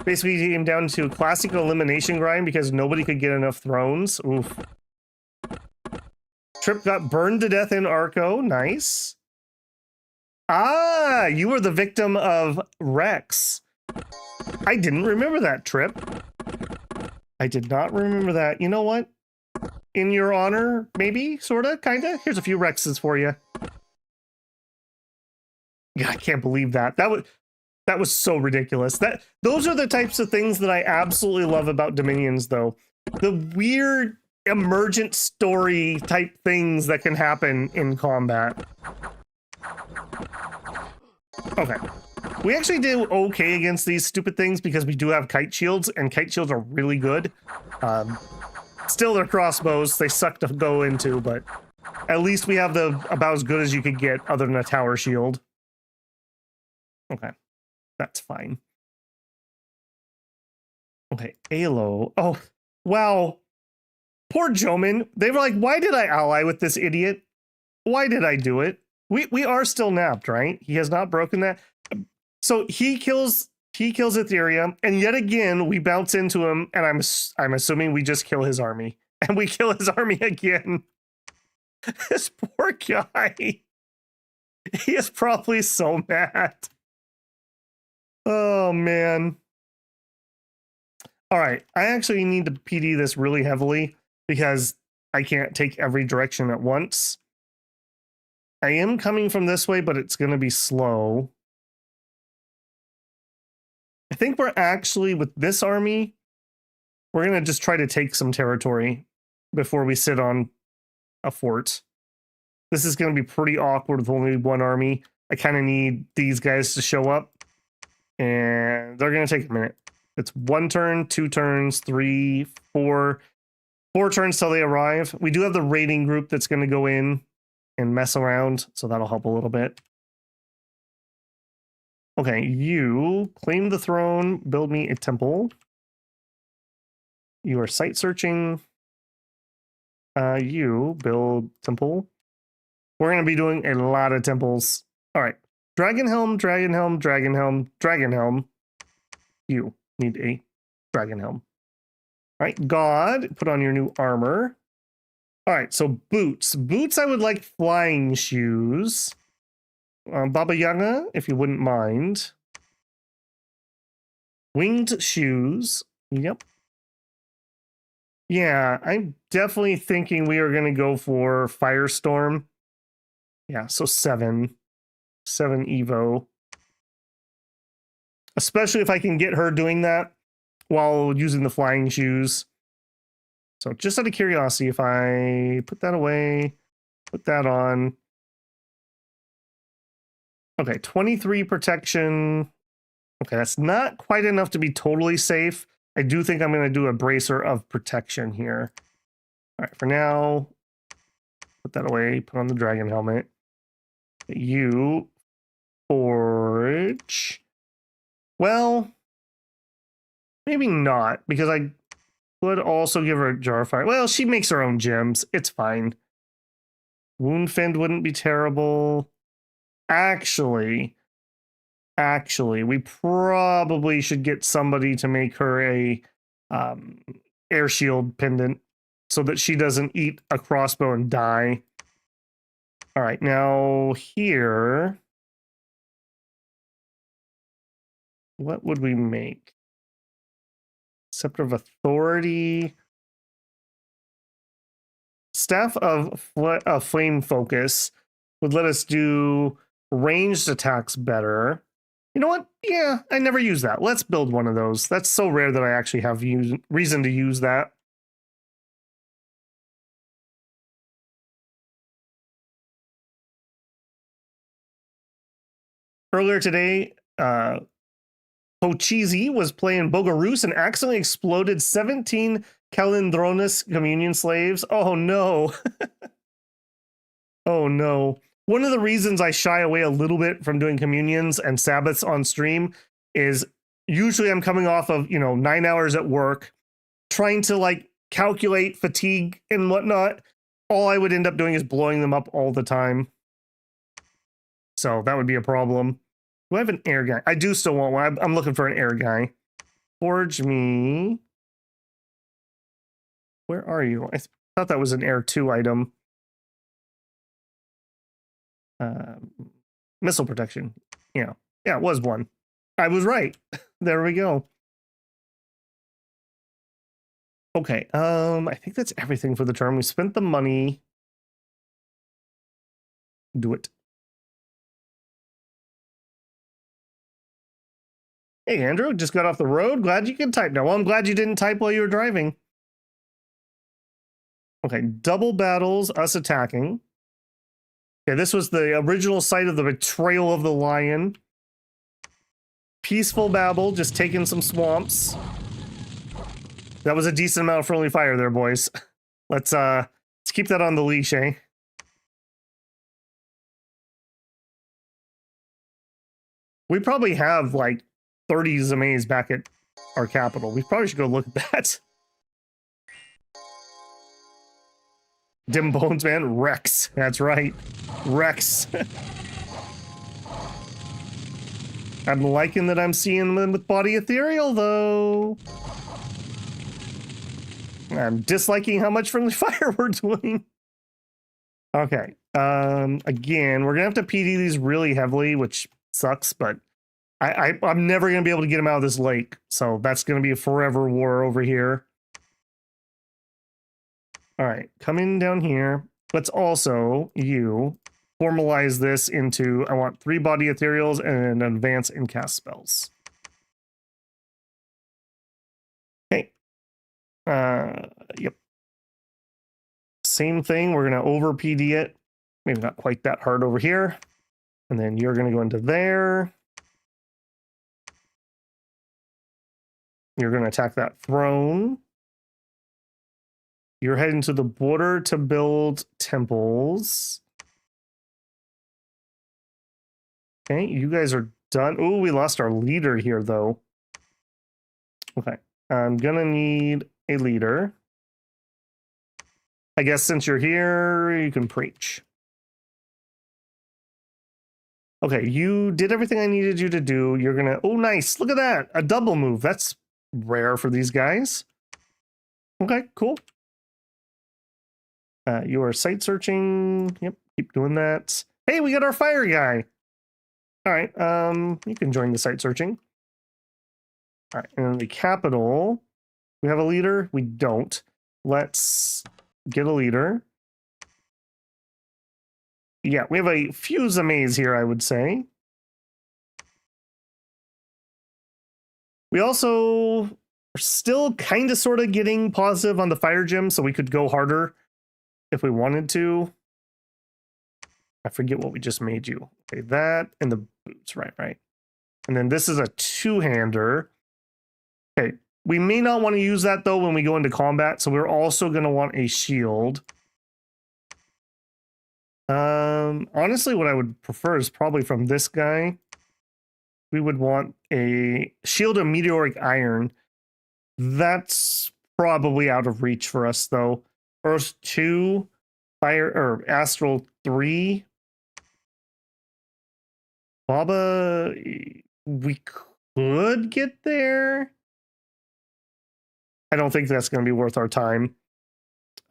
basically came down to classical elimination grind because nobody could get enough thrones. Oof. Trip got burned to death in Arco. Nice. Ah, you were the victim of Rex. I didn't remember that, Trip. I did not remember that. You know what? In your honor, maybe, sorta, kinda. Here's a few Rexes for you. God, I can't believe that. That was so ridiculous. Those are the types of things that I absolutely love about Dominions, though. The weird emergent story type things that can happen in combat. Okay. We actually do okay against these stupid things because we do have kite shields, and kite shields are really good. Still, they're crossbows. They suck to go into, but at least we have about as good as you could get other than a tower shield. Okay. That's fine. Okay, Alo. Oh, wow. Poor Jomon. They were like, why did I ally with this idiot? Why did I do it? We are still napped, right? He has not broken that. So he kills Ethereum, and yet again we bounce into him, and I'm assuming we just kill his army. And we kill his army again. This poor guy. He is probably so mad. Oh, man. All right. I actually need to PD this really heavily because I can't take every direction at once. I am coming from this way, but it's going to be slow. I think we're actually, with this army, we're going to just try to take some territory before we sit on a fort. This is going to be pretty awkward with only one army. I kind of need these guys to show up, and they're going to take a minute. It's 1 turn, 2 turns, 3, 4 turns till they arrive. We do have the raiding group that's going to go in and mess around, so that'll help a little bit. Okay, you claim the throne, build me a temple. You are site searching. You build temple. We're going to be doing a lot of temples. All right, Dragon Helm, Dragon Helm, Dragon Helm, Dragon Helm. You need a Dragon Helm. All right, God, put on your new armor. All right, so boots. Boots, I would like flying shoes. Baba Yaga, if you wouldn't mind. Winged shoes. Yep. Yeah, I'm definitely thinking we are going to go for Firestorm. Yeah, so 7. 7 Evo. Especially if I can get her doing that while using the flying shoes. So just out of curiosity, if I put that away, put that on. Okay, 23 protection. Okay, that's not quite enough to be totally safe. I do think I'm going to do a bracer of protection here. All right, for now, put that away, put on the dragon helmet. You forge. Well, maybe not, because I would also give her a jar of fire. Well, she makes her own gems. It's fine. Woundfend wouldn't be terrible. Actually, we probably should get somebody to make her a air shield pendant so that she doesn't eat a crossbow and die. All right, now here, what would we make? Scepter of Authority. Staff of Flame Focus would let us do ranged attacks better. You know what? Yeah, I never use that. Let's build one of those. That's so rare that I actually have reason to use that. Earlier today, Pochizi was playing Bogarus and accidentally exploded 17 Calendronis communion slaves. Oh no. Oh no. One of the reasons I shy away a little bit from doing communions and Sabbaths on stream is usually I'm coming off of, 9 hours at work, trying to like calculate fatigue and whatnot. All I would end up doing is blowing them up all the time. So that would be a problem. Do I have an air guy? I do still want one. I'm looking for an air guy. Forge me. Where are you? I thought that was an air 2 item. Missile protection. Yeah, it was one. I was right. There we go. Okay, I think that's everything for the turn. We spent the money. Do it. Hey, Andrew, just got off the road. Glad you can type now. Well, I'm glad you didn't type while you were driving. Okay, double battles, us attacking. Okay, this was the original site of the betrayal of the lion. Peaceful babble, just taking some swamps. That was a decent amount of friendly fire there, boys. Let's keep that on the leash, eh? We probably have like 30 Zamays back at our capital. We probably should go look at that. Dim Bones, man. Rex. That's right. Rex. I'm liking that I'm seeing them with body ethereal, though. I'm disliking how much friendly fire we're doing. Okay. Again, we're gonna have to PD these really heavily, which sucks, but I'm never gonna be able to get him out of this lake, so that's gonna be a forever war over here. All right, coming down here. Let's also formalize this into, I want 3 body ethereals and an advance and cast spells. Okay. Yep. Same thing. We're gonna over PD it. Maybe not quite that hard over here. And then you're gonna go into there. You're gonna attack that throne. You're heading to the border to build temples. Okay, you guys are done. Oh, we lost our leader here, though. Okay, I'm gonna need a leader. I guess since you're here, you can preach. Okay, you did everything I needed you to do. You're gonna... Oh, nice. Look at that. A double move. That's rare for these guys. Okay, cool. You are site searching. Yep, keep doing that. Hey, we got our fire guy. All right, you can join the site searching. All right, and in the capital, we have a leader? We don't. Let's get a leader. Yeah, we have a few Zamays here, I would say. We also are still kind of sort of getting positive on the fire gym, so we could go harder if we wanted to. I forget what we just made you. Okay, that and the boots, right. And then this is a 2-hander. Okay, we may not want to use that though when we go into combat, so we're also going to want a shield. Honestly, what I would prefer is probably from this guy. We would want a shield of meteoric iron. That's probably out of reach for us though. Earth 2, fire or astral 3. Baba, we could get there. I don't think that's going to be worth our time.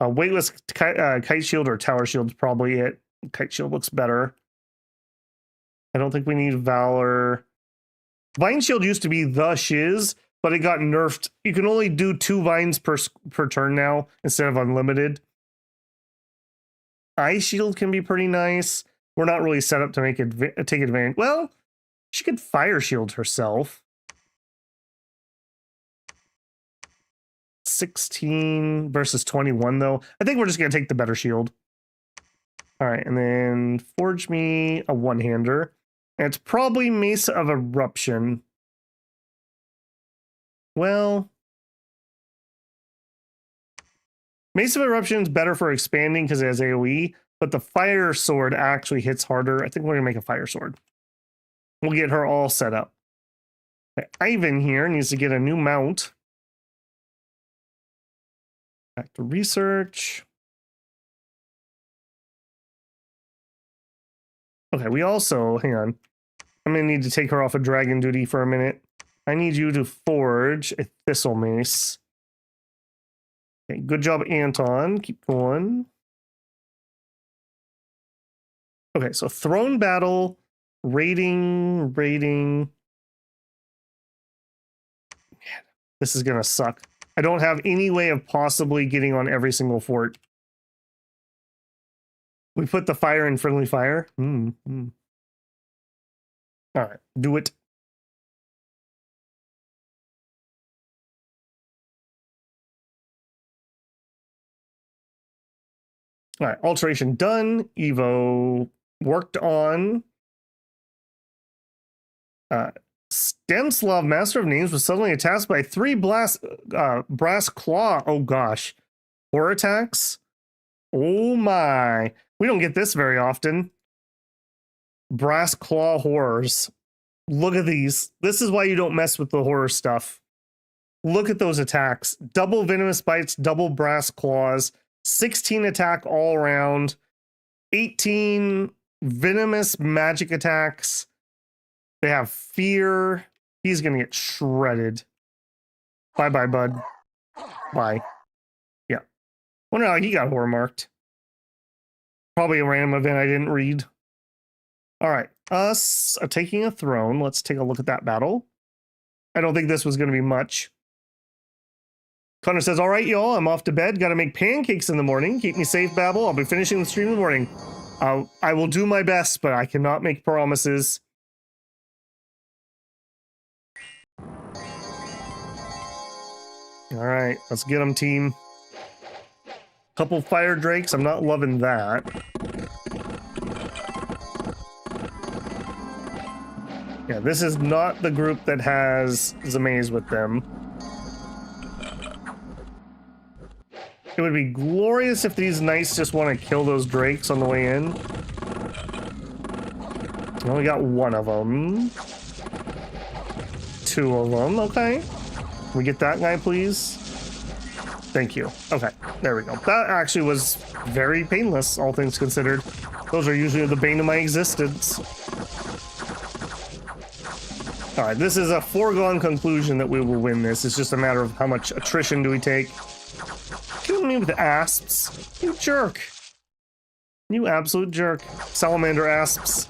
Weightless kite shield or tower shield is probably it. Kite shield looks better. I don't think we need Valor. Vine shield used to be the shiz, but it got nerfed. You can only do 2 vines per turn now instead of unlimited. Ice shield can be pretty nice. We're not really set up to make it take advantage. Well, she could fire shield herself. 16 versus 21 though. I think we're just gonna take the better shield. All right, and then forge me a 1-hander. And it's probably Mace of Eruption. Well, Mace of Eruption is better for expanding because it has AoE, but the fire sword actually hits harder. I think we're gonna make a fire sword. We'll get her all set up. Okay, Ivan here needs to get a new mount. Back to research. Okay, we also, hang on. I'm gonna need to take her off of dragon duty for a minute. I need you to forge a thistle mace. Okay, good job, Anton. Keep going. Okay, so throne battle, raiding. Man, this is gonna suck. I don't have any way of possibly getting on every single fort. We put the fire in friendly fire. All right, do it. All right, alteration done. Evo worked on. Stemslav, Master of Names, was suddenly attacked by 3 brass claw. Oh gosh. 4 attacks? Oh my. We don't get this very often. Brass claw horrors. Look at these. This is why you don't mess with the horror stuff. Look at those attacks. Double venomous bites, double brass claws, 16 attack all around, 18 venomous magic attacks. They have fear. He's going to get shredded. Bye-bye, bud. Bye. Wonder how he got horror marked. Probably a random event I didn't read. All right, us taking a throne. Let's take a look at that battle. I don't think this was going to be much. Connor says, all right, y'all, I'm off to bed. Got to make pancakes in the morning. Keep me safe, Babel. I'll be finishing the stream in the morning. I will do my best, but I cannot make promises. All right, let's get them, team. Couple fire drakes. I'm not loving that. Yeah, this is not the group that has Zamaze with them. It would be glorious if these knights just want to kill those drakes on the way in. I only got one of them. Two of them, okay. Can we get that guy, please? Thank you. Okay, there we go. That actually was very painless, all things considered. Those are usually the bane of my existence. All right, this is a foregone conclusion that we will win this. It's just a matter of how much attrition do we take. Kill me with asps. You jerk. You absolute jerk. Salamander asps.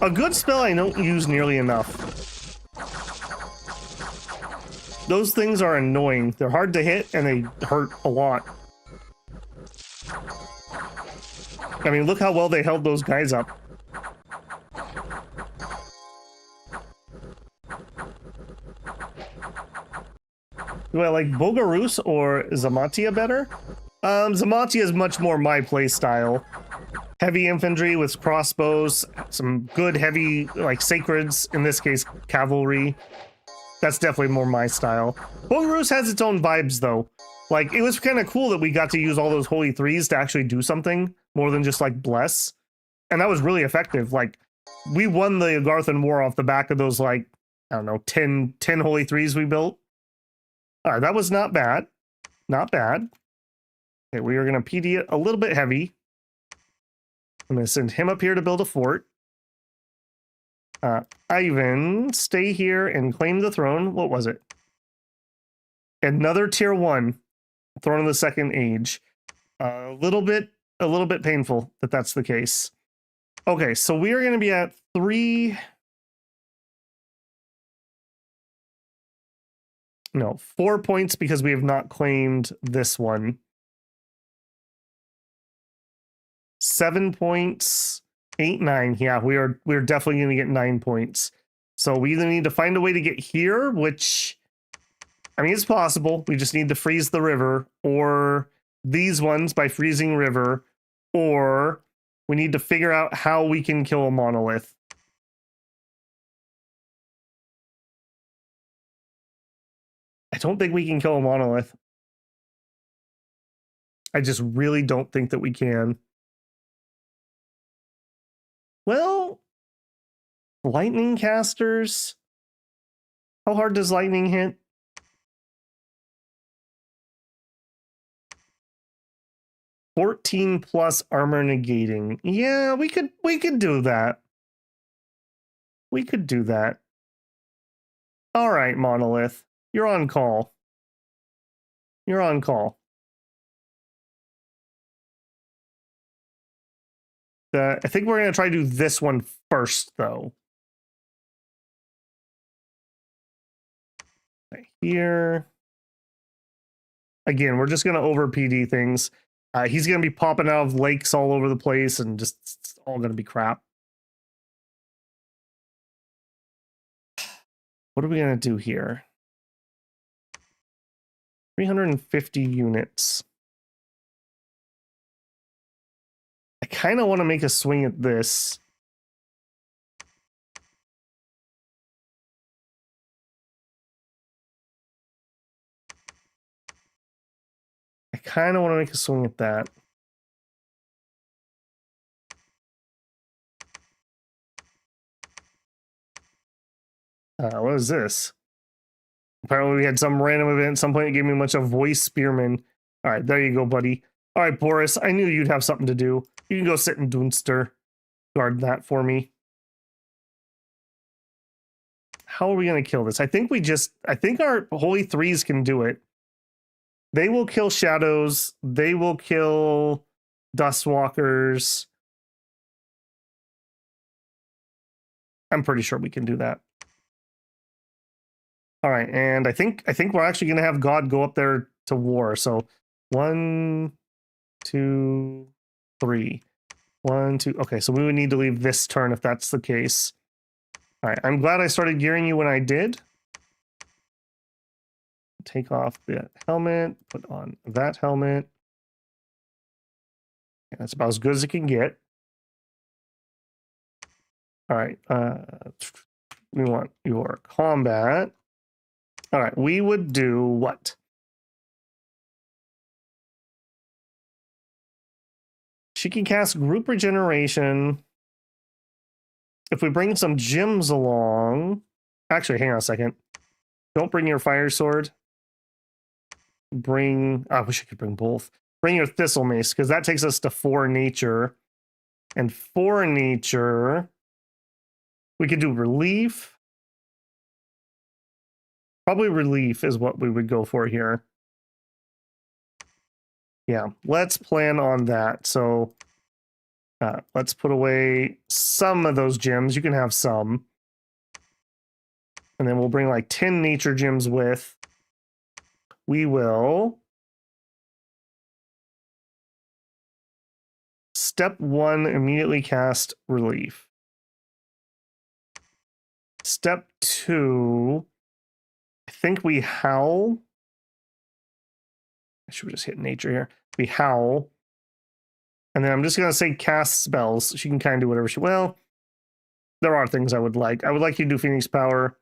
A good spell I don't use nearly enough. Those things are annoying. They're hard to hit and they hurt a lot. I mean, look how well they held those guys up. Do I like Bogarus or Zamatia better? Zamatia is much more my play style. Heavy infantry with crossbows, some good heavy, like, sacreds, in this case, cavalry. That's definitely more my style. Bogarus has its own vibes, though. Like, it was kind of cool that we got to use all those holy threes to actually do something, more than just, like, bless. And that was really effective. Like, we won the Agarthan War off the back of those, like, I don't know, 10 holy threes we built. All right, that was not bad. Not bad. Okay, we are going to PD it a little bit heavy. I'm going to send him up here to build a fort. Ivan, stay here and claim the throne. What was it? Another tier 1. Throne of the Second Age. A little bit painful that that's the case. Okay, so we are going to be at 3... No, 4 points because we have not claimed this one. 7 points, 8, 9. Yeah, we're definitely going to get 9 points. So we either need to find a way to get here, which, I mean, it's possible. We just need to freeze the river, or these ones by freezing river, or we need to figure out how we can kill a monolith. I don't think we can kill a monolith. I just really don't think that we can. Well, lightning casters. How hard does lightning hit? +14 armor negating. Yeah, we could do that. We could do that. All right, monolith. You're on call. You're on call. I think we're going to try to do this one first, though. Right here. Again, we're just going to over PD things. He's going to be popping out of lakes all over the place, and just it's all going to be crap. What are we going to do here? 350 units. I kind of want to make a swing at this. I kind of want to make a swing at that. What is this? Apparently we had some random event at some point that gave me a bunch of voice spearmen. All right, there you go, buddy. All right, Boris, I knew you'd have something to do. You can go sit in Dunster. Guard that for me. How are we going to kill this? I think our Holy Threes can do it. They will kill shadows. They will kill dustwalkers. I'm pretty sure we can do that. All right, and I think we're actually going to have God go up there to war. So 1, 2, 3. 1, 2. Okay, so we would need to leave this turn if that's the case. All right, I'm glad I started gearing you when I did. Take off the helmet, put on that helmet. Okay, that's about as good as it can get. All right, we want your combat. All right, we would do what? She can cast group regeneration. If we bring some gems along... Actually, hang on a second. Don't bring your fire sword. Bring... I wish I could bring both. Bring your thistle mace, because that takes us to 4 nature. And 4 nature... We could do relief. Probably relief is what we would go for here. Yeah, let's plan on that. So let's put away some of those gems. You can have some. And then we'll bring like 10 nature gems with. We will... Step 1, immediately cast relief. Step 2... I think we howl. I should just hit nature here. We howl. And then I'm just going to say cast spells. She can kind of do whatever she... Well, there are things I would like. I would like you to do Phoenix Power.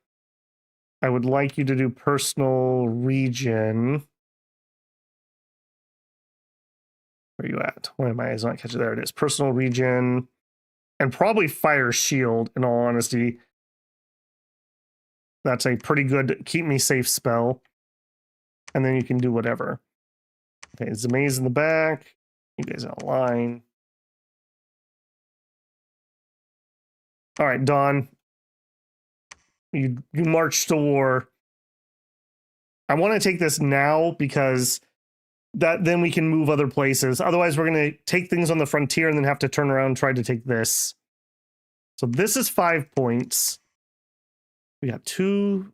I would like you to do personal regen. Where are you at? Why am I not catching? There it is. Personal regen. And probably Fire Shield, in all honesty. That's a pretty good keep me safe spell. And then you can do whatever. Okay, Zamaze in the back. You guys are in line. All right, Dawn. You march to war. I want to take this now because then we can move other places. Otherwise, we're going to take things on the frontier and then have to turn around and try to take this. So this is 5 points. We got 2.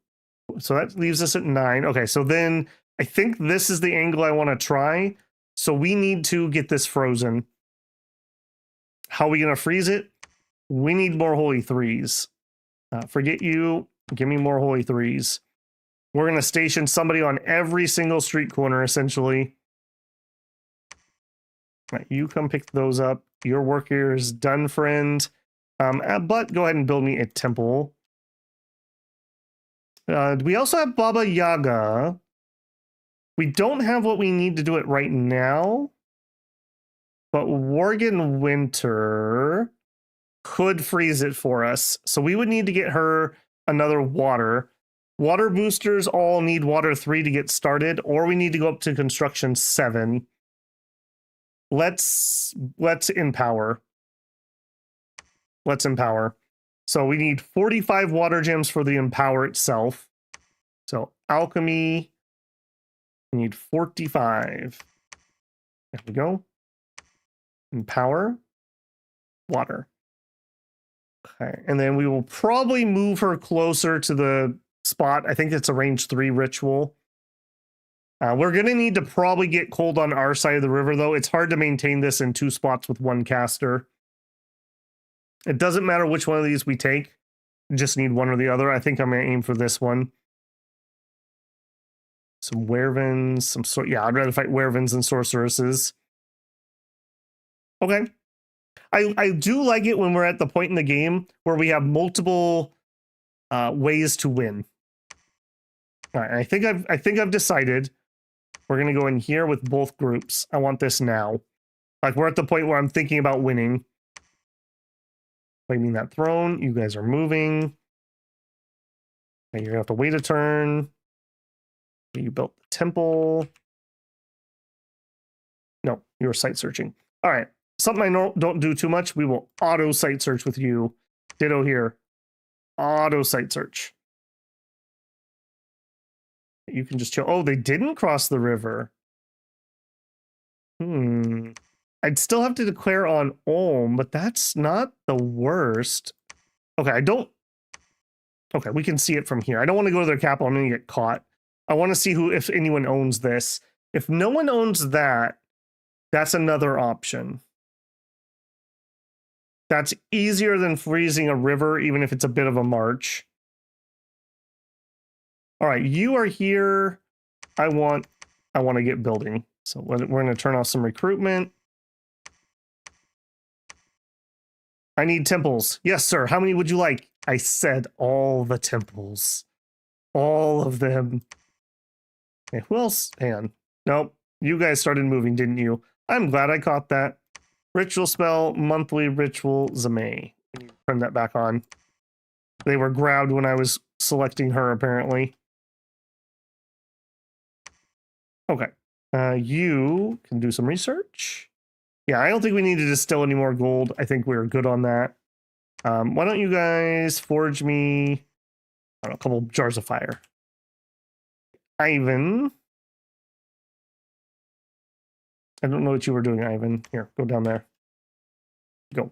So that leaves us at 9. Okay, so then I think this is the angle I want to try. So we need to get this frozen. How are we going to freeze it? We need more holy 3s. Forget you. Give me more holy 3s. We're going to station somebody on every single street corner, essentially. All right, you come pick those up. Your work here is done, friend. But go ahead and build me a temple. We also have Baba Yaga. We don't have what we need to do it right now. But Worgen Winter could freeze it for us. So we would need to get her another water. Water boosters all need water 3 to get started, or we need to go up to construction 7. Let's empower. Let's empower. So we need 45 water gems for the empower itself. So alchemy, we need 45. There we go. Empower, water. Okay, and then we will probably move her closer to the spot. I think it's a range 3 ritual. We're going to need to probably get cold on our side of the river, though. It's hard to maintain this in 2 spots with 1 caster. It doesn't matter which one of these we take. You just need one or the other. I think I'm going to aim for this one. Some werevens, some sort. Yeah, I'd rather fight werevens than sorceresses. Okay. I do like it when we're at the point in the game where we have multiple ways to win. All right, I think I've decided we're gonna go in here with both groups. I want this now. Like we're at the point where I'm thinking about winning. Claiming that throne. You guys are moving. Okay, you're gonna have to wait a turn. You built the temple. No, you were site searching. All right. Something I don't do too much. We will auto site search with you. Ditto here. Auto site search. You can just chill. Oh, they didn't cross the river. I'd still have to declare on Ulm, but that's not the worst. Okay, okay, we can see it from here. I don't want to go to their capital. I'm going to get caught. I want to see if anyone owns this. If no one owns that, that's another option. That's easier than freezing a river, even if it's a bit of a march. All right, you are here. I want to get building. So we're going to turn off some recruitment. I need temples. Yes, sir. How many would you like? I said all the temples. All of them. Okay, who else? Hang on. Nope. You guys started moving, didn't you? I'm glad I caught that. Ritual spell, monthly ritual, Zamay. Turn that back on. They were grabbed when I was selecting her, apparently. Okay. You can do some research. Yeah, I don't think we need to distill any more gold. I think we're good on that. Why don't you guys forge me a couple jars of fire? Ivan. I don't know what you were doing, Ivan. Here, go down there. Go.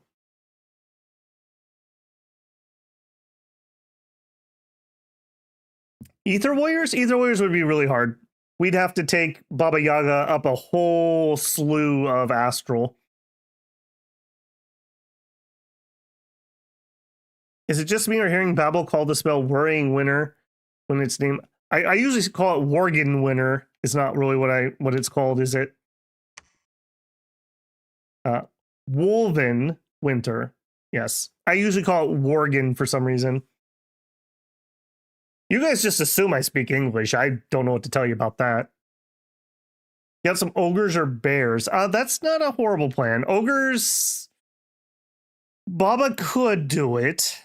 Ether Warriors? Ether Warriors would be really hard. We'd have to take Baba Yaga up a whole slew of astral. Is it just me or hearing Babel call the spell Worrying Winter when it's named? I usually call it Worgen Winter. It's not really what it's called, is it? Wolven Winter. Yes. I usually call it Worgen for some reason. You guys just assume I speak English. I don't know what to tell you about that. You have some ogres or bears. That's not a horrible plan. Ogres... Baba could do it.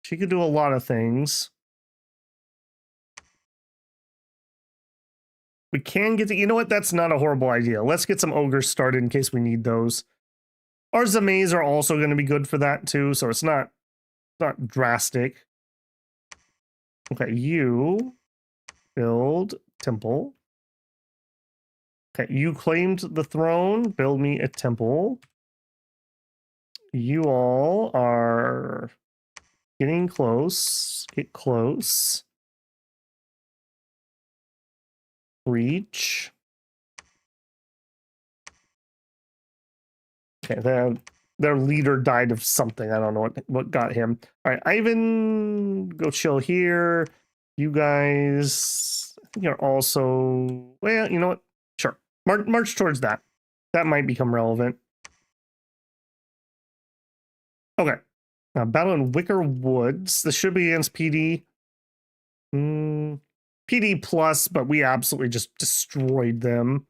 She could do a lot of things. We can get to... You know what? That's not a horrible idea. Let's get some ogres started in case we need those. Our Zamays are also going to be good for that too, so it's not drastic. Okay, you build temple. Okay, you claimed the throne. Build me a temple. You all are getting close. Get close. Reach. Okay, their leader died of something. I don't know what got him. All right, Ivan, go chill here. You guys, I think you're also... Well, you know what? Sure. March towards that. That might become relevant. Okay. Now, battle in Wicker Woods. This should be against PD. PD plus, but we absolutely just destroyed them.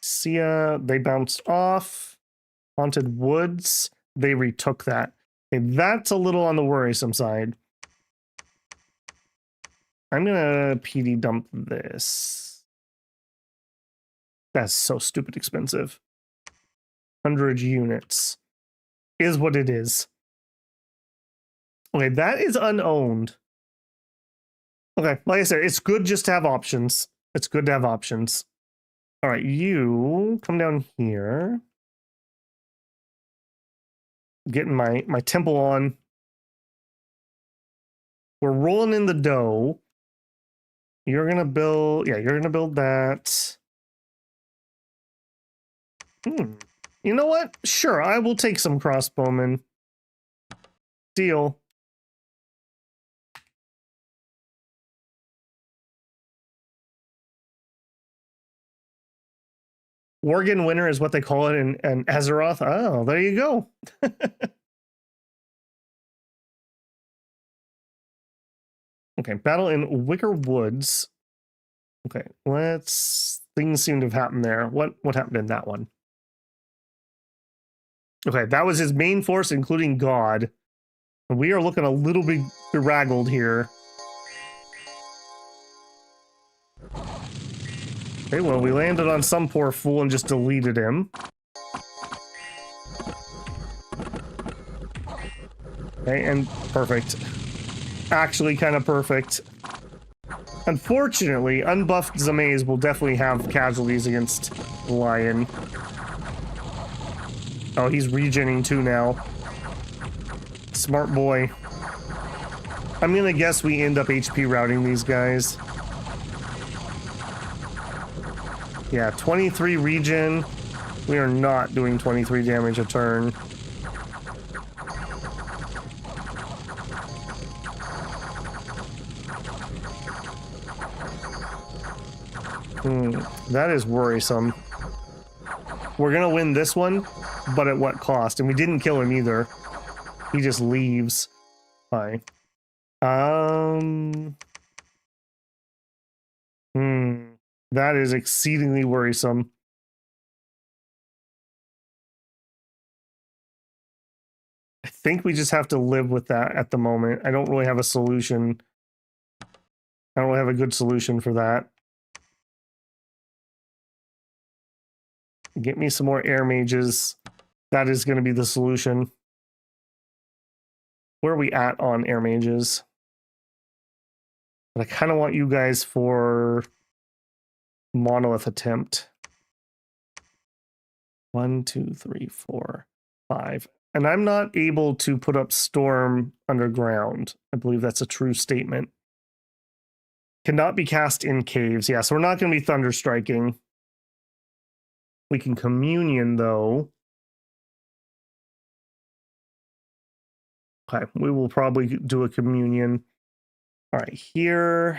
Sia, they bounced off. Haunted Woods, they retook that. Okay, that's a little on the worrisome side. I'm gonna PD dump this. That's so stupid expensive. 100 units is what it is. Okay, that is unowned. Okay, like I said, it's good just to have options. It's good to have options. All right, you come down here. Getting my temple on. We're rolling in the dough. You're gonna build, yeah, you're gonna build that. You know what? Sure, I will take some crossbowmen. Deal. Worgen Winter is what they call it in Azeroth. Oh, there you go. Okay, battle in Wicker Woods. Okay, things seem to have happened there. What happened in that one? Okay, that was his main force, including God. And we are looking a little bit beraggled here. Okay, well, we landed on some poor fool and just deleted him. Okay, and perfect. Actually kind of perfect. Unfortunately, unbuffed Zamays will definitely have casualties against the lion. Oh, he's regenning too now. Smart boy. I'm gonna guess we end up HP routing these guys. Yeah, 23 regen. We are not doing 23 damage a turn. That is worrisome. We're gonna win this one, but at what cost? And we didn't kill him either. He just leaves. Fine. That is exceedingly worrisome. I think we just have to live with that at the moment. I don't really have a solution. I don't really have a good solution for that. Get me some more air mages. That is going to be the solution. Where are we at on air mages? But I kind of want you guys for monolith attempt. 1, 2, 3, 4, 5. And I'm not able to put up storm underground. I believe that's a true statement. Cannot be cast in caves. Yeah, so we're not going to be thunder striking. We can communion, though. Okay, we will probably do a communion. All right, here.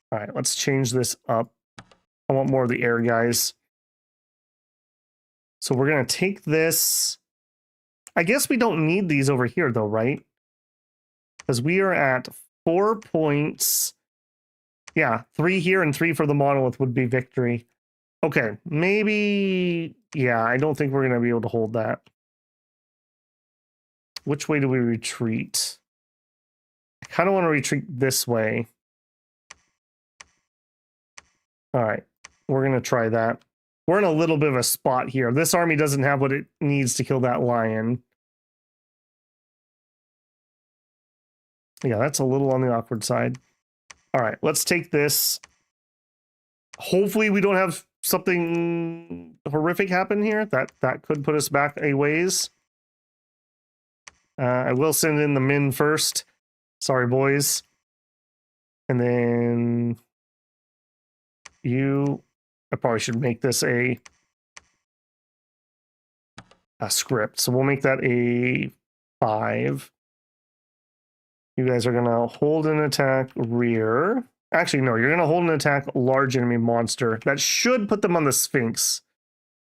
All right, let's change this up. I want more of the air guys. So we're going to take this. I guess we don't need these over here, though, right? Because we are at 4 points. Yeah, 3 here and 3 for the monolith would be victory. Okay, maybe... Yeah, I don't think we're going to be able to hold that. Which way do we retreat? I kind of want to retreat this way. All right, we're going to try that. We're in a little bit of a spot here. This army doesn't have what it needs to kill that lion. Yeah, that's a little on the awkward side. All right, let's take this. Hopefully we don't have something horrific happen here. That could put us back a ways. I will send in the men first. Sorry, boys. And then you... I probably should make this a script. So we'll make that a 5. You guys are going to hold an attack rear. Actually, no, you're going to hold an attack large enemy monster. That should put them on the Sphinx.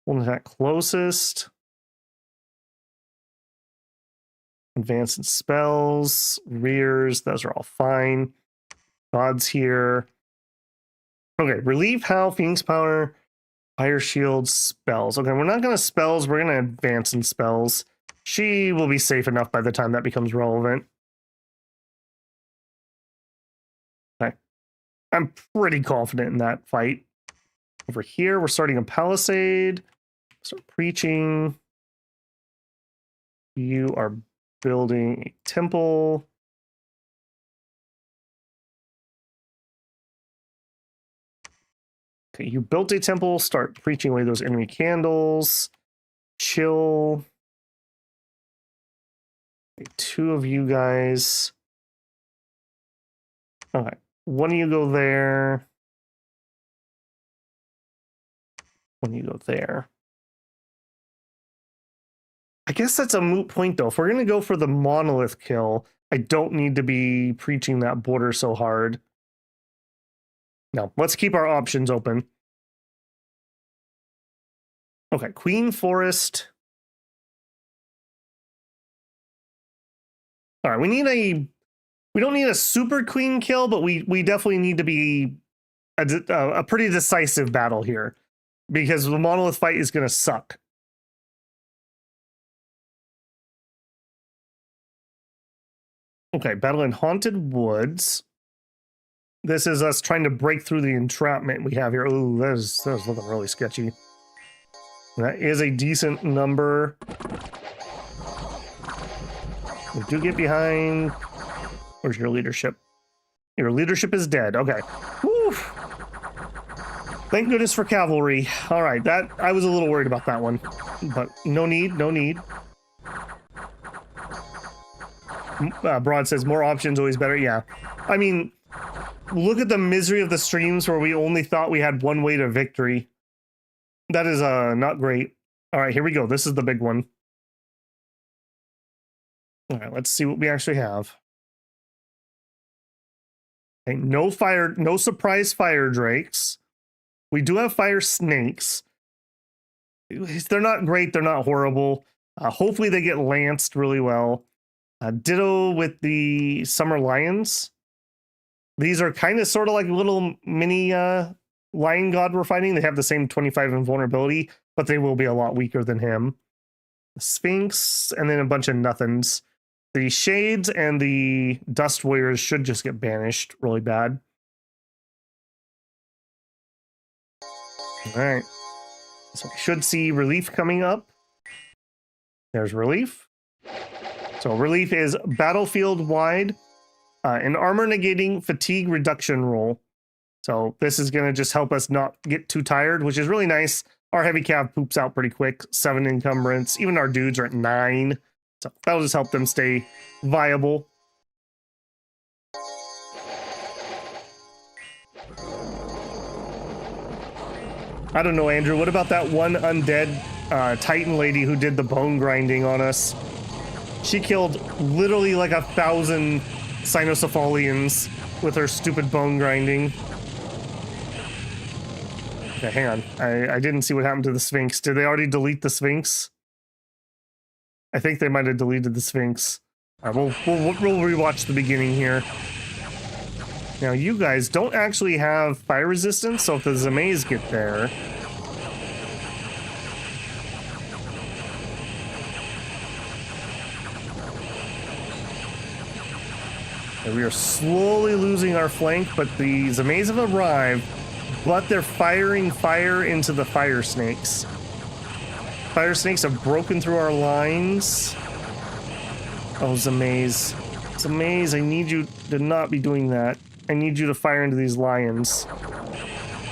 Hold an attack closest. Advance and spells. Rears. Those are all fine. Gods here. Okay, relieve Howl, Phoenix Power, Fire Shield, spells. Okay, we're not going to spells. We're going to advance in spells. She will be safe enough by the time that becomes relevant. Okay. I'm pretty confident in that fight. Over here, we're starting a palisade. Start preaching. You are building a temple. Okay, you built a temple. Start preaching away those enemy candles. Chill. Okay, 2 of you guys. Okay, 1 of you go there. 1 of you go there. I guess that's a moot point, though. If we're going to go for the monolith kill, I don't need to be preaching that border so hard. No, let's keep our options open. Okay, Queen Forest. All right, we don't need a super clean kill, but we definitely need to be a pretty decisive battle here because the monolith fight is going to suck. Okay, battle in Haunted Woods. This is us trying to break through the entrapment we have here. Ooh, that is looking really sketchy. That is a decent number. We do get behind. Where's your leadership? Your leadership is dead. Okay. Whew. Thank goodness for cavalry. All right, that I was a little worried about that one, but no need, no need. Broad says more options always better. Yeah, I mean, look at the misery of the streams where we only thought we had one way to victory. That is not great. All right, here we go. This is the big one. All right, let's see what we actually have. Okay, no surprise fire drakes. We do have fire snakes. They're not great. They're not horrible. Hopefully they get lanced really well. Ditto with the summer lions. These are kind of sort of like little mini lion god we're fighting. They have the same 25 invulnerability, but they will be a lot weaker than him. The Sphinx, and then a bunch of nothings. The Shades and the Dust Warriors should just get banished really bad. All right. So we should see relief coming up. There's relief. So relief is battlefield wide, an armor negating fatigue reduction roll. So this is going to just help us not get too tired, which is really nice. Our heavy cav poops out pretty quick. 7 encumbrance. Even our dudes are at 9. So that'll just help them stay viable. I don't know, Andrew. What about that one undead Titan lady who did the bone grinding on us? She killed literally like 1,000 Cynocephalians with her stupid bone grinding. Okay, hang on. I didn't see what happened to the Sphinx. Did they already delete the Sphinx? I think they might have deleted the Sphinx. All right, we'll rewatch the beginning here. Now, you guys don't actually have fire resistance, so if the Zamays get there... And we are slowly losing our flank, but the Zamays have arrived, but they're firing fire into the fire snakes. Fire snakes have broken through our lines. Oh, Zamays. Zamays, I need you to not be doing that. I need you to fire into these lions.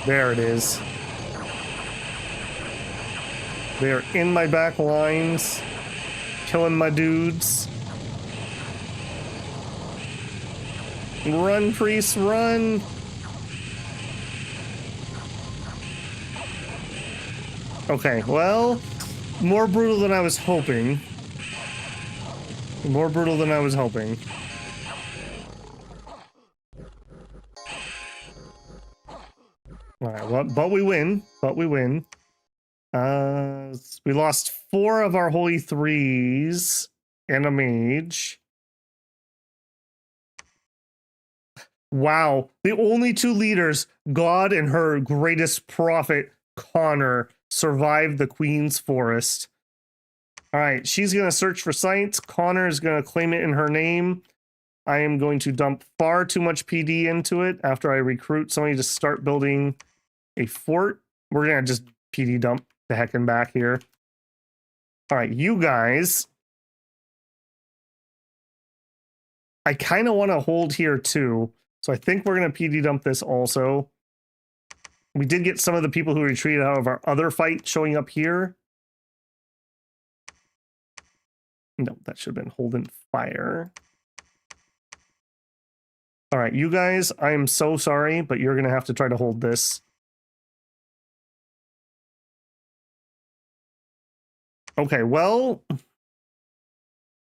There it is. They are in my back lines, killing my dudes. Run, priests, run! Okay, well, more brutal than I was hoping. More brutal than I was hoping. Alright, well, but we win. But we win. We lost 4 of our holy 3s and a mage. Wow. The only 2 leaders, God and her greatest prophet, Connor, survived the Queen's Forest. Alright, she's going to search for sites. Connor is going to claim it in her name. I am going to dump far too much PD into it after I recruit somebody to start building a fort. We're going to just PD dump the heck and back here. Alright, you guys. I kind of want to hold here too. So I think we're going to PD dump this also. We did get some of the people who retreated out of our other fight showing up here. No, that should have been holding fire. All right, you guys, I am so sorry, but you're going to have to try to hold this. Okay, well,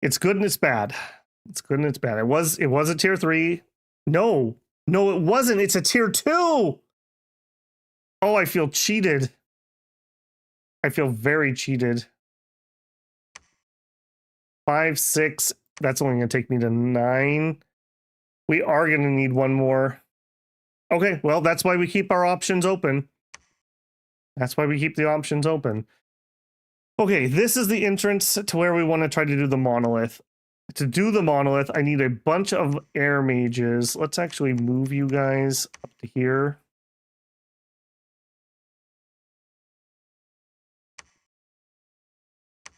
it's good and it's bad. It's good and it's bad. It was a tier 3. No, it wasn't. It's a tier 2. Oh, I feel cheated. I feel very cheated. 5, 6. That's only going to take me to 9. We are going to need one more. Okay, well, that's why we keep our options open. That's why we keep the options open. Okay, this is the entrance to where we want to try to do the monolith. To do the monolith, I need a bunch of air mages. Let's actually move you guys up to here.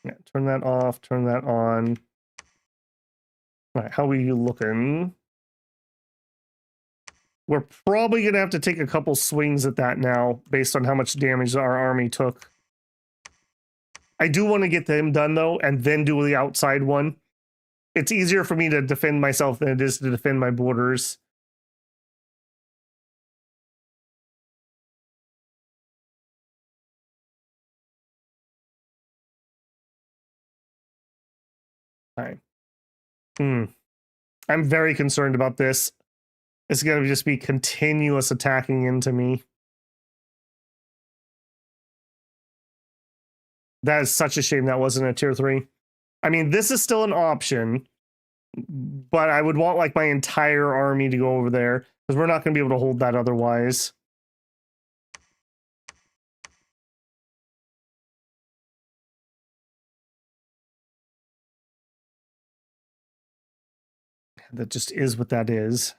Yeah, turn that off, turn that on. All right, how are you looking? We're probably going to have to take a couple swings at that now, based on how much damage our army took. I do want to get them done, though, and then do the outside one. It's easier for me to defend myself than it is to defend my borders. All right. I'm very concerned about this. It's going to just be continuous attacking into me. That is such a shame that wasn't a tier 3. I mean, this is still an option, but I would want like my entire army to go over there because we're not going to be able to hold that otherwise. That just is what that is.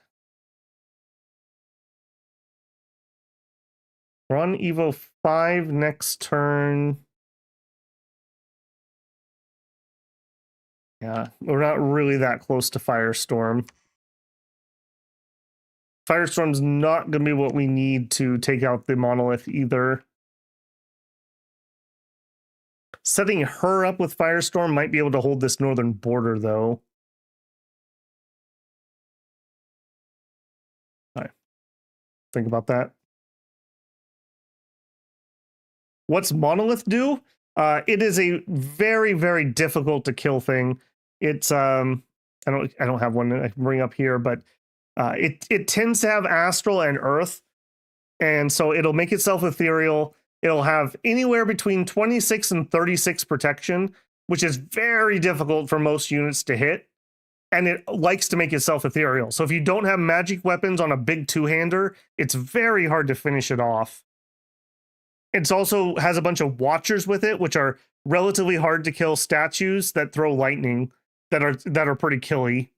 We're on Evo 5 next turn. Yeah, we're not really that close to Firestorm. Firestorm's not going to be what we need to take out the monolith either. Setting her up with Firestorm might be able to hold this northern border, though. All right. Think about that. What's Monolith do? It is a very, very difficult to kill thing. It's I don't have one that I can bring up here, but it tends to have astral and earth, and so it'll make itself ethereal. It'll have anywhere between 26 and 36 protection, which is very difficult for most units to hit. And it likes to make itself ethereal. So if you don't have magic weapons on a big two-hander, it's very hard to finish it off. It also has a bunch of watchers with it, which are relatively hard to kill statues that throw lightning that are pretty killy.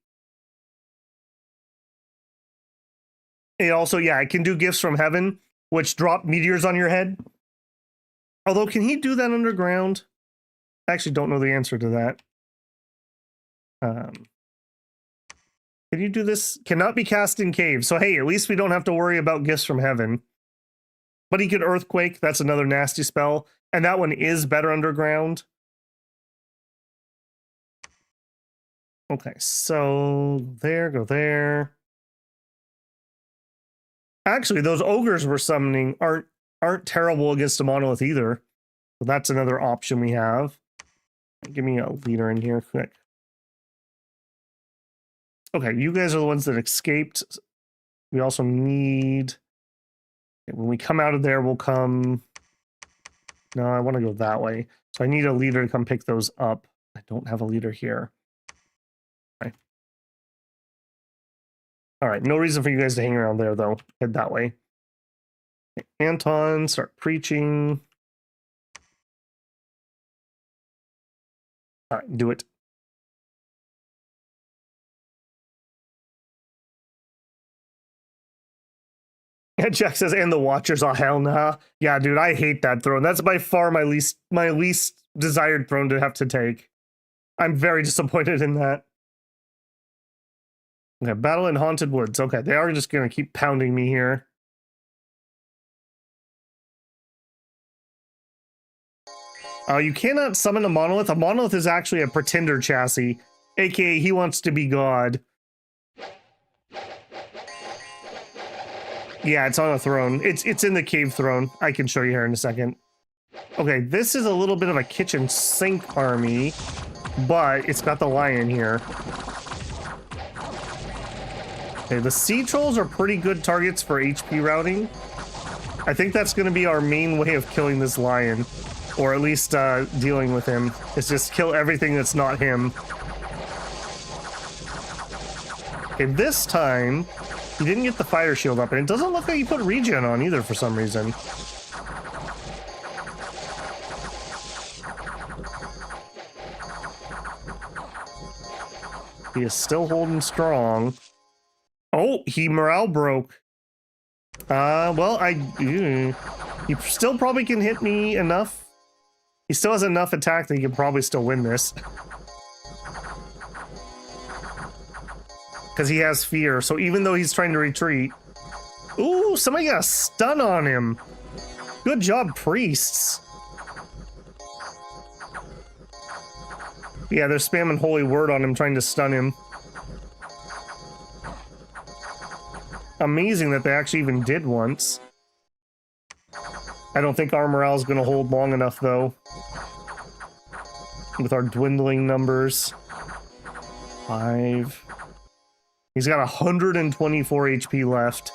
It also, yeah, it can do gifts from heaven, which drop meteors on your head. Although, can he do that underground? I actually don't know the answer to that. Can you do this? Cannot be cast in caves. So, hey, at least we don't have to worry about gifts from heaven. But he could earthquake. That's another nasty spell. And that one is better underground. Okay, so there, go there. Actually, those ogres we're summoning aren't terrible against a monolith either. So that's another option we have. Give me a leader in here quick. Okay, you guys are the ones that escaped. We also need... When we come out of there, we'll come... No, I want to go that way. So I need a leader to come pick those up. I don't have a leader here. Okay. All right, no reason for you guys to hang around there, though. Head that way. Okay, Anton, start preaching. All right, do it. And Jack says, and the Watchers, oh hell nah. Yeah, dude, I hate that throne. That's by far my least desired throne to have to take. I'm very disappointed in that. Okay, battle in Haunted Woods. Okay, they are just gonna keep pounding me here. You cannot summon a monolith. A monolith is actually a pretender chassis, aka he wants to be God. Yeah, it's on a throne. It's in the cave throne. I can show you here in a second. Okay, this is a little bit of a kitchen sink army, but it's got the lion here. Okay, the sea trolls are pretty good targets for HP routing. I think that's going to be our main way of killing this lion, or at least dealing with him. Is just kill everything that's not him. Okay, this time he didn't get the fire shield up, and it doesn't look like he put regen on either for some reason. He is still holding strong. Oh, he morale broke. Well, he still probably can hit me enough. He still has enough attack that he can probably still win this. Because he has fear, so even though he's trying to retreat, Ooh, somebody got a stun on him. Good job, priests. Yeah, they're spamming holy word on him, trying to stun him. Amazing that they actually even did once. I don't think our morale is going to hold long enough, though. With our dwindling numbers. 5. He's got 124 HP left.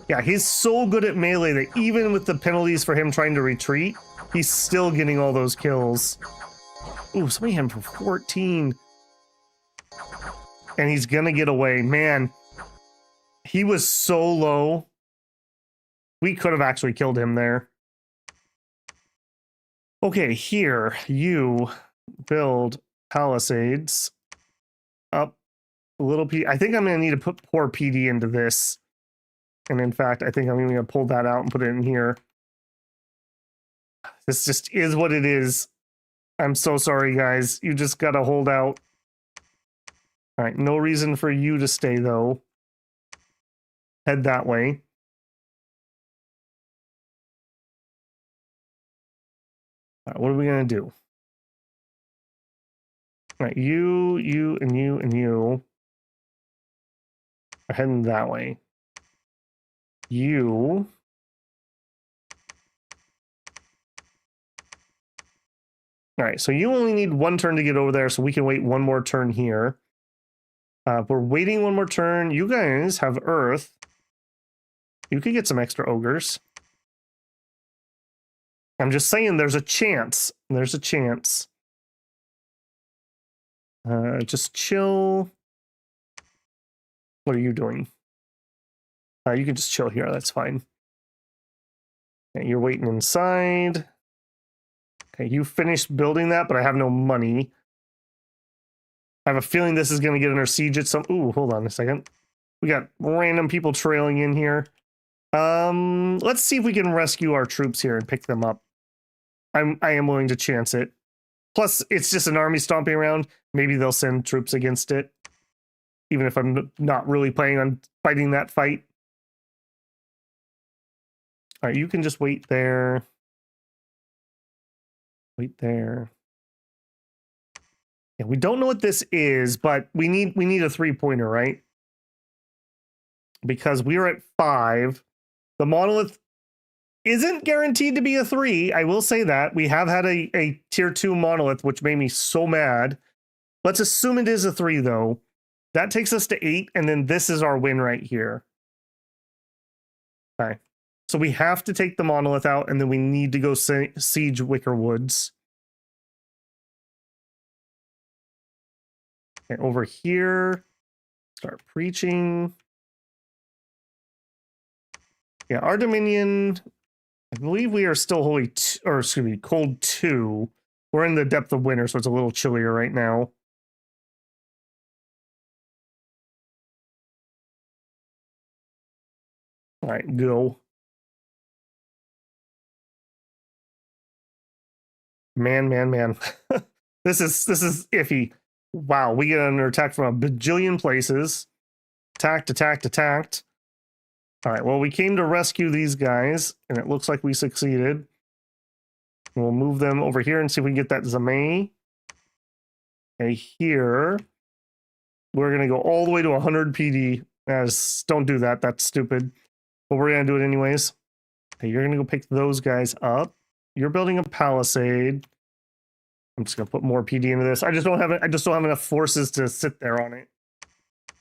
Yeah, he's so good at melee that even with the penalties for him trying to retreat, he's still getting all those kills. Ooh, somebody hit him for 14. And he's gonna get away. Man, he was so low. We could have actually killed him there. Okay, here, you build palisades up a little. I think I'm gonna need to put poor PD into this. And in fact, I think I'm even gonna pull that out and put it in here. This just is what it is. I'm so sorry, guys. You just gotta hold out. All right, no reason for you to stay, though. Head that way. All right, what are we gonna do? All right, you, and you, and you are heading that way. You. All right, so you only need one turn to get over there, so we can wait one more turn here. We're waiting one more turn. You guys have Earth. You could get some extra ogres. I'm just saying there's a chance. There's a chance. Just chill. What are you doing? You can just chill here. That's fine. Okay, you're waiting inside. Okay, you finished building that, but I have no money. I have a feeling this is going to get under siege at some... Ooh, hold on a second. We got random people trailing in here. Let's see if we can rescue our troops here and pick them up. I am willing to chance it. Plus, it's just an army stomping around. Maybe they'll send troops against it. Even if I'm not really planning on fighting that fight. All right, you can just wait there. Wait there. Yeah, we don't know what this is, but we need a 3-pointer, right? Because we're at 5. The monolith isn't guaranteed to be a 3. I will say that. We have had a tier 2 monolith, which made me so mad. Let's assume it is a 3, though. That takes us to 8, and then this is our win right here. Okay. So we have to take the monolith out, and then we need to go siege Wicker Woods. Okay, over here, start preaching. Yeah, our Dominion, I believe we are still cold 2. We're in the depth of winter, so it's a little chillier right now. All right, go. Man. This is iffy. Wow, we get under attack from a bajillion places. Attacked. All right, well, we came to rescue these guys, and it looks like we succeeded. We'll move them over here and see if we can get that Zamay. Okay, here. We're going to go all the way to 100 PD. Don't do that. That's stupid. But we're going to do it anyways. Okay, you're going to go pick those guys up. You're building a palisade. I'm just going to put more PD into this. I just don't have enough forces to sit there on it.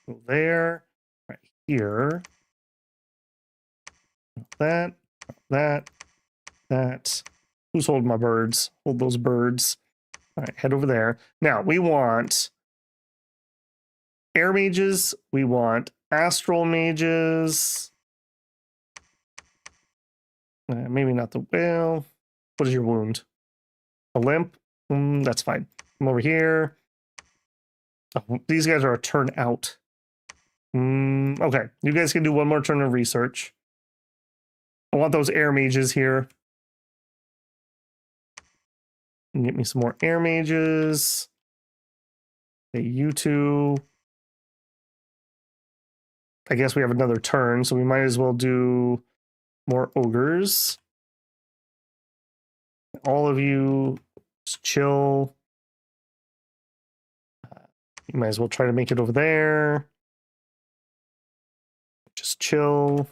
Go there. Right here. That. Who's holding my birds? Hold those birds. All right, head over there. Now, we want air mages. We want astral mages. Maybe not the... Well, what is your wound? A limp? That's fine. Come over here. Oh, these guys are a turn out. Okay, you guys can do one more turn of research. I want those air mages here. And get me some more air mages. Okay, you two. I guess we have another turn, so we might as well do more ogres. All of you, just chill. You might as well try to make it over there. Just chill.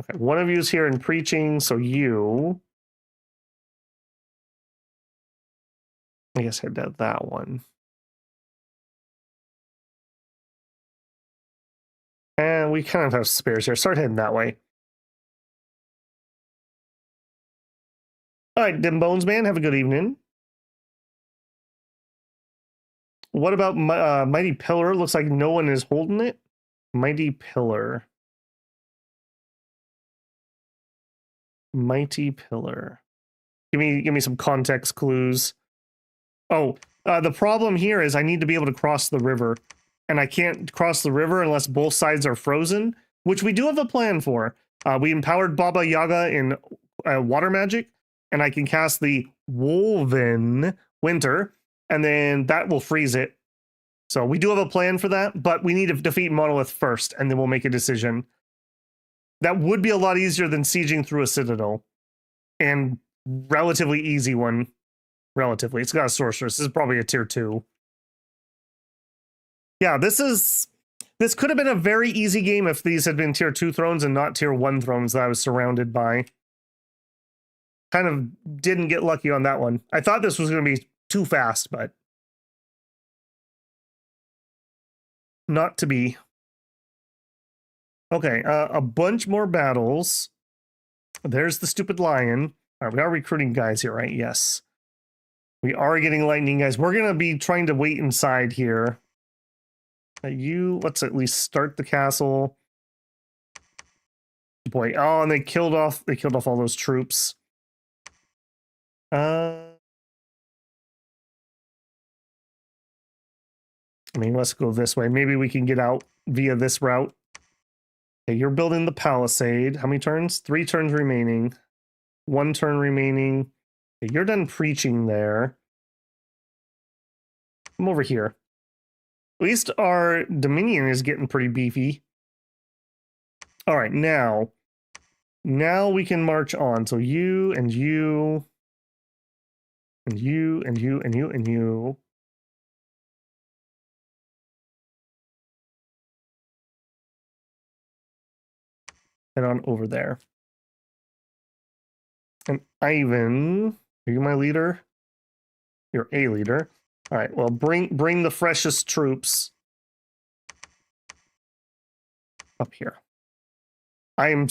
Okay, one of you is here and preaching, so you. I guess head to that one. And we kind of have spares here. Start heading that way. All right, Dim Bones Man, have a good evening. What about Mighty Pillar? Looks like no one is holding it. Mighty Pillar. Mighty Pillar. Give me some context clues. Oh, the problem here is I need to be able to cross the river. And I can't cross the river unless both sides are frozen, which we do have a plan for. We empowered Baba Yaga in water magic, and I can cast the Woven Winter, and then that will freeze it. So we do have a plan for that, but we need to defeat Monolith first, and then we'll make a decision. That would be a lot easier than sieging through a citadel. And relatively easy one. Relatively. It's got a sorceress. This is probably a tier 2. Yeah, this could have been a very easy game if these had been tier 2 thrones and not tier 1 thrones that I was surrounded by. Kind of didn't get lucky on that one. I thought this was going to be too fast, but not to be. Okay, a bunch more battles. There's the stupid lion. All right, we are recruiting guys here, right? Yes. We are getting lightning guys. We're going to be trying to wait inside here. Let's at least start the castle. Boy, oh, and they killed off all those troops. I mean, let's go this way. Maybe we can get out via this route. Okay, you're building the palisade. How many turns? 3 turns remaining. 1 turn remaining. Okay, you're done preaching there. Come over here. At least our Dominion is getting pretty beefy. All right, now we can march on. So you and you and you and you and you and you. Head on over there. And Ivan, are you my leader? You're a leader. All right, well, bring the freshest troops up here. I'm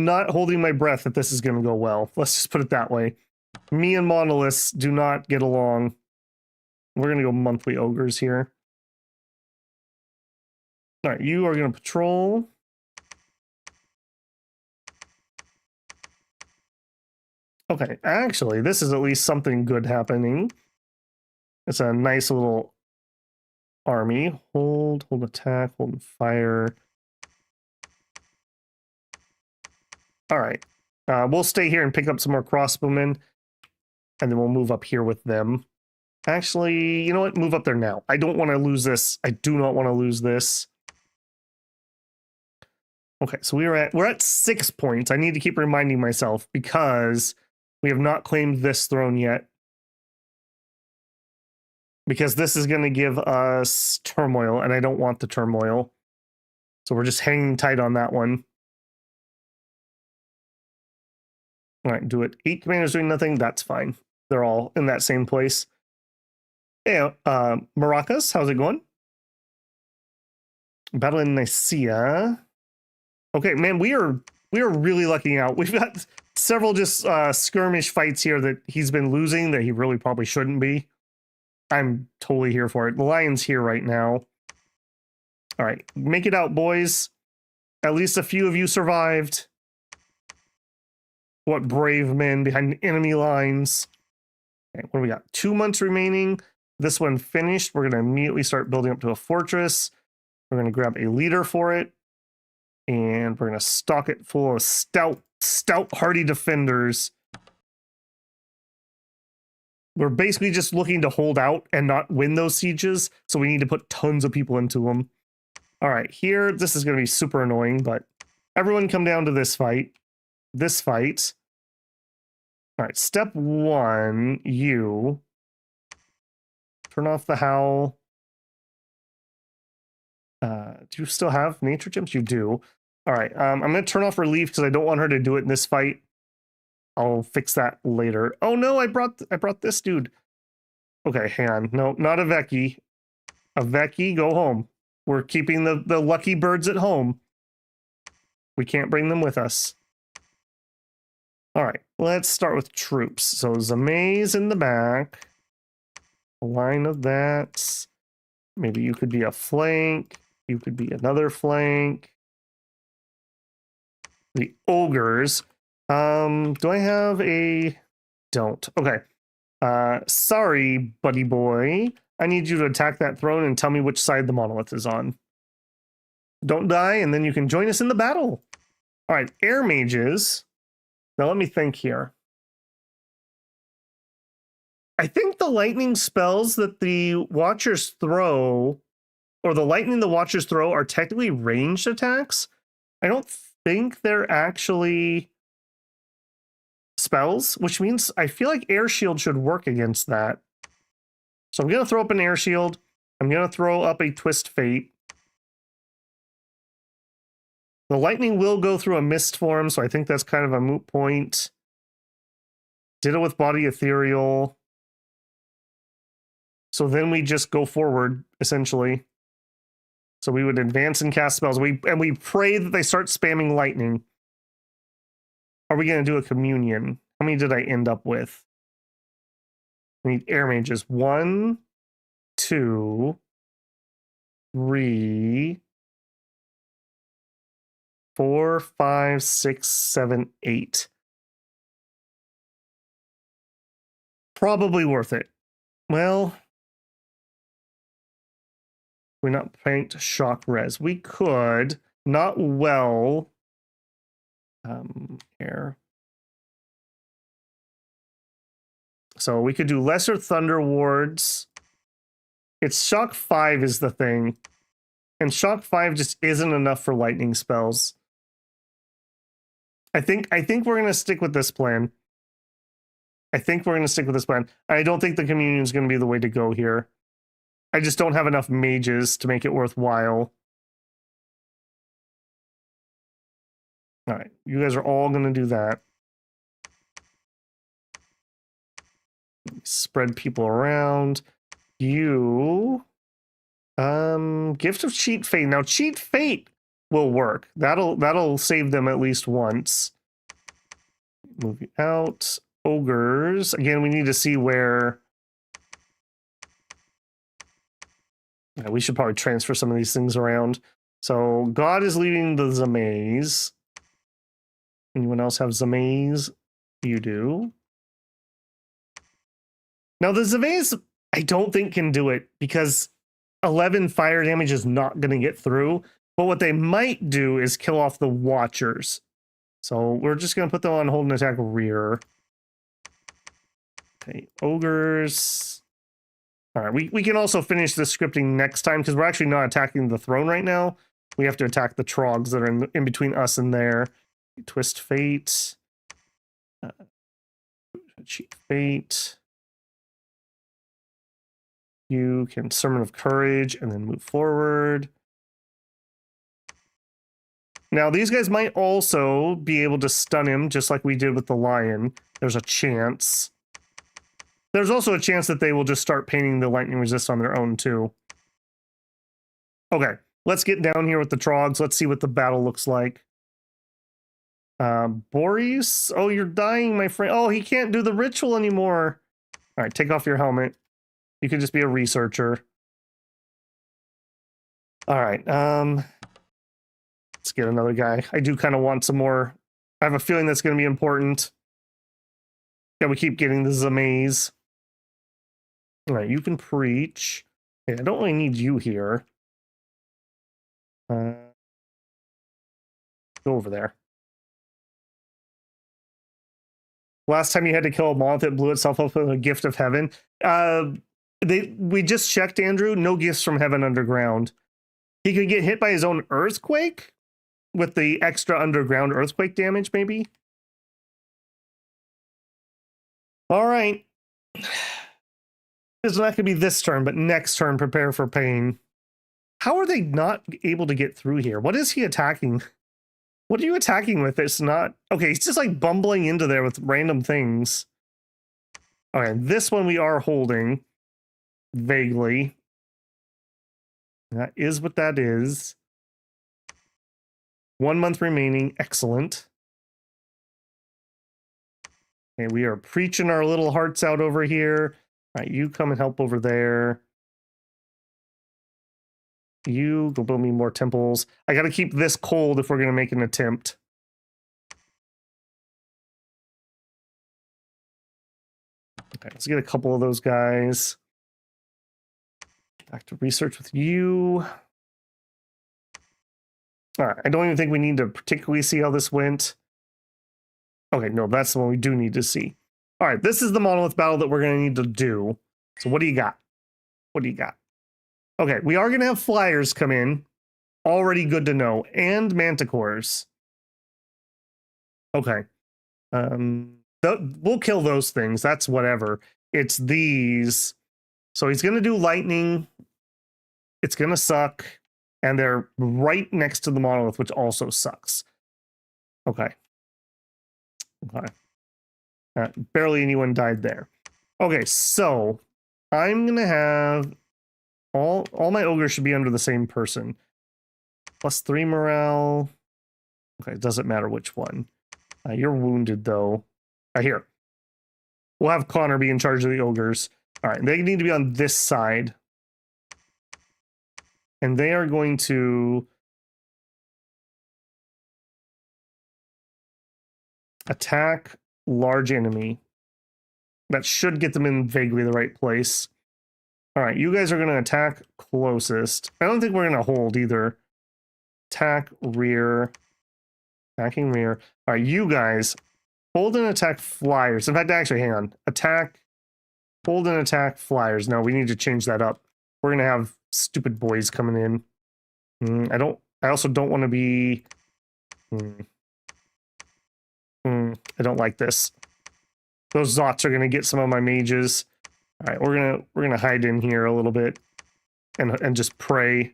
not holding my breath that this is going to go well. Let's just put it that way. Me and Monoliths do not get along. We're going to go monthly ogres here. All right, you are going to patrol. Okay, actually, this is at least something good happening. It's a nice little army. Hold attack, hold fire. All right. We'll stay here and pick up some more crossbowmen, and then we'll move up here with them. Actually, you know what? Move up there now. I don't want to lose this. I do not want to lose this. Okay, so we're at 6 points. I need to keep reminding myself because we have not claimed this throne yet. Because this is going to give us turmoil, and I don't want the turmoil. So we're just hanging tight on that one. All right, do it. 8 commanders doing nothing. That's fine. They're all in that same place. Hey, Maracas, how's it going? Battle in Nicaea. Okay, man, we are really lucking out. We've got several just skirmish fights here that he's been losing that he really probably shouldn't be. I'm totally here for it. The lion's here right now. All right, make it out, boys. At least a few of you survived. What brave men behind enemy lines. Okay, what do we got? 2 months remaining. This one finished. We're going to immediately start building up to a fortress. We're going to grab a leader for it. And we're going to stock it full of stout, hardy defenders. We're basically just looking to hold out and not win those sieges, so we need to put tons of people into them. All right, here, this is going to be super annoying, but everyone come down to this fight. This fight. All right, step 1, you turn off the howl. Do you still have nature gems? You do. All right, I'm going to turn off relief because I don't want her to do it in this fight. I'll fix that later. Oh no, I brought this dude. Okay, hang on. No, not a Veki. A Veki, go home. We're keeping the lucky birds at home. We can't bring them with us. All right, let's start with troops. So Zamaze in the back. A line of that. Maybe you could be a flank. You could be another flank. The ogres. Do I have a... Don't. Okay. Sorry, buddy boy. I need you to attack that throne and tell me which side the monolith is on. Don't die, and then you can join us in the battle. All right, air mages. Now let me think here. I think the lightning spells that the watchers throw, or the lightning the watchers throw, are technically ranged attacks. I don't think they're actually spells, which means I feel like air shield should work against that. So I'm going to throw up an air shield. I'm going to throw up a twist fate. The lightning will go through a mist form, so I think that's kind of a moot point. Ditto with body ethereal. So then we just go forward, essentially. So we would advance and cast spells. And we pray that they start spamming lightning. Are we going to do a communion? How many did I end up with? We need air mages. 1, 2, 3, 4, 5, 6, 7, 8. Probably worth it. Well, we're not paint shock res. We could, not well. Air. So we could do lesser thunder wards. It's shock 5 is the thing. And shock 5 just isn't enough for lightning spells. I think we're going to stick with this plan. I don't think the communion is going to be the way to go here. I just don't have enough mages to make it worthwhile. All right, you guys are all going to do that. Spread people around. You... Gift of Cheat Fate. Now, Cheat Fate will work. That'll save them at least once. Move you out. Ogres. Again, we need to see where... Yeah, we should probably transfer some of these things around. So, God is leading the Zamaze. Anyone else have Zamaze? You do. Now, the Zamaze, I don't think can do it, because 11 fire damage is not going to get through. But what they might do is kill off the Watchers. So we're just going to put them on hold and attack rear. Okay, ogres. All right, we can also finish the scripting next time, because we're actually not attacking the throne right now. We have to attack the trogs that are in between us and there. Twist fate. Cheat fate. You can Sermon of Courage and then move forward. Now, these guys might also be able to stun him, just like we did with the lion. There's a chance. There's also a chance that they will just start painting the lightning resist on their own, too. Okay, let's get down here with the trogs. Let's see what the battle looks like. Boris? Oh, you're dying, my friend. Oh, he can't do the ritual anymore. All right, take off your helmet. You can just be a researcher. All right, let's get another guy. I do kind of want some more. I have a feeling that's going to be important. Yeah, we keep getting the Zamaze. All right, you can preach. Yeah, I don't really need you here. Go over there. Last time you had to kill a moth, it blew itself up with a gift of heaven. We just checked, Andrew. No gifts from heaven underground. He could get hit by his own earthquake with the extra underground earthquake damage, maybe. All right. It's not going to be this turn, but next turn, prepare for pain. How are they not able to get through here? What is he attacking? What are you attacking with? It's not... Okay, he's just like bumbling into there with random things. All right, this one we are holding. Vaguely. That is what that is. 1 month remaining. Excellent. Okay, we are preaching our little hearts out over here. All right, you come and help over there. You go build me more temples. I got to keep this cold if we're going to make an attempt. Okay, let's get a couple of those guys. Back to research with you. All right, I don't even think we need to particularly see how this went. Okay, no, that's the one we do need to see. All right, this is the monolith battle that we're going to need to do. So what do you got? What do you got? Okay, we are going to have flyers come in. Already good to know. And manticores. Okay. We'll kill those things. That's whatever. It's these. So he's going to do lightning. It's going to suck. And they're right next to the monolith, which also sucks. Okay. Okay. Barely anyone died there. Okay, so I'm going to have... All my ogres should be under the same person. +3 morale. Okay, it doesn't matter which one. You're wounded, though. Here. We'll have Connor be in charge of the ogres. All right, they need to be on this side. And they are going to... attack large enemy. That should get them in vaguely the right place. All right, you guys are going to attack closest. I don't think we're going to hold either. Attack rear. Attacking rear. All right, you guys hold and attack flyers. In fact, actually, hang on. Attack, hold and attack flyers. No, we need to change that up. We're going to have stupid boys coming in. I also don't want to be... I don't like this. Those Zots are going to get some of my mages. All right, we're gonna hide in here a little bit and just pray.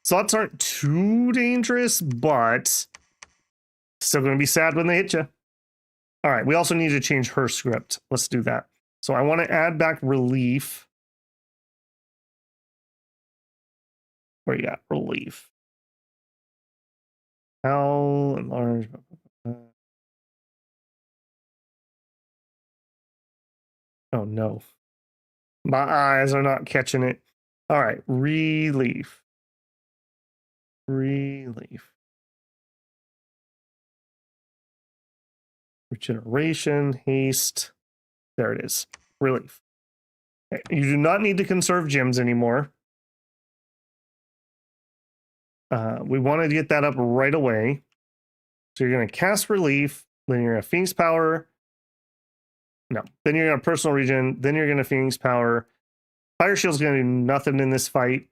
Zots aren't too dangerous, but still gonna be sad when they hit you. All right, we also need to change her script. Let's do that. So I want to add back relief. Where you got relief? How large? Oh no. My eyes are not catching it. All right, relief. Relief. Regeneration, haste. There it is. Relief. Okay, you do not need to conserve gems anymore. We want to get that up right away. So you're going to cast relief, then you're going to Phoenix power. No, then you're going to personal regen, then you're going to Phoenix power. Fire shield's going to do nothing in this fight.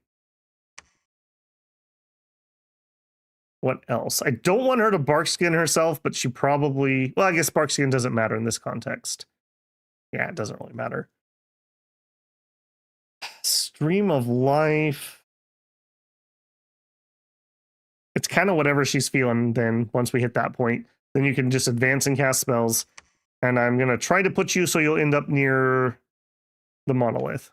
What else? I don't want her to bark skin herself, but she probably... Well, I guess bark skin doesn't matter in this context. Yeah, it doesn't really matter. Stream of life. It's kind of whatever she's feeling then once we hit that point. Then you can just advance and cast spells. And I'm going to try to put you so you'll end up near the monolith.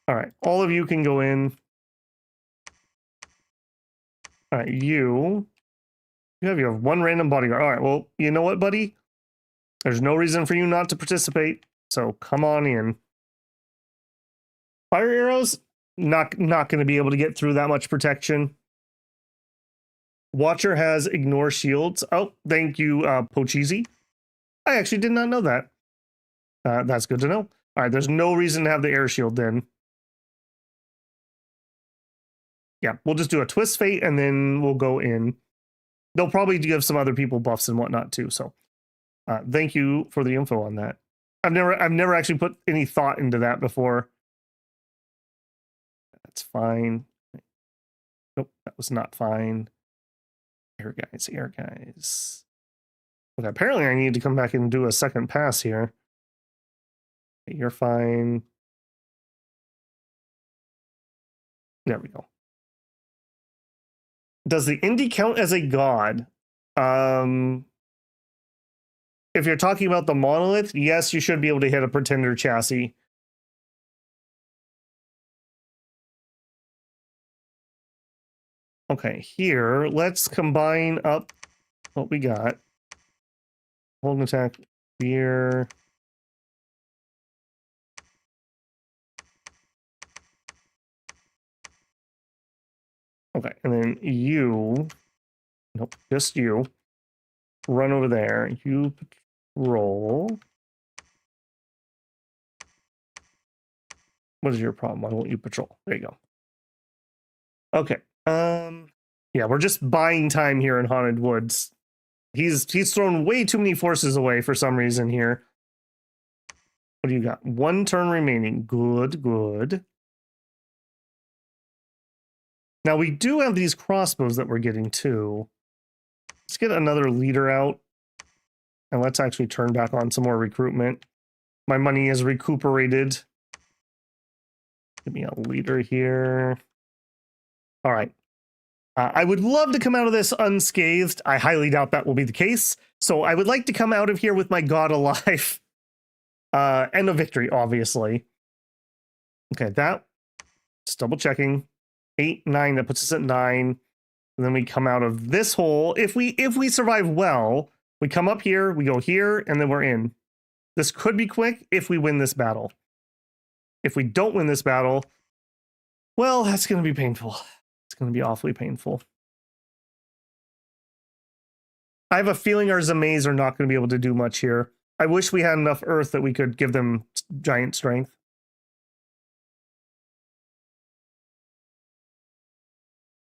All right, all of you can go in. All right, you have one random bodyguard. All right, well, you know what, buddy? There's no reason for you not to participate, so come on in. Fire arrows, not going to be able to get through that much protection. Watcher has ignore shields. Oh, thank you, Pocheesy. I actually did not know that. That's good to know. All right, there's no reason to have the air shield then. Yeah, we'll just do a twist fate and then we'll go in. they'll probably give some other people buffs and whatnot too. So thank you for the info on that. I've never actually put any thought into that before. That's fine. Nope, that was not fine. Air guys. Okay, apparently I need to come back and do a second pass here. Okay, you're fine. There we go. Does the indie count as a god? If you're talking about the monolith, yes, you should be able to hit a pretender chassis. Okay, here, let's combine up what we got. Hold and attack, spear. Okay, and then you, nope, just you, run over there. You patrol. What is your problem? Why won't you patrol? There you go. Okay. Yeah, we're just buying time here in Haunted Woods. He's thrown way too many forces away for some reason here. What do you got? 1 turn remaining. Good. Now we do have these crossbows that we're getting too. Let's get another leader out. And let's actually turn back on some more recruitment. My money is recuperated. Give me a leader here. All right. I would love to come out of this unscathed. I highly doubt that will be the case. So I would like to come out of here with my god alive. And a victory, obviously. Okay, that. Just double checking. 8, 9, that puts us at 9. And then we come out of this hole. If we survive well, we come up here, we go here, and then we're in. This could be quick if we win this battle. If we don't win this battle, well, that's going to be painful. It's going to be awfully painful. I have a feeling our Zamays are not going to be able to do much here. I wish we had enough earth that we could give them giant strength.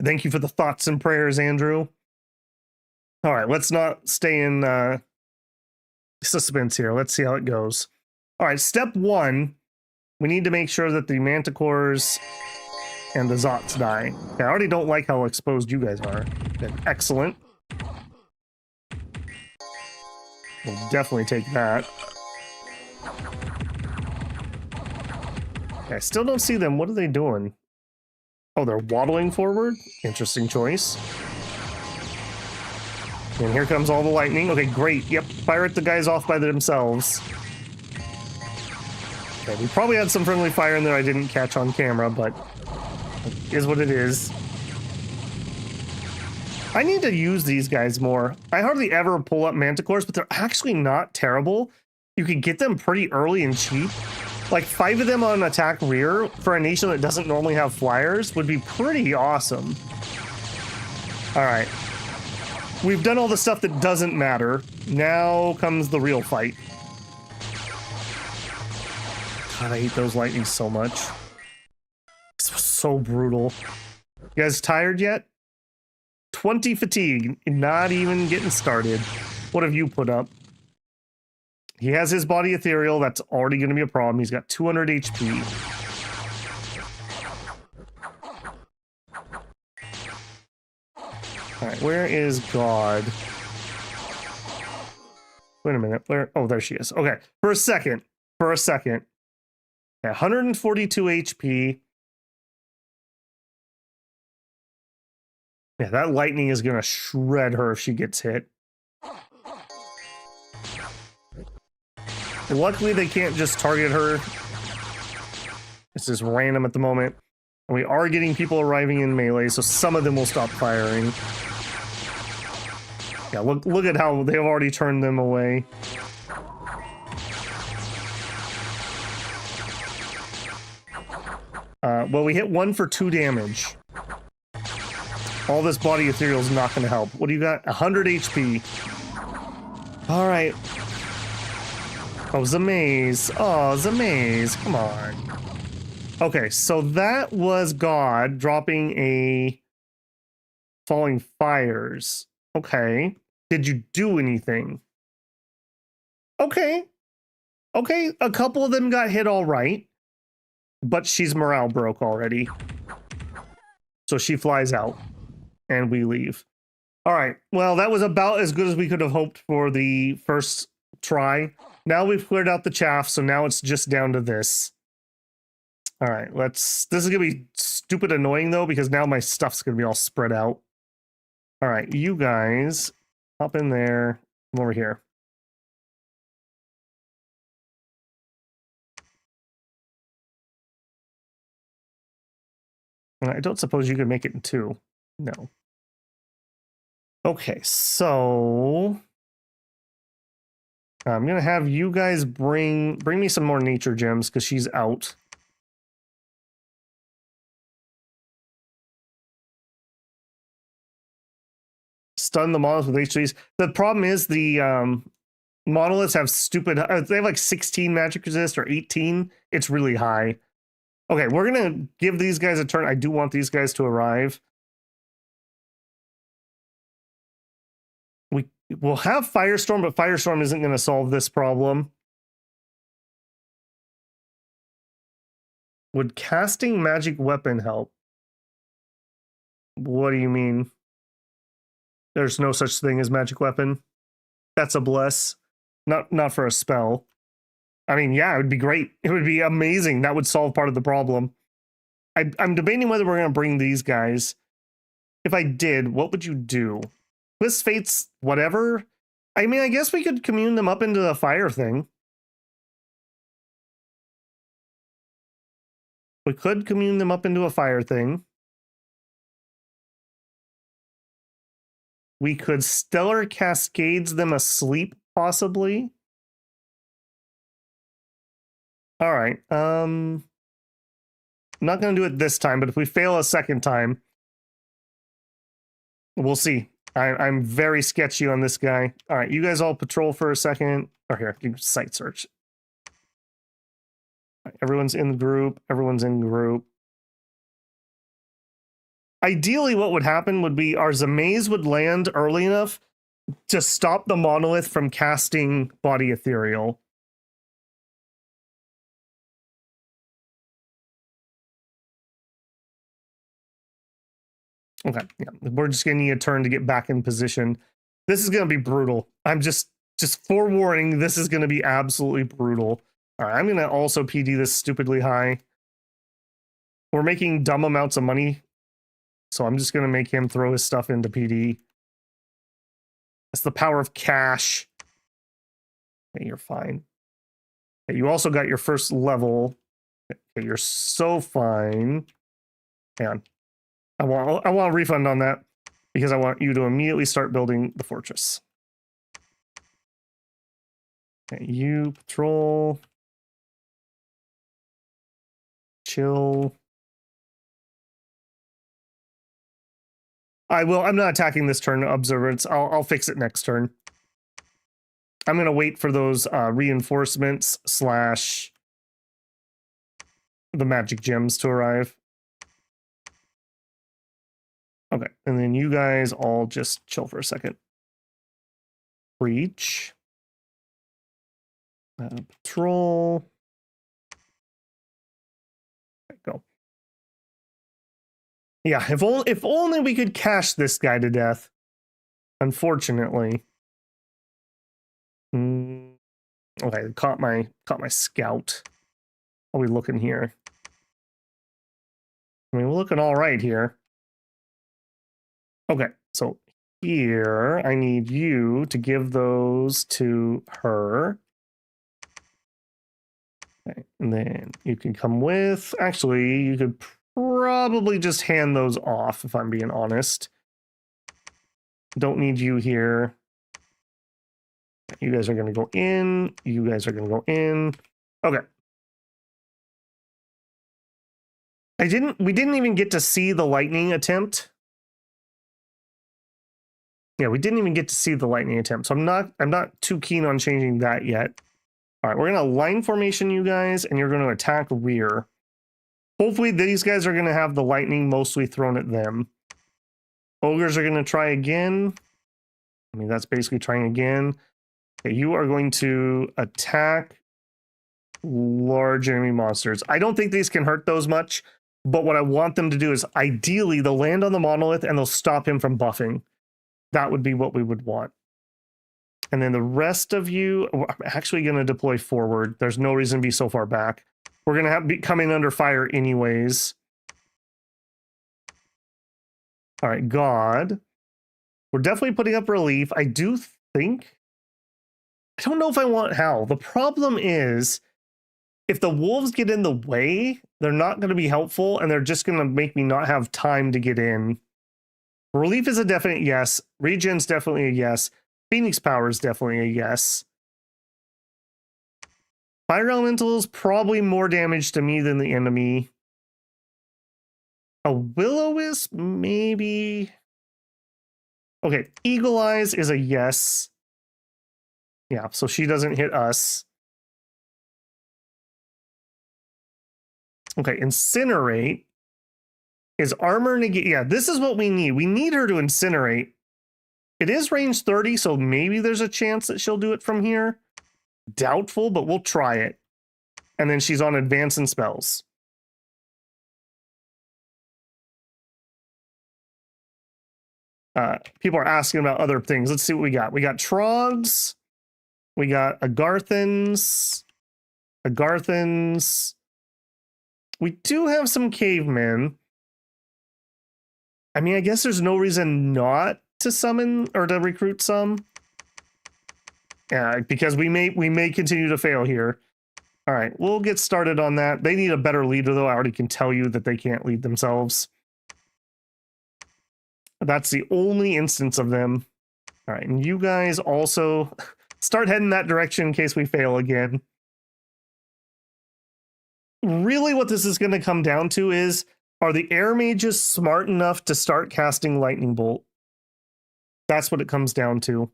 Thank you for the thoughts and prayers, Andrew. All right, let's not stay in suspense here. Let's see how it goes. All right, step 1. We need to make sure that the manticores and the Zots die. Okay, I already don't like how exposed you guys are. Okay, excellent. We'll definitely take that. Okay, I still don't see them. What are they doing? Oh, they're waddling forward? Interesting choice. And here comes all the lightning. Okay, great. Yep, pirate the guys off by themselves. Okay, we probably had some friendly fire in there I didn't catch on camera, but it is what it is. I need to use these guys more. I hardly ever pull up manticores, but they're actually not terrible. You can get them pretty early and cheap. Like 5 of them on attack rear for a nation that doesn't normally have flyers would be pretty awesome. All right. We've done all the stuff that doesn't matter. Now comes the real fight. God, I hate those lightnings so much. This was so brutal. You guys tired yet? 20 fatigue. Not even getting started. What have you put up? He has his body ethereal. That's already going to be a problem. He's got 200 HP. All right, where is God? Wait a minute. Where? Oh, there she is. Okay, for a second. Okay, 142 HP. Yeah, that lightning is going to shred her if she gets hit. Luckily, they can't just target her. It's just random at the moment. And we are getting people arriving in melee, so some of them will stop firing. Yeah, look at how they've already turned them away. Well, we hit 1 for 2 damage. All this body ethereal is not going to help. What do you got? 100 HP. All right. Oh, Zamaze. Oh, Zamaze. Come on. Okay, so that was God dropping a Falling Fires. Okay. Did you do anything? Okay. Okay, a couple of them got hit all right, but she's morale broke already. So she flies out, and we leave. All right, well, that was about as good as we could have hoped for the first try. Now we've cleared out the chaff, so now it's just down to this. All right, this is gonna be stupid annoying though, because now my stuff's gonna be all spread out. All right, you guys, hop in there, come over here. I don't suppose you could make it in two. No. Okay, so I'm gonna have you guys bring me some more nature gems because she's out. Stun the monoliths with HGs. The problem is the monoliths have stupid. They have like 16 magic resist or 18. It's really high. Okay, we're gonna give these guys a turn. I do want these guys to arrive. We'll have Firestorm, but Firestorm isn't going to solve this problem. Would casting magic weapon help? What do you mean? There's no such thing as magic weapon. That's a bless. Not for a spell. I mean, yeah, it would be great. It would be amazing. That would solve part of the problem. I'm debating whether we're going to bring these guys. If I did, what would you do? Twist Fates, whatever. I mean, I guess we could commune them up into the fire thing. We could commune them up into a fire thing. We could Stellar Cascades them asleep, possibly. All right. I'm not going to do it this time, but if we fail a second time, we'll see. I'm very sketchy on this guy. All right, you guys all patrol for a second. Or here, you site search. Right, everyone's in the group. Everyone's in the group. Ideally, what would happen would be our Zamaze would land early enough to stop the monolith from casting Body Ethereal. Okay, yeah, we're just gonna need a turn to get back in position. This is gonna be brutal. I'm just forewarning, this is gonna be absolutely brutal. All right, I'm gonna also PD this stupidly high. We're making dumb amounts of money, so I'm just gonna make him throw his stuff into PD. That's the power of cash. Okay, you're fine. Okay, you also got your first level. Okay, you're so fine. Hang on. I want a refund on that because I want you to immediately start building the fortress. Okay, you patrol. Chill. I'm not attacking this turn, Observance. I'll fix it next turn. I'm going to wait for those reinforcements / the magic gems to arrive. Okay, and then you guys all just chill for a second. Breach. Patrol. Okay, go. Yeah, if only we could cash this guy to death. Unfortunately. Okay, caught my scout. How are we looking here? I mean, we're looking all right here. Okay, so here I need you to give those to her. Okay, and then you can come with. Actually, you could probably just hand those off if I'm being honest. Don't need you here. You guys are going to go in. You guys are going to go in. Okay. We didn't even get to see the lightning attempt. Yeah, we didn't even get to see the lightning attempt. So I'm not too keen on changing that yet. All right, we're going to line formation you guys, and you're going to attack rear. Hopefully these guys are going to have the lightning mostly thrown at them. Ogres are going to try again. I mean, that's basically trying again. Okay, you are going to attack large enemy monsters. I don't think these can hurt those much, but what I want them to do is ideally they'll land on the monolith and they'll stop him from buffing. That would be what we would want. And then the rest of you, I'm actually going to deploy forward. There's no reason to be so far back. We're going to have to come in under fire anyways. All right, God. We're definitely putting up relief. I do think... I don't know if I want Hal. The problem is, if the wolves get in the way, they're not going to be helpful, and they're just going to make me not have time to get in. Relief is a definite yes. Regen's definitely a yes. Phoenix power is definitely a yes. Fire elementals, probably more damage to me than the enemy. A will-o-wisp, maybe. Okay, Eagle Eyes is a yes. Yeah, so she doesn't hit us. Okay, Incinerate is armor negate. Yeah, this is what we need. We need her to incinerate. It is range 30, so maybe there's a chance that she'll do it from here. Doubtful, but we'll try it. And then she's on advance and spells. People are asking about other things. Let's see what we got. We got Trogs. We got Agarthans. We do have some cavemen. I mean, I guess there's no reason not to summon or to recruit some. Yeah, because we may continue to fail here. All right, we'll get started on that. They need a better leader, though. I already can tell you that they can't lead themselves. That's the only instance of them. All right, and you guys also start heading that direction in case we fail again. Really what this is going to come down to is, are the air mages smart enough to start casting lightning bolt? That's what it comes down to.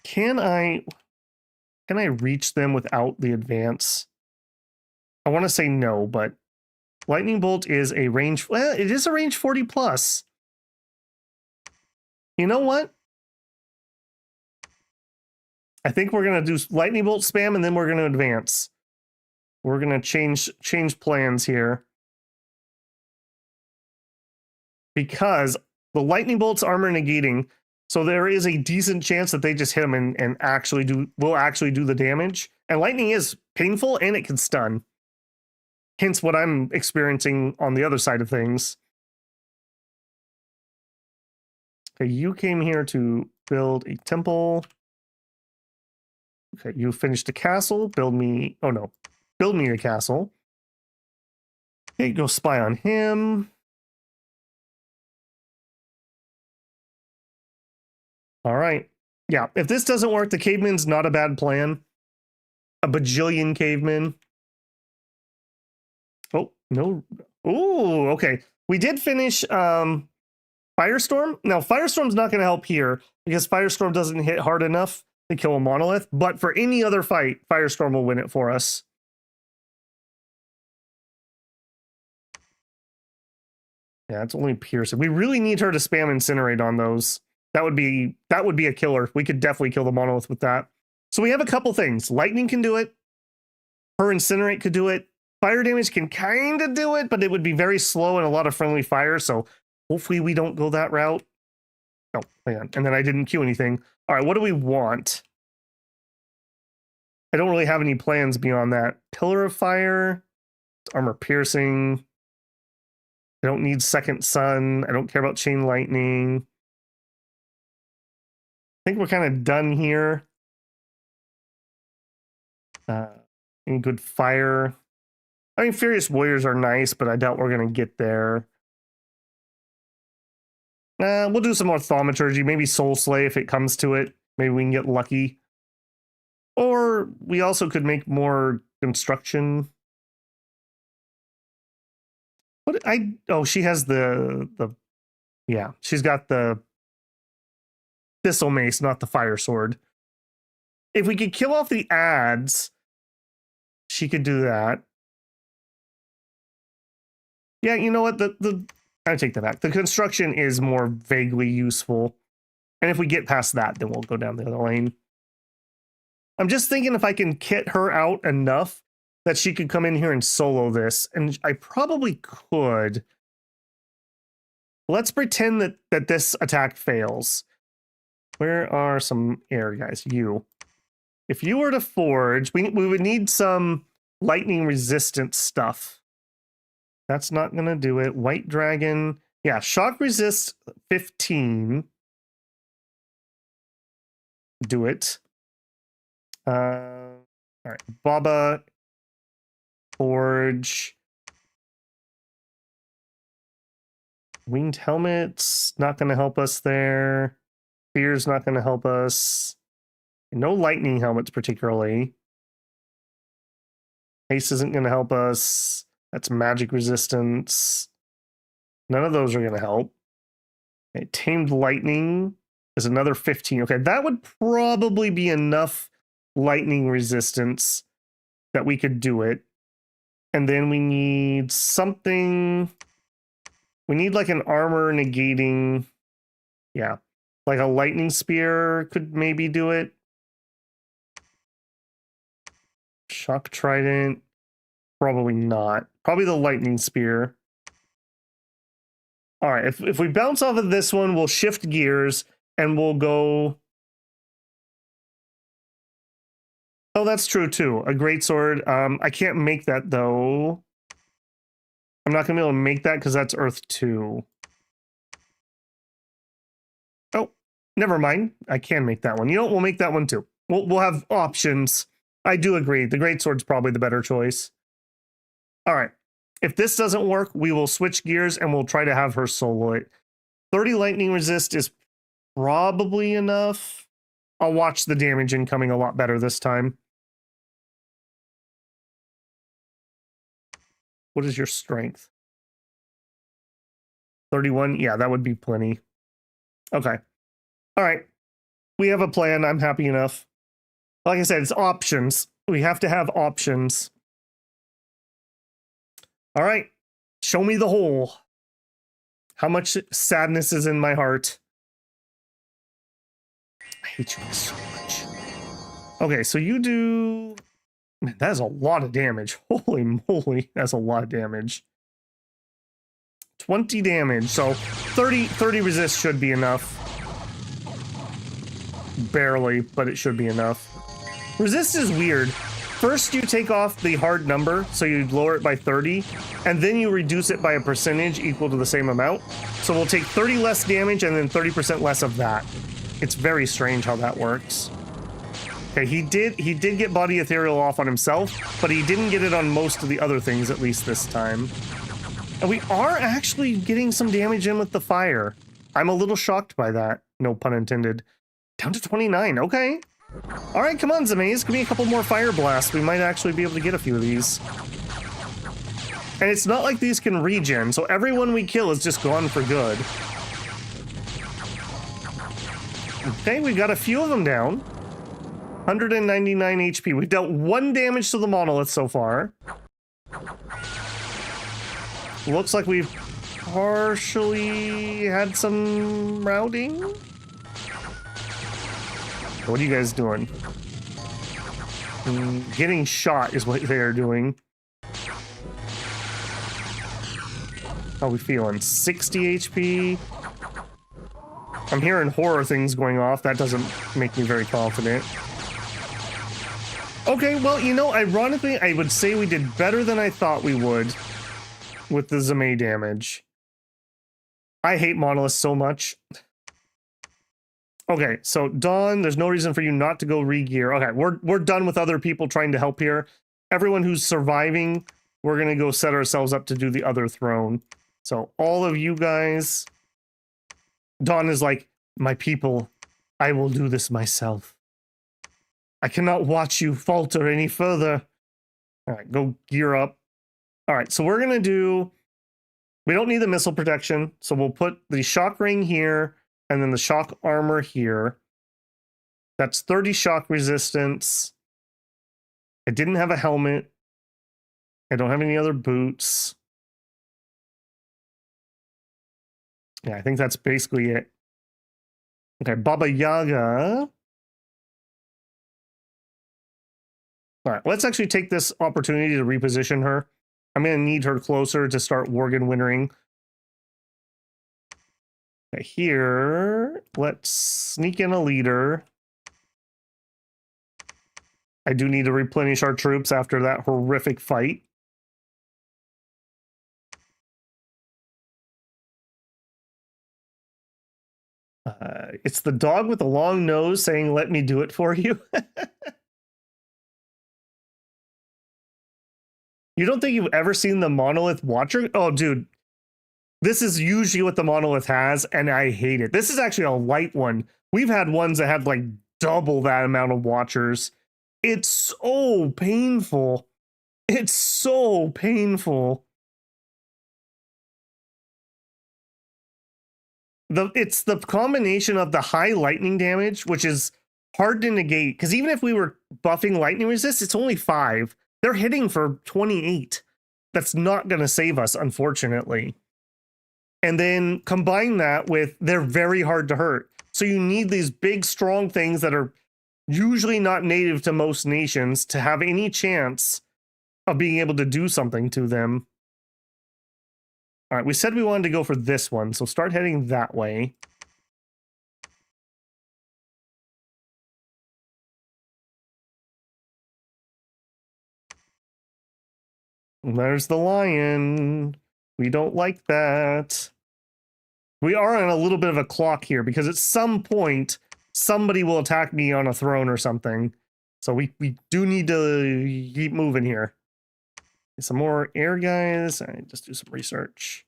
Can I reach them without the advance? I want to say no, but lightning bolt is a range, well, it is a range 40 plus. You know what? I think we're going to do lightning bolt spam and then we're going to advance. We're going to change plans here. Because the lightning bolt's armor negating, so there is a decent chance that they just hit them and will actually do the damage. And lightning is painful and it can stun. Hence what I'm experiencing on the other side of things. Okay, you came here to build a temple. Okay, you finished a castle. Build me a castle. Okay, go spy on him. All right. Yeah, if this doesn't work, the caveman's not a bad plan. A bajillion cavemen. Oh, no. Oh, okay. We did finish Firestorm. Now, Firestorm's not going to help here because Firestorm doesn't hit hard enough to kill a monolith, but for any other fight, Firestorm will win it for us. Yeah, it's only piercing. We really need her to spam Incinerate on those. That would be a killer. We could definitely kill the monolith with that. So we have a couple things. Lightning can do it. Her Incinerate could do it. Fire damage can kind of do it, but it would be very slow and a lot of friendly fire, so hopefully we don't go that route. Oh, hang on. And then I didn't queue anything. All right, what do we want? I don't really have any plans beyond that. Pillar of Fire, armor piercing. I don't need Second Sun. I don't care about Chain Lightning. I think we're kind of done here. Any good fire? I mean, Furious Warriors are nice, but I doubt we're going to get there. We'll do some more Thaumaturgy, maybe Soul Slay if it comes to it. Maybe we can get lucky. Or we also could make more construction. Oh, she has yeah, she's got the Thistle Mace, not the Fire Sword. If we could kill off the ads, she could do that. Yeah, you know what? I take that back. The construction is more vaguely useful. And if we get past that, then we'll go down the other lane. I'm just thinking if I can kit her out enough that she could come in here and solo this. And I probably could. Let's pretend that this attack fails. Where are some air guys? You. If you were to forge, we would need some lightning resistant stuff. That's not going to do it. White dragon. Yeah, shock resist 15. Do it. All right. Baba. Forge. Winged helmets. Not going to help us there. Spear's not going to help us. No lightning helmets particularly. Haste isn't going to help us. That's magic resistance. None of those are going to help. Okay, tamed lightning is another 15. Okay, that would probably be enough lightning resistance that we could do it. And then we need something. We need like an armor negating. Yeah, like a lightning spear could maybe do it. Shock trident. Probably not. Probably the lightning spear. All right, if we bounce off of this one, we'll shift gears and we'll go. Oh, that's true too. A greatsword. I can't make that though. I'm not gonna be able to make that because that's Earth 2. Oh, never mind. I can make that one. You know what? We'll make that one too. We'll have options. I do agree. The greatsword's probably the better choice. All right. If this doesn't work, we will switch gears and we'll try to have her solo it. 30 lightning resist is probably enough. I'll watch the damage incoming a lot better this time. What is your strength? 31? Yeah, that would be plenty. Okay. All right. We have a plan. I'm happy enough. Like I said, it's options. We have to have options. All right. Show me the hole. How much sadness is in my heart? I hate you so much. Okay, so you do... Man, that is a lot of damage. Holy moly, that's a lot of damage. 20 damage, so 30 resist should be enough. Barely, but it should be enough. Resist is weird. First, you take off the hard number, so you lower it by 30, and then you reduce it by a percentage equal to the same amount. So we'll take 30 less damage and then 30% less of that. It's very strange how that works. Okay, he did get body ethereal off on himself, but he didn't get it on most of the other things, at least this time. And we are actually getting some damage in with the fire. I'm a little shocked by that. No pun intended. Down to 29, okay. All right, come on, Zamaze. Give me a couple more fire blasts. We might actually be able to get a few of these. And it's not like these can regen, so everyone we kill is just gone for good. Okay, we got a few of them down. 199 HP. We've dealt 1 damage to the monolith so far. Looks like we've partially had some routing. What are you guys doing? Getting shot is what they are doing. How are we feeling? 60 HP? I'm hearing horror things going off. That doesn't make me very confident. Okay, well, you know, ironically, I would say we did better than I thought we would with the Zame damage. I hate monoliths so much. Okay, so Dawn, there's no reason for you not to go re-gear. Okay, we're done with other people trying to help here. Everyone who's surviving, we're gonna go set ourselves up to do the other throne. So all of you guys, Dawn is like, my people, I will do this myself. I cannot watch you falter any further. All right, go gear up. All right, so we're gonna do, we don't need the missile protection, so we'll put the shock ring here, and then the shock armor here. That's 30 shock resistance. I didn't have a helmet. I don't have any other boots. Yeah, I think that's basically it. Okay, Baba Yaga. All right, let's actually take this opportunity to reposition her. I'm going to need her closer to start Worgen wintering. Okay, here, let's sneak in a leader. I do need to replenish our troops after that horrific fight. It's the dog with the long nose saying, "Let me do it for you." You don't think you've ever seen the Monolith Watcher? Oh, dude. This is usually what the Monolith has, and I hate it. This is actually a light one. We've had ones that had like double that amount of Watchers. It's so painful. It's so painful. It's the combination of the high lightning damage, which is hard to negate, because even if we were buffing lightning resist, it's only 5. They're hitting for 28. That's not going to save us, unfortunately. And then combine that with they're very hard to hurt. So you need these big, strong things that are usually not native to most nations to have any chance of being able to do something to them. All right, we said we wanted to go for this one, so start heading that way. There's the lion. We don't like that. We are on a little bit of a clock here because at some point, somebody will attack me on a throne or something. So we do need to keep moving here. Some more air guys. All right, just do some research.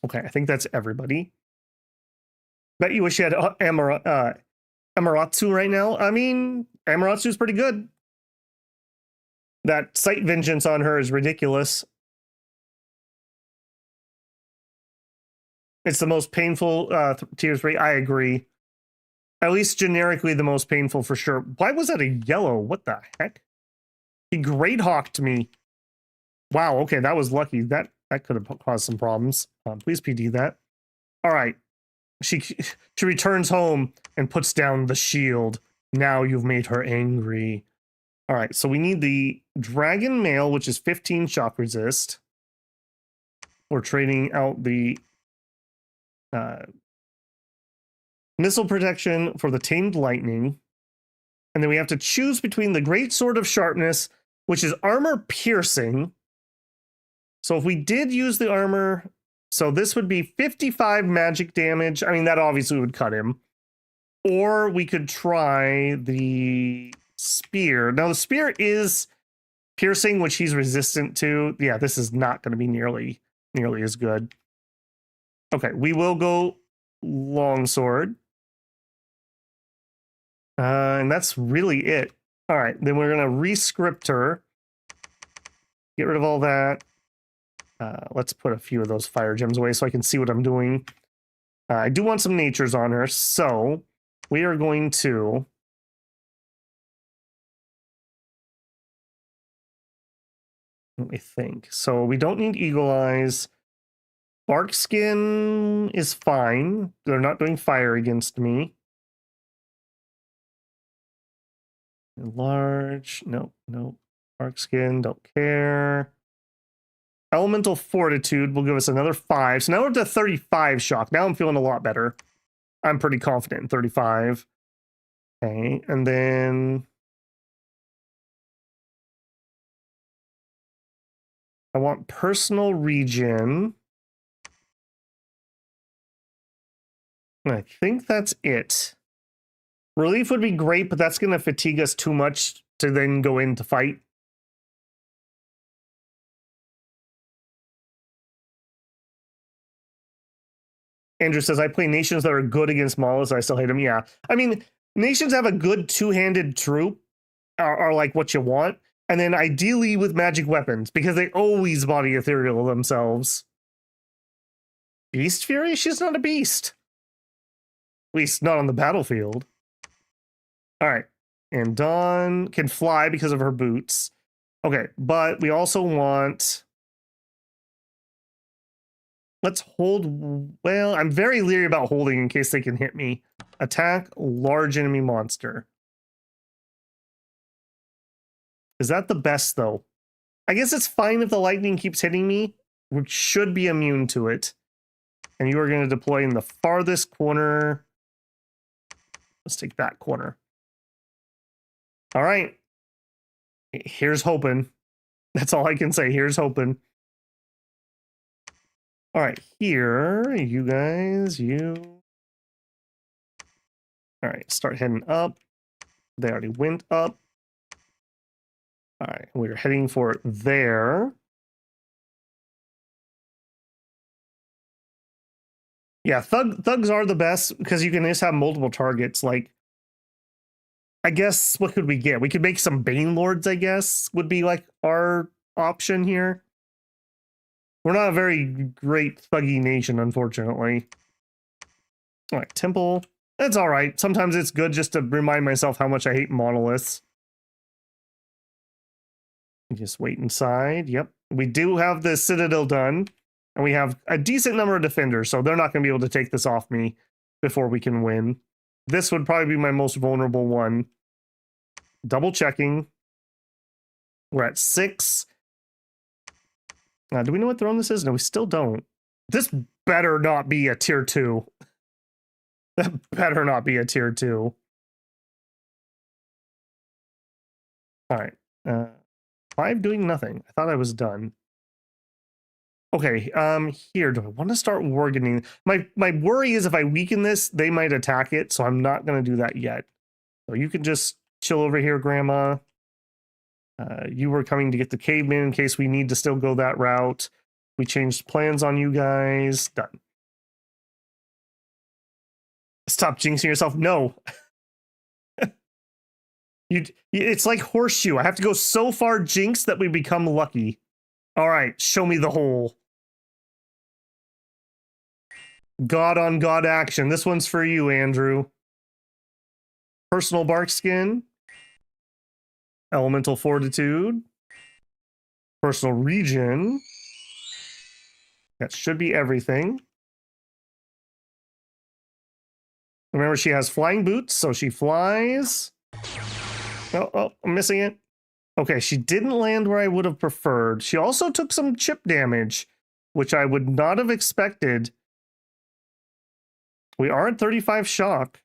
Okay, I think that's everybody. Bet you wish you had Amaterasu right now. I mean, Amaterasu is pretty good. That sight vengeance on her is ridiculous. It's the most painful tier 3. I agree. At least generically the most painful for sure. Why was that a yellow? What the heck? He great hawked me. Wow, okay, that was lucky. That could have caused some problems. Please PD that. All right. She returns home and puts down the shield. Now you've made her angry. All right, so we need the dragon mail, which is 15 shock resist. We're trading out the missile protection for the tamed lightning. And then we have to choose between the great sword of sharpness, which is armor piercing. So if we did use the armor, so this would be 55 magic damage. I mean, that obviously would cut him. Or we could try the spear. Now, the spear is piercing, which he's resistant to. Yeah, this is not going to be nearly as good. Okay, we will go longsword. And that's really it. All right, then we're going to re-script her. Get rid of all that. Let's put a few of those fire gems away so I can see what I'm doing. I do want some natures on her, so we are going to... Let me think. So we don't need eagle eyes. Bark skin is fine. They're not doing fire against me. Large. Nope. Bark skin, don't care. Elemental fortitude will give us another 5. So now we're up to 35 shock. Now I'm feeling a lot better. I'm pretty confident in 35. Okay, and then... I want personal regen. I think that's it. Relief would be great, but that's going to fatigue us too much to then go in to fight. Andrew says, I play nations that are good against Maulus. I still hate them. Yeah. I mean, nations have a good two-handed troop are like what you want. And then ideally with magic weapons, because they always body ethereal themselves. Beast Fury? She's not a beast. At least not on the battlefield. All right. And Dawn can fly because of her boots. Okay, but we also want... Let's hold. Well, I'm very leery about holding in case they can hit me. Attack large enemy monster. Is that the best, though? I guess it's fine if the lightning keeps hitting me, which should be immune to it. And you are going to deploy in the farthest corner. Let's take that corner. All right. Here's hoping. That's all I can say. Here's hoping. All right, here, you guys, you. All right, start heading up. They already went up. All right, we're heading for there. Yeah, thugs are the best because you can just have multiple targets. Like, I guess, what could we get? We could make some Bane Lords, I guess, would be like our option here. We're not a very great thuggy nation, unfortunately. All right, temple. That's all right. Sometimes it's good just to remind myself how much I hate monoliths. Just wait inside. Yep. We do have the citadel done. And we have a decent number of defenders, so they're not going to be able to take this off me before we can win. This would probably be my most vulnerable one. Double checking. We're at 6. Do we know what throne this is? No, we still don't. This better not be a tier 2. That better not be a tier 2. All right. 5 doing nothing. I thought I was done. Okay, here, do I want to start wargaming? My worry is if I weaken this, they might attack it, so I'm not going to do that yet. So you can just chill over here, Grandma. You were coming to get the caveman in case we need to still go that route. We changed plans on you guys. Done. Stop jinxing yourself. No. It's like horseshoe. I have to go so far jinx that we become lucky. All right, show me the hole. God on God action. This one's for you, Andrew. Personal bark skin. Elemental fortitude. Personal region. That should be everything. Remember, she has flying boots, so she flies. Oh, I'm missing it. Okay, she didn't land where I would have preferred. She also took some chip damage, which I would not have expected. We are at 35 shock.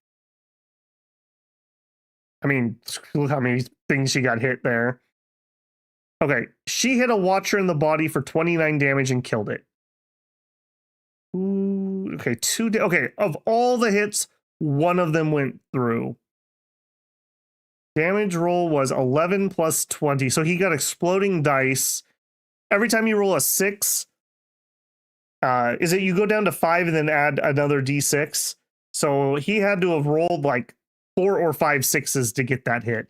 I mean, look how many things she got hit there. Okay, she hit a watcher in the body for 29 damage and killed it. Ooh, okay, okay, of all the hits, one of them went through. Damage roll was 11 plus 20, so he got exploding dice. Every time you roll a 6, is it you go down to 5 and then add another d6? So he had to have rolled like 4 or 5 6s to get that hit.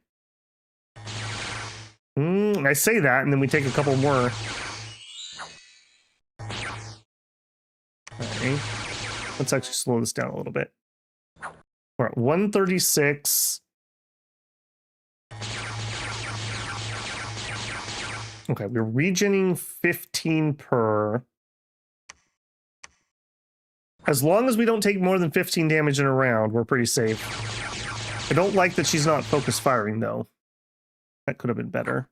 I say that, and then we take a couple more. Okay. Let's actually slow this down a little bit. We're at 136. Okay, we're regening 15 per. As long as we don't take more than 15 damage in a round, we're pretty safe. I don't like that she's not focus firing, though. That could have been better.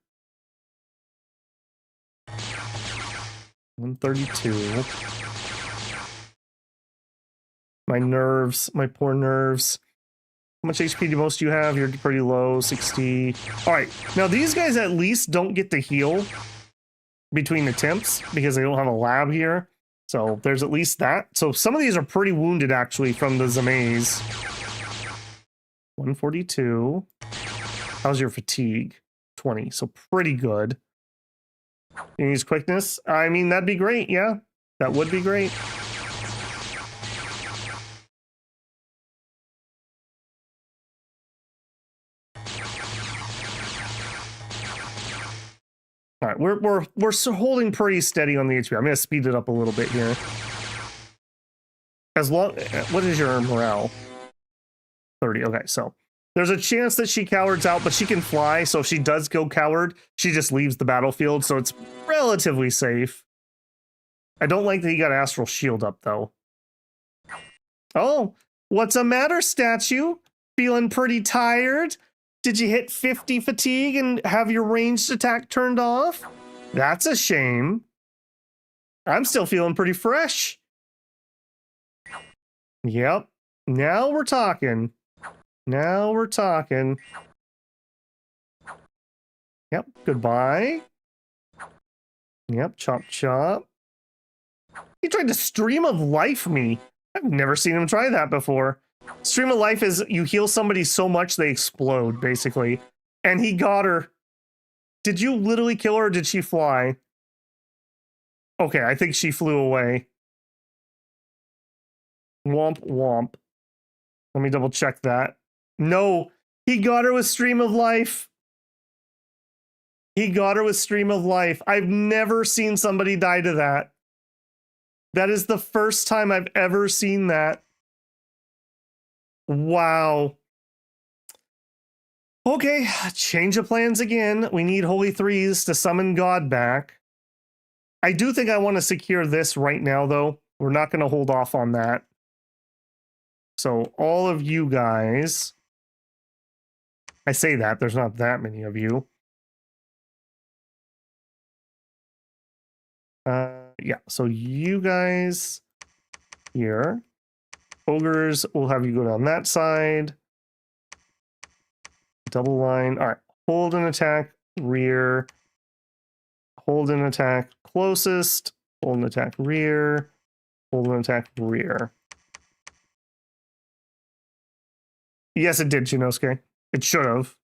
132. My nerves, my poor nerves. How much HP do most you have? You're pretty low, 60. All right, now these guys at least don't get to heal between attempts because they don't have a lab here. So there's at least that. So some of these are pretty wounded, actually, from the Zamaze. 142. How's your fatigue? 20, so pretty good. You use quickness? I mean, that'd be great, yeah. That would be great. All right, we're holding pretty steady on the HP. I'm gonna speed it up a little bit here. As long, what is your morale? 30. Okay, so there's a chance that she cowards out, but she can fly. So if she does go coward, she just leaves the battlefield. So it's relatively safe. I don't like that he got Astral Shield up, though. Oh, what's the matter, statue? Feeling pretty tired? Did you hit 50 fatigue and have your ranged attack turned off? That's a shame. I'm still feeling pretty fresh. Yep. Now we're talking. Now we're talking. Yep. Goodbye. Yep. Chop, chop. He tried to stream of life me. I've never seen him try that before. Stream of life is you heal somebody so much they explode, basically. And he got her. Did you literally kill her or did she fly? Okay, I think she flew away. Womp womp. Let me double check that. No, he got her with Stream of Life. He got her with Stream of Life. I've never seen somebody die to that. That is the first time I've ever seen that. Wow. Okay, change of plans again. We need Holy Threes to summon God back. I do think I want to secure this right now, though. We're not going to hold off on that. So all of you guys, I say that, there's not that many of you. Yeah, so you guys here. Ogres, we'll have you go down that side. Double line. All right, hold an attack, rear. Hold an attack, closest. Hold an attack, rear. Hold an attack, rear. Yes, it did, Chinosuke. It should have.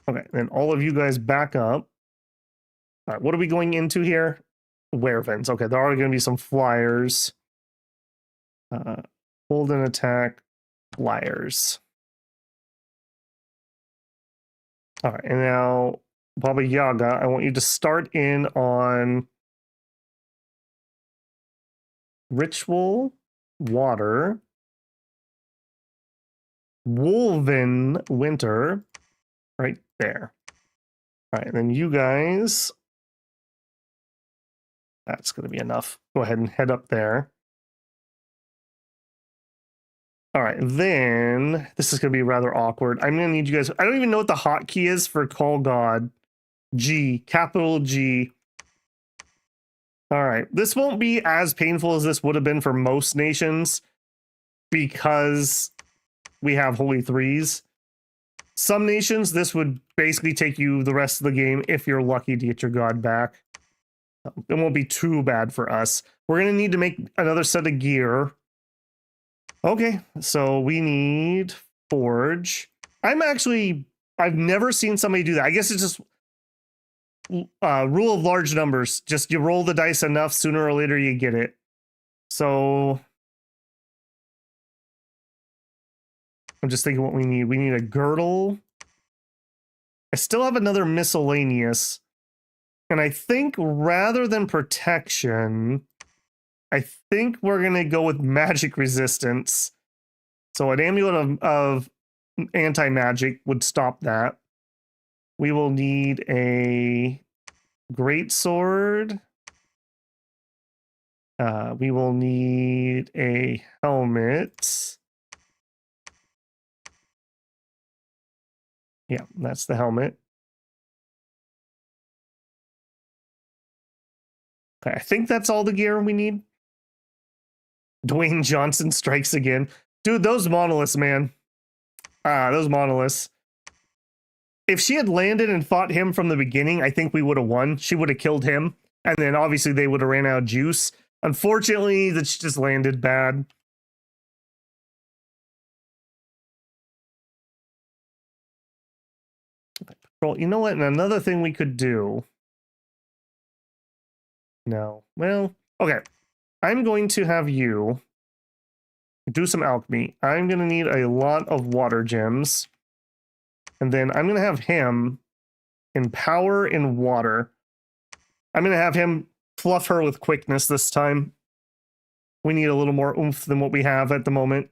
Okay, then all of you guys back up. All right, what are we going into here? Werevents. Okay, there are going to be some flyers. Hold an attack, flyers. All right, and now, Baba Yaga, I want you to start in on Ritual, Water, Woven, Winter, right there. All right, and then you guys, that's going to be enough. Go ahead and head up there. All right, then this is going to be rather awkward. I'm going to need you guys. I don't even know what the hotkey is for Call God. G, capital G. All right, this won't be as painful as this would have been for most nations because we have Holy Threes. Some nations, this would basically take you the rest of the game if you're lucky to get your god back. It won't be too bad for us. We're going to need to make another set of gear. Okay, so we need Forge. I've never seen somebody do that. I guess it's just rule of large numbers. Just you roll the dice enough, sooner or later you get it. So I'm just thinking what we need. We need a girdle. I still have another miscellaneous. And I think rather than protection, I think we're going to go with magic resistance. So an amulet of anti-magic would stop that. We will need a great sword. We will need a helmet. Yeah, that's the helmet. Okay, I think that's all the gear we need. Dwayne Johnson strikes again. Dude, those monoliths, man. Those monoliths. If she had landed and fought him from the beginning, I think we would have won. She would have killed him. And then obviously they would have ran out of juice. Unfortunately, that she just landed bad. Well, you know what? And another thing we could do. No. Well, okay. I'm going to have you do some alchemy. I'm going to need a lot of water gems. And then I'm going to have him empower in water. I'm going to have him fluff her with quickness this time. We need a little more oomph than what we have at the moment.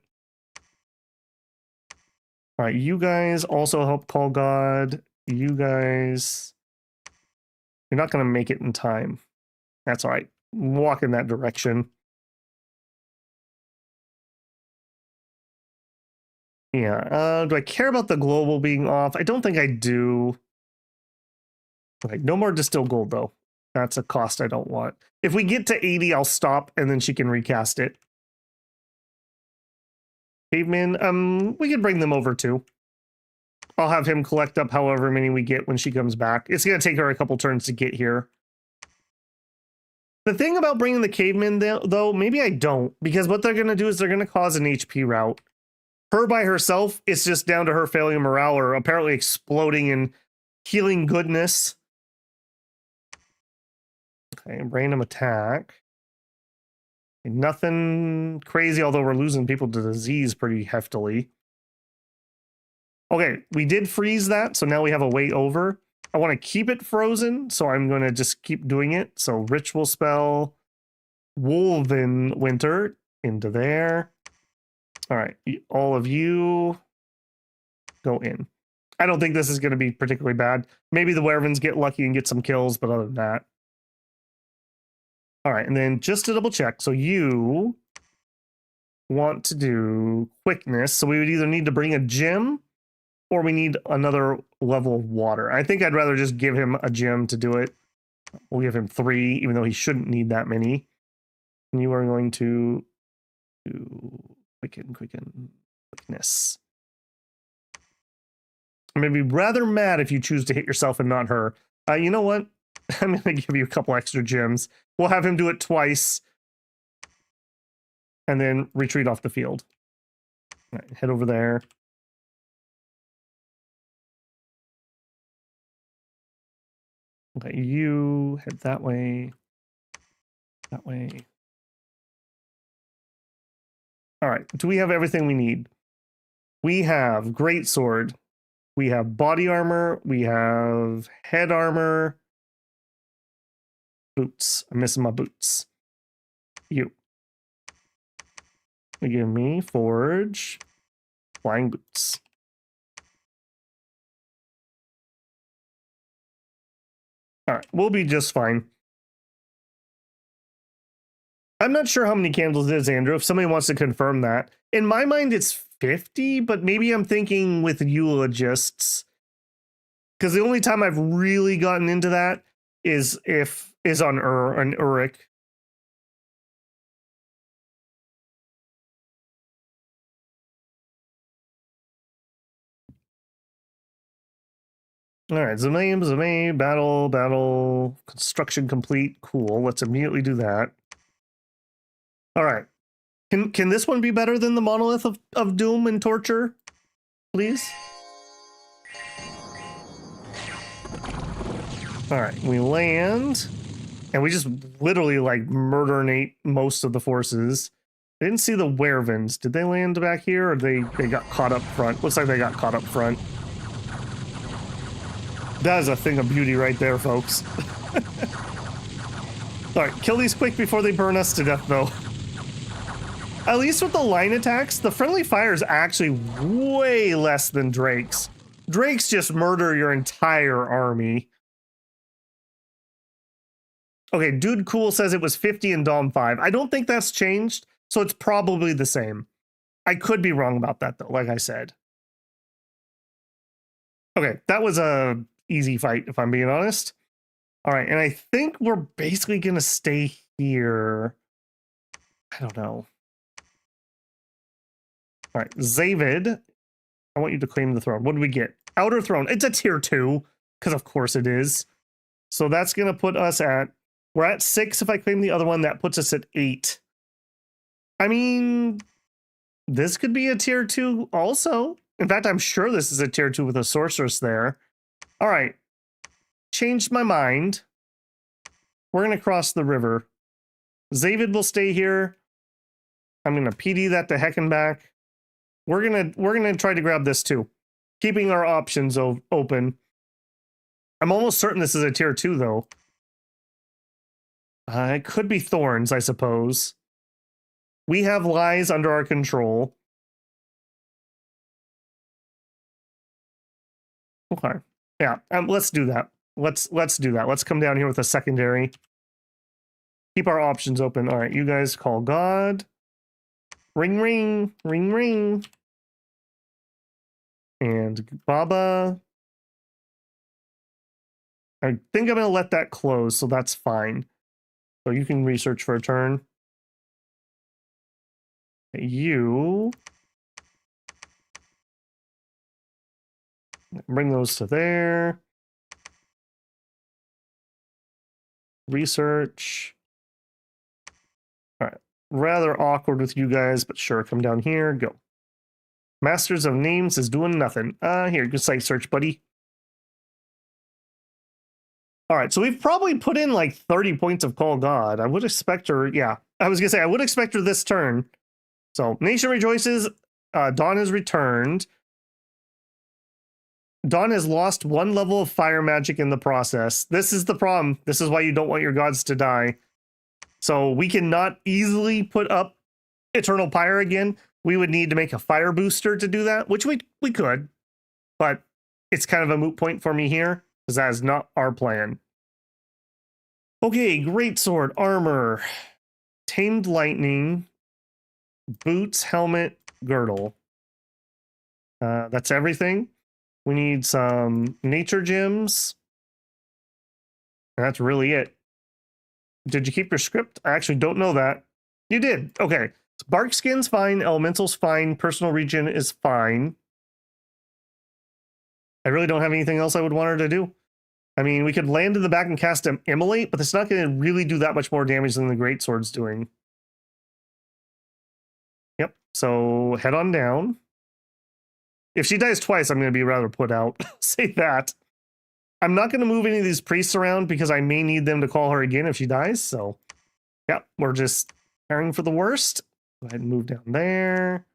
All right, you guys also help call God. You guys You're not going to make it in time. That's all right. Walk in that direction. Yeah. Do I care about the global being off? I don't think I do. Okay, no more distilled gold, though. That's a cost I don't want. If we get to 80, I'll stop, and then she can recast it. Caveman, we can bring them over, too. I'll have him collect up however many we get when she comes back. It's going to take her a couple turns to get here. The thing about bringing the cavemen, though, maybe I don't, because what they're going to do is they're going to cause an HP rout. Her by herself, it's just down to her failing morale or apparently exploding in healing goodness. Okay, random attack. Nothing crazy, although we're losing people to disease pretty heftily. Okay, we did freeze that, so now we have a way over. I want to keep it frozen, so I'm going to just keep doing it. So ritual spell, woven winter into there. All right, all of you go in. I don't think this is going to be particularly bad. Maybe the Werevins get lucky and get some kills, but other than that. All right, and then just to double check, so you want to do quickness, so we would either need to bring a gem or we need another level of water. I think I'd rather just give him a gem to do it. We'll give him 3, even though he shouldn't need that many. And you are going to do quickness. I'm going to be rather mad if you choose to hit yourself and not her. You know what? I'm going to give you a couple extra gems. We'll have him do it twice. And then retreat off the field. All right, head over there. Okay, you head that way. That way. All right, do we have everything we need? We have greatsword. We have body armor. We have head armor. Boots. I'm missing my boots. You. Give me forge. Flying boots. All right, we'll be just fine. I'm not sure how many candles it is, Andrew, if somebody wants to confirm that. In my mind, it's 50, but maybe I'm thinking with eulogists. Because the only time I've really gotten into that is on Uruk. All right, Zame, battle, construction complete. Cool, let's immediately do that. All right. Can this one be better than the monolith of doom and torture? Please? All right, we land, and we just literally like murdernate most of the forces. I didn't see the Werevins. Did they land back here, or they got caught up front? Looks like they got caught up front. That is a thing of beauty right there, folks. All right, kill these quick before they burn us to death, though. At least with the line attacks, the friendly fire is actually way less than Drake's. Drake's just murder your entire army. Okay, Dude Cool says it was 50 in Dom 5. I don't think that's changed, so it's probably the same. I could be wrong about that, though, like I said. Okay, that was a easy fight, if I'm being honest. All right, and I think we're basically going to stay here. I don't know. All right, Zavid, I want you to claim the throne. What do we get? Outer Throne. It's a tier 2, because of course it is. So that's going to put us at... We're at 6 if I claim the other one. That puts us at 8. I mean, this could be a tier 2 also. In fact, I'm sure this is a tier 2 with a sorceress there. All right. Changed my mind. We're going to cross the river. Zavid will stay here. I'm going to PD that to heck and back. We're gonna try to grab this too, keeping our options open. I'm almost certain this is a tier 2 though. It could be thorns, I suppose. We have lies under our control. Okay, yeah, let's do that. let's do that. Let's come down here with a secondary. Keep our options open. All right, you guys call God. Ring, ring, ring, ring. And Baba. I think I'm going to let that close, so that's fine. So you can research for a turn. You. Bring those to there. Research. All right. Rather awkward with you guys, but sure, come down here. Go. Masters of Names is doing nothing. Here, good site search, buddy. All right, so we've probably put in like 30 points of Call God. I would expect her, yeah. I was going to say, I would expect her this turn. So, Nation rejoices. Dawn has returned. Dawn has lost 1 level of fire magic in the process. This is the problem. This is why you don't want your gods to die. So, we cannot easily put up Eternal Pyre again. We would need to make a fire booster to do that, which we could. But it's kind of a moot point for me here, because that is not our plan. Okay, greatsword, armor, tamed lightning, boots, helmet, girdle. That's everything. We need some nature gems. And that's really it. Did you keep your script? I actually don't know that. You did. Okay. Bark skin's fine. Elemental's fine. Personal regen is fine. I really don't have anything else I would want her to do. I mean, we could land in the back and cast Immolate, but it's not going to really do that much more damage than the greatsword's doing. Yep. So head on down. If she dies twice, I'm going to be rather put out. Say that. I'm not going to move any of these priests around because I may need them to call her again if she dies. So, yeah, we're just preparing for the worst. Go ahead and move down there.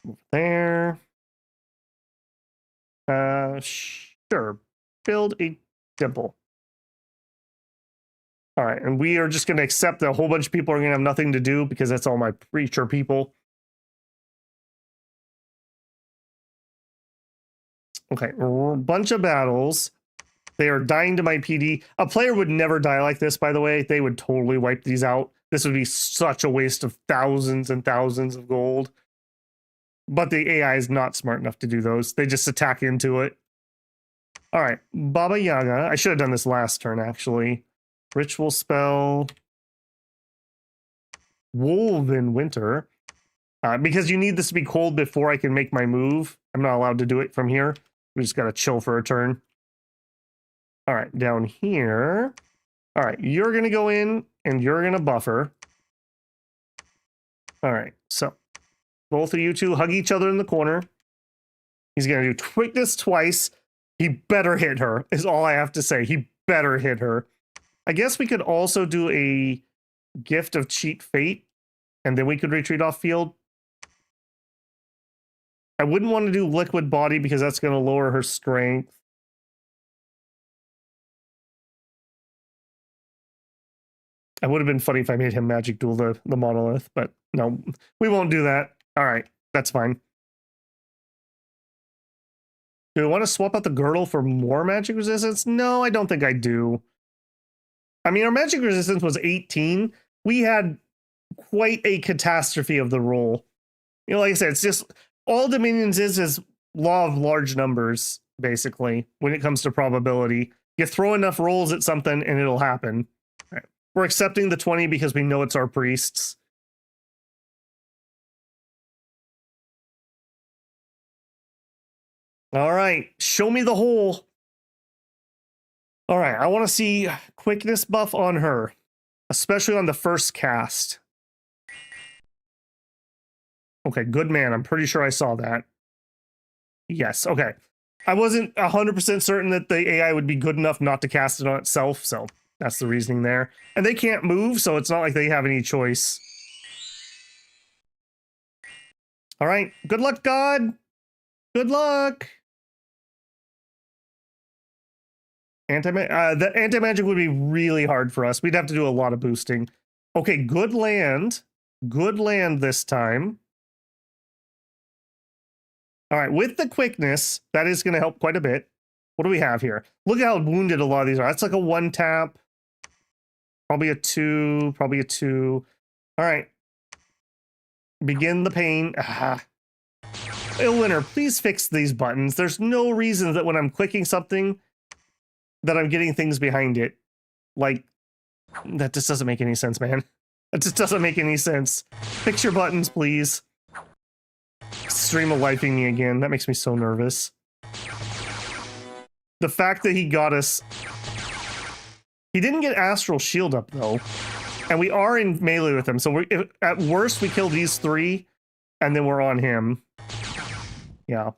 Move there. Sure. Build a temple. All right, and we are just going to accept that a whole bunch of people are going to have nothing to do because that's all my preacher people. Okay, a bunch of battles. They are dying to my PD. A player would never die like this, by the way. They would totally wipe these out. This would be such a waste of thousands and thousands of gold. But the AI is not smart enough to do those. They just attack into it. All right, Baba Yaga. I should have done this last turn, actually. Ritual spell. Woven Winter. Because you need this to be cold before I can make my move. I'm not allowed to do it from here. We just got to chill for a turn. All right, down here. All right, you're going to go in and you're going to buffer. All right, so both of you two hug each other in the corner. He's going to do quickness twice. He better hit her, is all I have to say. He better hit her. I guess we could also do a gift of cheat fate, and then we could retreat off field. I wouldn't want to do liquid body because that's going to lower her strength. It would have been funny if I made him magic duel the monolith, but no, we won't do that. All right, that's fine. Do I want to swap out the girdle for more magic resistance? No, I don't think I do. I mean, our magic resistance was 18. We had quite a catastrophe of the roll. You know, like I said, it's just all Dominions is law of large numbers, basically, when it comes to probability. You throw enough rolls at something and it'll happen. All right. We're accepting the 20 because we know it's our priests. All right, show me the hole. All right, I want to see quickness buff on her, especially on the first cast. Okay, good man. I'm pretty sure I saw that. Yes, okay. I wasn't 100% certain that the AI would be good enough not to cast it on itself, so that's the reasoning there. And they can't move, so it's not like they have any choice. All right, good luck, God. Good luck. The anti-magic would be really hard for us. We'd have to do a lot of boosting. Okay, good land. Good land this time. All right, with the quickness, that is going to help quite a bit. What do we have here? Look at how wounded a lot of these are. That's like a 1 tap. Probably a 2. Probably a 2. All right. Begin the pain. Ah. Illwinter, please fix these buttons. There's no reason that when I'm clicking something that I'm getting things behind it. Like, that just doesn't make any sense, man. That just doesn't make any sense. Fix your buttons, please. Stream of lifing me again. That makes me so nervous. The fact that he got us... He didn't get Astral Shield up, though. And we are in melee with him. So at worst, we kill these 3, and then we're on him. Yeah.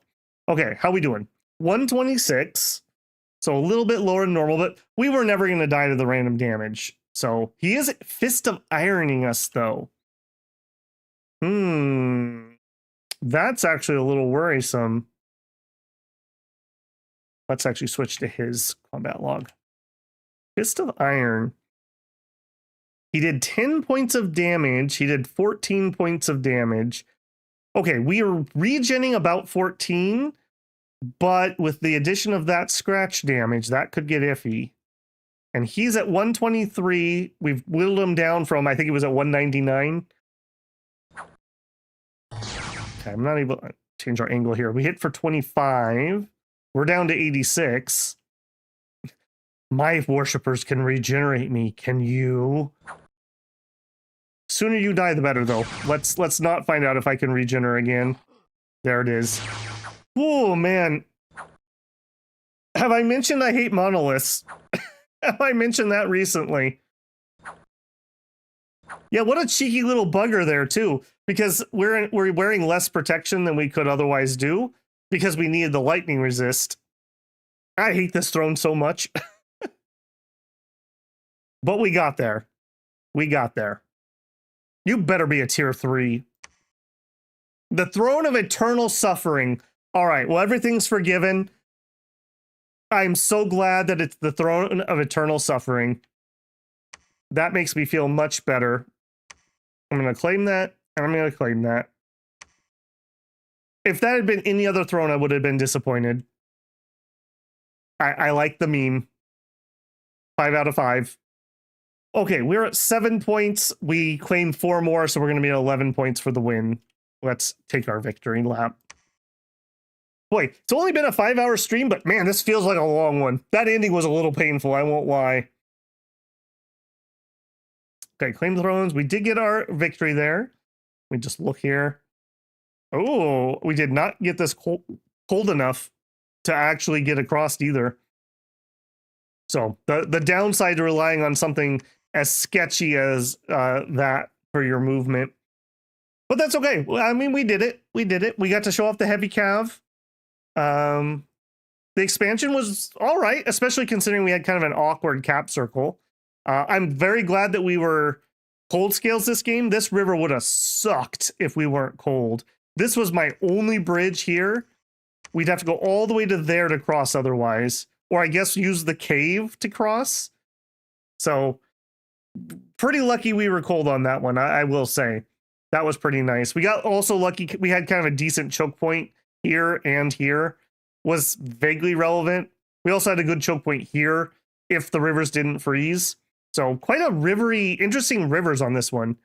Okay, how we doing? 126. So a little bit lower than normal, but we were never going to die to the random damage. So he is Fist of Ironing us, though. That's actually a little worrisome. Let's actually switch to his combat log. Fist of Iron. He did 10 points of damage. He did 14 points of damage. Okay, we are regenning about 14, but with the addition of that scratch damage, that could get iffy. And he's at 123. We've whittled him down from, I think he was at 199. Okay, I'm not able to change our angle here. We hit for 25. We're down to 86. My worshippers can regenerate me. Can you? Sooner you die, the better, though. Let's not find out if I can regenerate again. There it is. Oh, man. Have I mentioned I hate monoliths? Have I mentioned that recently? Yeah, what a cheeky little bugger there, too. Because we're wearing less protection than we could otherwise do. Because we needed the lightning resist. I hate this throne so much. But we got there. We got there. You better be a tier 3. The Throne of Eternal Suffering. All right, well, everything's forgiven. I'm so glad that it's the Throne of Eternal Suffering. That makes me feel much better. I'm going to claim that, and I'm going to claim that. If that had been any other throne, I would have been disappointed. I like the meme. 5 out of 5. Okay, we're at 7 points. We claim 4 more, so we're going to be at 11 points for the win. Let's take our victory lap. Boy, it's only been a 5-hour stream, but man, this feels like a long one. That ending was a little painful, I won't lie. Okay, claim the thrones. We did get our victory there. We just look here. Oh, we did not get this cold enough to actually get across either. So the downside to relying on something as sketchy as that for your movement. But that's okay. I mean, we did it. We did it. We got to show off the heavy cav. The expansion was all right, especially considering we had kind of an awkward cap circle. I'm very glad that we were cold scales this game. This river would have sucked if we weren't cold. This was my only bridge here. We'd have to go all the way to there to cross otherwise. Or I guess use the cave to cross. So pretty lucky we were cold on that one, I will say. That was pretty nice. We got also lucky. We had kind of a decent choke point here and here. Was vaguely relevant. We also had a good choke point here if the rivers didn't freeze. So quite a rivery, interesting rivers on this one.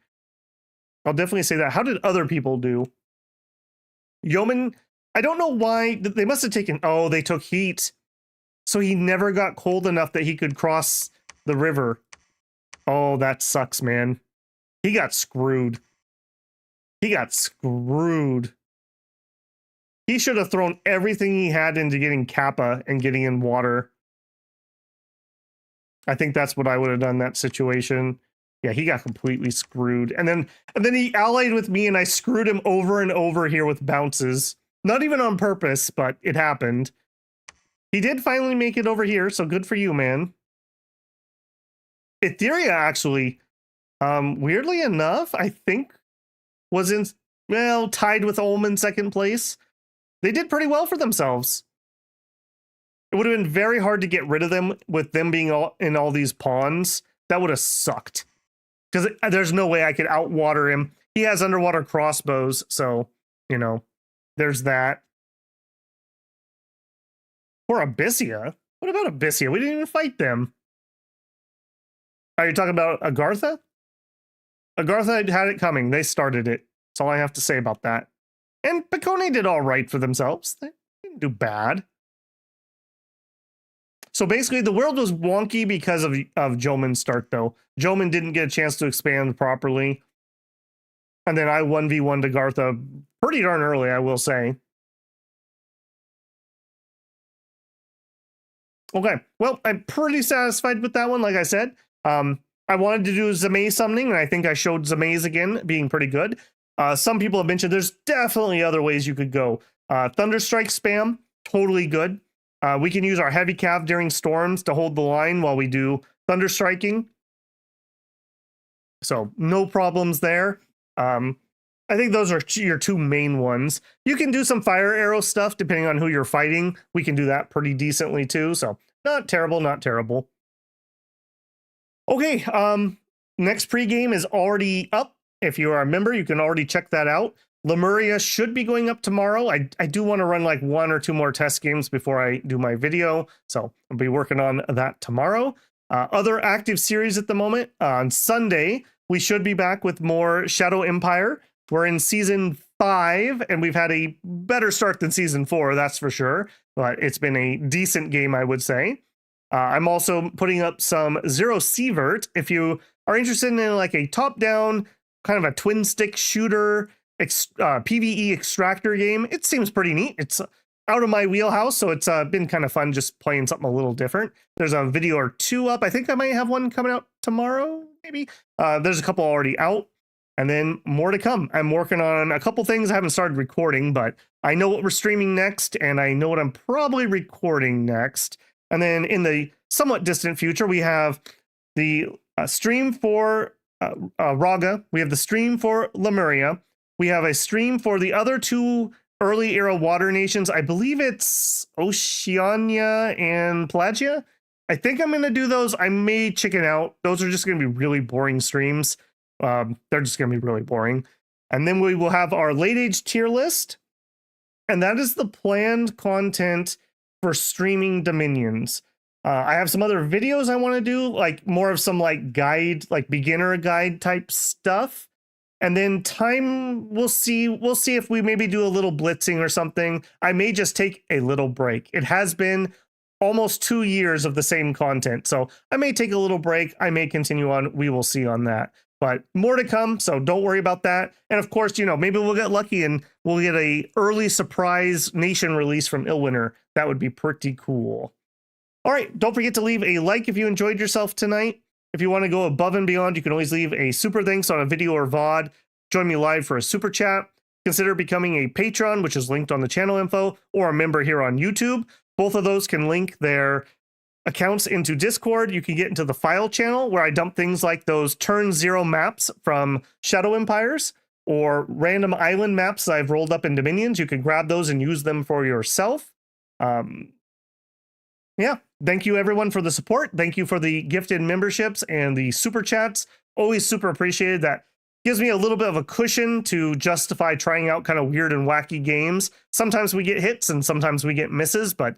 I'll definitely say that. How did other people do? Yeoman, I don't know why. They must have taken... Oh, they took heat. So he never got cold enough that he could cross the river. Oh, that sucks, man. He got screwed. He got screwed. He should have thrown everything he had into getting Kappa and getting in water. I think that's what I would have done in that situation. Yeah, he got completely screwed. And then he allied with me and I screwed him over and over here with bounces. Not even on purpose, but it happened. He did finally make it over here, so good for you, man. Etheria, actually, weirdly enough, I think was in, well, tied with Ulm in second place. They did pretty well for themselves. It would have been very hard to get rid of them with them being in all these ponds. That would have sucked. Because there's no way I could outwater him. He has underwater crossbows, so, you know, there's that. For Abyssia? What about Abyssia? We didn't even fight them. Are you talking about Agartha? Agartha had it coming. They started it. That's all I have to say about that. And Picone did all right for themselves. They didn't do bad. So basically, the world was wonky because of Joman's start, though. Joman didn't get a chance to expand properly. And then I 1v1'd Agartha pretty darn early, I will say. Okay, well, I'm pretty satisfied with that one, like I said. I wanted to do Zamaze summoning, and I think I showed Zamaze again being pretty good. Some people have mentioned there's definitely other ways you could go. Thunderstrike spam, totally good. We can use our heavy cav during storms to hold the line while we do thunderstriking. So no problems there. I think those are your two main ones. You can do some fire arrow stuff depending on who you're fighting. We can do that pretty decently too. So not terrible, not terrible. Okay, next pregame is already up. If you are a member, you can already check that out. Lemuria should be going up tomorrow. I do want to run like 1 or 2 more test games before I do my video. So I'll be working on that tomorrow. Other active series at the moment. On Sunday, we should be back with more Shadow Empire. We're in season 5, and we've had a better start than season 4, that's for sure. But it's been a decent game, I would say. I'm also putting up some Zero Sievert. If you are interested in like a top-down, kind of a twin-stick shooter, PvE extractor game, it seems pretty neat. It's out of my wheelhouse, so it's been kind of fun just playing something a little different. There's a video or 2 up. I think I might have one coming out tomorrow, maybe. There's a couple already out. And then more to come. I'm working on a couple things. I haven't started recording, but I know what we're streaming next, and I know what I'm probably recording next. And then in the somewhat distant future, we have the stream for Raga. We have the stream for Lemuria. We have a stream for the other 2 early era water nations. I believe it's Oceania and Pelagia. I think I'm going to do those. I may chicken out. Those are just going to be really boring streams. They're just going to be really boring. And then we will have our late age tier list. And that is the planned content for streaming Dominions. I have some other videos I want to do, like more of some like guide, like beginner guide type stuff. And then time, we'll see if we maybe do a little blitzing or something. I may just take a little break. It has been almost 2 years of the same content. So I may take a little break. I may continue on. We will see on that. But more to come, so don't worry about that. And of course, you know, maybe we'll get lucky and we'll get a early surprise nation release from Illwinter. That would be pretty cool. All right, don't forget to leave a like if you enjoyed yourself tonight. If you want to go above and beyond, you can always leave a super thanks on a video or VOD. Join me live for a super chat. Consider becoming a patron, which is linked on the channel info, or a member here on YouTube. Both of those can link their accounts into Discord. You can get into the file channel where I dump things like those turn 0 maps from Shadow Empires or random island maps that I've rolled up in Dominions. You can grab those and use them for yourself. Yeah, thank you everyone for the support. Thank you for the gifted memberships and the super chats. Always super appreciated. That gives me a little bit of a cushion to justify trying out kind of weird and wacky games. Sometimes we get hits and sometimes we get misses, but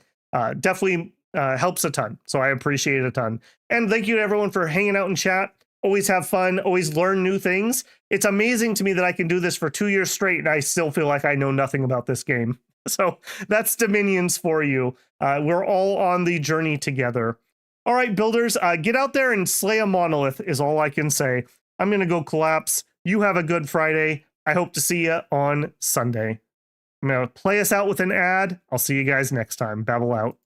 definitely helps a ton. So I appreciate it a ton. And thank you to everyone for hanging out in chat. Always have fun, always learn new things. It's amazing to me that I can do this for 2 years straight and I still feel like I know nothing about this game. So that's Dominions for you. We're all on the journey together. All right, builders, get out there and slay a monolith is all I can say. I'm going to go collapse. You have a good Friday. I hope to see you on Sunday. I'm going to play us out with an ad. I'll see you guys next time. Babble out.